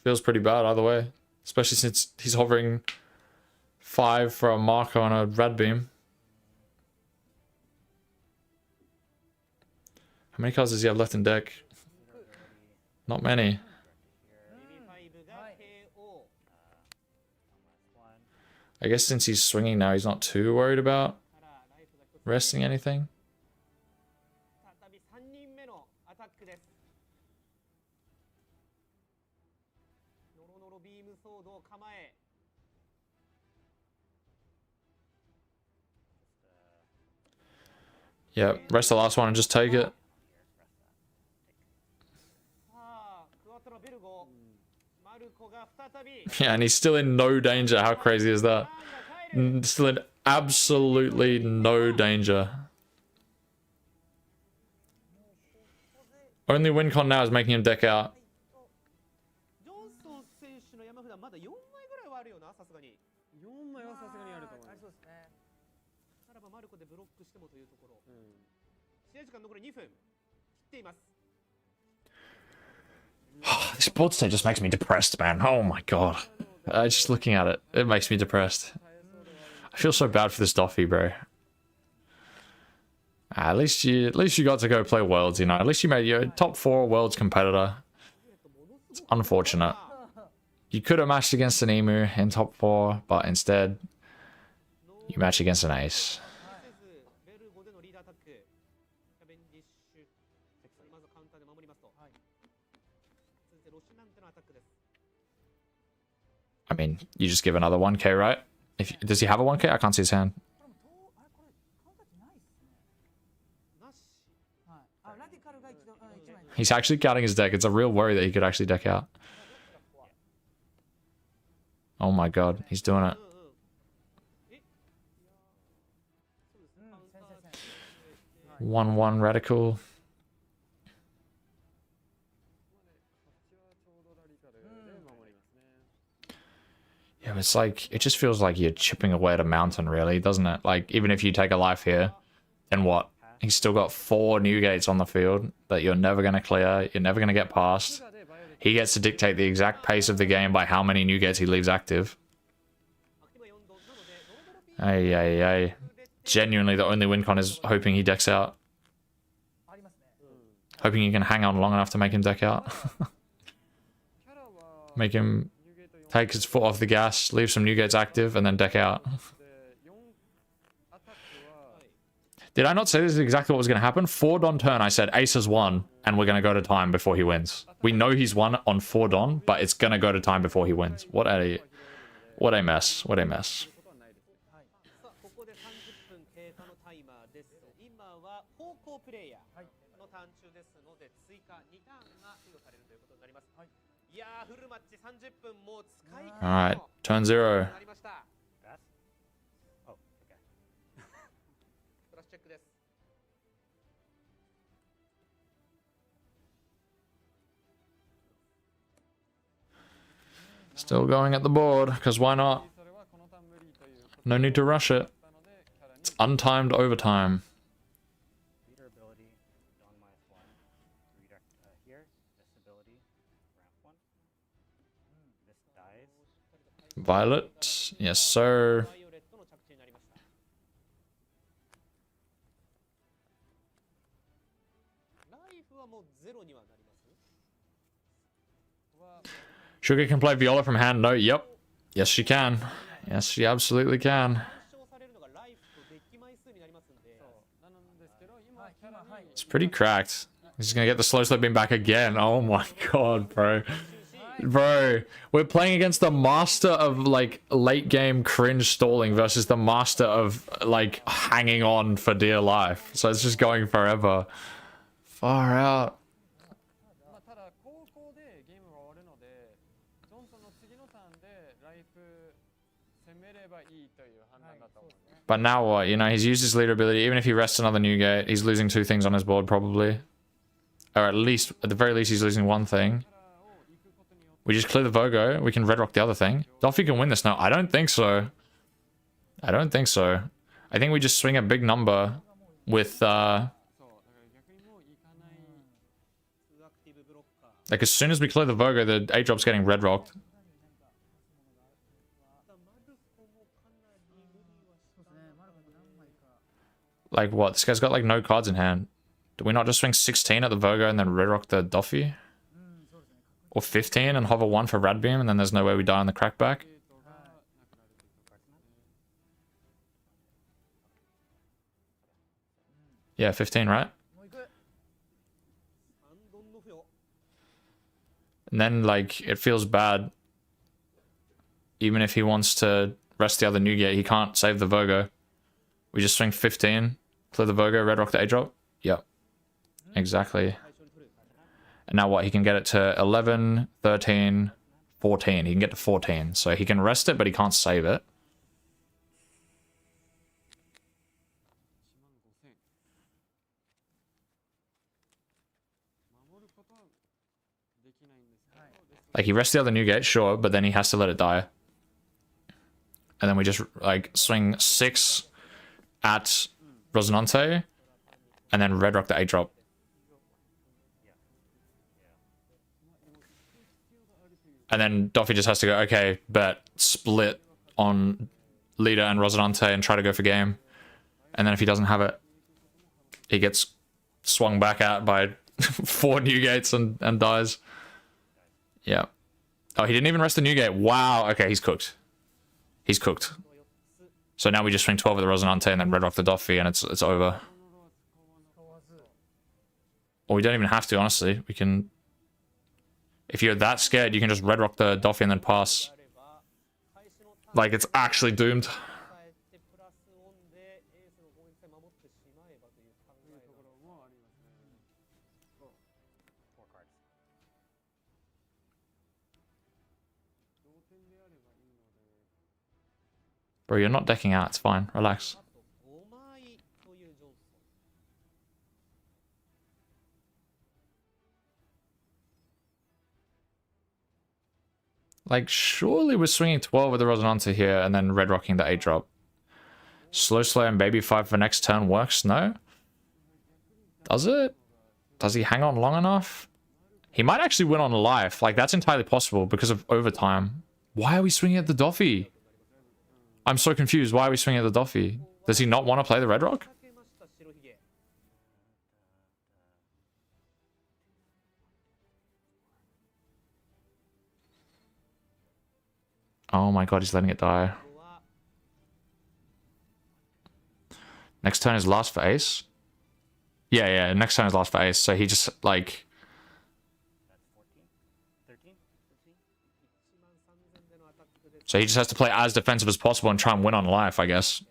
Feels pretty bad either way. Especially since he's hovering 5 for a Marco on a red beam. How many cards does he have left in deck? Not many. 5が KO。 I guess since he's swinging now, he's not too worried about からライフが1つ resting anything. 再び3人目のアタックです。ノロノロビームソードを構え。 Yeah, rest the last one and just take it. さあ、クワトロベルゴ。マルコが再び。 Yeah, and he's still in no danger. How crazy is that? ターンが帰る。 Still in absolutely no danger. Only win con now is making him deck out. ジョンソン選手の山札まだ4枚ぐらいはあるよな、さすがに。 4枚はさすがにあると思います。そうですね。ならばマルコでブロックしてもというところ。うん。試合時間残り2分。切っています。 This board state just makes me depressed, man. Oh my god. Just looking at it, it makes me depressed. I feel so bad for this Doffy, bro. At least you got to go play Worlds, you know. At least you made your top 4 Worlds competitor. It's unfortunate. You could have matched against an Emu in top 4, but instead, you match against an Ace. せずベルゴでのリーダーアタック。キャベンディッシュ。まずカウンターで守りますと。続いてロシナンテのアタックです。 I mean, you just give another 1k, right? Does he have a 1k? I can't see his hand. なし。はい。あ、ラディカルが一度、一枚。 He's actually counting his deck. It's a real worry that he could actually deck out. Oh my god, he's doing it. えそうですね。カウンター。 1-1 radical. 勝ちはちょうどラディカルで守りますね。 Yeah, it's like, it just feels like you're chipping away at a mountain, really, doesn't it? Like, even if you take a life here, then what? He's still got 4 new gates on the field that you're never going to clear, you're never going to get past. He gets to dictate the exact pace of the game by how many new gates he leaves active. アクティブは4度なので、ノードロビー Ay, ay, ay. Genuinely, the only win con is hoping he decks out. ありますね。 Hoping you can hang on long enough to make him deck out. キャラは Make him ニューゲート4 take his foot off the gas, leave some new gates active, and then deck out. で4アタックは Did I not say this is exactly what was going to happen? 4 Don turn, I said Ace has won, and we're going to go to time before he wins. We know he's won on 4 Don, but it's going to go to time before he wins. What a mess. What a mess. ことはないですね。さあここで30分経過のタイマーです。今は方向プレイヤーのターン中ですので追加2ターンが付与されるということになります。いやーフルマッチ30分もう使い切りの Alright, turn 0. なりました。 Pass? Oh, okay. プラスチェックです。 Still going at the board, because why not? それはこのターン無理ということ No need to rush it. なのでキャラに It's untimed overtime. Leader ability, Dawn -1. Redirect here. This ability, ramp 1. This dies. Violet. Yes, sir. バイオレットの着地になりました。ライフはもうゼロにはなります。 Sugar can play Viola from hand. No, yep. Yes, she can. Yes, she absolutely can. 抹消されるのがライフとデッキ枚数になりますんで。なんですけど今キャラに It's pretty cracked. He's gonna get the slow slip beam back again. Oh my god, bro. Bro, we're playing against the master of like late game cringe stalling versus the master of like hanging on for dear life. So it's just going forever. Far out. まあただ後攻でゲームが終わるのでジョンソンの次のターンでライフ攻めればいいという判断だと思うんですね。 But now what? You know, he's used his leader ability. Even if he rests another new gate, he's losing 2 things on his board probably. Or at the very least, he's losing 1 thing. キャラを行くことによって We just clear the Vogo. We can red rock the other thing. Doffy can win this now. I don't think so. I don't think so. I think we just swing a big number with, そうだから逆にもう行かない 2アクティブブロッカー。 like as soon as we clear the Vogo, the 8-drop's getting red rocked. マルコもかなり無理はしたそうですね。マルコも何枚か。 Like what? This guy's got like no cards in hand. Do we not just swing 16 at the Virgo and then red rock the Doffy? Or 15 and hover 1 for Rad Beam, and then there's no way we die on the crackback? Yeah, 15, right? And then, like, it feels bad. Even if he wants to rest the other Newgate, he can't save the Virgo. We just swing 15, clear the Virgo, red rock the A-drop. Yep. Exactly. And now what? He can get it to 11, 13, 14. He can get to 14. So he can rest it, but he can't save it. Like, he rests the other Newgate, sure, but then he has to let it die. And then we just, like, swing 6 at Rosinante, and then red rock the A-drop. And then Doffy just has to go, okay, bet, split on leader and Rosinante and try to go for game. And then if he doesn't have it, he gets swung back at by 4 Newgates and dies. Yeah. Oh, he didn't even rest the Newgate. Wow. Okay, he's cooked. He's cooked. So now we just swing 12 at the Rosinante and then red rock the Doffy and it's over. Or we don't even have to, honestly. We can... If you're that scared, you can just red rock the Doffy and then pass. Like, it's actually doomed. Bro, you're not decking out. It's fine. Relax. Like, surely we're swinging 12 with the Rosinante here and then red rocking the 8-drop. Slow and baby 5 for next turn works? No? Does it? Does he hang on long enough? He might actually win on life. Like, that's entirely possible because of overtime. Why are we swinging at the Doffy? I'm so confused. Why are we swinging at the Doffy? Does he not want to play the red rock? Oh my god, he's letting it die. Next turn is last for ace? Yeah, next turn is last for ace. So he just, like... So he just has to play as defensive as possible and try and win on life, I guess.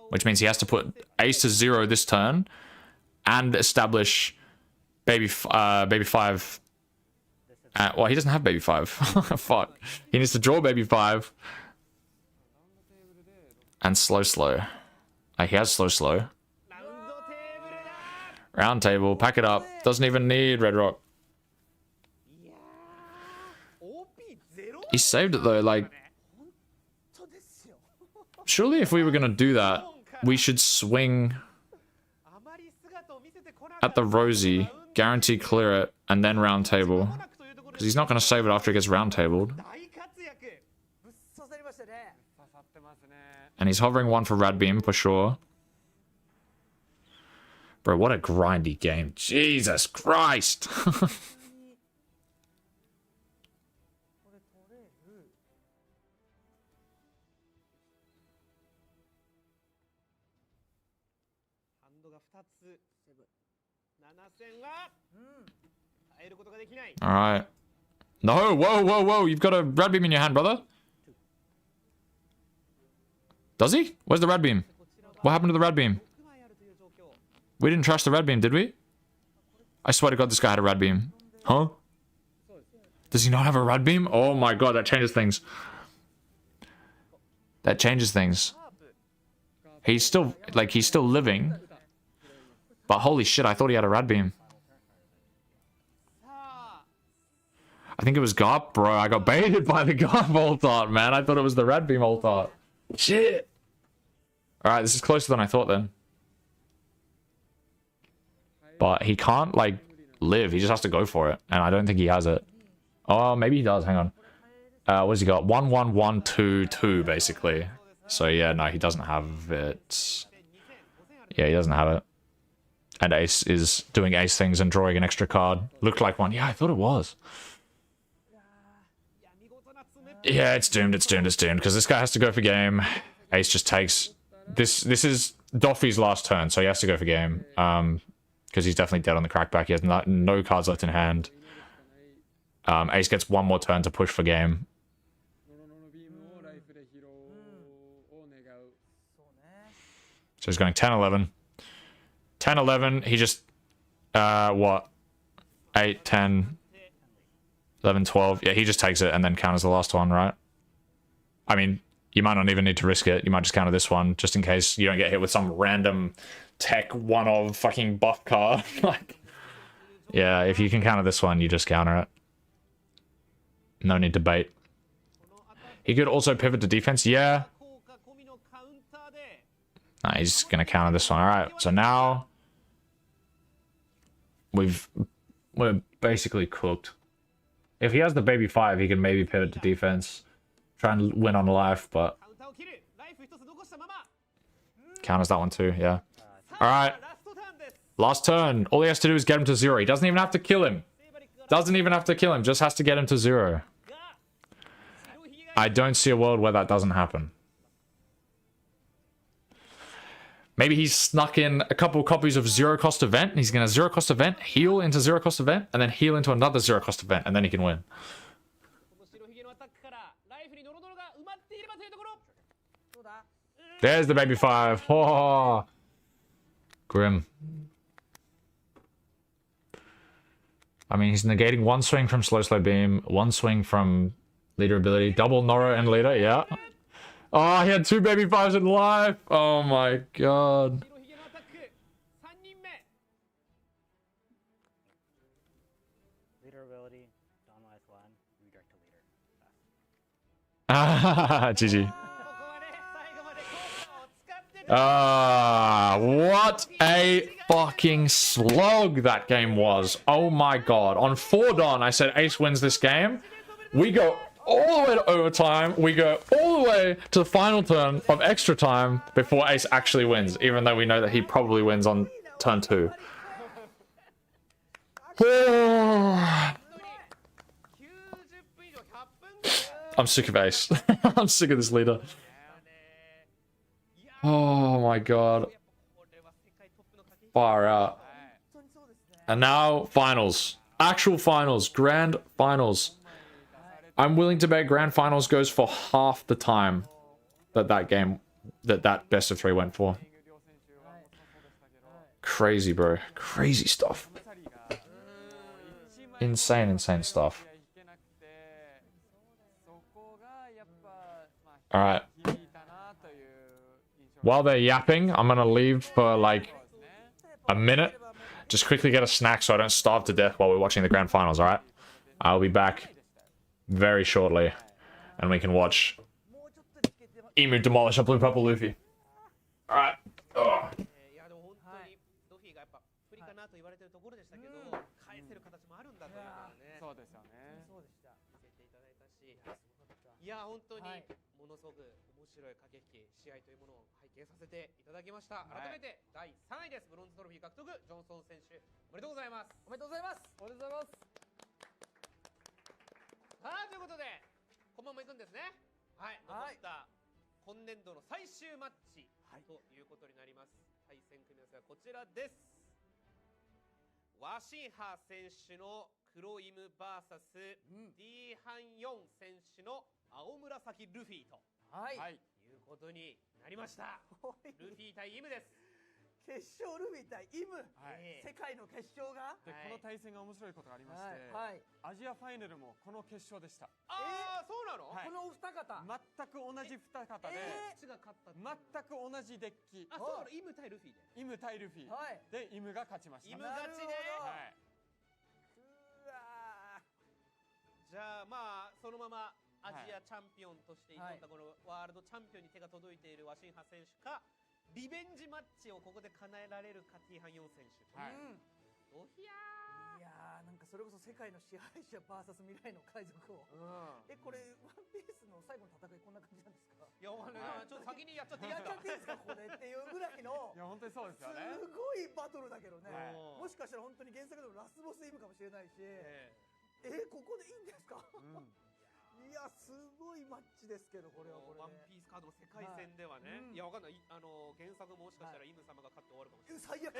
Which means he has to put ace to 0 this turn and establish baby 5. Well, he doesn't have baby 5. Fuck. He needs to draw baby 5. And slow. He has slow. Round table. Pack it up. Doesn't even need red rock. He saved it though, like... Surely if we were gonna do that, we should swing at the Rosie, guarantee clear it, and then round table. Because he's not gonna save it after he gets round tabled. And he's hovering 1 for Rad Beam for sure. Bro, what a grindy game. Jesus Christ! Alright. No, whoa. You've got a Rad Beam in your hand, brother. Does he? Where's the Rad Beam? What happened to the Rad Beam? We didn't trash the Rad Beam, did we? I swear to God, this guy had a Rad Beam. Huh? Does he not have a Rad Beam? Oh my God, that changes things. That changes things. He's still, like, he's still living. But holy shit, I thought he had a Rad Beam. I think it was Garp, bro. I got baited by the Garp ult art, man. I thought it was the Rad Beam ult art. Shit. Alright, this is closer than I thought then. But he can't, like, live. He just has to go for it. And I don't think he has it. Oh, maybe he does. Hang on. What's he got? 1, 1, 1, 2, 2, basically. So, yeah, no, he doesn't have it. Yeah, he doesn't have it. And Ace is doing Ace things and drawing an extra card. Looked like one. Yeah, I thought it was. Yeah, it's doomed, it's doomed, it's doomed. Because this guy has to go for game. Ace just takes... This is Doffy's last turn, so he has to go for game. Because he's definitely dead on the crackback. He has no cards left in hand. Ace gets one more turn to push for game. So he's going 10-11. 10-11, he just... what? 8, 10... 11, 12. Yeah, he just takes it and then counters the last one, right? I mean, you might not even need to risk it. You might just counter this one, just in case you don't get hit with some random tech one-of fucking buff card. Like, yeah, if you can counter this one, you just counter it. No need to bait. He could also pivot to defense. Yeah. Nah, he's gonna counter this one. Alright, so now... We're basically cooked. If he has the baby 5, he can maybe pivot to defense. Try and win on life, but... Counters that one too, yeah. Alright. Last turn. All he has to do is get him to 0. He doesn't even have to kill him. Doesn't even have to kill him. Just has to get him to 0. I don't see a world where that doesn't happen. Maybe he's snuck in a couple copies of zero cost event, and he's going to zero cost event, heal into zero cost event, and then heal into another zero cost event, and then he can win. There's the baby 5. Oh, grim. I mean, he's negating one swing from slow beam, one swing from leader ability, double Noro and leader, yeah. Oh, he had 2 baby 5s in life. Oh my god. Leader ability, Don last one, redirect to leader. Ah, GG. Ah, what a fucking slog that game was. Oh my god. On 4 Don, I said Ace wins this game. We go all the way to overtime. We go all the way to the final turn of extra time before Ace actually wins, even though we know that he probably wins on turn 2. I'm sick of Ace. I'm sick of this leader. Oh my god. Far out. And now, finals. Actual finals. Grand finals. I'm willing to bet grand finals goes for half the time that that best of 3 went for. Crazy, bro. Crazy stuff. Insane stuff. Alright. While they're yapping, I'm gonna leave for like a minute. Just quickly get a snack so I don't starve to death while we're watching the grand finals, alright? I'll be back very shortly, and we can watch Emu demolish a blue purple Luffy. Alright. Oh.決勝ルフィ対イム、世界の決勝がでこの対戦が面白いことがありまして、アジアファイナルもこの決勝でした。そうなの？このお二方全く同じ二方で、全く同じデッキ。そうなの？イム対ルフィで。イム対ルフィでイムが勝ちました。イム勝ちね。じゃあまあそのままアジアチャンピオンとして挑んだこのワールドチャンピオンに手が届いているワシンハ選手か。リベンジマッチをここで叶えられるかティーハン4選手。おひゃー。いやーなんかそれこそ世界の支配者 VS 未来の海賊王。これワンピースの最後の戦いこんな感じなんですか？いやわかんちょっと先にやっちゃっていいやっですか。ちゃっていいですかこれっていうぐらいのいや本当にそうですすよね。ごいバトルだけどね、はいもしかしたら本当に原作でもラスボスイムかもしれないし、ここでいいんですか、いやすごいマッチですけど、これはこれでワンピースカードの世界戦ではね、いやわかんない、原作もしかしたらイム様が勝って終わるかもしれない。最悪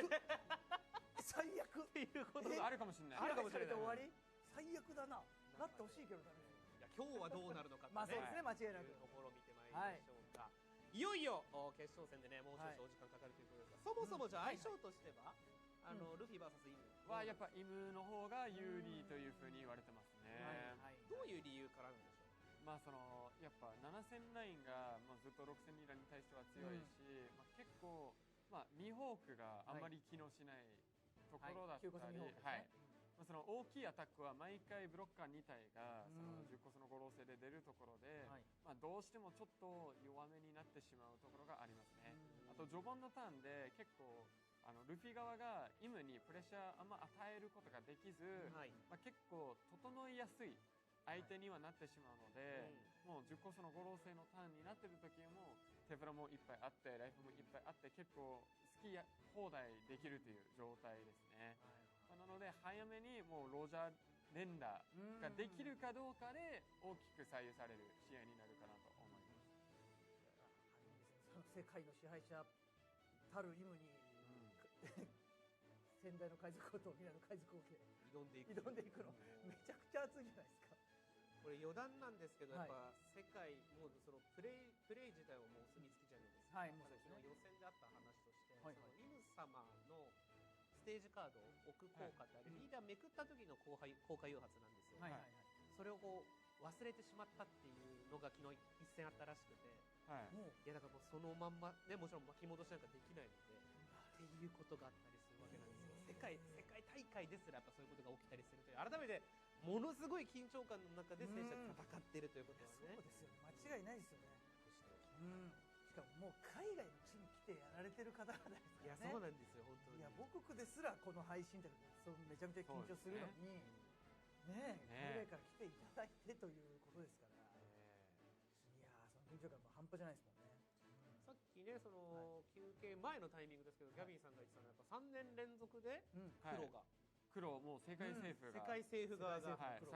最悪っていうことあるかもしれない。あるかもしれない終わり最悪だな、なってほしいけどダメ。いや今日はどうなるのかってね、まあそうですね、間違いなくいうところを見てまいりましょうか。いよいよ決勝戦でね、もう少しお時間かかるということですが、そもそもじゃあ相性としては、ルフィ VS イムはやっぱイムの方が有利というふうに言われてますね。どういう理由からなんでしょう。まあそのやっぱ7000ラインがもうずっと6000ラインに対しては強いし、まあ結構まあミホークがあんまり機能しないところだったり、はい。まあその大きいアタックは毎回ブロッカー2体がその10個その五老星で出るところで、まあどうしてもちょっと弱めになってしまうところがありますね。あと序盤のターンで結構ルフィ側がイムにプレッシャーあんま与えることができず、まあ結構整いやすい相手にはなってしまうので、もう10個その五老星のターンになってる時も手ぶらもいっぱいあってライフもいっぱいあって結構好き放題できるという状態ですね。なので早めにもうロジャー連打ができるかどうかで大きく左右される試合になるかなと思います。世界の支配者たるイムに、先代の海賊王と皆の海賊王で挑んでいくのめちゃくちゃ熱いじゃないですか。これ余談なんですけど、やっぱ世界もうそのプレイ自体はもうお墨付きじゃないですか。その予選であった話として、そのイム様のステージカードを置く効果ってあれ、リーダーめくった時の効果誘発なんですよ。それをこう忘れてしまったっていうのが昨日一戦あったらしくて、いやだからもうそのまんまね、もちろん巻き戻しなんかできないのでっていうことがあったりするわけなんですよ。世界大会ですらやっぱそういうことが起きたりするという、改めてものすごい緊張感の中で選手が戦っているということはね。そうですよね、間違いないですよね。しかももう海外の地に来てやられてる方々ですからね。いやそうなんですよ本当に。いや母国ですらこの配信ってめちゃめちゃ緊張するのにね、海外から来ていただいてということですから、いやその緊張感も半端じゃないですもんね。さっきね、その休憩前のタイミングですけど、ギャビンさんが言ってたのはやっぱ3年連続で黒もう世界政府が、世界政府側が、杯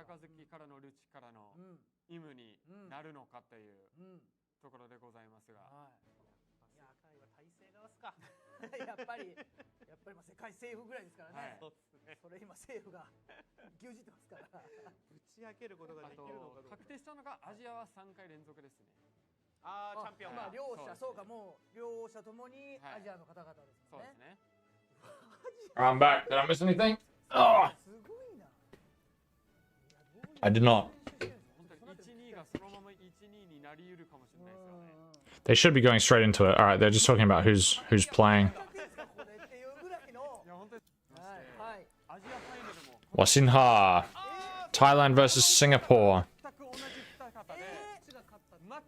からのルチからのイムになるのかというところでございますが、世界は体制側ですか。やっぱりまあ世界政府ぐらいですからね。それ今政府が牛耳ってますから。打ち明けることができるのかどうか。確定したのがアジアは3回連続ですね。チャンピオンが。両者そうか、もう両者ともにアジアの方々ですもんね。そうですね。I'm back. Did I miss anything? Oh, すごいな。 I did not. 1-2がそのまま1-2になり得るかもしれないですよね。They should be going straight into it. All right, they're just talking about who's playing. Wasinha, Thailand versus Singapore.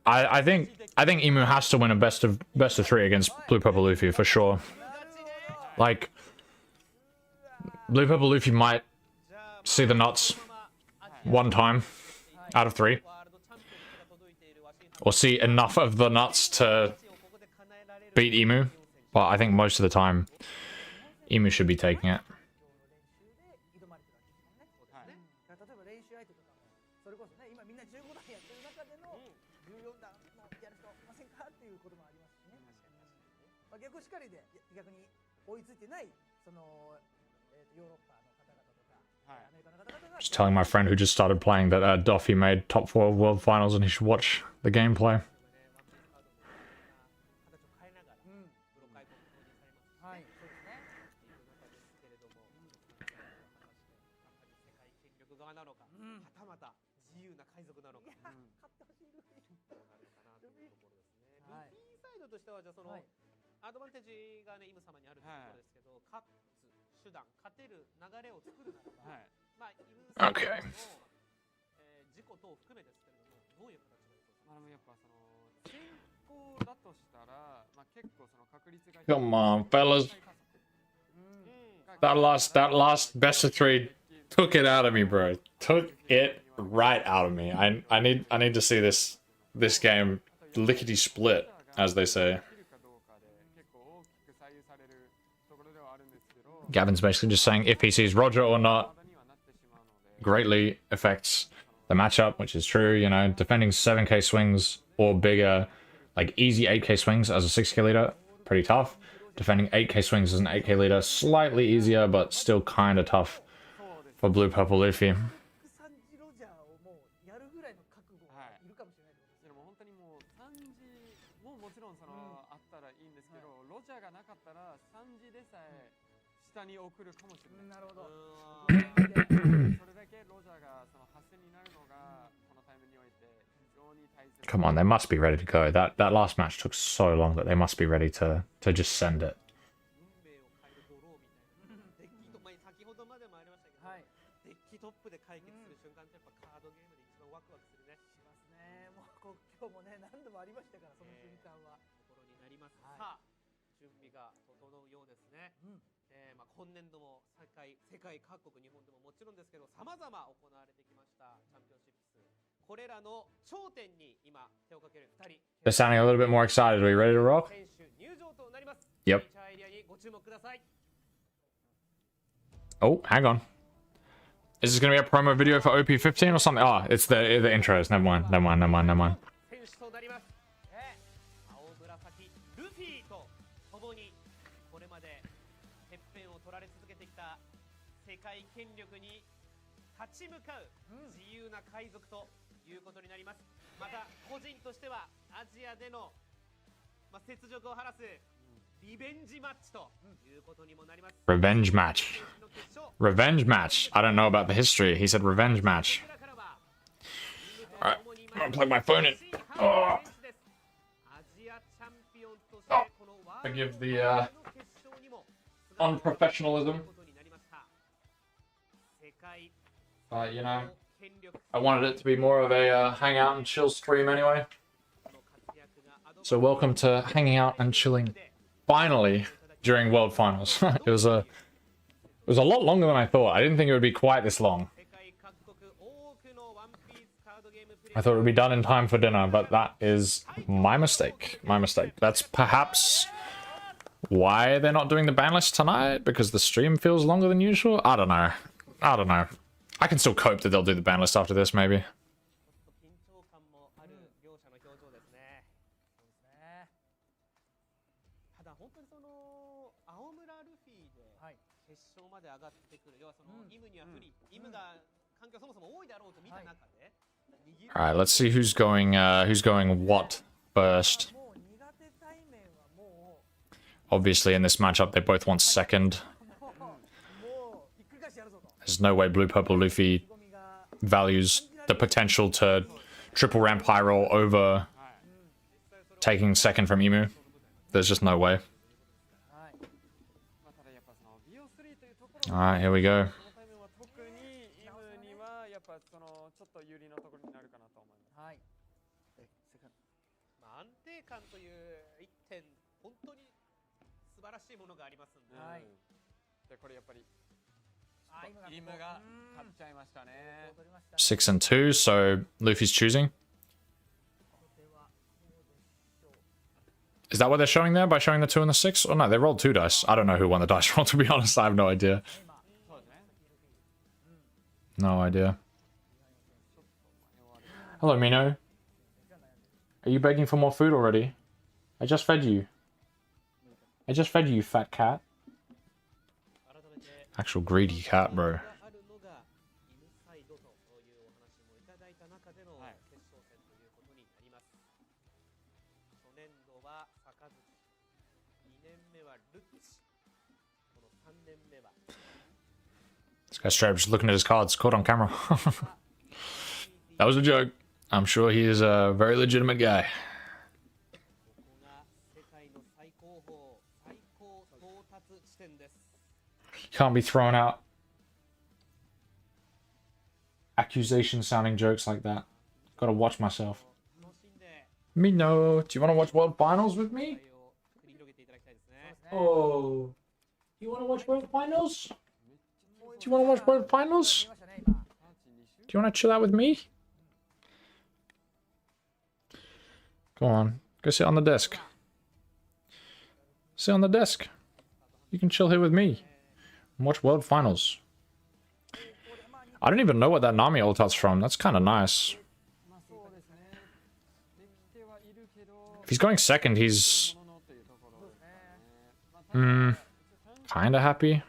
I think Emu has to win a best of 3 against Blue Purple Luffy for sure. Like Blue Purple Luffy might see the nuts 1 time out of 3. Or see enough of the nuts to beat Emu, but I think most of the time Emu should be taking it. 逆しかりで逆に追いついてないそのヨーロッパの方々とかアメリカの方々が Just telling my friend who just started playing that Duffy made top 4 World Finals and he should watch the gameplay. はい、そうですね。側なのか、はたまた自由な海賊なのか、勝ってほしいルフィ。どうなるかなというところですね。ルフィサイドとしてはじゃあそのアドバンテージがねイム様にあるということですけど、勝つ手段、勝てる流れを作るならば、まあイム様の事故等を含めですけれども、どういう形でしょうか。まあやっぱその先行だとしたら、まあ結構その確率が Come on, fellas. That last best of 3 took it out of me, bro. Took it right out of me. I need to see this game lickety split, as they say. Gavin's basically just saying if he sees Roger or not greatly affects the matchup, which is true. You know, defending 7k swings or bigger, like easy 8k swings as a 6k leader, pretty tough. Defending 8k swings as an 8k leader, slightly easier, but still kind of tough for Blue Purple Luffy. 3時ロジャーをもうやるぐらいの覚悟がいるかもしれないってことですね。でも本当にもう3時ももちろんその、あったらいいんですけど、ロジャーがなかったら3時でさえ下に送るかもしれない。なるほど。それだけロジャーがその発戦になるのがこのタイムにおいて非常に大切。 Come on, they must be ready to go. That last match took so long that they must be ready to just send it. 運命を変えるドローみたいな。デッキと、先ほどまでもありましたけど、はい。デッキトップで解決する瞬間ってやっぱカードゲームで一番ワクワクするね。しますね。もう今日もね何度もありましたからその瞬間は。ところになります。はいさあ、準備が整うようですね。うん。今年度も世界各国日本でももちろんですけど様々行われてきましたチャンピオンシップス。これらの頂点に今手をかける2人。 They're sounding a little bit more excited. Are we ready to rock? 選手入場となります。 Yep. フィーチャーエリアにご注目ください。 Oh, hang on. Is this going to be a promo video for OP16 or something? Oh, it's the intros. Never mind. 選手となります。青紫ルフィと共にこれまでてっぺんを取られ続けてきた世界権力に立ち向かう自由な海賊ということになります。また個人としてはアジアでの、雪辱を晴らすリベンジマッチということにもなります。 Revenge match. Revenge match. I don't know about the history. He said revenge match. Alright, I'm gonna plug my phone in. Oh. Forgive the unprofessionalism. You know, I wanted it to be more of a hangout and chill stream anyway. So welcome to hanging out and chilling finally during World Finals. It was a lot longer than I thought. I didn't think it would be quite this long. I thought it would be done in time for dinner, but that is my mistake. My mistake. That's perhaps why they're not doing the ban list tonight, because the stream feels longer than usual. I don't know. I can still cope that they'll do the ban list after this, maybe. 決勝まで上がってくる。要はそのイムには不利、イムが環境そもそも多いだろうと見た中で。All right, let's see who's going what first. Obviously, in this matchup, they both want second. There's no way Blue Purple Luffy values the potential to triple ramp high roll over taking second from Emu. There's just no way. Alright, here we go. 安定感という一点、本当に素晴らしいものがありますんで。でこれやっぱりイムが勝っちゃいましたね。 6 and 2, so Luffy's choosing. Is that what they're showing there by showing the 2 and the 6? Oh no, they rolled 2 dice. I don't know who won the dice roll, to be honest. I have no idea. No idea. Hello, Mino. Are you begging for more food already? I just fed you. I just fed you, fat cat. Actual greedy cat, bro. This guy straight up just looking at his cards, caught on camera. That was a joke. I'm sure he is a very legitimate guy. Can't be throwing out accusation sounding jokes like that. Gotta watch myself. Mino, do you want to watch World Finals with me? Oh, you want to watch World Finals? Do you want to watch World Finals? Do you want to chill out with me? Go on. Go sit on the desk. Sit on the desk. You can chill here with me. And watch World Finals. I don't even know what that Nami ult's from. That's kind of nice. If he's going second, he's... kind of happy.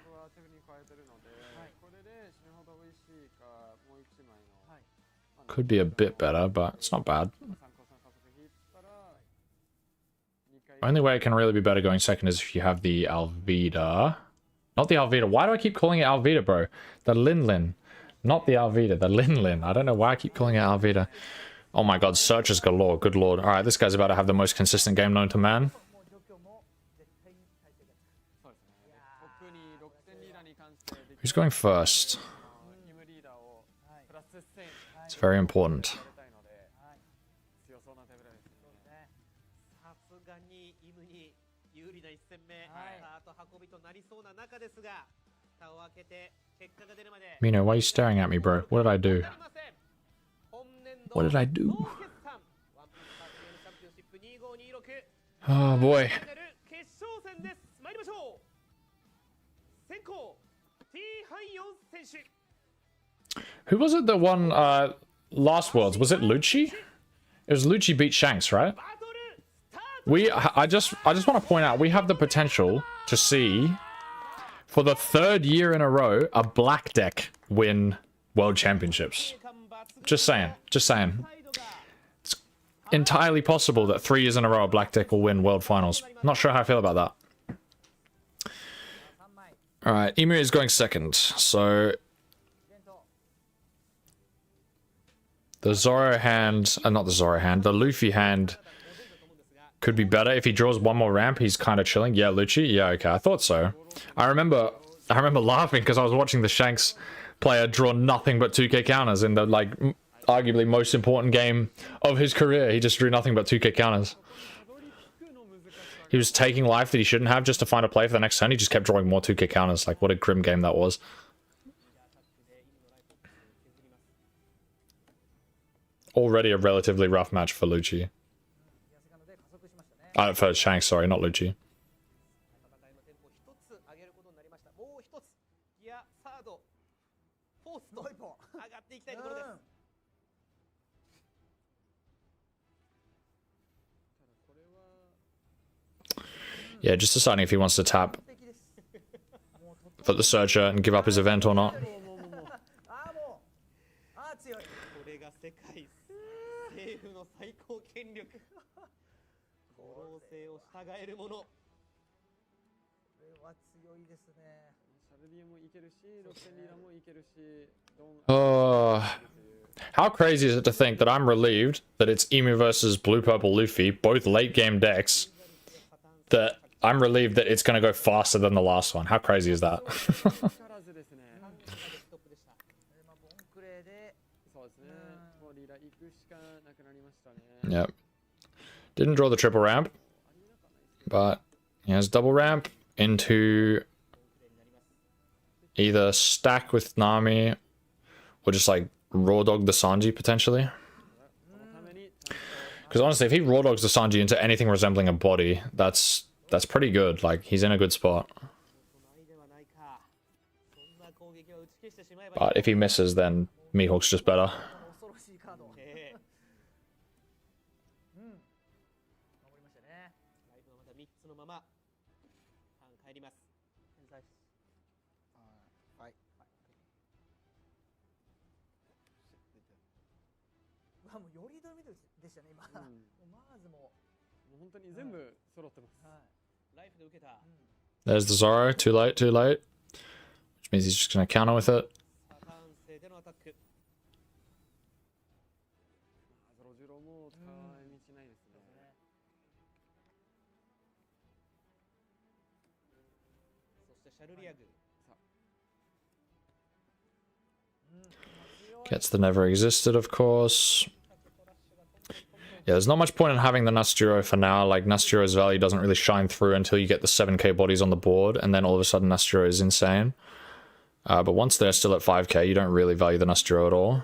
Could be a bit better, but it's not bad. Only way it can really be better going second is if you have the Alvida. Not the Alvida. Why do I keep calling it Alvida, bro? The Lin. Not the Alvida, the Lin. I don't know why I keep calling it Alvida. Oh my god, searches galore. Good lord. Alright, this guy's about to have the most consistent game known to man. Who's going first? It's very important. さすがにイムに有利な一戦目、スタート運びとなりそうな中ですが、蓋を開けて結果が出るまで Mino, why are you staring at me, bro? What did I do? What did I do? Oh boy. 決勝戦です。参りましょう。先行 T ハイヨン選手。 Who was it that won last Worlds? Was it Lucci? It was Lucci beat Shanks, right? I just want to point out we have the potential to see, for the 3rd year in a row, a black deck win World Championships. Just saying. It's entirely possible that 3 years in a row a black deck will win World Finals. Not sure how I feel about that. Alright, Emu is going second, so... The Zoro hand, not the Zoro hand, the Luffy hand could be better. If he draws one more ramp, he's kind of chilling. Yeah, Lucci? Yeah, okay, I thought so. I remember laughing because I was watching the Shanks player draw nothing but 2k counters in the, like, arguably most important game of his career. He just drew nothing but 2k counters. He was taking life that he shouldn't have just to find a play for the next turn. He just kept drawing more 2k counters. Like, what a grim game that was. Already a relatively rough match for Lucci. For Shanks, sorry, not Lucci. Yeah, just deciding if he wants to tap for the searcher and give up his event or not. これが世界政府の最高権力。公正を従えるもの。これは強いですね。 How crazy is it to think that I'm relieved that it's Emu versus Blue Purple Luffy, both late game decks, that I'm relieved that it's going to go faster than the last one. How crazy is that? Yep. Didn't draw the triple ramp, but he has double ramp into either stack with Nami or just like raw dog the Sanji potentially. Because honestly, if he raw dogs the Sanji into anything resembling a body, that's pretty good. Like, he's in a good spot. But if he misses, then Mihawk's just better. There's the Zoro. Too late. Which means he's just going to counter with it. Gets the never existed, of course. Yeah, there's not much point in having the Nasturo for now. Like, Nasturo's value doesn't really shine through until you get the 7k bodies on the board, and then all of a sudden Nasturo is insane. But once they're still at 5k, you don't really value the Nasturo at all.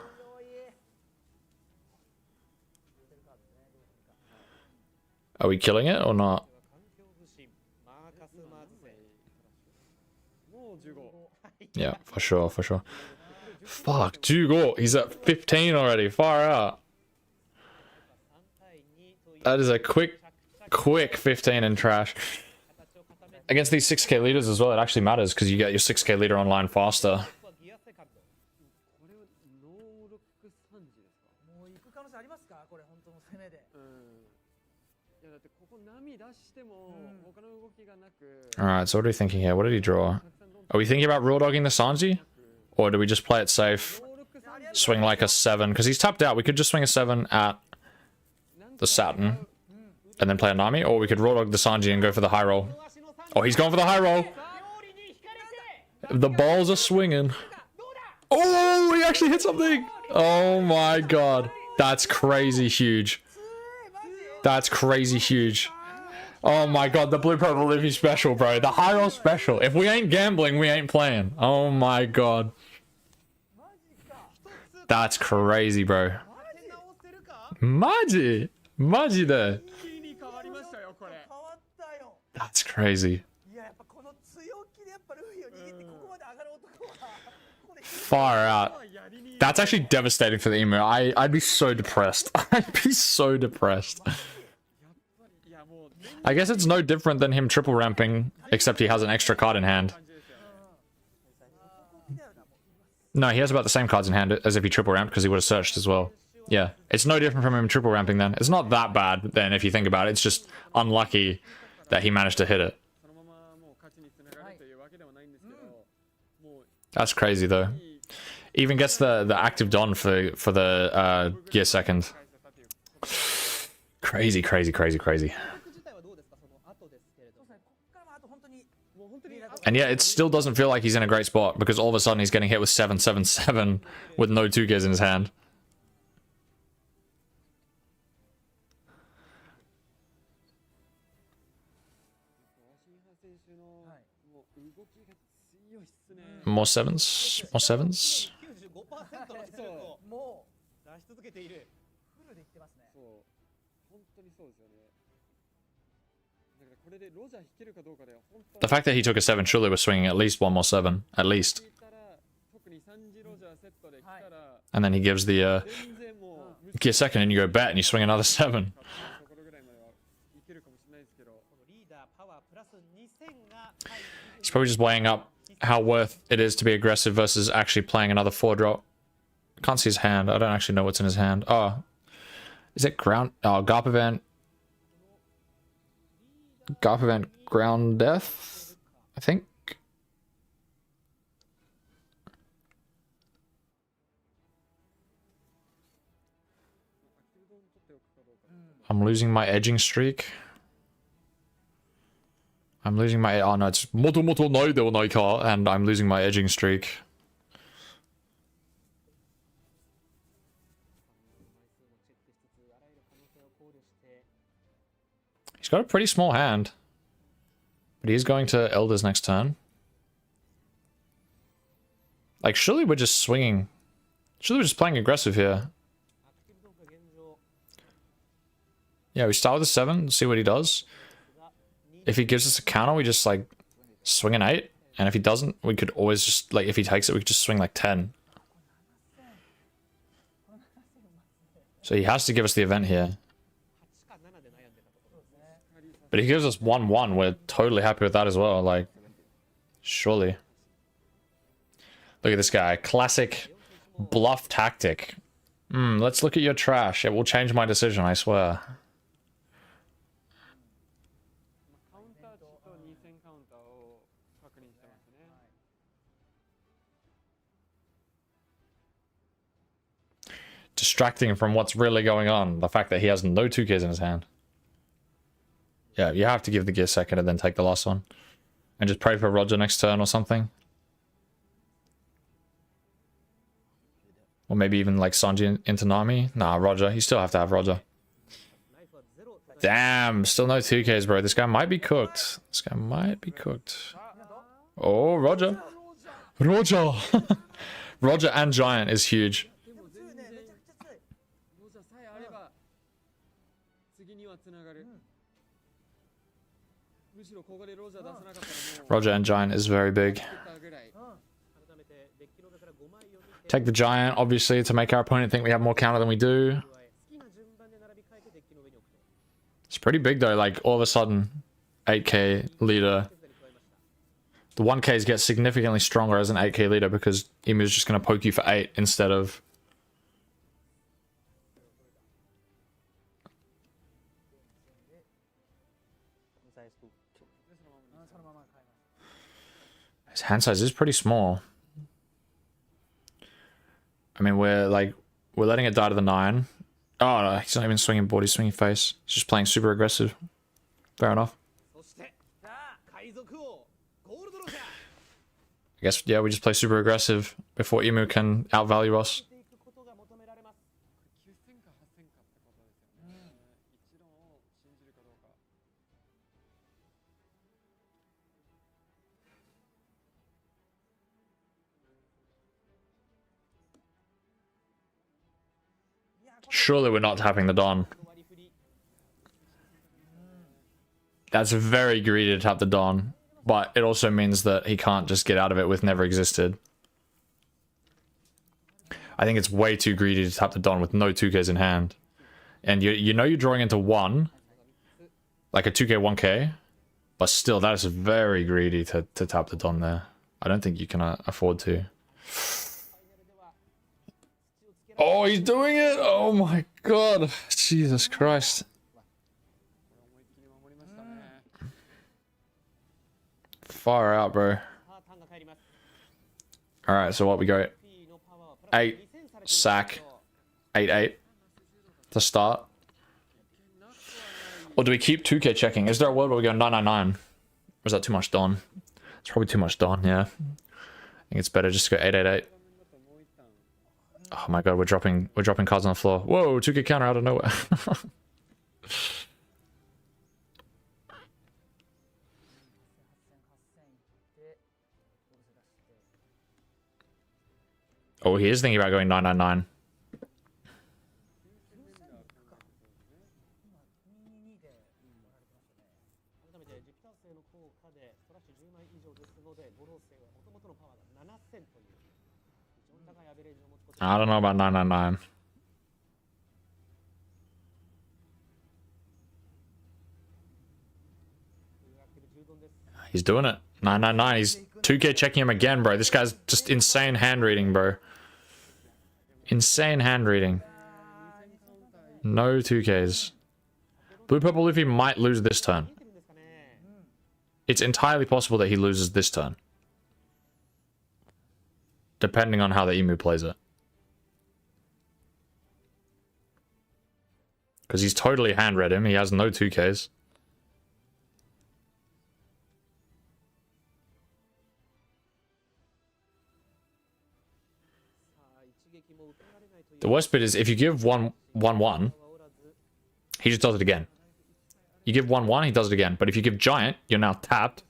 Are we killing it or not? 環境不振マーカス・マーズ戦もう15 Yeah, for sure, for sure. Fuck, Jugo, he's at 15 already. Far out. 3対2という That is a quick 15 in trash. 形を固めて Against these 6k leaders as well, it actually matters because you get your 6k leader online faster. ここはギアセカンドこれはノーロック3時ですか？もう行く可能性ありますかこれ本当の攻めで。いやだってここ波出しても他の動きがなく Alright, so what are we thinking here? What did he draw? Are we thinking about raw dogging the Sanji? Or do we just play it safe? ノーロック3時 Swing like a 7? Because he's tapped out. We could just swing a 7 at the Saturn and then play a Nami. Or we could raw dog the Sanji and go for the high roll. Oh, he's going for the high roll. 料理に引かれて The balls are swinging. Oh, he actually hit something. Oh my god. That's crazy huge. That's crazy huge. Oh my god, the blue purple Livy special, bro. The high roll special. If we ain't gambling, we ain't playing. Oh my god. That's crazy, bro. 立て直せるか Maji. Maji there. 一気に変わりましたよこれ変わったよ。 That's crazy. いややっぱこの強気でやっぱルフィを握ってここまで上がる男はこれ Far out. やりに That's actually devastating for the emu. I'd be so depressed. I'd be so depressed. いやもう全 I guess it's no different than him triple ramping, except he has an extra card in hand. 感じですよ No, he has about the same cards in hand as if he triple ramped because he would have searched as well. Yeah, it's no different from him triple ramping then. It's not that bad then if you think about it. It's just unlucky that he managed to hit it. そのままもう勝ちにつながるというわけではないんですけどもう That's crazy though. Even gets the active Don for the gear second. 返せたということ Crazy, crazy, crazy, crazy. 自体はどうですかその後ですけれどもここからまああと本当に もう本当に And yet it still doesn't feel like he's in a great spot because all of a sudden he's getting hit with 777 with no 2 gears in his hand. 新派選手のもう動きが強いっすね More 7s? More 7s? 95%の実力をも出し続けているうフルでいってますね。そう本当にそうですよねだからこれでロジャー引けるかどうかでは本当 The fact that he took a 7 surely was swinging at least one more 7. At least. 聞いたら特に3次ロジャーセットで来たら And then he gives the 全然もう gear second and you go bet and you swing another 7. ところぐらいまではいけるかもしれないですけどこのリーダーパワープラス2000が He's probably just weighing up how worth it is to be aggressive versus actually playing another 4 drop. Can't see his hand. I don't actually know what's in his hand. Oh. Is it ground? Oh, Garp event. Garp event ground death? I think. I'm losing my edging streak. I'm losing my... Oh no, it's Moto Moto no de wa nai ka, and I'm losing my edging streak. He's got a pretty small hand. But he's going to Elders next turn. Like, surely we're just swinging. Surely we're just playing aggressive here. Yeah, we start with a 7, see what he does. If he gives us a counter, we just, like, swing an 8. And if he doesn't, we could always just, like, if he takes it, we could just swing, like, 10. So he has to give us the event here. But he gives us 1-1. We're totally happy with that as well. Like, surely. Look at this guy. Classic bluff tactic. Let's look at your trash. It will change my decision, I swear. カウンター値と2000カウンターを確認してますね Distracting him from what's really going on. The fact that he has no 2 gears in his hand. Yeah, you have to give the gear second and then take the last one. And just pray for Roger next turn or something. Or maybe even like Sanji into Nami. Nah, Roger. You still have to have Roger. Damn, still no 2Ks, bro. This guy might be cooked. This guy might be cooked. Oh, Roger. Roger. Roger and Giant is huge. でも全然ロジャーさえあれば次にはつながるむしろここでロジャー出さなかったらもう Roger and Giant is very big. 作ったぐらい Take the Giant, obviously, to make our opponent think we have more counter than we do. It's pretty big though, like all of a sudden, 8k leader. The 1ks get significantly stronger as an 8k leader because Emu's just going to poke you for 8 instead of... His hand size is pretty small. I mean, we're letting it die to the 9. Oh, no, he's not even swinging board, he's swinging face. He's just playing super aggressive. Fair enough. I guess, yeah, we just play super aggressive before Emu can outvalue us. 9000か8000かってことですよね。一論を信じるかどうか。Surely we're not tapping the Don. That's very greedy to tap the Don, but it also means that he can't just get out of it with never existed. I think it's way too greedy to tap the Don with no 2Ks in hand. And you know you're drawing into 1, like a 2K, 1K, but still that is very greedy to tap the Don there. I don't think you can afford to. Oh, he's doing it! Oh my god! Jesus Christ. Far out, bro. Alright, so what we go? 8, sack, 8-8 to start. Or do we keep 2K checking? Is there a world where we go 999? Or is that too much Don? It's probably too much Don, yeah. I think it's better just to go 8-8-8. Oh my god, we're dropping cards on the floor. Whoa, 2K counter out of nowhere. Oh, he is thinking about going 999. I don't know about 999. He's doing it. 999. He's 2K checking him again, bro. This guy's just insane hand reading, bro. Insane hand reading. No 2Ks. Blue Purple Luffy might lose this turn. It's entirely possible that he loses this turn. Depending on how the Emu plays it. Because he's totally hand read him. He has no 2Ks. The worst bit is if you give 1-1-1, he just does it again. You give 1-1, he does it again. But if you give Giant, you're now tapped,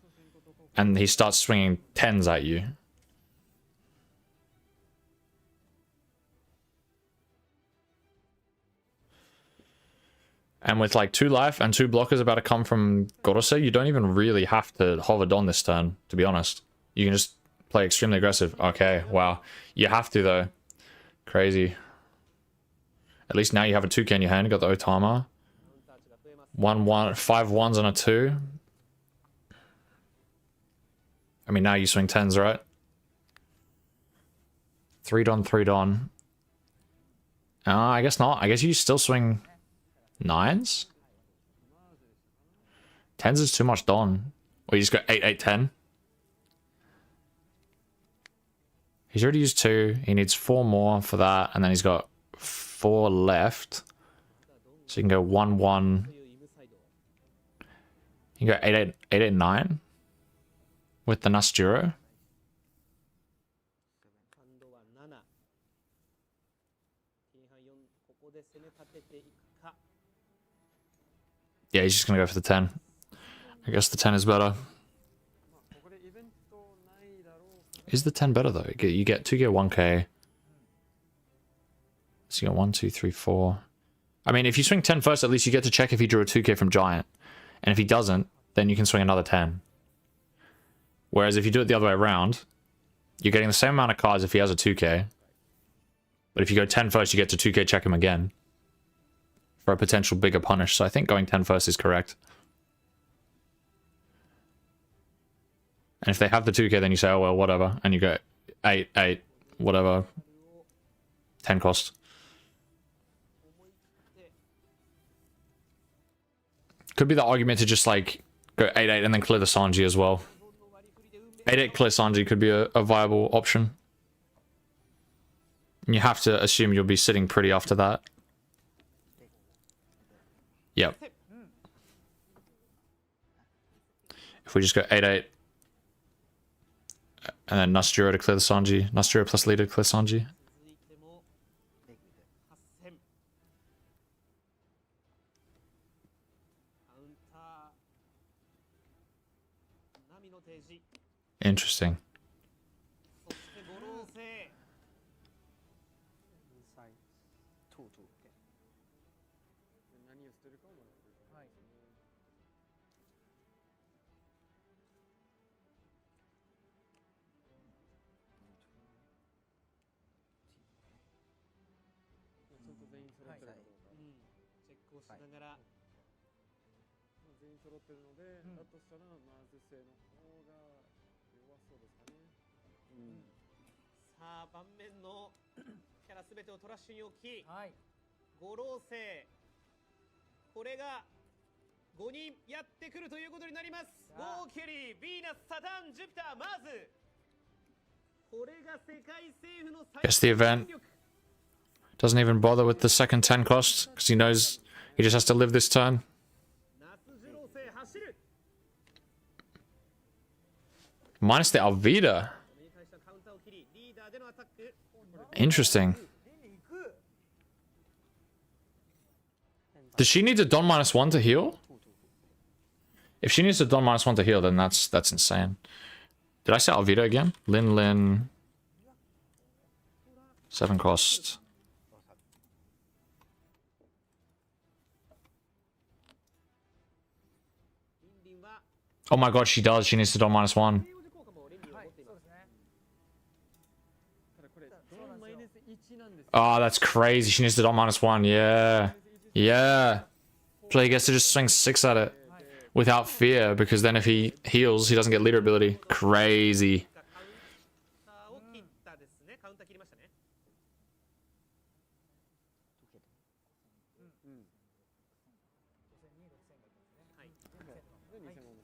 and he starts swinging 10s at you. And with like 2 life and 2 blockers about to come from Gorose, you don't even really have to hover Don this turn, to be honest. You can just play extremely aggressive. Okay, wow. You have to, though. Crazy. At least now you have a 2K in your hand. You got the Otama. 1-1, 5 1s and a 2. I mean, now you swing 10s, right? 3 Don, 3 Don. I guess not. I guess you still swing 9s? 10s is too much Don. Or you just go 8-8-10. He's already used 2. He needs 4 more for that. And then he's got 4 left. So you can go 1-1. You can go 8-8-9 with the Nasturo. Yeah, he's just gonna go for the 10. I guess the 10 is better. Is the 10 better though? You get 2K 1K. So you got 1, 2, 3, 4. I mean, if you swing 10 first, at least you get to check if he drew a 2K from Giant. And if he doesn't, then you can swing another 10. Whereas if you do it the other way around, you're getting the same amount of cards if he has a 2k. But if you go 10 first, you get to 2k check him again for a potential bigger punish. So I think going 10 first is correct. And if they have the 2k, then you say, oh, well, whatever. And you go 8, 8, whatever. 10 cost. Could be the argument to just like go 8, 8 and then clear the Sanji as well. 8, 8 clear Sanji could be a viable option. And you have to assume you'll be sitting pretty after that. Yep. If we just go 8, 8. And then Nasturo to clear the Sanji. Nasturo plus leader to clear Sanji. 続いても8000カウンター波の提示 Interesting. そして五老星何を捨てるかを迷ってるところですね。ちゃんと全員揃ってるかどうか。チェックをしながら、全員揃ってるので、だとしたらマーズ製の方が弱そうですかね。さあ盤面のキャラすべてをトラッシュに置き、はい五老星これが5人やってくるということになります。ゴーケリー、ヴィーナス、サタン、ジュピター、マーズ、これが世界政府の最 Guess the event doesn't even bother with the second 10 cost because he knows he just has to live this turn. 夏十老星走る。 Minus the Alvida. それに対してはカウンターを切り、リーダーでのアタック。 Interesting. 手に行く Does she need a Don -1 to heal? If she needs a Don -1 to heal, then that's insane. Did I say Alvida again? Lin. 7 cost. Oh my god, she does. She needs to Don -1. 栄養時効果もレンリーは持っています。ただこれ、ドンマイナス1なんですよ。 Oh, that's crazy. She needs to Don -1. Yeah. Yeah. Player gets to just swing 6 at it without fear because then if he heals, he doesn't get leader ability. Crazy. カウンターを切ったですね。カウンター切りましたね。はい。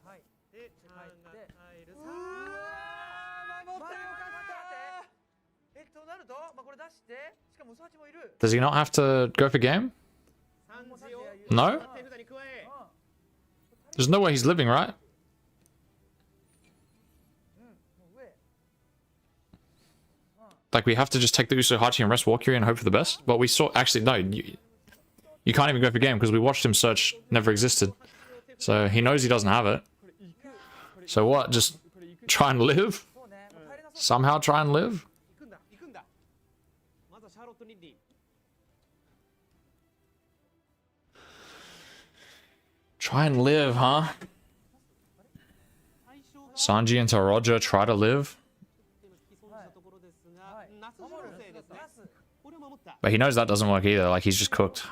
はいで、ターンが帰る。うわー守ってよかったとなると、まあ、これ出してしかも薄八もいる Does he not have to go for game? 3時を No? 手札に加え、 There's no way he's living, right? もう上 Like, we have to just take the Usohachi and rest Walkyrie and hope for the best? But we saw... Actually, no. You can't even go for game because we watched him search never existed. So he knows he doesn't have it. So what? Just try and live? そうねもう帰れなそう Somehow try and live? 行くんだ行くんだ。まずはシャーロット・リンディ。 Try and live, huh? 最初が Sanji into Roger try to live? 引き損じたところですが、はい夏十郎星ですね。ナスこれを守った。 But he knows that doesn't work either. Like, he's just cooked.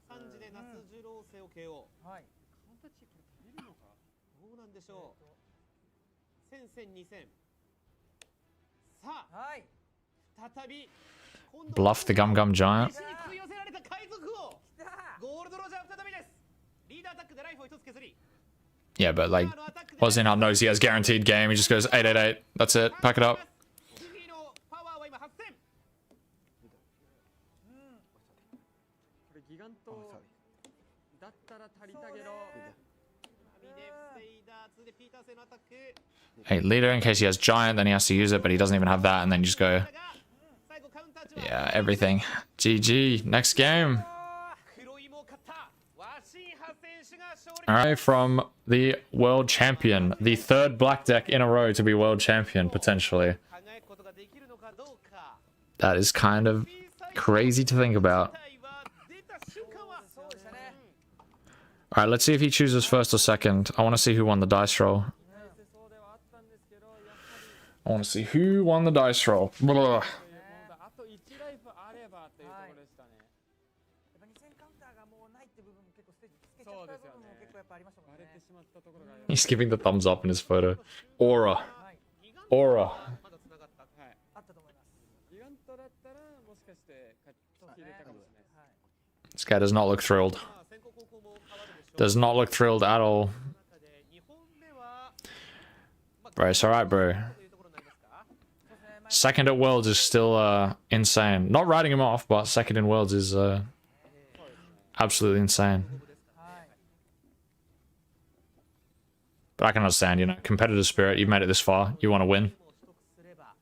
3時で夏十郎星を KO。はいどうなんでしょう。1000、1000、2000。さあ、はい再び。 Bluff the Gum Gum Giant. 石に食い寄せられた海賊王。来たゴールドロジャー再びです。リーダーアタックでライフを一つ削り。 Yeah, but like, Ozinhub knows he has guaranteed game. He just goes 888. That's it. Pack it up. ルフィのパワーは今8000。これギガントだったら足りたけど、旅で防いだ2でピーター製のアタック。 Hey, leader in case he has giant, then he has to use it, but he doesn't even have that, and then you just go, 最後カウンター中 yeah, everything. GG. Next game. 黒いも勝ったワシンハ選手が勝利。 Alright, from the world champion. The third black deck in a row to be world champion, potentially. 輝くことができるのかどうか。 That is kind of crazy to think about. 出た瞬間はそうでしたね Alright, let's see if he chooses first or second. I want to see who won the dice roll. I want to see who won the dice roll. Blah. あと1ライフあればというところでしたね。やっぱ2000カウンターがもうないって部分も結構ステージつけちゃった部分も結構やっぱありましたもんね。割れてしまったところが。He's giving the thumbs up in his photo. Aura. はい、 Aura. まだ繋がった。はい。あったと思います。ギガントだったらもしかして勝ち入れたかもしれないです。はい。 This guy does not look thrilled. 先攻後攻も変わるでしょう。 Does not look thrilled at all. 中で2本目は Bro, it's alright, bro. というところになりますか。 Second at Worlds is still insane. Not writing him off, but second in Worlds is absolutely insane. はい。 But I can understand, you know, competitive spirit. You've made it this far. You want to win. もう取得すれば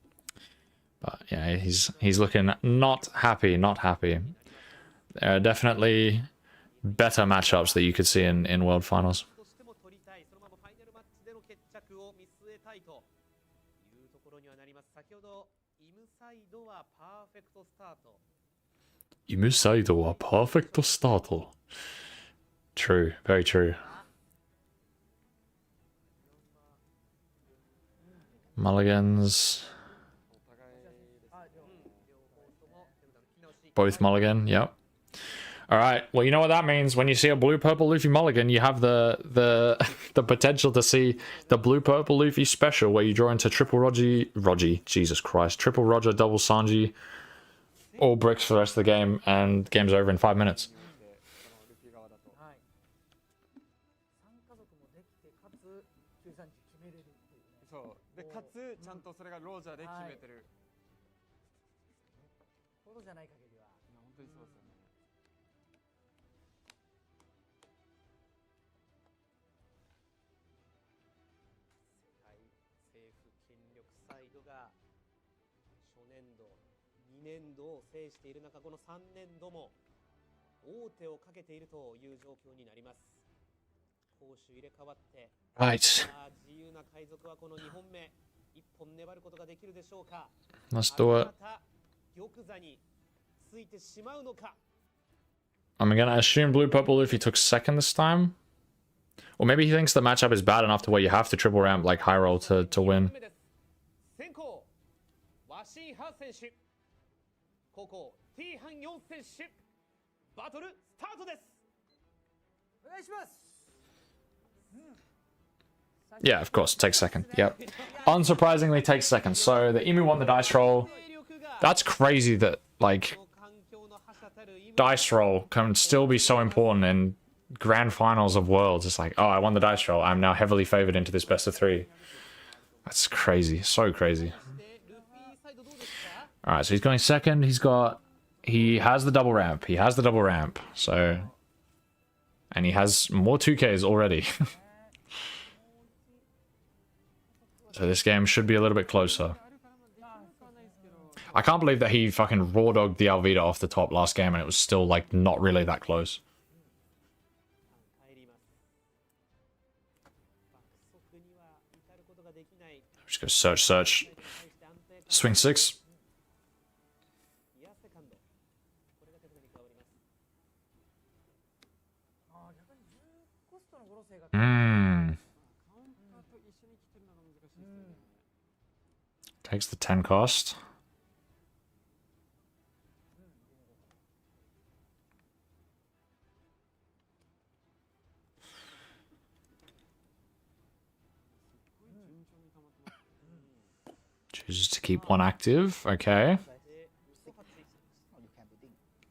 But yeah, he's looking not happy. Not happy. There are definitely better matchups that you could see in World Finals. としても取りたい。そのままファイナルマッチでの決着を見据えたいというところにはなります。先ほどイムサイドはパーフェクトスタート。 Imu Saido wa perfect start. True, very true. Mulligans. お互いです。両方とも手札の木のし Both mulligan, yep. Alright, well you know what that means. When you see a blue purple Luffy mulligan, you have the the potential to see the blue purple Luffy special where you draw into triple Roger, Jesus Christ, triple Roger, double Sanji, all bricks for the rest of the game, and game's over in 5 minutes. でこのルフィ側だと。はい。3家族もできて、かつ13時決めれるっていうね。そう。でかつちゃんとそれがロージャーで決めてる。ほどじゃない限りは。いや本当にそうですよね。世界政府権力サイドが初年度2年度を制している中、この3年度も王手をかけているという状況になります。攻守入れ替わって、 Right, さあ自由な海賊はこの2本目1本粘ることができるでしょうか。 let's do it. また玉座についてしまうのか。 I'm gonna assume blue purple Luffy took second this time. Or maybe he thinks the matchup is bad enough to where you have to triple ramp like high roll to win. 先攻ワシンハ選手、後攻ティーハン4選手、バトルスタートです。お願いします。 Yeah, of course, takes second. Yep. Unsurprisingly takes second. So the Imu won the dice roll. That's crazy that like dice roll can still be so important in grand finals of worlds. It's like, oh, I won the dice roll. I'm now heavily favored into this best of 3. That's crazy. So crazy. Alright, so he's going second. He has the double ramp. He has the double ramp. So, and he has more 2Ks already. So this game should be a little bit closer. I can't believe that he fucking raw dogged the Alvida off the top last game and it was still like not really that close. Just go search. Swing 6. Takes the 10 cost. Chooses to keep 1 active. Okay.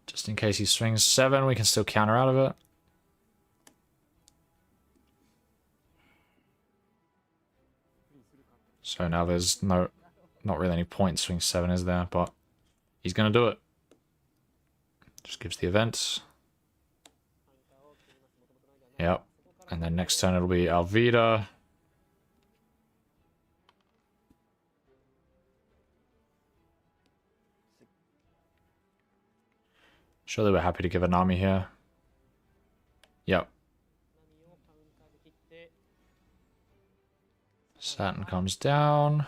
Just in case he swings 7, we can still counter out of it. So now there's not really any point swing 7, is there? But he's going to do it. Just gives the event. Yep. And then next turn it'll be Alvida. Surely we're happy to give a Nami here. Yep. Saturn comes down.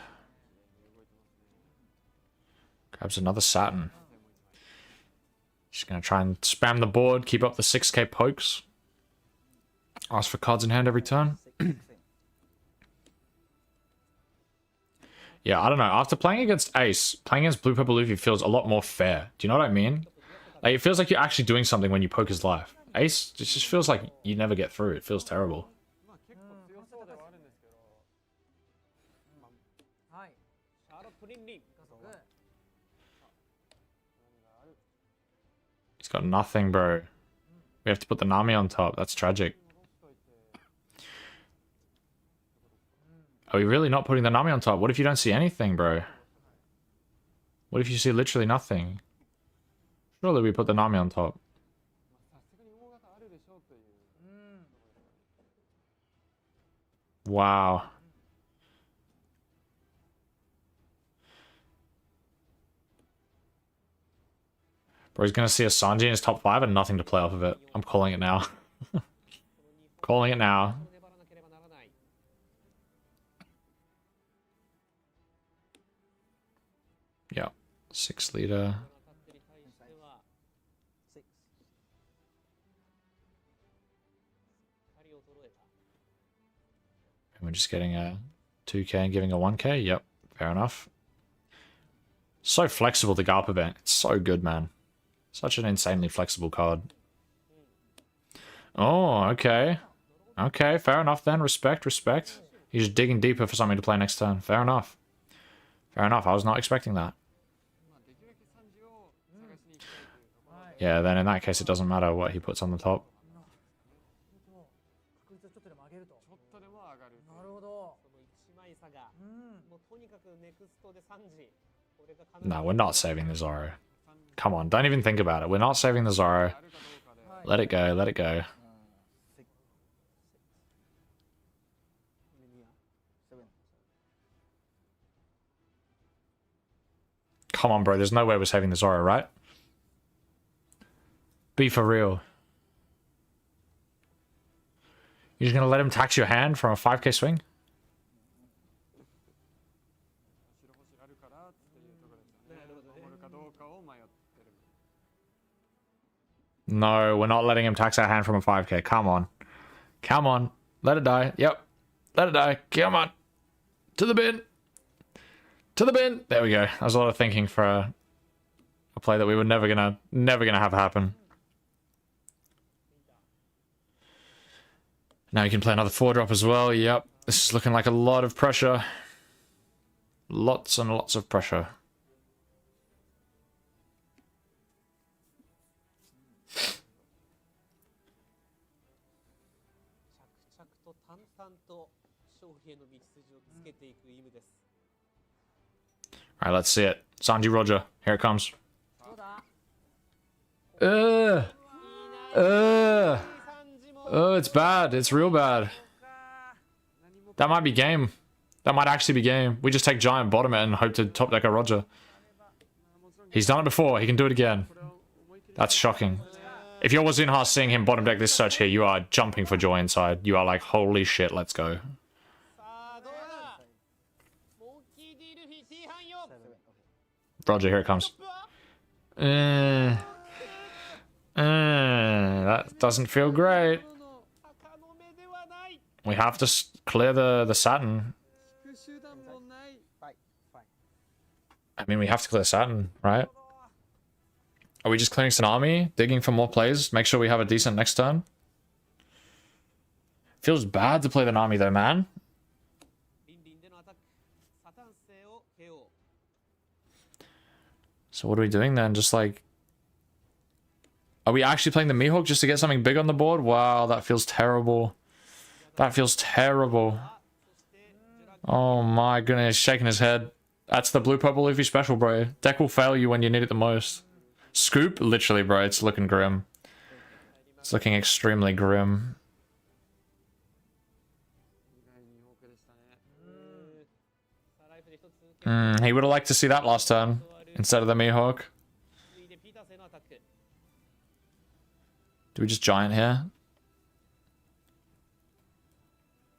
Grabs another Saturn. Just gonna try and spam the board, keep up the 6k pokes. Ask for cards in hand every turn. Yeah, I don't know. After playing against Ace, playing against Blue Purple Luffy feels a lot more fair. Do you know what I mean? Like, it feels like you're actually doing something when you poke his life. Ace, it just feels like you never get through. It feels terrible. まあ結構強そうではあるんですけど、はい。シャーロット・リンリン。 He's got nothing, bro. We have to put the Nami on top. That's tragic. Are we really not putting the Nami on top? What if you don't see anything, bro? What if you see literally nothing? Surely we put the Nami on top. さすがに大型あるでしょうという。 Wow. Bro, he's gonna see a Sanji in his top 5 and nothing to play off of it. I'm calling it now. Calling it now. 粘らなければならない。 Yeah. 6 liter. アタックに対しては 6。 2人を揃えた。 And we're just getting a 2k and giving a 1k. Yep. Fair enough. So flexible, the Garp event. It's so good, man. Such an insanely flexible card. Oh, okay. Okay, fair enough then. Respect, respect. He's just digging deeper for something to play next turn. Fair enough. Fair enough. I was not expecting that. まあできるだけ3時を探しに行きたいというところ。 Yeah, then in that case, it doesn't matter what he puts on the top. 確率をちょっとでも上げると。ちょっとでも上がる。なるほど。その1枚差が、うん。もうとにかくネクストで3時。これが必ず No, we're not saving the Zoro. Come on, don't even think about it. We're not saving the Zoro. あるかどうかで。 Let it go, let it go. 7。 Come on, bro. There's no way we're saving the Zoro, right? Be for real. You're just gonna let him tax your hand from a 5k swing? 白星あるからっていうところですよね。守るかどうかを迷ってる。 No, we're not letting him tax our hand from a 5k. Come on. Come on. Let it die. Yep. Let it die. Come on. To the bin. To the bin. There we go. That was a lot of thinking for a play that we were never gonna have happen. Now you can play another 4-drop as well. Yep. This is looking like a lot of pressure. Lots and lots of pressure. 着々と淡々と勝利への道筋をつけていくイムです。 Alright, let's see it. Sanji Roger. Here it comes. どうだ。 Oh, it's bad. It's real bad. That might be game. That might actually be game. We just take giant bottom it and hope to top deck a Roger. He's done it before. He can do it again. That's shocking. If you're Wazinha seeing him bottom deck this search here, you are jumping for joy inside. You are like, holy shit, let's go. さあどうだ。モンキー D ルフィ T 班よ。 Roger, here it comes. That doesn't feel great. 鷹の目ではない。 We have to clear the Saturn. 引く手段もない。 I mean, we have to clear Saturn, right? Are we just clearing Tsunami? Digging for more plays? Make sure we have a decent next turn? Feels bad to play the Nami though, man. リンリンでのアタック。サタン星を KO。 So what are we doing then? Just like... Are we actually playing the Mihawk just to get something big on the board? Wow, that feels terrible. That feels terrible. Oh my goodness, he's shaking his head. That's the blue purple Luffy special, bro. Deck will fail you when you need it the most. Scoop? Literally, bro, it's looking grim. It's looking extremely grim. 意外に多くでしたね。 さあライフで一つ。 He would have liked to see that last turn instead of the Mihawk. 続いてピータースへのアタック。 Do we just giant here?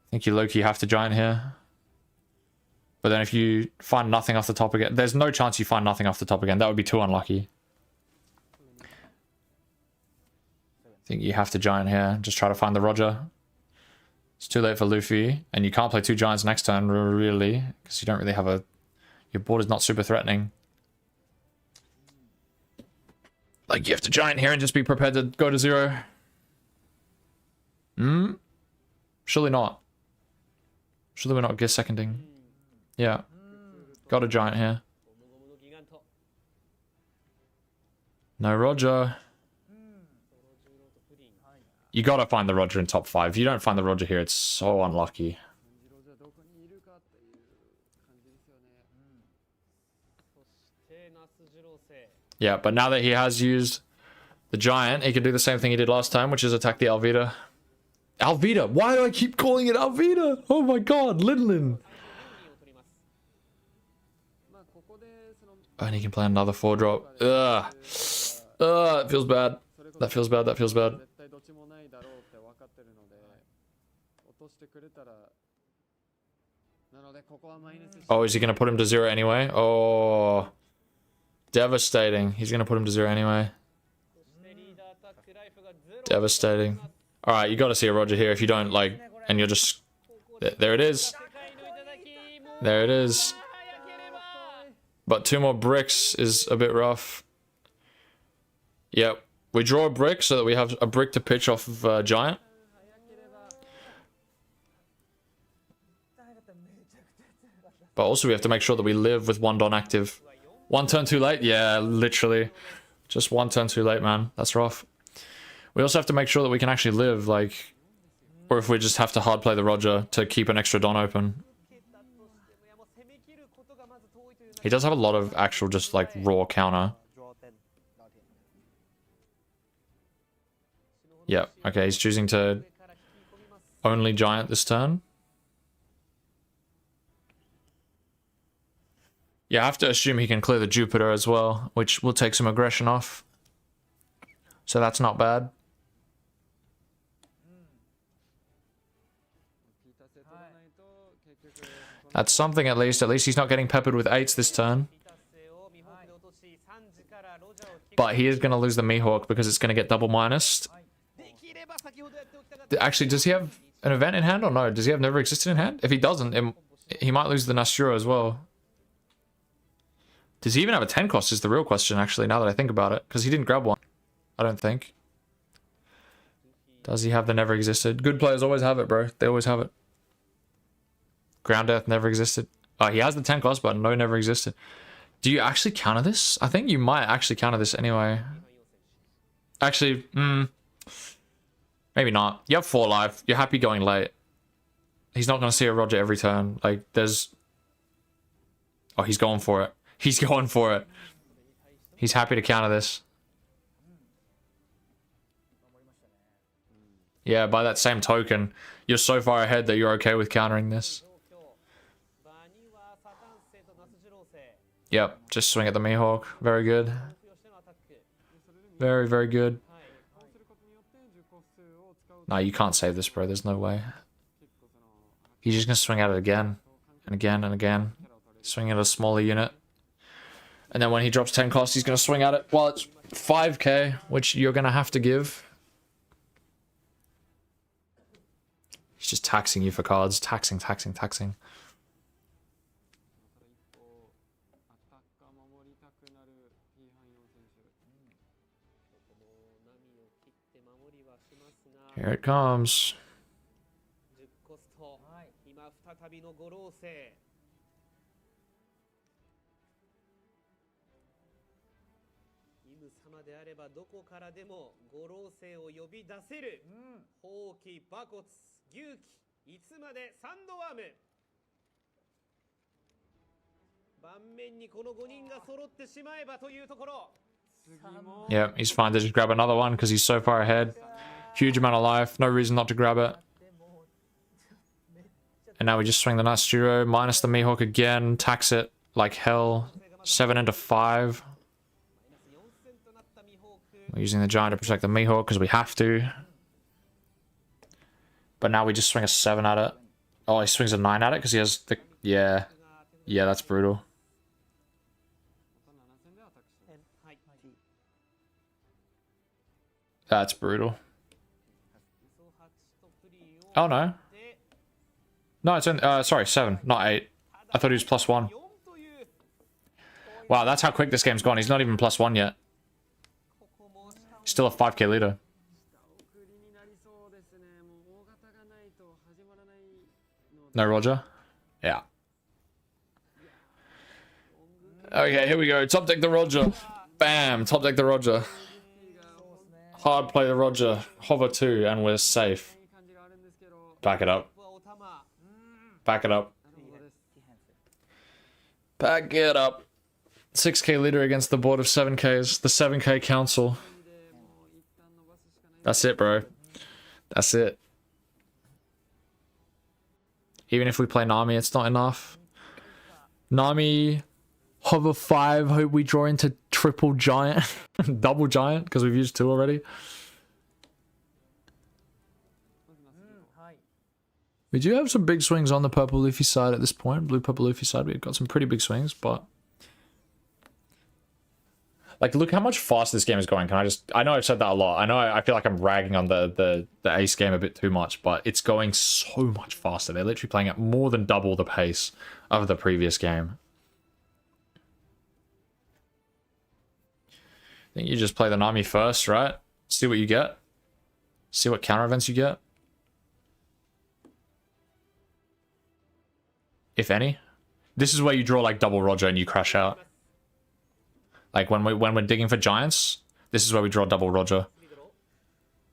I think you low-key have to giant here. But then if you find nothing off the top again, there's no chance you find nothing off the top again. That would be too unlucky. I think you have to giant here. Just try to find the Roger. It's too late for Luffy, and you can't play 2 giants next turn, really, because you don't really have a... Your board is not super threatening. Like, you have to giant here and just be prepared to go to 0. Surely not. Surely we're not gear seconding. Yeah. Got a giant here. No Roger. You gotta find the Roger in top 5. If you don't find the Roger here, it's so unlucky. 感じロジャどこにいるかっていう感じですよね。そして那須次郎生 Yeah, but now that he has used the giant, he can do the same thing he did last time, which is attack the Alvida. Alvida! Why do I keep calling it Alvida? Oh my god, Linlin! まあここでその And he can play another 4-drop. Ugh. Ugh, it feels bad. That feels bad, that feels bad. 絶対どっちもないだろうって分かってるので落としてくれたらなのでここはマイナスして Oh, is he gonna put him to 0 anyway? Oh. Devastating. He's gonna put him to 0 anyway. そしてリーダーアタックライフがゼロ Devastating. Alright, you gotta see a Roger here if you don't, like, and you're just... There it is. 世界の頂もう There it is. 早ければ But 2 more bricks is a bit rough. Yep. We draw a brick so that we have a brick to pitch off of Giant. 早ければ But also we have to make sure that we live with 1 Don active. 1 turn too late? Yeah, literally. Just 1 turn too late, man. That's rough. We also have to make sure that we can actually live, like... Or if we just have to hard play the Roger to keep an extra Don open. 受けたとしてもいやもう攻め切ることがまず遠いという He does have a lot of actual just, like, raw counter. Yep, okay, he's choosing to 上から引き込みます only Giant this turn. Yeah, I have to assume he can clear the Jupiter as well, which will take some aggression off. So that's not bad. ピーターセ取らないと結局 That's something at least. At least he's not getting peppered with 8s this turn. ピーターセをミホークで落とし3時からロジャーを引き But he is going to lose the Mihawk because it's going to get double minused. できれば先ほどやっておきたかった Actually, does he have an event in hand or no? Does he have never existed in hand? If he doesn't, he might lose the Nastura as well. Does he even have a 10 cost is the real question, actually, now that I think about it. Because he didn't grab one. I don't think. Does he have the never existed? Good players always have it, bro. They always have it. Ground Death never existed. Oh, he has the 10 cost, but no never existed. Do you actually counter this? I think you might actually counter this anyway. Actually, maybe not. You have 4 life. You're happy going late. He's not going to see a Roger every turn. Like, there's... Oh, he's going for it. He's going for it. He's happy to counter this. Yeah, by that same token, you're so far ahead that you're okay with countering this. 状況場にはサタン星と那須次郎星 Yep, just swing at the Mihawk. Very good. 目標してのアタック Very, very good. はい こうすることによって10個数を使う No, you can't save this, bro. There's no way. 結構その He's just gonna swing at it again. And again and again. Swing at a smaller unit. And then when he drops 10 cost, he's gonna swing at it. Well, it's 5k, which you're gonna have to give. He's just taxing you for cards. Taxing, taxing, taxing. だから一歩アタッカー守りたくなる P 班4選手ここも波を切って守りはしますが Here it comes. 10コスト今再びの五老星イム様であればどこからでも五老星を呼び出せる放棄馬骨牛気いつまでサンドワーム盤面にこの5人が揃ってしまえばというところ Yeah, he's fine to just grab another one because he's so far ahead. Huge amount of life. No reason not to grab it. And now we just swing the Nasturo, minus the Mihawk again, tax it like hell. 7 into 5. 4000となったミホーク We're using the Giant to protect the Mihawk because we have to. But now we just swing a 7 at it. Oh, he swings a 9 at it because he has the... Yeah. Yeah, that's brutal. また7戦でアタックしてますはい That's brutal. 嘘8とプリンを Oh no. で No, it's in, sorry, 7, not 8. I thought he was +1. 4という Wow, that's how quick this game's gone. He's not even +1 yet. ここも下を He's still a 5k leader. 送りになりそうですね。もう大型がないと始まらないので。 No Roger? Yeah. Okay, here we go. Top deck the Roger. Bam, top deck the Roger. Hard play the Roger. Hover 2, and we're safe. いい感じがあるんですけど。 Back it up. はお玉 Back it up. なるほどです。 Back it up. 6k leader against the board of 7ks. The 7k council. でもう一旦伸ばすしかない。 That's it, bro. That's it. Even if we play Nami, it's not enough. Nami, hover 5. Hope we draw into triple giant. Double giant, because we've used 2 already. はい We do have some big swings on the purple leafy side at this point. Blue purple leafy side, we've got some pretty big swings, but... Like, look how much faster this game is going. I know I've said that a lot. I know I feel like I'm ragging on the ace game a bit too much, but it's going so much faster. They're literally playing at more than double the pace of the previous game. I think you just play the Nami first, right? See what you get. See what counter events you get. If any. This is where you draw like double Roger and you crash out. Like when we're digging for giants, this is where we draw double Roger.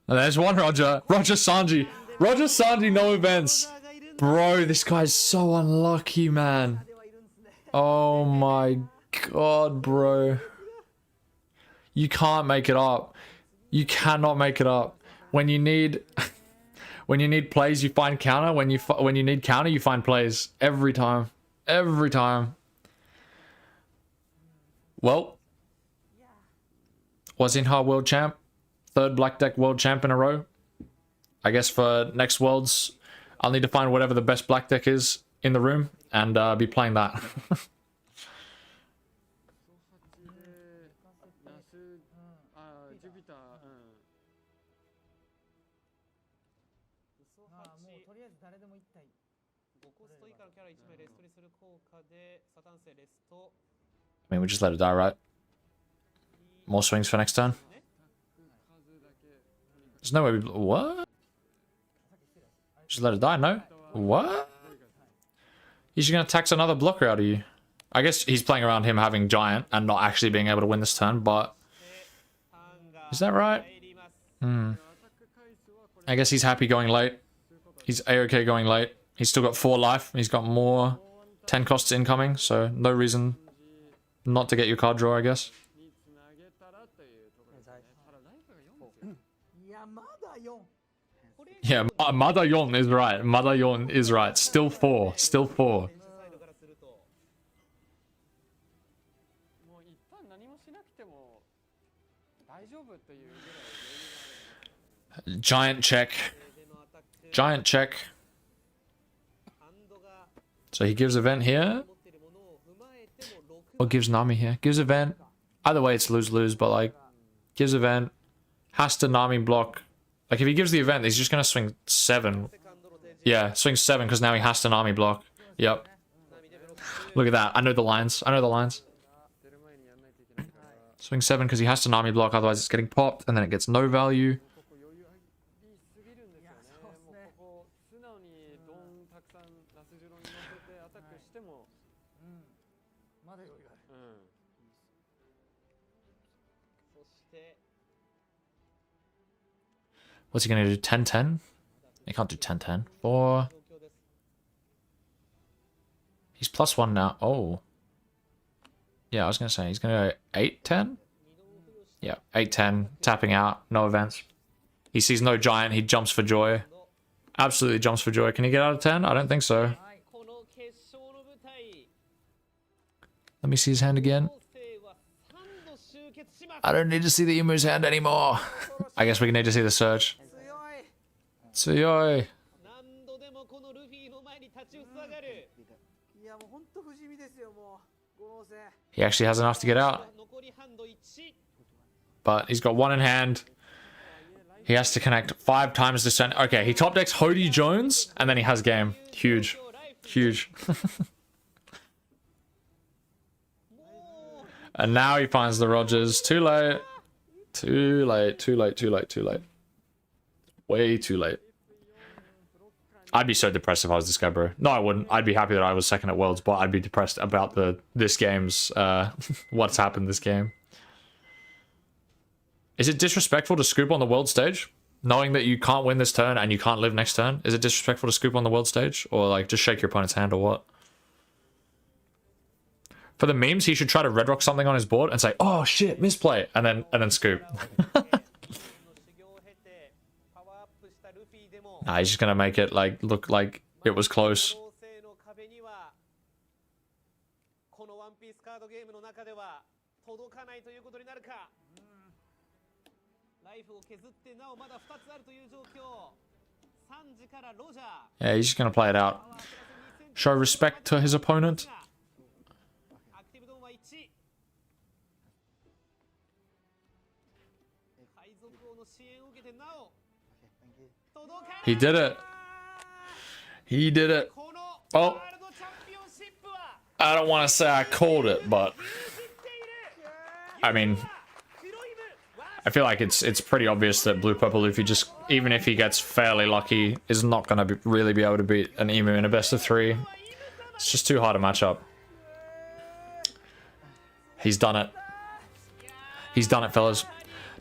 And there's one Roger. Roger Sanji. Roger Sanji, no events. Bro, this guy's so unlucky, man. Oh my god, bro. You can't make it up. You cannot make it up. When you need when you need plays, you find counter. When you need counter, you find plays. Every time. Every time. Well, was in hard world champ, 3rd black deck world champ in a row. I guess for next worlds, I'll need to find whatever the best black deck is in the room and be playing that. ナス、あ、ジュピター、まあもうとりあえず誰でも1体5コスト以下のキャラ1枚レストにする効果でサタン星レスト I mean, we just let it die, right? More swings for next turn. There's no way we... What? Just let it die, no? What? He's just gonna tax another blocker out of you. I guess he's playing around him having giant and not actually being able to win this turn, but... Is that right? I guess he's happy going late. He's A-okay going late. He's still got 4 life. He's got more 10 costs incoming, so no reason not to get your card draw, I guess. につなげたらというところですね。ただライフが4ですよ。いやまだ4 Yeah, Madayon is right. Madayon is right. Still 4. Still 4. サイドからするともう一旦何もしなくても大丈夫というぐらい余裕がある。 Giant check. でのアタック Giant check. ハンドが So he gives event here. 持っているものを踏まえても Or gives Nami here. Gives event. Either way, it's lose-lose, but like, gives event. Has to Nami block. Like, if he gives the event, he's just gonna swing 7. セカンドの手 Yeah, swing 7 because now he has to Nami block. Yep. Look at that. I know the lines. I know the lines. 出る前にやんないといけないから。 Swing 7 because he has to Nami block, otherwise it's getting popped, and then it gets no value. ここ余裕ありすぎるんですよね。もうここ素直にドンたくさんラスジュロに乗せてアタックしても、まだ余裕あるそして What's he gonna do? 10-10? He can't do 10-10. 4. 状況です He's +1 now. Oh. Yeah, I was gonna say, he's gonna go 8-10? Yeah, 8-10. Tapping out. No events. He sees no giant. He jumps for joy. Absolutely jumps for joy. Can he get out of 10? I don't think so. この決勝の舞台 Let me see his hand again. 生は3度集結します I don't need to see the Emu's hand anymore. I guess we need to see the surge. 強い Tsuyoi. 何度でもこのルフィの前に立ちふさがるいやもう本当不死身ですよもう5号星 He actually has enough to get out. 残りハンド1 But he's got 1 in hand. He has to connect 5 times to send. Okay, he top decks Hody Jones, and then he has game. Huge. Huge. And now he finds the Rogers. Too late. Too late, too late, too late, too late. Way too late. I'd be so depressed if I was this guy, bro. No, I wouldn't. I'd be happy that I was second at Worlds, but I'd be depressed about this game's what's happened this game. Is it disrespectful to scoop on the world stage? Knowing that you can't win this turn and you can't live next turn? Is it disrespectful to scoop on the world stage? Or like just shake your opponent's hand or what? For the memes, he should try to red rock something on his board and say, "Oh shit, misplay," and then scoop. Nah, he's just gonna make it like look like it was close. Yeah, he's just gonna play it out. Show respect to his opponent. He did it. He did it. Oh. I don't want to say I called it, but I mean, I feel like it's pretty obvious that Blue Purple Luffy, just even if he gets fairly lucky, is not going to really be able to beat an Emu in a best of 3. It's just too hard a matchup. He's done it. He's done it, fellas.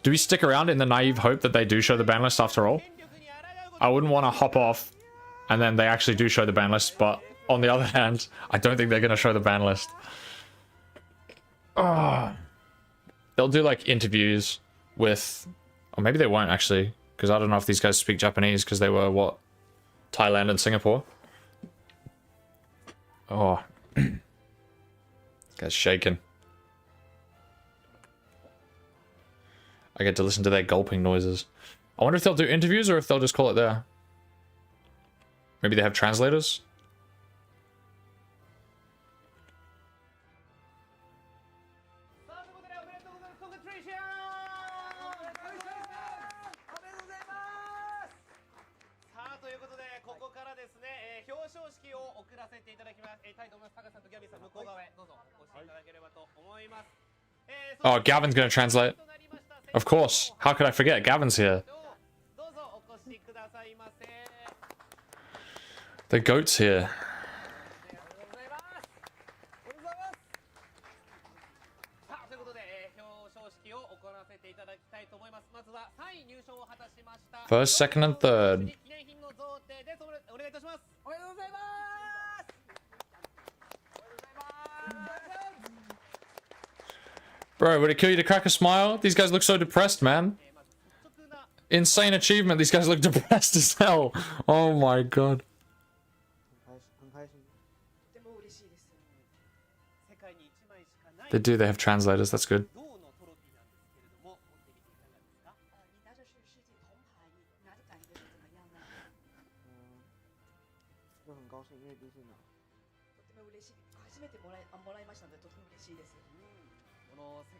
Do we stick around in the naive hope that they do show the ban list after all? I wouldn't want to hop off and then they actually do show the ban list, but on the other hand, I don't think they're going to show the ban list. They'll do like interviews with, or maybe they won't actually, because I don't know if these guys speak Japanese because they were, what, Thailand and Singapore? Oh. Guy's shaking. I get to listen to their gulping noises. I wonder if they'll do interviews or if they'll just call it there. Maybe they have translators? Oh, Gavin's gonna translate. Of course. How could I forget? Gavin's here. The goat's here. First, second, and third. Bro, would it kill you to crack a smile? These guys look so depressed, man. Insane achievement. These guys look depressed as hell. Oh my god. They do, they have translators, that's good.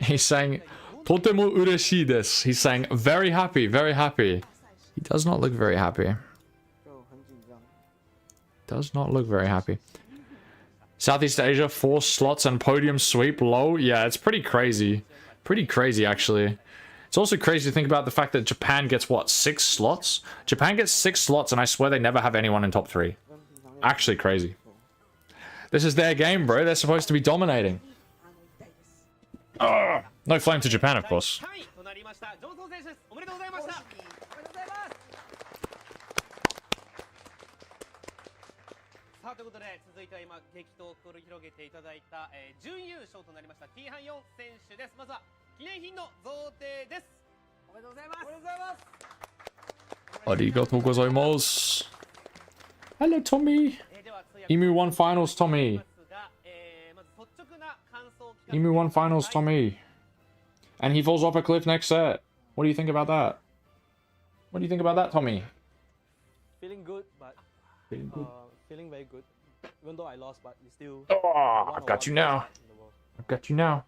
He's saying, "Totemo ureshii desu." He's saying, very happy, very happy. He does not look very happy. Does not look very happy. Southeast Asia, 4 slots and podium sweep low. Yeah, it's pretty crazy. Pretty crazy, actually. It's also crazy to think about the fact that Japan gets, what, 6 slots? Japan gets 6 slots, and I swear they never have anyone in top 3. Actually crazy. This is their game, bro. They're supposed to be dominating. No flame to Japan, of course. Arigatou gozaimasu. Hello, Tommy. Emu 1 finals, Tommy. Emu 1 finals, Tommy. And he falls off a cliff next set. What do you think about that? What do you think about that, Tommy? Feeling good, but feeling very good. Even though I lost, but it's still. Oh, I've got you now. I've got you now.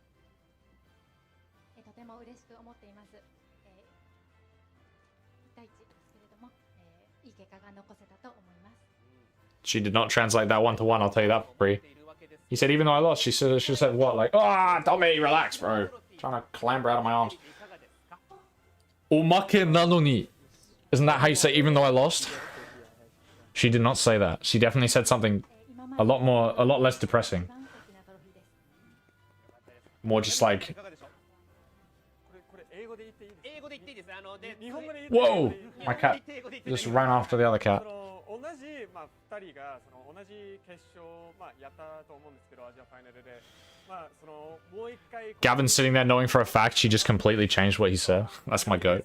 She did not translate that one to one, I'll tell you that for free. He said, even though I lost, she said what? Like, ah, Tommy, relax, bro. Trying to clamber out of my arms. Omake nanoni. Isn't that how you say even though I lost? She did not say that. She definitely said something a lot less depressing. More just like, whoa! My cat just ran after the other cat. Gavin's sitting there knowing for a fact she just completely changed what he said. That's my goat.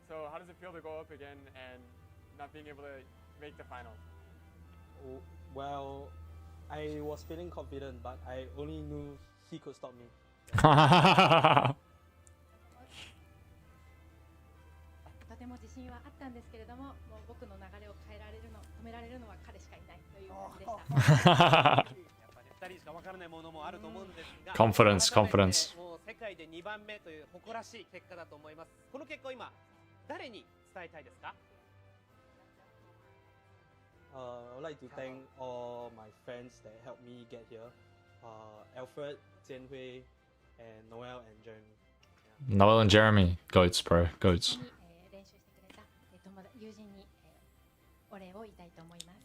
So how does it feel to go up again and not being able to make the finals? Well, I was feeling confident, but I only knew he could stop me. とても自信はあったんですけれども、もう僕の流れを変えられるの、止められるのは彼しかいないという感じでした。2人しか分からないものもあると思うんですが、 Confidence, confidence. もう世界で2番目という誇らしい結果だと思います。この結果を今誰に伝えたいですか？ I would like to thank all my friends that helped me get here. Alfred, Jianhui, and Noel and Jeremy. Noel and Jeremy. Goats, bro. Goats. 練習してくれた友人にお礼を言いたいと思います。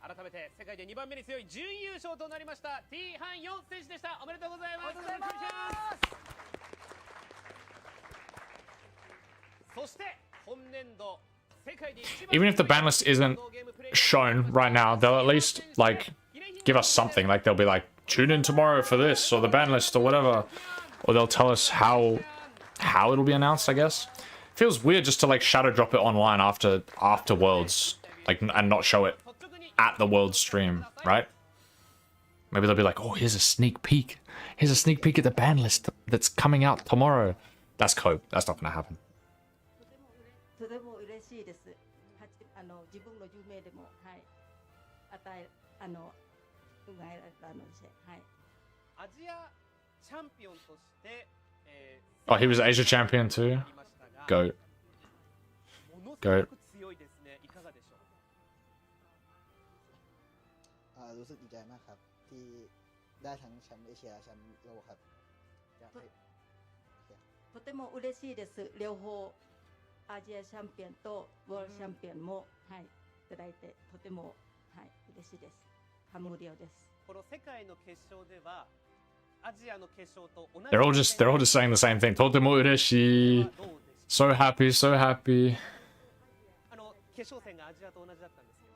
改めて世界で2番目に強い準優勝となりました T ハンヨン選手でした。おめでとうございます。そして本年度 Even if the ban list isn't shown right now, they'll at least like give us something. Like they'll be like, tune in tomorrow for this or the ban list or whatever, or they'll tell us how it'll be announced. I guess feels weird just to like shadow drop it online after Worlds, like, and not show it at the World stream, right? Maybe they'll be like, oh, here's a sneak peek. Here's a sneak peek at the ban list that's coming out tomorrow. That's cope. That's not gonna happen. とても嬉しいです。自分の夢でも、はい、うがえられたので、はい。アジアチャンピオンとして、Oh, he was Asia champion too. Goat. Goat. 強いですね。いかがでしょう？ รู้สึกดีใจมากครับที่ได้ทั้งแชมป์เอเชียแชมป์โลกครับとても嬉しいです。両方アジアチャンピオンとワールドチャンピオンも、はい、いただいてとても、はい、嬉しいです。感無量です。この世界の決勝ではアジアの決勝と同じ They're all just saying the same thing. とても嬉しい. So happy, so happy. 決勝戦がアジアと同じだったんですけど。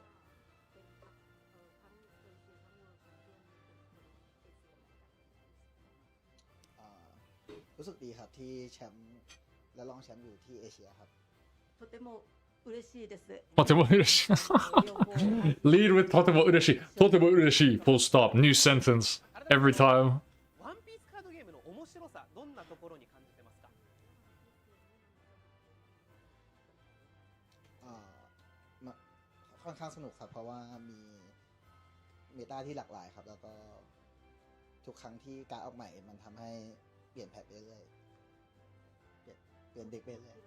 รู้สึกดีครับที่แชมป์และรองแชมป์อยู่ที่เอเชียครับ とても嬉しいです。 とても嬉しい. Lead with とても嬉しい. とても嬉しい. Full stop. New sentence. Every time. ワンピースカードゲームの面白さ、どんなところに感じてますか？ค่อนข้างสนุกครับเพราะว่ามีเมตาที่หลากหลายครับแล้วก็ทุกครั้งที่การออกใหม่มันทำให้เปลี่ยนแพทไปเรื่อยเปลี่ยนเด็กไปเรื่อย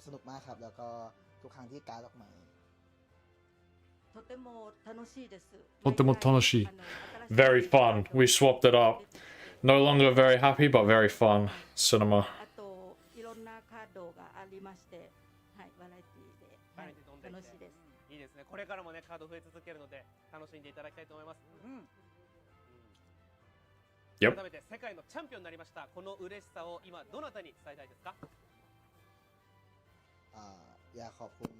สนุกมากครับแล้วก็ทุกครั้งที่การออกใหม่ とても楽しいです。とても楽しい. Very fun. We swapped it up. No longer very happy, but very fun. Cinema. あといろんなカードがありまして、はい、バラエティで、はい、楽しいです。いいですね。これからもねカード増え続けるので楽しんでいただきたいと思います。Yep. 改めて世界のチャンピオンになりました。この嬉しさを今どなたに伝えたいですか？อยากขอบคุณ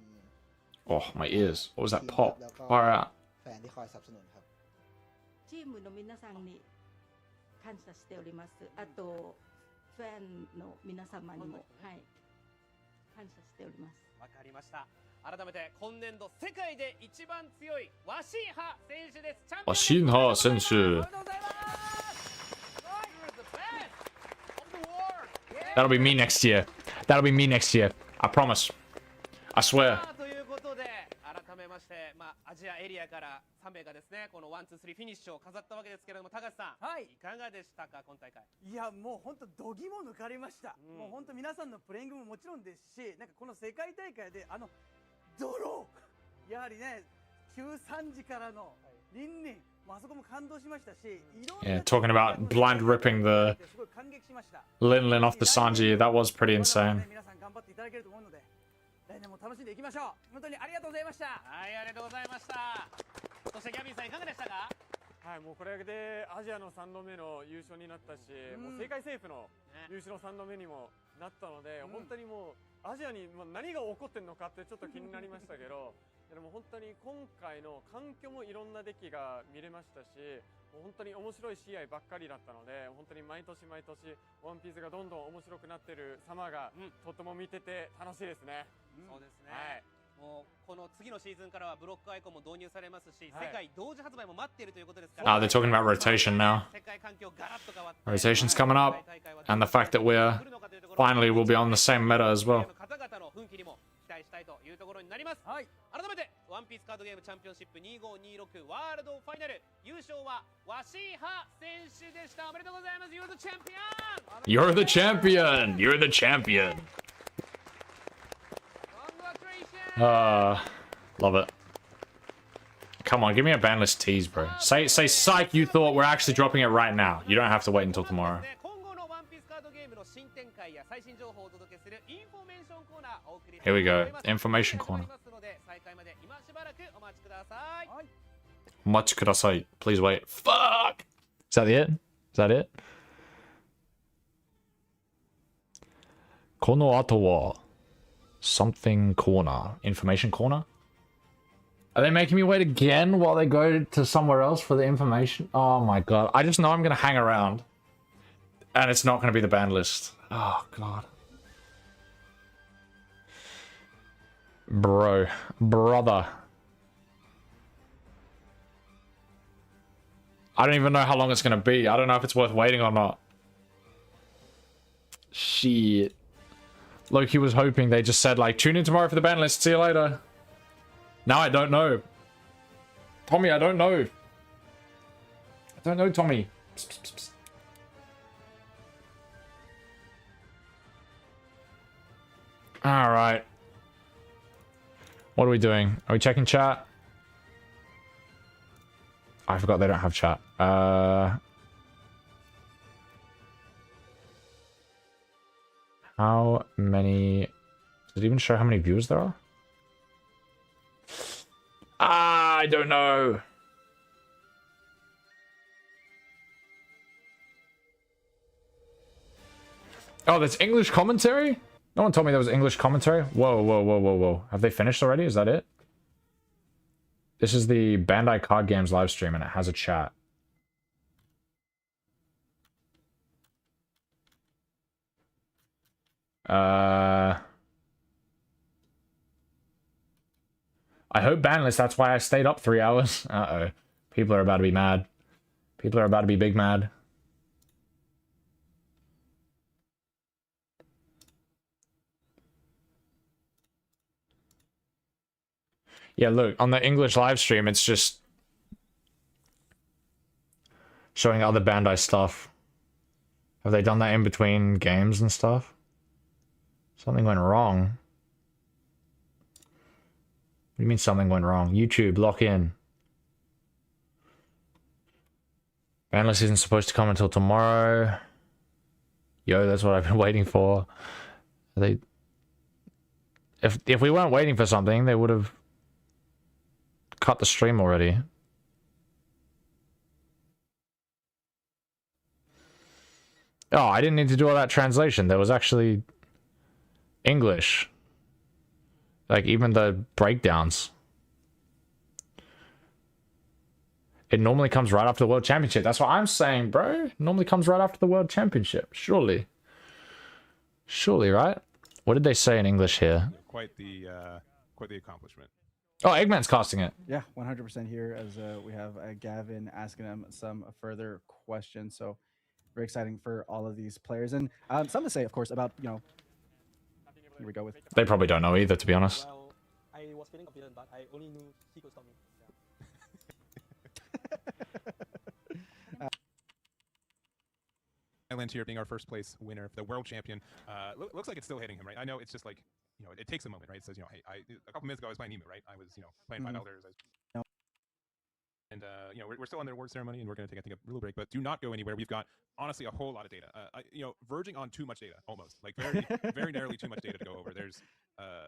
Oh, my ears. What was that pop? Alright. แฟนที่คอยสนับสนุนครับ チームの皆さんに感謝しております。あとファンの皆様にも、はい、感謝しております。わかりました。改めて今年度世界で一番強いワシーハ選手です。チャンピオンです。ワシーハ選手。おめでとうございます。That'll be me next year. That'll be me next year. I promise. I swear. ということで改めまして、アジアエリアから3名がですねこのワンツースリーフィニッシュを飾ったわけですけれども、高橋さん、はいいかがでしたか今大会。いやもう本当度肝抜かれました、もう本当皆さんのプレイングももちろんですし、なんかこの世界大会でドローやはりね9-3時からのリンリン、あそこも感動しましたし、Yeah, talking about blind ripping the すごい感激しました。 Lin Lin off the Sanji, that was pretty insane. 皆さん頑張っていただけると思うので、来年も楽しんでいきましょう。本当にありがとうございました。はい、ありがとうございました。そしてギャビンさんいかがでしたか。はい、もうこれでアジアの3度目の優勝になったし、もう世界セーフの優勝の3度目にもなったので、本当にもうアジアに何が起こってんのかってちょっと気になりましたけどでも本当に今回の環境もいろんな出来が見れましたし、もう本当に面白い試合ばっかりだったので、本当に毎年毎年ワンピースがどんどん面白くなってる様が、とても見てて楽しいですね。そうですね、はい、もうこの次のシーズンからはブロックアイコンも導入されますし、世界同時発売も待っているということですから。 They're talking about rotation now. 世界環境ガラッと変わって、 Rotation's coming up, and the fact that we're finally will be on the same meta as well. 方々の奮起にも期待したいというところになります。はい、改めてワンピースカードゲームチャンピオンシップ2526ワールドファイナル優勝はワシーハ選手でした。おめでとうございます。 You're the champion. You're the champion. You're the champion. Love it. Come on, give me a banless tease, bro. Say psych, you thought we're actually dropping it right now. You don't have to wait until tomorrow. Here we go. Information corner. Much kudasai. Please wait. Fuck! Is that it? Is that it? この後は something corner. Information corner? Are they making me wait again while they go to somewhere else for the information? Oh my god. I just know I'm gonna hang around. And it's not gonna be the band list. Oh god. Bro. Brother. I don't even know how long it's gonna be. I don't know if it's worth waiting or not. Shit. Loki was hoping they just said like, tune in tomorrow for the band list. See you later. Now I don't know. Tommy, I don't know. I don't know, Tommy. Psst, psst, psst. All right. What are we doing? Are we checking chat? I forgot they don't have chat. How many... Does it even show how many viewers there are? I don't know. Oh, there's English commentary? No one told me there was English commentary. Whoa, whoa, whoa, whoa, whoa. Have they finished already? Is that it? This is the Bandai Card Games live stream and it has a chat. I hope banless, that's why I stayed up 3 hours. Uh-oh. People are about to be mad. People are about to be big mad. Yeah, look, on the English live stream, it's just showing other Bandai stuff. Have they done that in between games and stuff? Something went wrong. What do you mean something went wrong? YouTube, lock in. Bandless isn't supposed to come until tomorrow. Yo, that's what I've been waiting for. They... If we weren't waiting for something, they would have cut the stream already. Oh, I didn't need to do all that translation. There was actually English. Like, even the breakdowns. It normally comes right after the World Championship. That's what I'm saying, bro. It normally comes right after the World Championship. Surely. Surely, right? What did they say in English here? Quite the accomplishment. Oh, Eggman's casting it. Yeah, 100% here as we have Gavin asking him some further questions. So very exciting for all of these players. And something to say, of course, about, you know, here we go with... They probably don't know either, to be honest. Well, I was feeling confident, but I only knew he could stop me. Island here being our first place winner, the world champion. Looks like it's still hitting him, right? I know it's just like, you know, it takes a moment, right? It says, you know, hey, a couple minutes ago I was playing Nemu, right? I was, you know, playing Five Elders. And, you know, we're still on the award ceremony, and we're going to take, I think, a little break, but do not go anywhere. We've got, honestly, a whole lot of data. You know, verging on too much data, almost. Like, very, very narrowly too much data to go over. There's,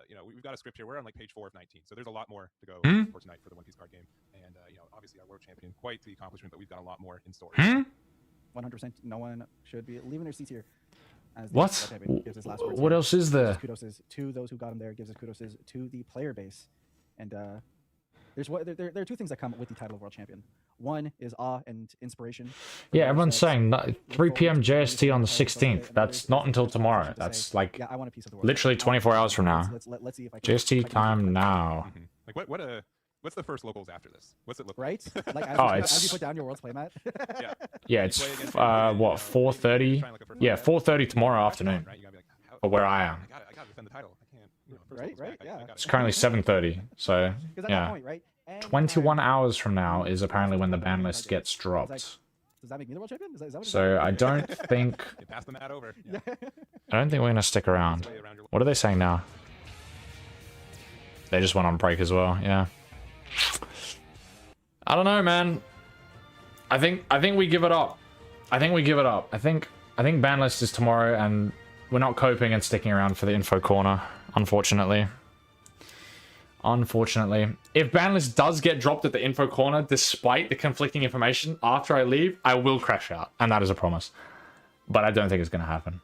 you know, we've got a script here. We're on, like, page 4 of 19, so there's a lot more to go for tonight for the One Piece card game. And, you know, obviously our world champion, quite the accomplishment, but we've got a lot more in store. 100%. No one should be leaving their seats here. As What? gives his last words What here. else is there? Gives kudos to those who got him there. Gives his kudos to the player base. And there are two things that come with the title of world champion. One is awe and inspiration. Yeah, everyone's saying 3 p.m. JST on the 16th. That's not until tomorrow. That's like I want a piece of the world. literally 24 hours from now. Let's see if I can JST time now. Like, what's the first locals after this? What's it look right? Like, as you put down your world's playmat. Yeah. Yeah, it's what 4:30. Yeah, 4:30 tomorrow afternoon. For where I am. I gotta defend the title. I can't. You know, Right. Yeah. It's currently 7:30. So Because at that yeah, point, right? And 21 hours from now is apparently when the ban list gets dropped. Does that make me the world champion? Is that what it So I don't think You pass the mat over. Yeah. I don't think we're gonna stick around. What are they saying now? They just went on break as well. Yeah. I don't know, man. I think we give it up. I think ban list is tomorrow, and we're not coping and sticking around for the info corner, unfortunately. If ban list does get dropped at the info corner, despite the conflicting information, after I leave, I will crash out, and that is a promise. But I don't think it's gonna happen.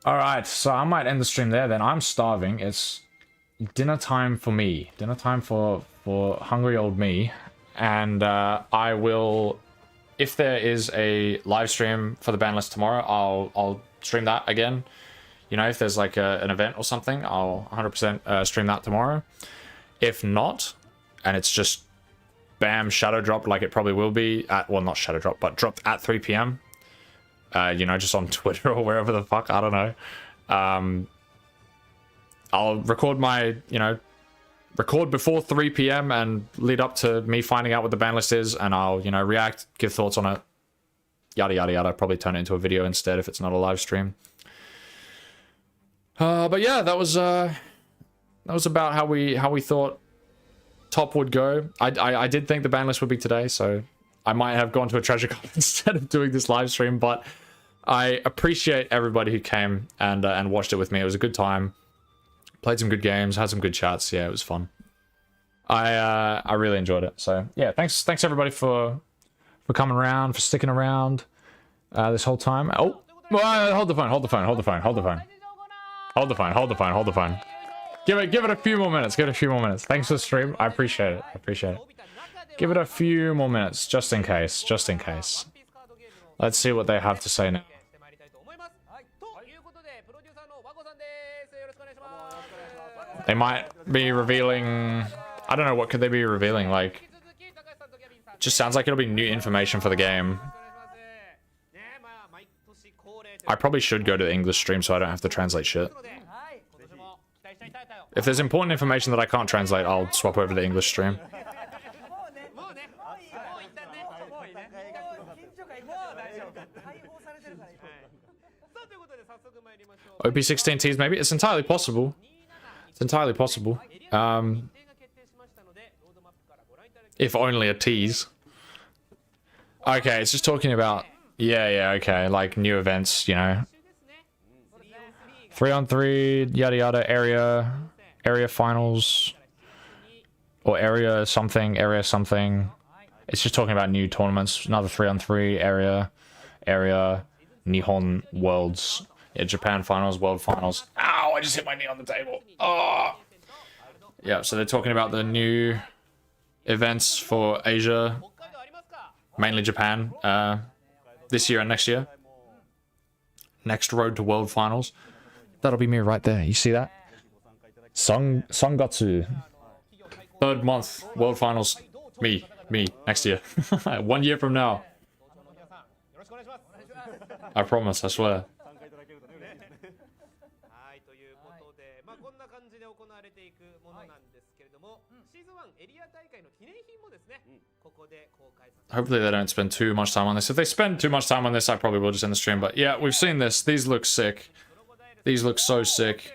All right, so I might end the stream there. Then I'm starving. It's dinner time for me. Dinner time for hungry old me. And I will, if there is a live stream for the ban list tomorrow, I'll stream that again. You know, if there's like an event or something, I'll 100% stream that tomorrow. If not, and it's just bam, shadow dropped like it probably will be at, well, not shadow drop, but dropped at 3 p.m. You know, just on Twitter or wherever the fuck, I don't know. I'll record my, you know, record before 3 p.m. and lead up to me finding out what the ban list is, and I'll, you know, react, give thoughts on it, yada yada yada. Probably turn it into a video instead if it's not a live stream. But yeah, that was about how we thought top would go. I did think the ban list would be today, so I might have gone to a treasure con instead of doing this live stream, but I appreciate everybody who came and watched it with me. It was a good time. Played some good games, had some good chats. Yeah, it was fun. I really enjoyed it. So yeah, thanks everybody for coming around, for sticking around this whole time. Oh, hold the phone. Give it a few more minutes. Thanks for the stream. I appreciate it. Give it a few more minutes, just in case. Let's see what they have to say now. They might be revealing, I don't know, what could they be revealing? Like, just sounds like it'll be new information for the game. I probably should go to the English stream so I don't have to translate shit. If there's important information that I can't translate, I'll swap over to the English stream. OP16 teas maybe? It's entirely possible. If only a tease. Okay, it's just talking about... Yeah, okay, like new events, you know. 3-on-3, yada yada, area finals. Or area something. It's just talking about new tournaments. Another 3-on-3, area, Nihon Worlds. Yeah, Japan finals, world finals. Ow, I just hit my knee on the table. Oh. Yeah, so they're talking about the new events for Asia, mainly Japan, this year and next year. Next road to world finals. That'll be me right there. You see that? Sangatsu. 3rd month, world finals. Me, next year. 1 year from now. I promise, I swear. で行われていくものなんですけれども、シーズン1エリア大会の記念品もですね、ここで公開させて Hopefully they don't spend too much time on this. If they spend too much time on this, I probably will just end the stream. But yeah, we've seen this. These look sick. These look so sick.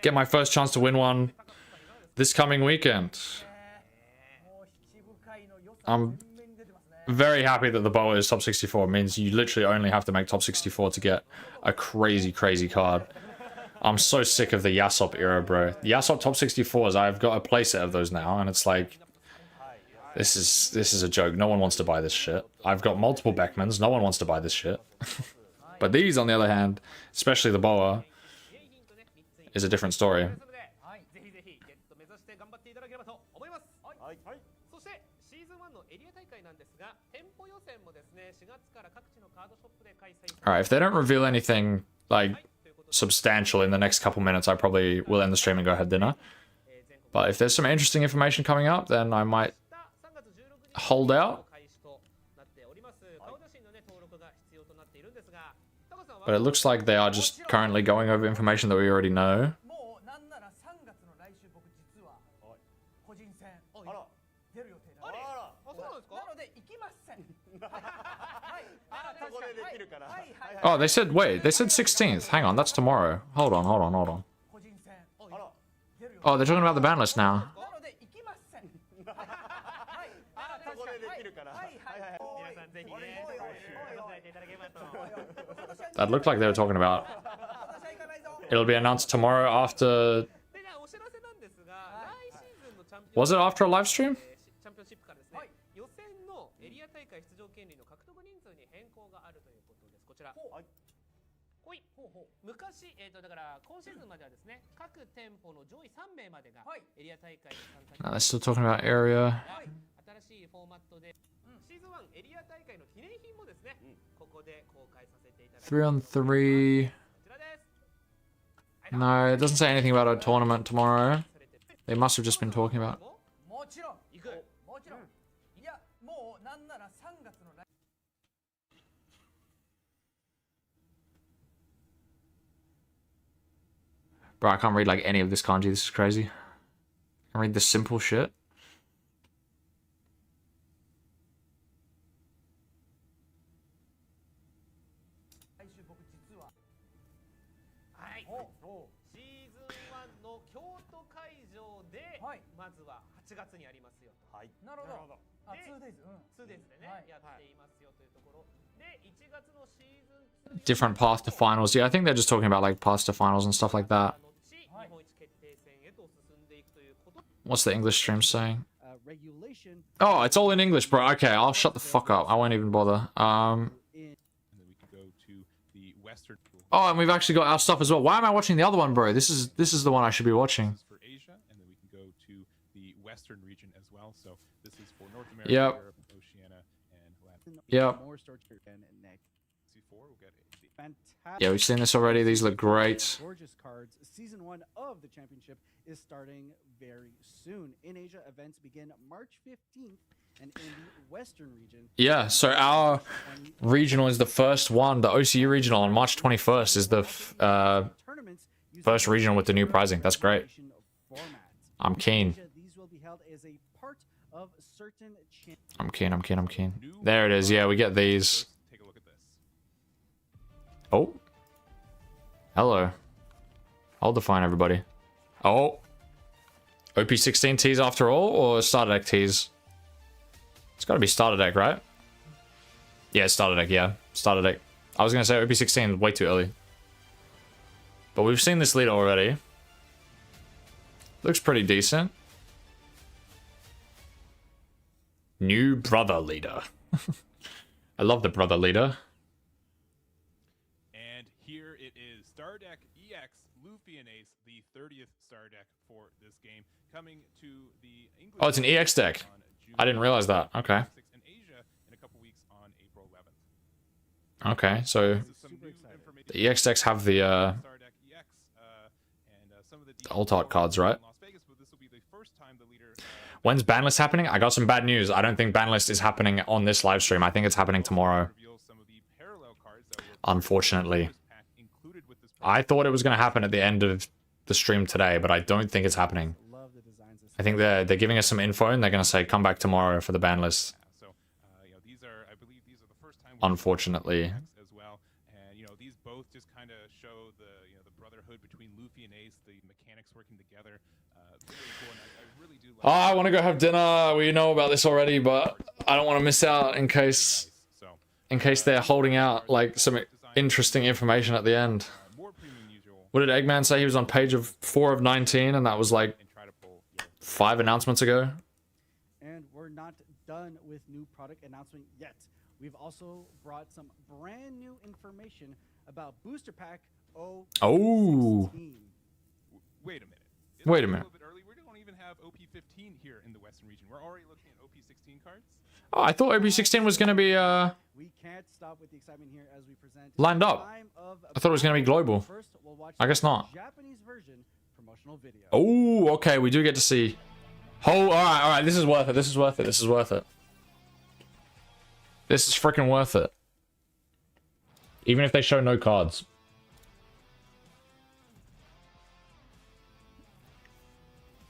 Get my first chance to win one this coming weekend. I'm very happy that the boa is top 64. It means you literally only have to make top 64 to get a crazy, crazy card. I'm so sick of the Yasop era, bro. The Yasop top 64s, I've got a playset of those now, and it's like, this is a joke. No one wants to buy this shit. I've got multiple Beckmans. No one wants to buy this shit. But these, on the other hand, especially the boa, is a different story. ぜひぜひゲット目指して頑張っていただければと思います。そしてシーズン1のエリア大会なんですが、店舗予選もですね、4月から各地のカードショップで開催されます。 Alright, if they don't reveal anything, like, substantial in the next couple minutes, I probably will end the stream and go have dinner. But if there's some interesting information coming up, then I might hold out. But it looks like they are just currently going over information that we already know. もうなんなら3月の来週僕実は個人戦出る予定なんで。そうなんですか？なので行きません。そこでできるから。 Oh, they said, wait, they said 16th. Hang on, that's tomorrow. Hold on. Oh, they're talking about the ban list now. なので行きません。皆さんぜひね、答えていただければと。 That looked like they were talking about. It'll be announced tomorrow after... でね、お知らせなんですが、来シーズンのチャンピオン Was it after a live stream? チャンピオンシップからですね、予選のエリア大会出場権利の獲得人数に変更があるということです。こちら。ほい。昔、だから今シーズンまではですね、各店舗の上位3名までがエリア大会に参加。 No, they're still talking about area. 新しいフォーマットで、シーズン1エリア大会の記念品もですね、ここで公開させていただきます。 3-on-3. No, it doesn't say anything about a tournament tomorrow. They must have just been talking about... もちろん行く。もちろん。いや、もうなんなら3月の来 Bro, I can't read like any of this kanji. This is crazy. I can read the simple shit. Different path to finals. Yeah, I think they're just talking about like paths to finals and stuff like that. What's the English stream saying? Oh, it's all in English, bro. Okay, I'll shut the fuck up. I won't even bother. Oh, and we've actually got our stuff as well. Why am I watching the other one, bro? This is the one I should be watching. For Asia, and then we can go to the Western region as well. So this is for North America, Yep. Europe, Oceania, and Latin. Yep. Yeah, we've seen this already. These look great. Gorgeous cards. Season 1 of the championship is starting very soon. In Asia, events begin March 15th, and in the Western region... Yeah, so our regional is the first one. The OCU regional on March 21st is the first regional with the new pricing. That's great. I'm keen. I'm keen. There it is. Yeah, we get these. Oh. Hello. I'll define everybody. Oh. OP16 teas after all, or starter deck teas? It's gotta be starter deck, right? Yeah, starter deck, yeah. Starter deck. I was gonna say OP16 way too early. But we've seen this leader already. Looks pretty decent. New brother leader. I love the brother leader. And here it is, Star Deck EX Luffy and Ace, the 30th Star Deck for this game, coming to the English. Oh, it's an EX deck. I didn't realize that. Okay. In Asia in a couple weeks on April 11th. Okay, so the EX decks have the alt art cards, right? When's banlist happening? I got some bad news. I don't think banlist is happening on this live stream. I think it's happening tomorrow. Unfortunately. I thought it was going to happen at the end of the stream today, but I don't think it's happening. Love the designs. I think they're giving us some info and they're gonna say come back tomorrow for the ban list. So, these are, I believe, these are the first time. Unfortunately. As well, and these both just kind of show the the brotherhood between Luffy and Ace, the mechanics working together. Really cool, and I really do. Oh, I want to go have dinner. We know about this already, but I don't want to miss out in case they're holding out like some interesting information at the end. What did Eggman say? He was on page of 4 of 19, and that was like 5 announcements ago. And we're not done with new product announcement yet. We've also brought some brand new information about Booster Pack OP16. Oh. Wait a minute. Wait a minute. A little bit early. We don't even have OP15 here in the Western region. We're already looking at OP16 cards. Oh, I thought OP16 was going to be we can't stop with the excitement here as we present lined up. I thought it was going to be global. First, we'll watch I guess not. Japanese version promotional video. Oh, okay. We do get to see. Oh, all right. This is worth it. This is worth it. This is worth it. This is freaking worth it. Even if they show no cards.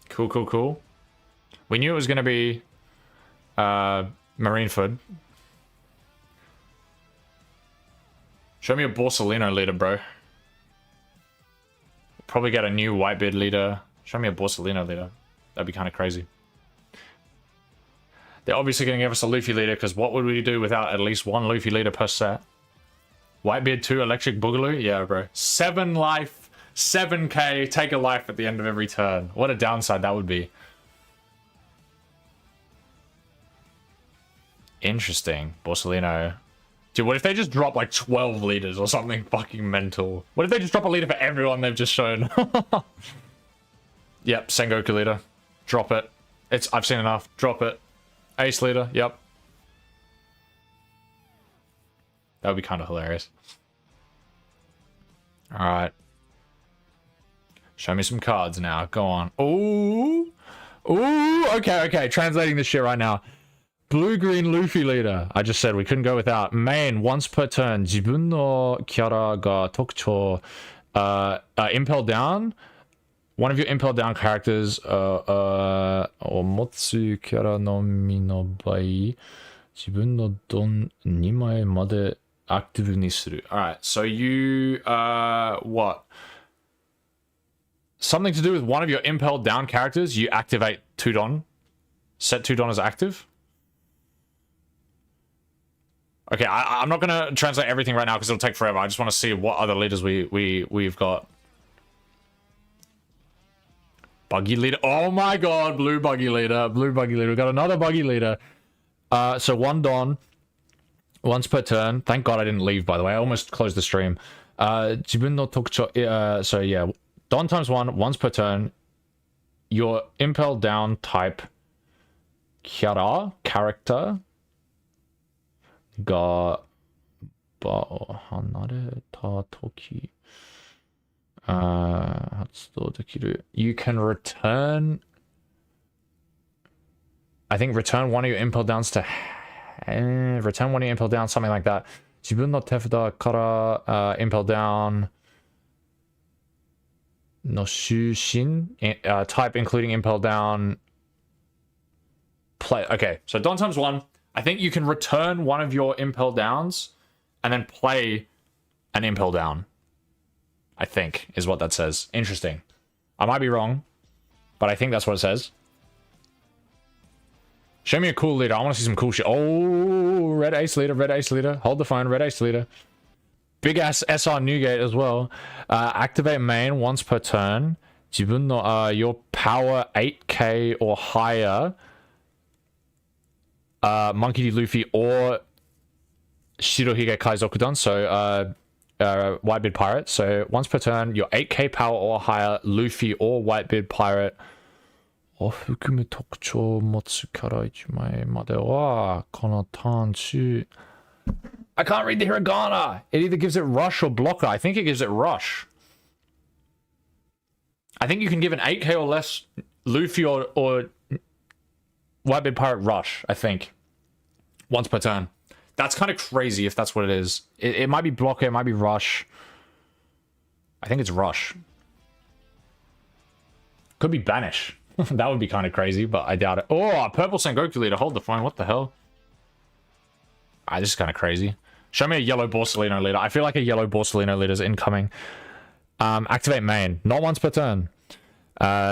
Cool, cool, cool. We knew it was going to be Marineford. Show me a Borsalino leader, bro. Probably get a new Whitebeard leader. Show me a Borsalino leader. That'd be kind of crazy. They're obviously going to give us a Luffy leader, because what would we do without at least one Luffy leader per set? Whitebeard 2 Electric Boogaloo? Yeah, bro. 7 life, 7k, take a life at the end of every turn. What a downside that would be. Interesting. Borsalino. Dude, what if they just drop like 12 leaders or something fucking mental? What if they just drop a leader for everyone they've just shown? Yep, Sengoku leader. Drop it. I've seen enough. Drop it. Ace leader. Yep. That would be kind of hilarious. Alright. Show me some cards now. Go on. Ooh. Ooh. Okay. Translating this shit right now. Blue-green Luffy leader. I just said we couldn't go without. Main, once per turn. 自分のキャラが特徴 impel down. One of your impel down characters を持つキャラのみの場合、自分のドン2枚までアクティブにする. Alright, so you, what? Something to do with one of your impel down characters, you activate 2 Don. Set 2 Don as active. Okay, I'm not going to translate everything right now because it'll take forever. I just want to see what other leaders we've got. Buggy leader. Oh my god, blue buggy leader. Blue buggy leader. We've got another buggy leader. So 1 Don. Once per turn. Thank god I didn't leave, by the way. I almost closed the stream. 自分の特徴, so yeah. Don times 1, once per turn. Your impel down type character が離れた時発動できる You can return I think return one of your impel downs to return one of your impel downs, something like that. 自分の手札から、impel down の出身 type including impel down play. Okay, so Don times 1. I think you can return one of your impel downs and then play an impel down. I think is what that says. Interesting. I might be wrong, but I think that's what it says. Show me a cool leader. I want to see some cool shit. Oh, red ace leader, red ace leader. Hold the phone, red ace leader. Big ass SR Newgate as well. Activate main once per turn. 自分の, your power 8k or higher. Monkey D. Luffy or Shirohige Kaizokudan, so Whitebeard Pirate. So once per turn, your 8k power or higher Luffy or Whitebeard Pirate を含む特徴を持つキャラ1枚まではこのターン中 I can't read the hiragana. It either gives it rush or blocker. I think it gives it rush. I think you can give an 8k or less Luffy or Whitebeard Pirate rush, I think. Once per turn. That's kind of crazy if that's what it is. It might be blocker, it might be rush. I think it's rush. Could be Banish. That would be kind of crazy, but I doubt it. Oh, purple Sengoku leader. Hold the phone. What the hell? Ah, this is kind of crazy. Show me a yellow Borsalino leader. I feel like a yellow Borsalino leader is incoming. Activate main. Not once per turn.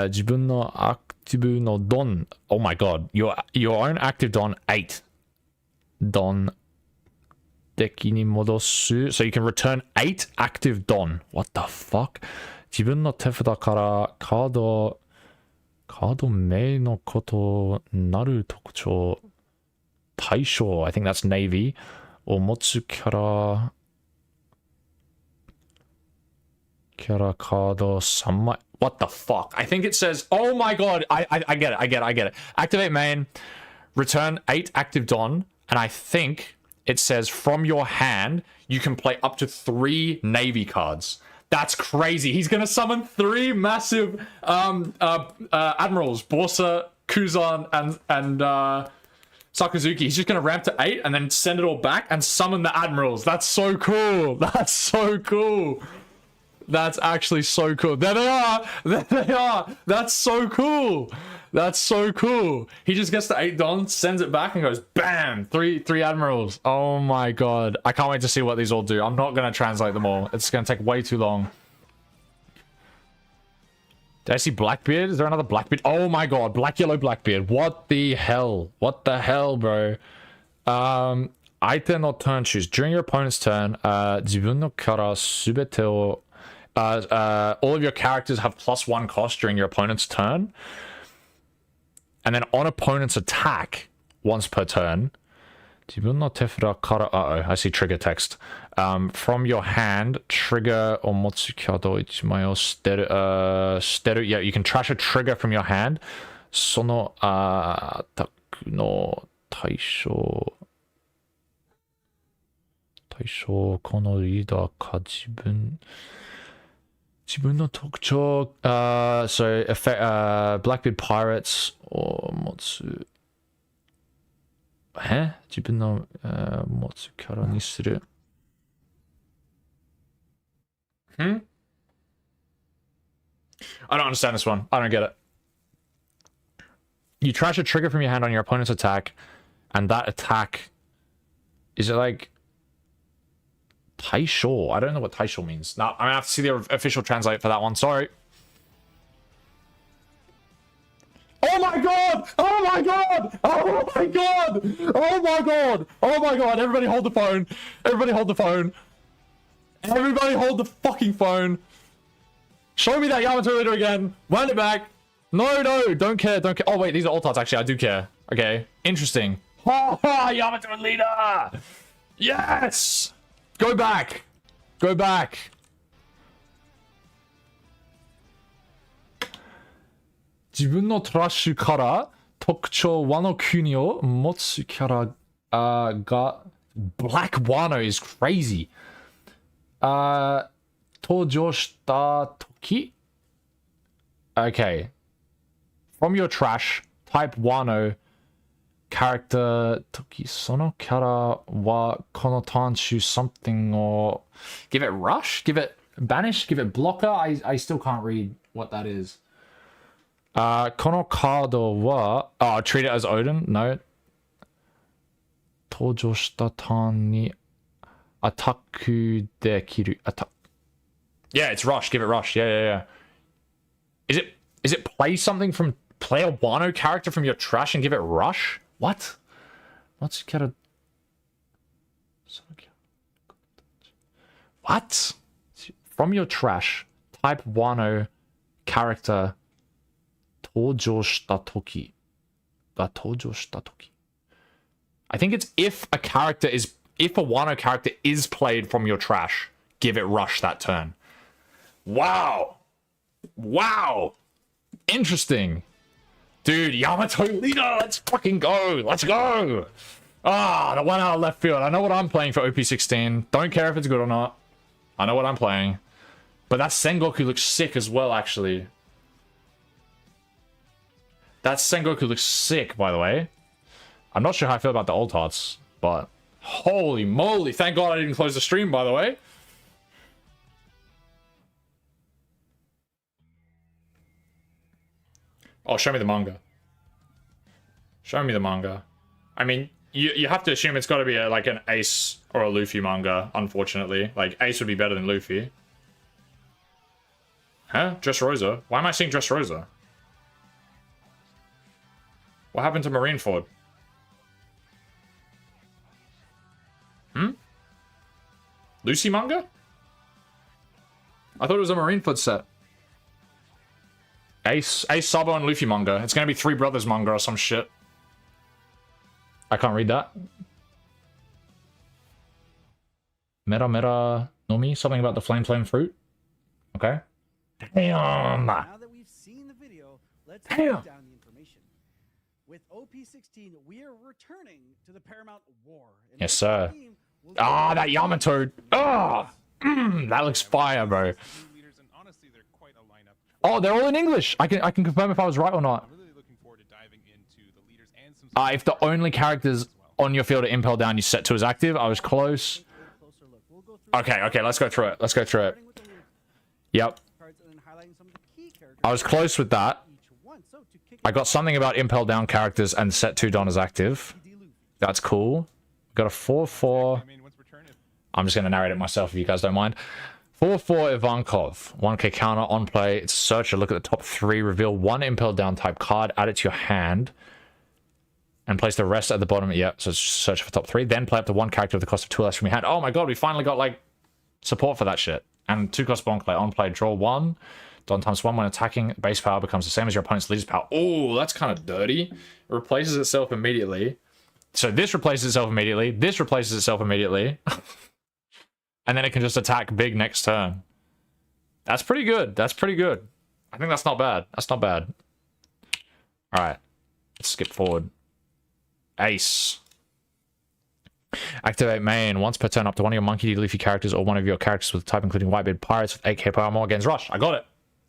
自分の active の Don. Oh my god. Your own active Don 8. Don 敵に戻す. So you can return 8 active Don. What the fuck? 自分の手札からカード名のことなる特徴対象 I think that's Navy を持つキャラカード3枚 What the fuck? I think it says oh my god I get it Activate main return 8 active Don and I think it says from your hand you can play up to 3 Navy cards. That's crazy. He's gonna summon 3 massive admirals, Borsa, Kuzan, and Sakazuki. He's just gonna ramp to 8 and then send it all back and summon the admirals. That's so cool. That's so cool. That's actually so cool. There they are. There they are. That's so cool. That's so cool. He just gets the 8 Don, sends it back, and goes bam, 3 admirals. Oh my god. I can't wait to see what these all do. I'm not gonna translate them all. It's gonna take way too long. Did I see Blackbeard? Is there another Blackbeard? Oh my god, black yellow Blackbeard. What the hell? What the hell, bro? Aite no turn choose. During your opponent's turn, 自分のキャラすべてを all of your characters have +1 cost during your opponent's turn. And then on opponent's attack, once per turn, 自分の手札から uh-oh, I see trigger text. From your hand, trigger を持つカード1枚を捨てる。Yeah, you can trash a trigger from your hand. そのアタックの対象、このリーダーか自分の特徴、so Blackbeard Pirates を持つ自分の、持つキャラにする。I don't understand this one. I don't get it. You trash a trigger from your hand on your opponent's attack, and that attack is it like Taisho? I don't know what Taisho means. Now I'm gonna have to see the official translate for that one. Sorry. Oh my god! Oh my god! Oh my god! Oh my god! Oh my god! Everybody hold the phone! Everybody hold the phone! Everybody hold the fucking phone! Show me that Yamato leader again! Wind it back! No, don't care, don't care. Oh wait, these are alt arts actually, I do care. Okay, interesting. Ha ha! Yamato leader! Yes! Go back! Go back! 自分のトラッシュから特徴和の国を持つキャラが Black Wano is crazy. 登場した時 Okay. From your trash, type Wano character 時そのキャラはこのターン中 something or give it rush? Give it banish? Give it blocker? I still can't read what that is. このカードは treat it as Odin? No. 登場したターンにアタックできる。Yeah, it's rush. Give it rush. Yeah. Is it play something from play a Wano character from your trash and give it rush? What? What's kara? What? From your trash, type Wano character 登場した時 I think it's if a Wano character is played from your trash, give it rush that turn. Wow. Interesting. Dude, Yamato leader, let's fucking go. Let's go. The one out of left field. I know what I'm playing for OP16. Don't care if it's good or not. I know what I'm playing. But that Sengoku looks sick as well, actually. That Sengoku looks sick, by the way. I'm not sure how I feel about the old hearts, but holy moly. Thank God I didn't close the stream, by the way. Oh, show me the manga. Show me the manga. I mean, you have to assume it's got to be like an Ace or a Luffy manga, unfortunately. Like, Ace would be better than Luffy. Huh? Dressrosa? Why am I seeing Dressrosa? What happened to Marineford? Lucy manga? I thought it was a Marineford set. Ace Sabo and Luffy manga. It's gonna be Three Brothers manga or some shit. I can't read that. Mera Mera Nomi? Something about the Flame fruit? Okay. Damn! Now that we've seen the video, let's break down the information. With OP16, we are returning to the Paramount War. And Yes, sir. Ah, that Yamato. Ah, that looks fire, bro. Oh, they're all in English. I can confirm if I was right or not. If the only characters on your field are impel down, you set to as active. I was close. Okay, let's go through it. Yep. I was close with that. I got something about impel down characters and set to Don as active. That's cool. Got a 4-4. I'm just going to narrate it myself if you guys don't mind. 4-4 Ivankov. 1k counter on play. It's a searcher. Look at the top 3. Reveal 1 impel down type card. Add it to your hand. And place the rest at the bottom. Yep, so it's search for top 3. Then play up to 1 character with the cost of 2 less from your hand. Oh my god, we finally got, like, support for that shit. And 2 cost bonk play. On play, draw 1. Don times 1 when attacking. Base power becomes the same as your opponent's leader's power. Oh, that's kind of dirty. It replaces itself immediately. So this replaces itself immediately. This replaces itself immediately. And then it can just attack big next turn. That's pretty good. That's pretty good. I think that's not bad. That's not bad. Alright. Let's skip forward. Ace. Activate main. Once per turn up to one of your Monkey D. Leafy characters or one of your characters with a type including Whitebeard Pirates with 8k power more against Rush. I got it.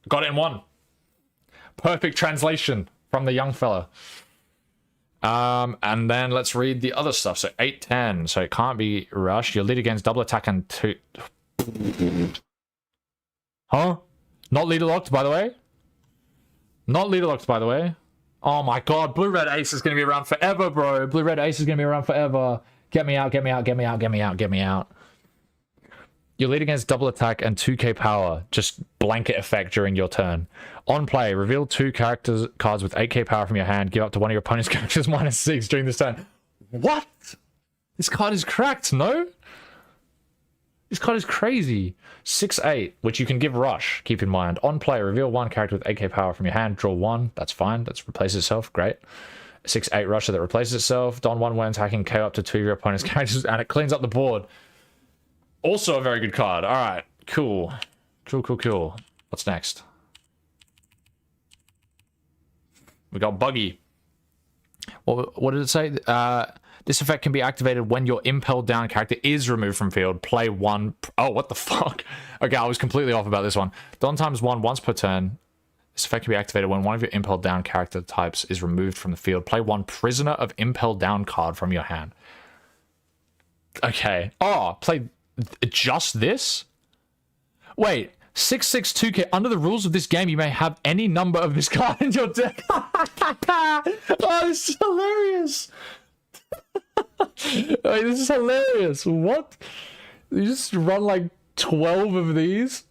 Got it in one. Perfect translation from the young fella. And then let's read the other stuff. So 8-10. So it can't be Rush. Your lead against double attack and 2. Huh? Not leader locked, by the way. Not leader locked, by the way. Oh my god. Blue Red Ace is going to be around forever, bro. Blue Red Ace is going to be around forever. Get me out, get me out, get me out, get me out, get me out. Your lead against double attack and 2k power. Just blanket effect during your turn. On play, reveal 2 characters cards with 8k power from your hand. Give up to one of your opponent's characters -6 during this turn. What? This card is cracked, no? This card is crazy. 6-8, which you can give Rush, keep in mind. On play, reveal 1 character with 8k power from your hand. Draw 1. That's fine. That replaces itself. Great. 6-8 Rusher that replaces itself. Don 1 when attacking, KO up to 2 of your opponent's characters, and it cleans up the board. Also a very good card. Alright, cool. Cool. What's next? We got Buggy. What did it say? This effect can be activated when your impelled down character is removed from field. Play 1... Oh, what the fuck? Okay, I was completely off about this one. Don times 1 once per turn. This effect can be activated when one of your impelled down character types is removed from the field. Play 1 Prisoner of Impelled Down card from your hand. Okay. Oh, play just this? Wait. 6/6 2k. Under the rules of this game, you may have any number of this card in your deck. Oh, this is hilarious. Wait, this is hilarious. What? You just run like 12 of these?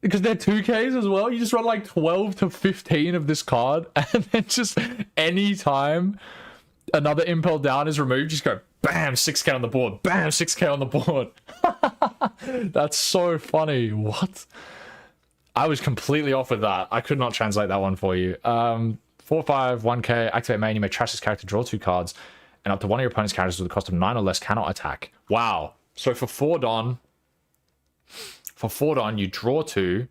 Because they're 2Ks as well. You just run like 12 to 15 of this card, and then just any time another impel down is removed, just go bam, 6k on the board, bam, 6k on the board. That's so funny. What? I was completely off with that. I could not translate that one for you. 4/5 1k activate main. You may trash this character, draw 2 cards, and up to one of your opponent's characters with a cost of 9 or less cannot attack. Wow. So for 4 Don. For 4 Don, you draw 2.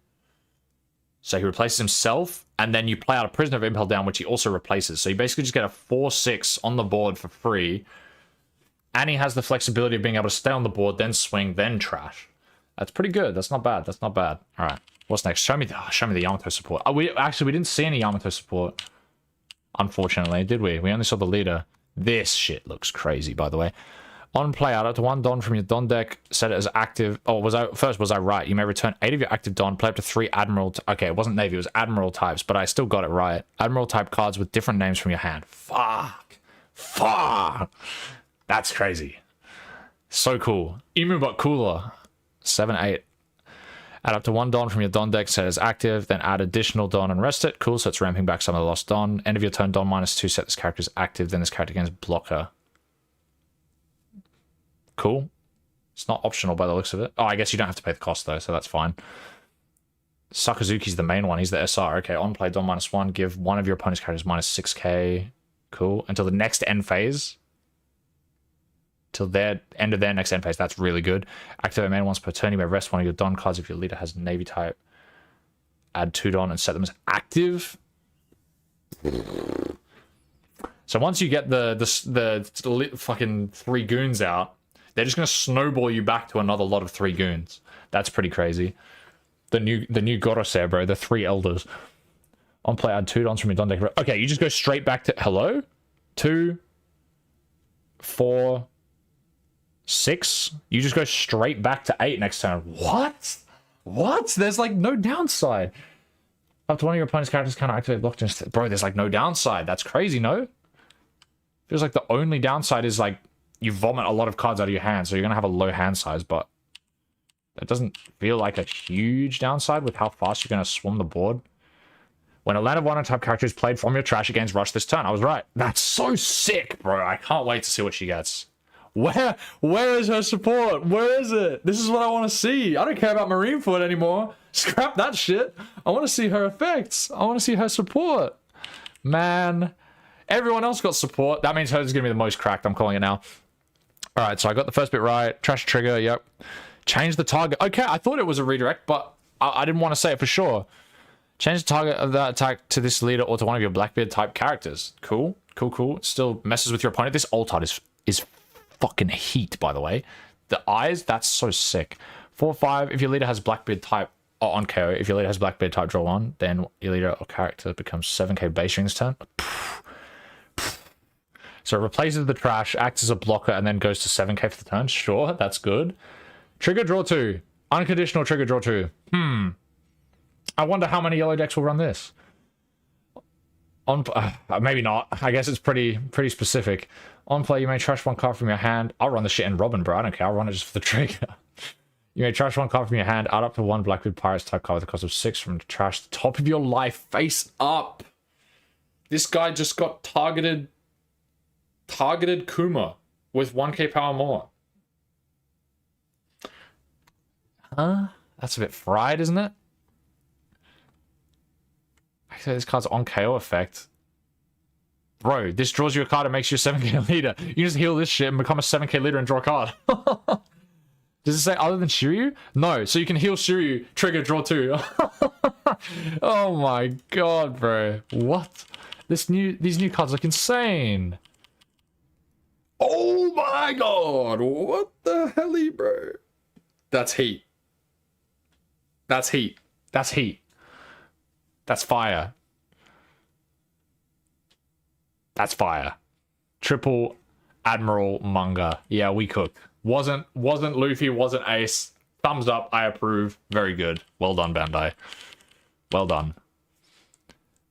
So he replaces himself, and then you play out a Prisoner of Impel Down, which he also replaces. So you basically just get a 4/6 on the board for free. And he has the flexibility of being able to stay on the board, then swing, then trash. That's pretty good. That's not bad. That's not bad. All right. What's next? Show me the Yamato support. Oh, we didn't see any Yamato support. Unfortunately, did we? We only saw the leader. This shit looks crazy, by the way. On play, add up to 1 Don from your Don deck, set it as active. Oh, was I right? You may return 8 of your active Don, play up to 3 Admiral. Okay, it wasn't Navy, it was Admiral types, but I still got it right. Admiral type cards with different names from your hand. Fuck. That's crazy. So cool. Emu but cooler. 7-8. Add up to 1 Don from your Don deck, set as active, then add additional Don and rest it. Cool, so it's ramping back some of the lost Don. End of your turn, Don -2, set this character as active, then this character gains blocker. Cool. It's not optional by the looks of it. Oh, I guess you don't have to pay the cost though, so that's fine. Sakazuki's the main one. He's the SR. Okay, on play, Don -1. Give one of your opponent's characters -6k. Cool. Until the next end phase. Till their end of their next end phase. That's really good. Activate main once per turn. You may rest one of your Don cards if your leader has Navy type. Add 2 Don and set them as active. So once you get the fucking 3 goons out, they're just going to snowball you back to another lot of 3 goons. That's pretty crazy. The new Gorosei, bro. The 3 elders. On play, add 2 Dons from your Don deck. Okay, you just go straight back to... Hello? 2, 4, 6. You just go straight back to 8 next turn. What? What? There's like no downside. Up to 1 of your opponent's characters can't activate blockchain. Bro, there's like no downside. That's crazy, no? Feels like the only downside is like you vomit a lot of cards out of your hand, so you're going to have a low hand size, but that doesn't feel like a huge downside with how fast you're going to swarm the board. When a land of 1 type character is played from your trash, it gains rush this turn. I was right. That's so sick, bro. I can't wait to see what she gets. Where is her support? Where is it? This is what I want to see. I don't care about Marineford anymore. Scrap that shit. I want to see her effects. I want to see her support. Man, everyone else got support. That means hers is going to be the most cracked. I'm calling it now. All right, so I got the first bit right. Trash trigger, yep. Change the target. Okay, I thought it was a redirect, but I didn't want to say it for sure. Change the target of that attack to this leader or to one of your Blackbeard type characters. Cool, cool, cool. Still messes with your opponent. This alt art is fucking heat, by the way. The eyes, that's so sick. 4/5, if your leader has Blackbeard type, or on KO, if your leader has Blackbeard type, draw 1, then your leader or character becomes 7k base during this turn. So it replaces the trash, acts as a blocker, and then goes to 7k for the turn. Sure, that's good. Trigger, draw 2. Unconditional trigger, draw 2. I wonder how many yellow decks will run this. Maybe not. I guess it's pretty specific. On play, you may trash 1 card from your hand. I'll run the shit in Robin, bro. I don't care. I'll run it just for the trigger. You may trash 1 card from your hand. Add up to 1 Blackbeard Pirates type card with a cost of 6 from the trash. The top of your life, face up. This guy just got targeted Kuma with 1k power more. Huh? That's a bit fried, isn't it? Actually, this card's on KO effect. Bro, this draws you a card and makes you a 7k leader. You just heal this shit and become a 7k leader and draw a card. Does it say other than Shiryu? No, so you can heal Shiryu, trigger, draw 2. Oh my god, bro. What? These new cards look insane. Oh my god. What the hell, bro? That's heat. That's heat. That's heat. That's fire. That's fire. Triple Admiral manga. Yeah, we cooked. Wasn't Luffy, wasn't Ace. Thumbs up, I approve. Very good. Well done, Bandai. Well done.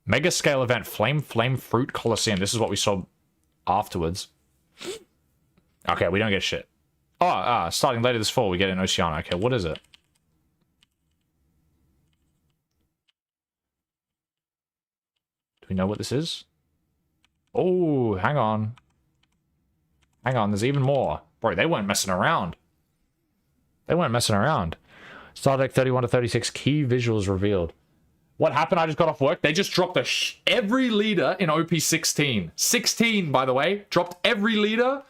Mega scale event, Flame Fruit Coliseum. This is what we saw afterwards. Okay, we don't get shit. Oh, starting later this fall, we get an Oceana. Okay, what is it? Do we know what this is? Oh, hang on. Hang on, there's even more. Bro, they weren't messing around. They weren't messing around. Star deck 31 to 36, key visuals revealed. What happened? I just got off work. They just dropped every leader in OP16. 16, by the way. Dropped every leader.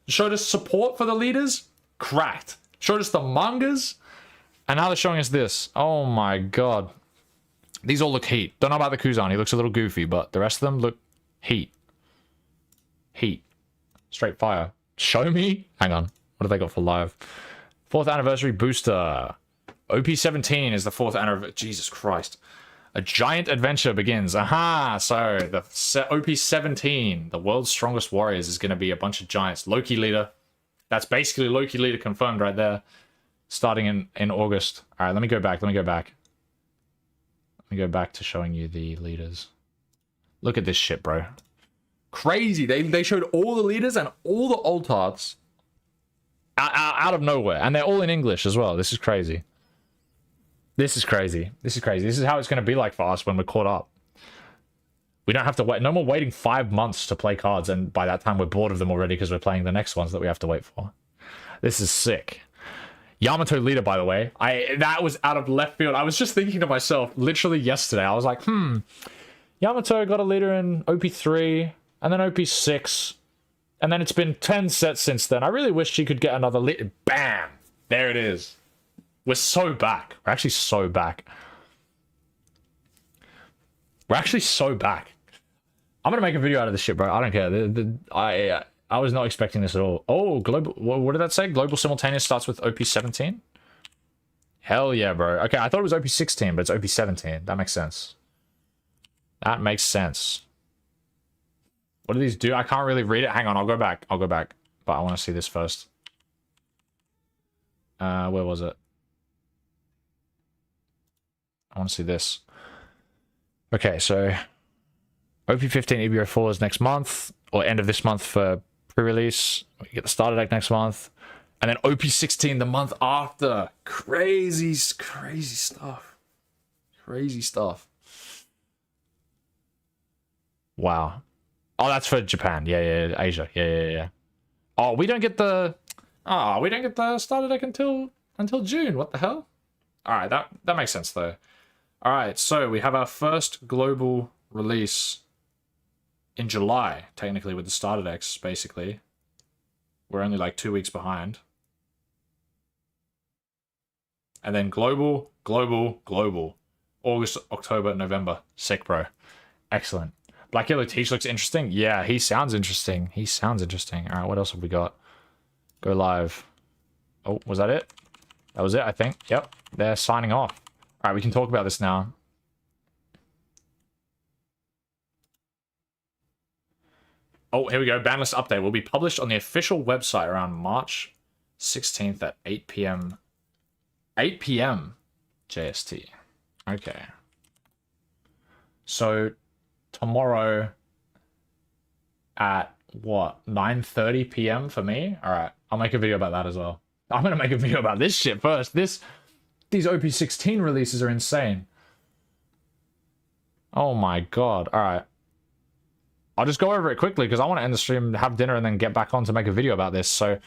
Showed us support for the leaders. Cracked. Showed us the mangas. And now they're showing us this. Oh my god. These all look heat. Don't know about the Kuzan. He looks a little goofy, but the rest of them look heat. Heat. Straight fire. Show me? Hang on. What have they got for live? 4th anniversary booster. OP17 is the 4th anniversary. Jesus Christ. A giant adventure begins. Aha! So, the OP17, the world's strongest warriors, is going to be a bunch of giants. Loki leader. That's basically Loki leader confirmed right there. Starting in August. All right, let me go back. Let me go back to showing you the leaders. Look at this shit, bro. Crazy. They showed all the leaders and all the alt arts out of nowhere. And they're all in English as well. This is crazy. This is crazy. This is crazy. This is how it's going to be like for us when we're caught up. We don't have to wait. No more waiting 5 months to play cards. And by that time, we're bored of them already because we're playing the next ones that we have to wait for. This is sick. Yamato leader, by the way. That was out of left field. I was just thinking to myself, literally yesterday, I was like, Yamato got a leader in OP3, and then OP6, and then it's been 10 sets since then. I really wish she could get another leader. Bam! There it is. We're so back. We're actually so back. We're actually so back. I'm gonna make a video out of this shit, bro. I don't care. I was not expecting this at all. Oh, global. What did that say? Global simultaneous starts with OP17? Hell yeah, bro. Okay, I thought it was OP16, but it's OP17. That makes sense. That makes sense. What do these do? I can't really read it. Hang on, I'll go back. I'll go back. But I want to see this first. Where was it? I want to see this. Okay, so OP15 EBO4 is next month, or end of this month for pre-release. We get the starter deck next month. And then OP16 the month after. Crazy stuff. Crazy stuff. Wow. Oh, that's for Japan. Yeah, Asia. Yeah. Oh, we don't get the starter deck until June. What the hell? All right, that makes sense though. All right, so we have our first global release in July, technically, with the starter decks, basically. We're only like 2 weeks behind. And then global. August, October, November. Sick, bro. Excellent. Black Yellow Teach looks interesting. Yeah, he sounds interesting. All right, what else have we got? Go live. Oh, was that it? That was it, I think. Yep, they're signing off. All right, we can talk about this now. Oh, here we go. Ban list update will be published on the official website around March 16th at 8 p.m. 8 p.m. JST. Okay. So tomorrow at what? 9:30 p.m. for me? All right. I'll make a video about that as well. I'm going to make a video about this shit first. These OP16 releases are insane. Oh my god. All right. I'll just go over it quickly because I want to end the stream, have dinner, and then get back on to make a video about this. So,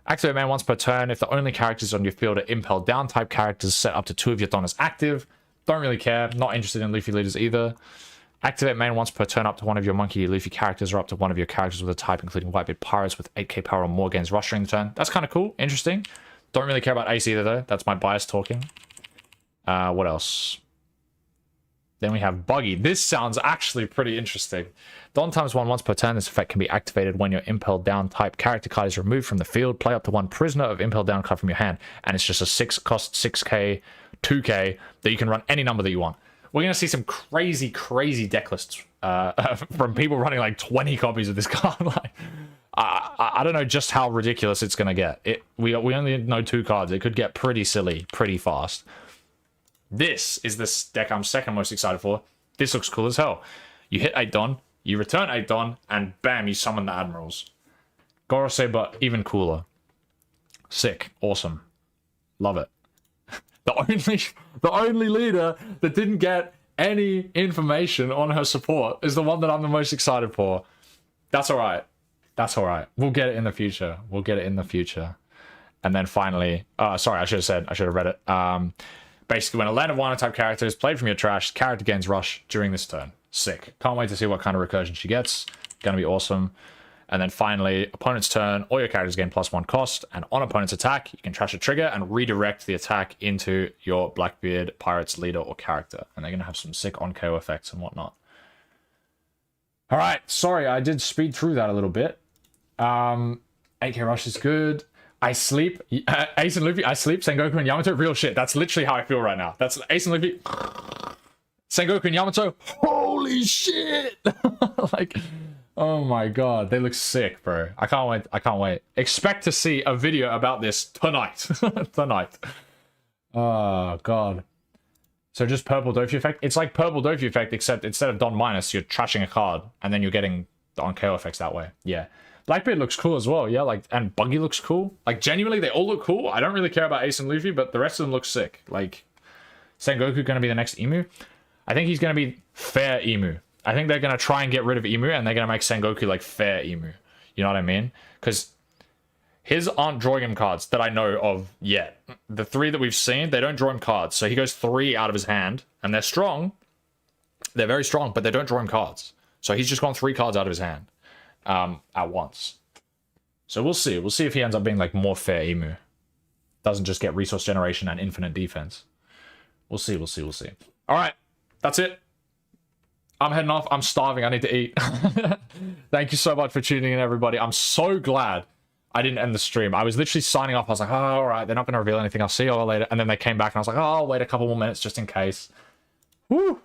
activate main once per turn. If the only characters on your field are impel down type characters, set up to 2 of your donors active. Don't really care. Not interested in Luffy leaders either. Activate main once per turn up to 1 of your Monkey Luffy characters or up to 1 of your characters with a type, including Whitebeard Pirates with 8k power or more gains rush during the turn. That's kind of cool. Interesting. Don't really care about Ace either, though. That's my bias talking. What else? Then we have Buggy. This sounds actually pretty interesting. Don times 1 once per turn. This effect can be activated when your Impel Down type character card is removed from the field. Play up to 1 Prisoner of Impel Down card from your hand. And it's just a 6 cost 6k, 2k that you can run any number that you want. We're going to see some crazy deck lists from people running like 20 copies of this card. Like, I don't know just how ridiculous it's going to get. We only know 2 cards. It could get pretty silly pretty fast. This is the deck I'm second most excited for. This looks cool as hell. You hit 8 Don, you return 8 Don, and bam, you summon the Admirals. Gorosei, but even cooler. Sick. Awesome. Love it. The only leader that didn't get any information on her support is the one that I'm the most excited for. That's alright. That's alright. We'll get it in the future. And then finally, sorry, I should have read it. Basically, when a Land of Wine type character is played from your trash, character gains rush during this turn. Sick. Can't wait to see what kind of recursion she gets. Gonna be awesome. And then finally, opponent's turn, all your characters gain +1 cost, and on opponent's attack, you can trash a trigger and redirect the attack into your Blackbeard Pirates leader or character. And they're gonna have some sick on-KO effects and whatnot. Alright, sorry, I did speed through that a little bit. 8k rush is good. I sleep. Ace and Luffy, I sleep. Sengoku and Yamato, real shit. That's literally how I feel right now. That's Ace and Luffy. Sengoku and Yamato, holy shit! Like, Oh my god, they look sick, bro. I can't wait. I can't wait. Expect to see a video about this tonight. Tonight. Oh god. So just purple Dofi effect. It's like purple Dofi effect, except instead of Don minus, you're trashing a card, and then you're getting the on KO effects that way. Yeah. Blackbeard looks cool as well, yeah, like, and Buggy looks cool. Like, genuinely, they all look cool. I don't really care about Ace and Luffy, but the rest of them look sick. Like, Sengoku gonna be the next Emu? I think he's gonna be fair Emu. I think they're gonna try and get rid of Emu, and they're gonna make Sengoku, like, fair Emu. You know what I mean? Because his aren't drawing him cards that I know of yet. The 3 that we've seen, they don't draw him cards. So he goes 3 out of his hand, and they're strong. They're very strong, but they don't draw him cards. So he's just gone 3 cards out of his hand. At once. So we'll see. We'll see if he ends up being like more fair Emu. Doesn't just get resource generation and infinite defense. We'll see, we'll see, we'll see. Alright, that's it. I'm heading off. I'm starving. I need to eat. Thank you so much for tuning in, everybody. I'm so glad I didn't end the stream. I was literally signing off. I was like, oh, alright, they're not going to reveal anything. I'll see you all later. And then they came back and I was like, oh, I'll wait a couple more minutes just in case. Woo!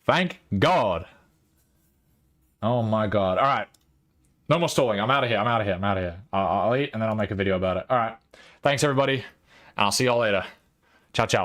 Thank God. Oh my God. Alright. No more stalling. I'm out of here. I'm out of here. I'm out of here. I'll eat and then I'll make a video about it. All right. Thanks, everybody. And I'll see y'all later. Ciao, ciao.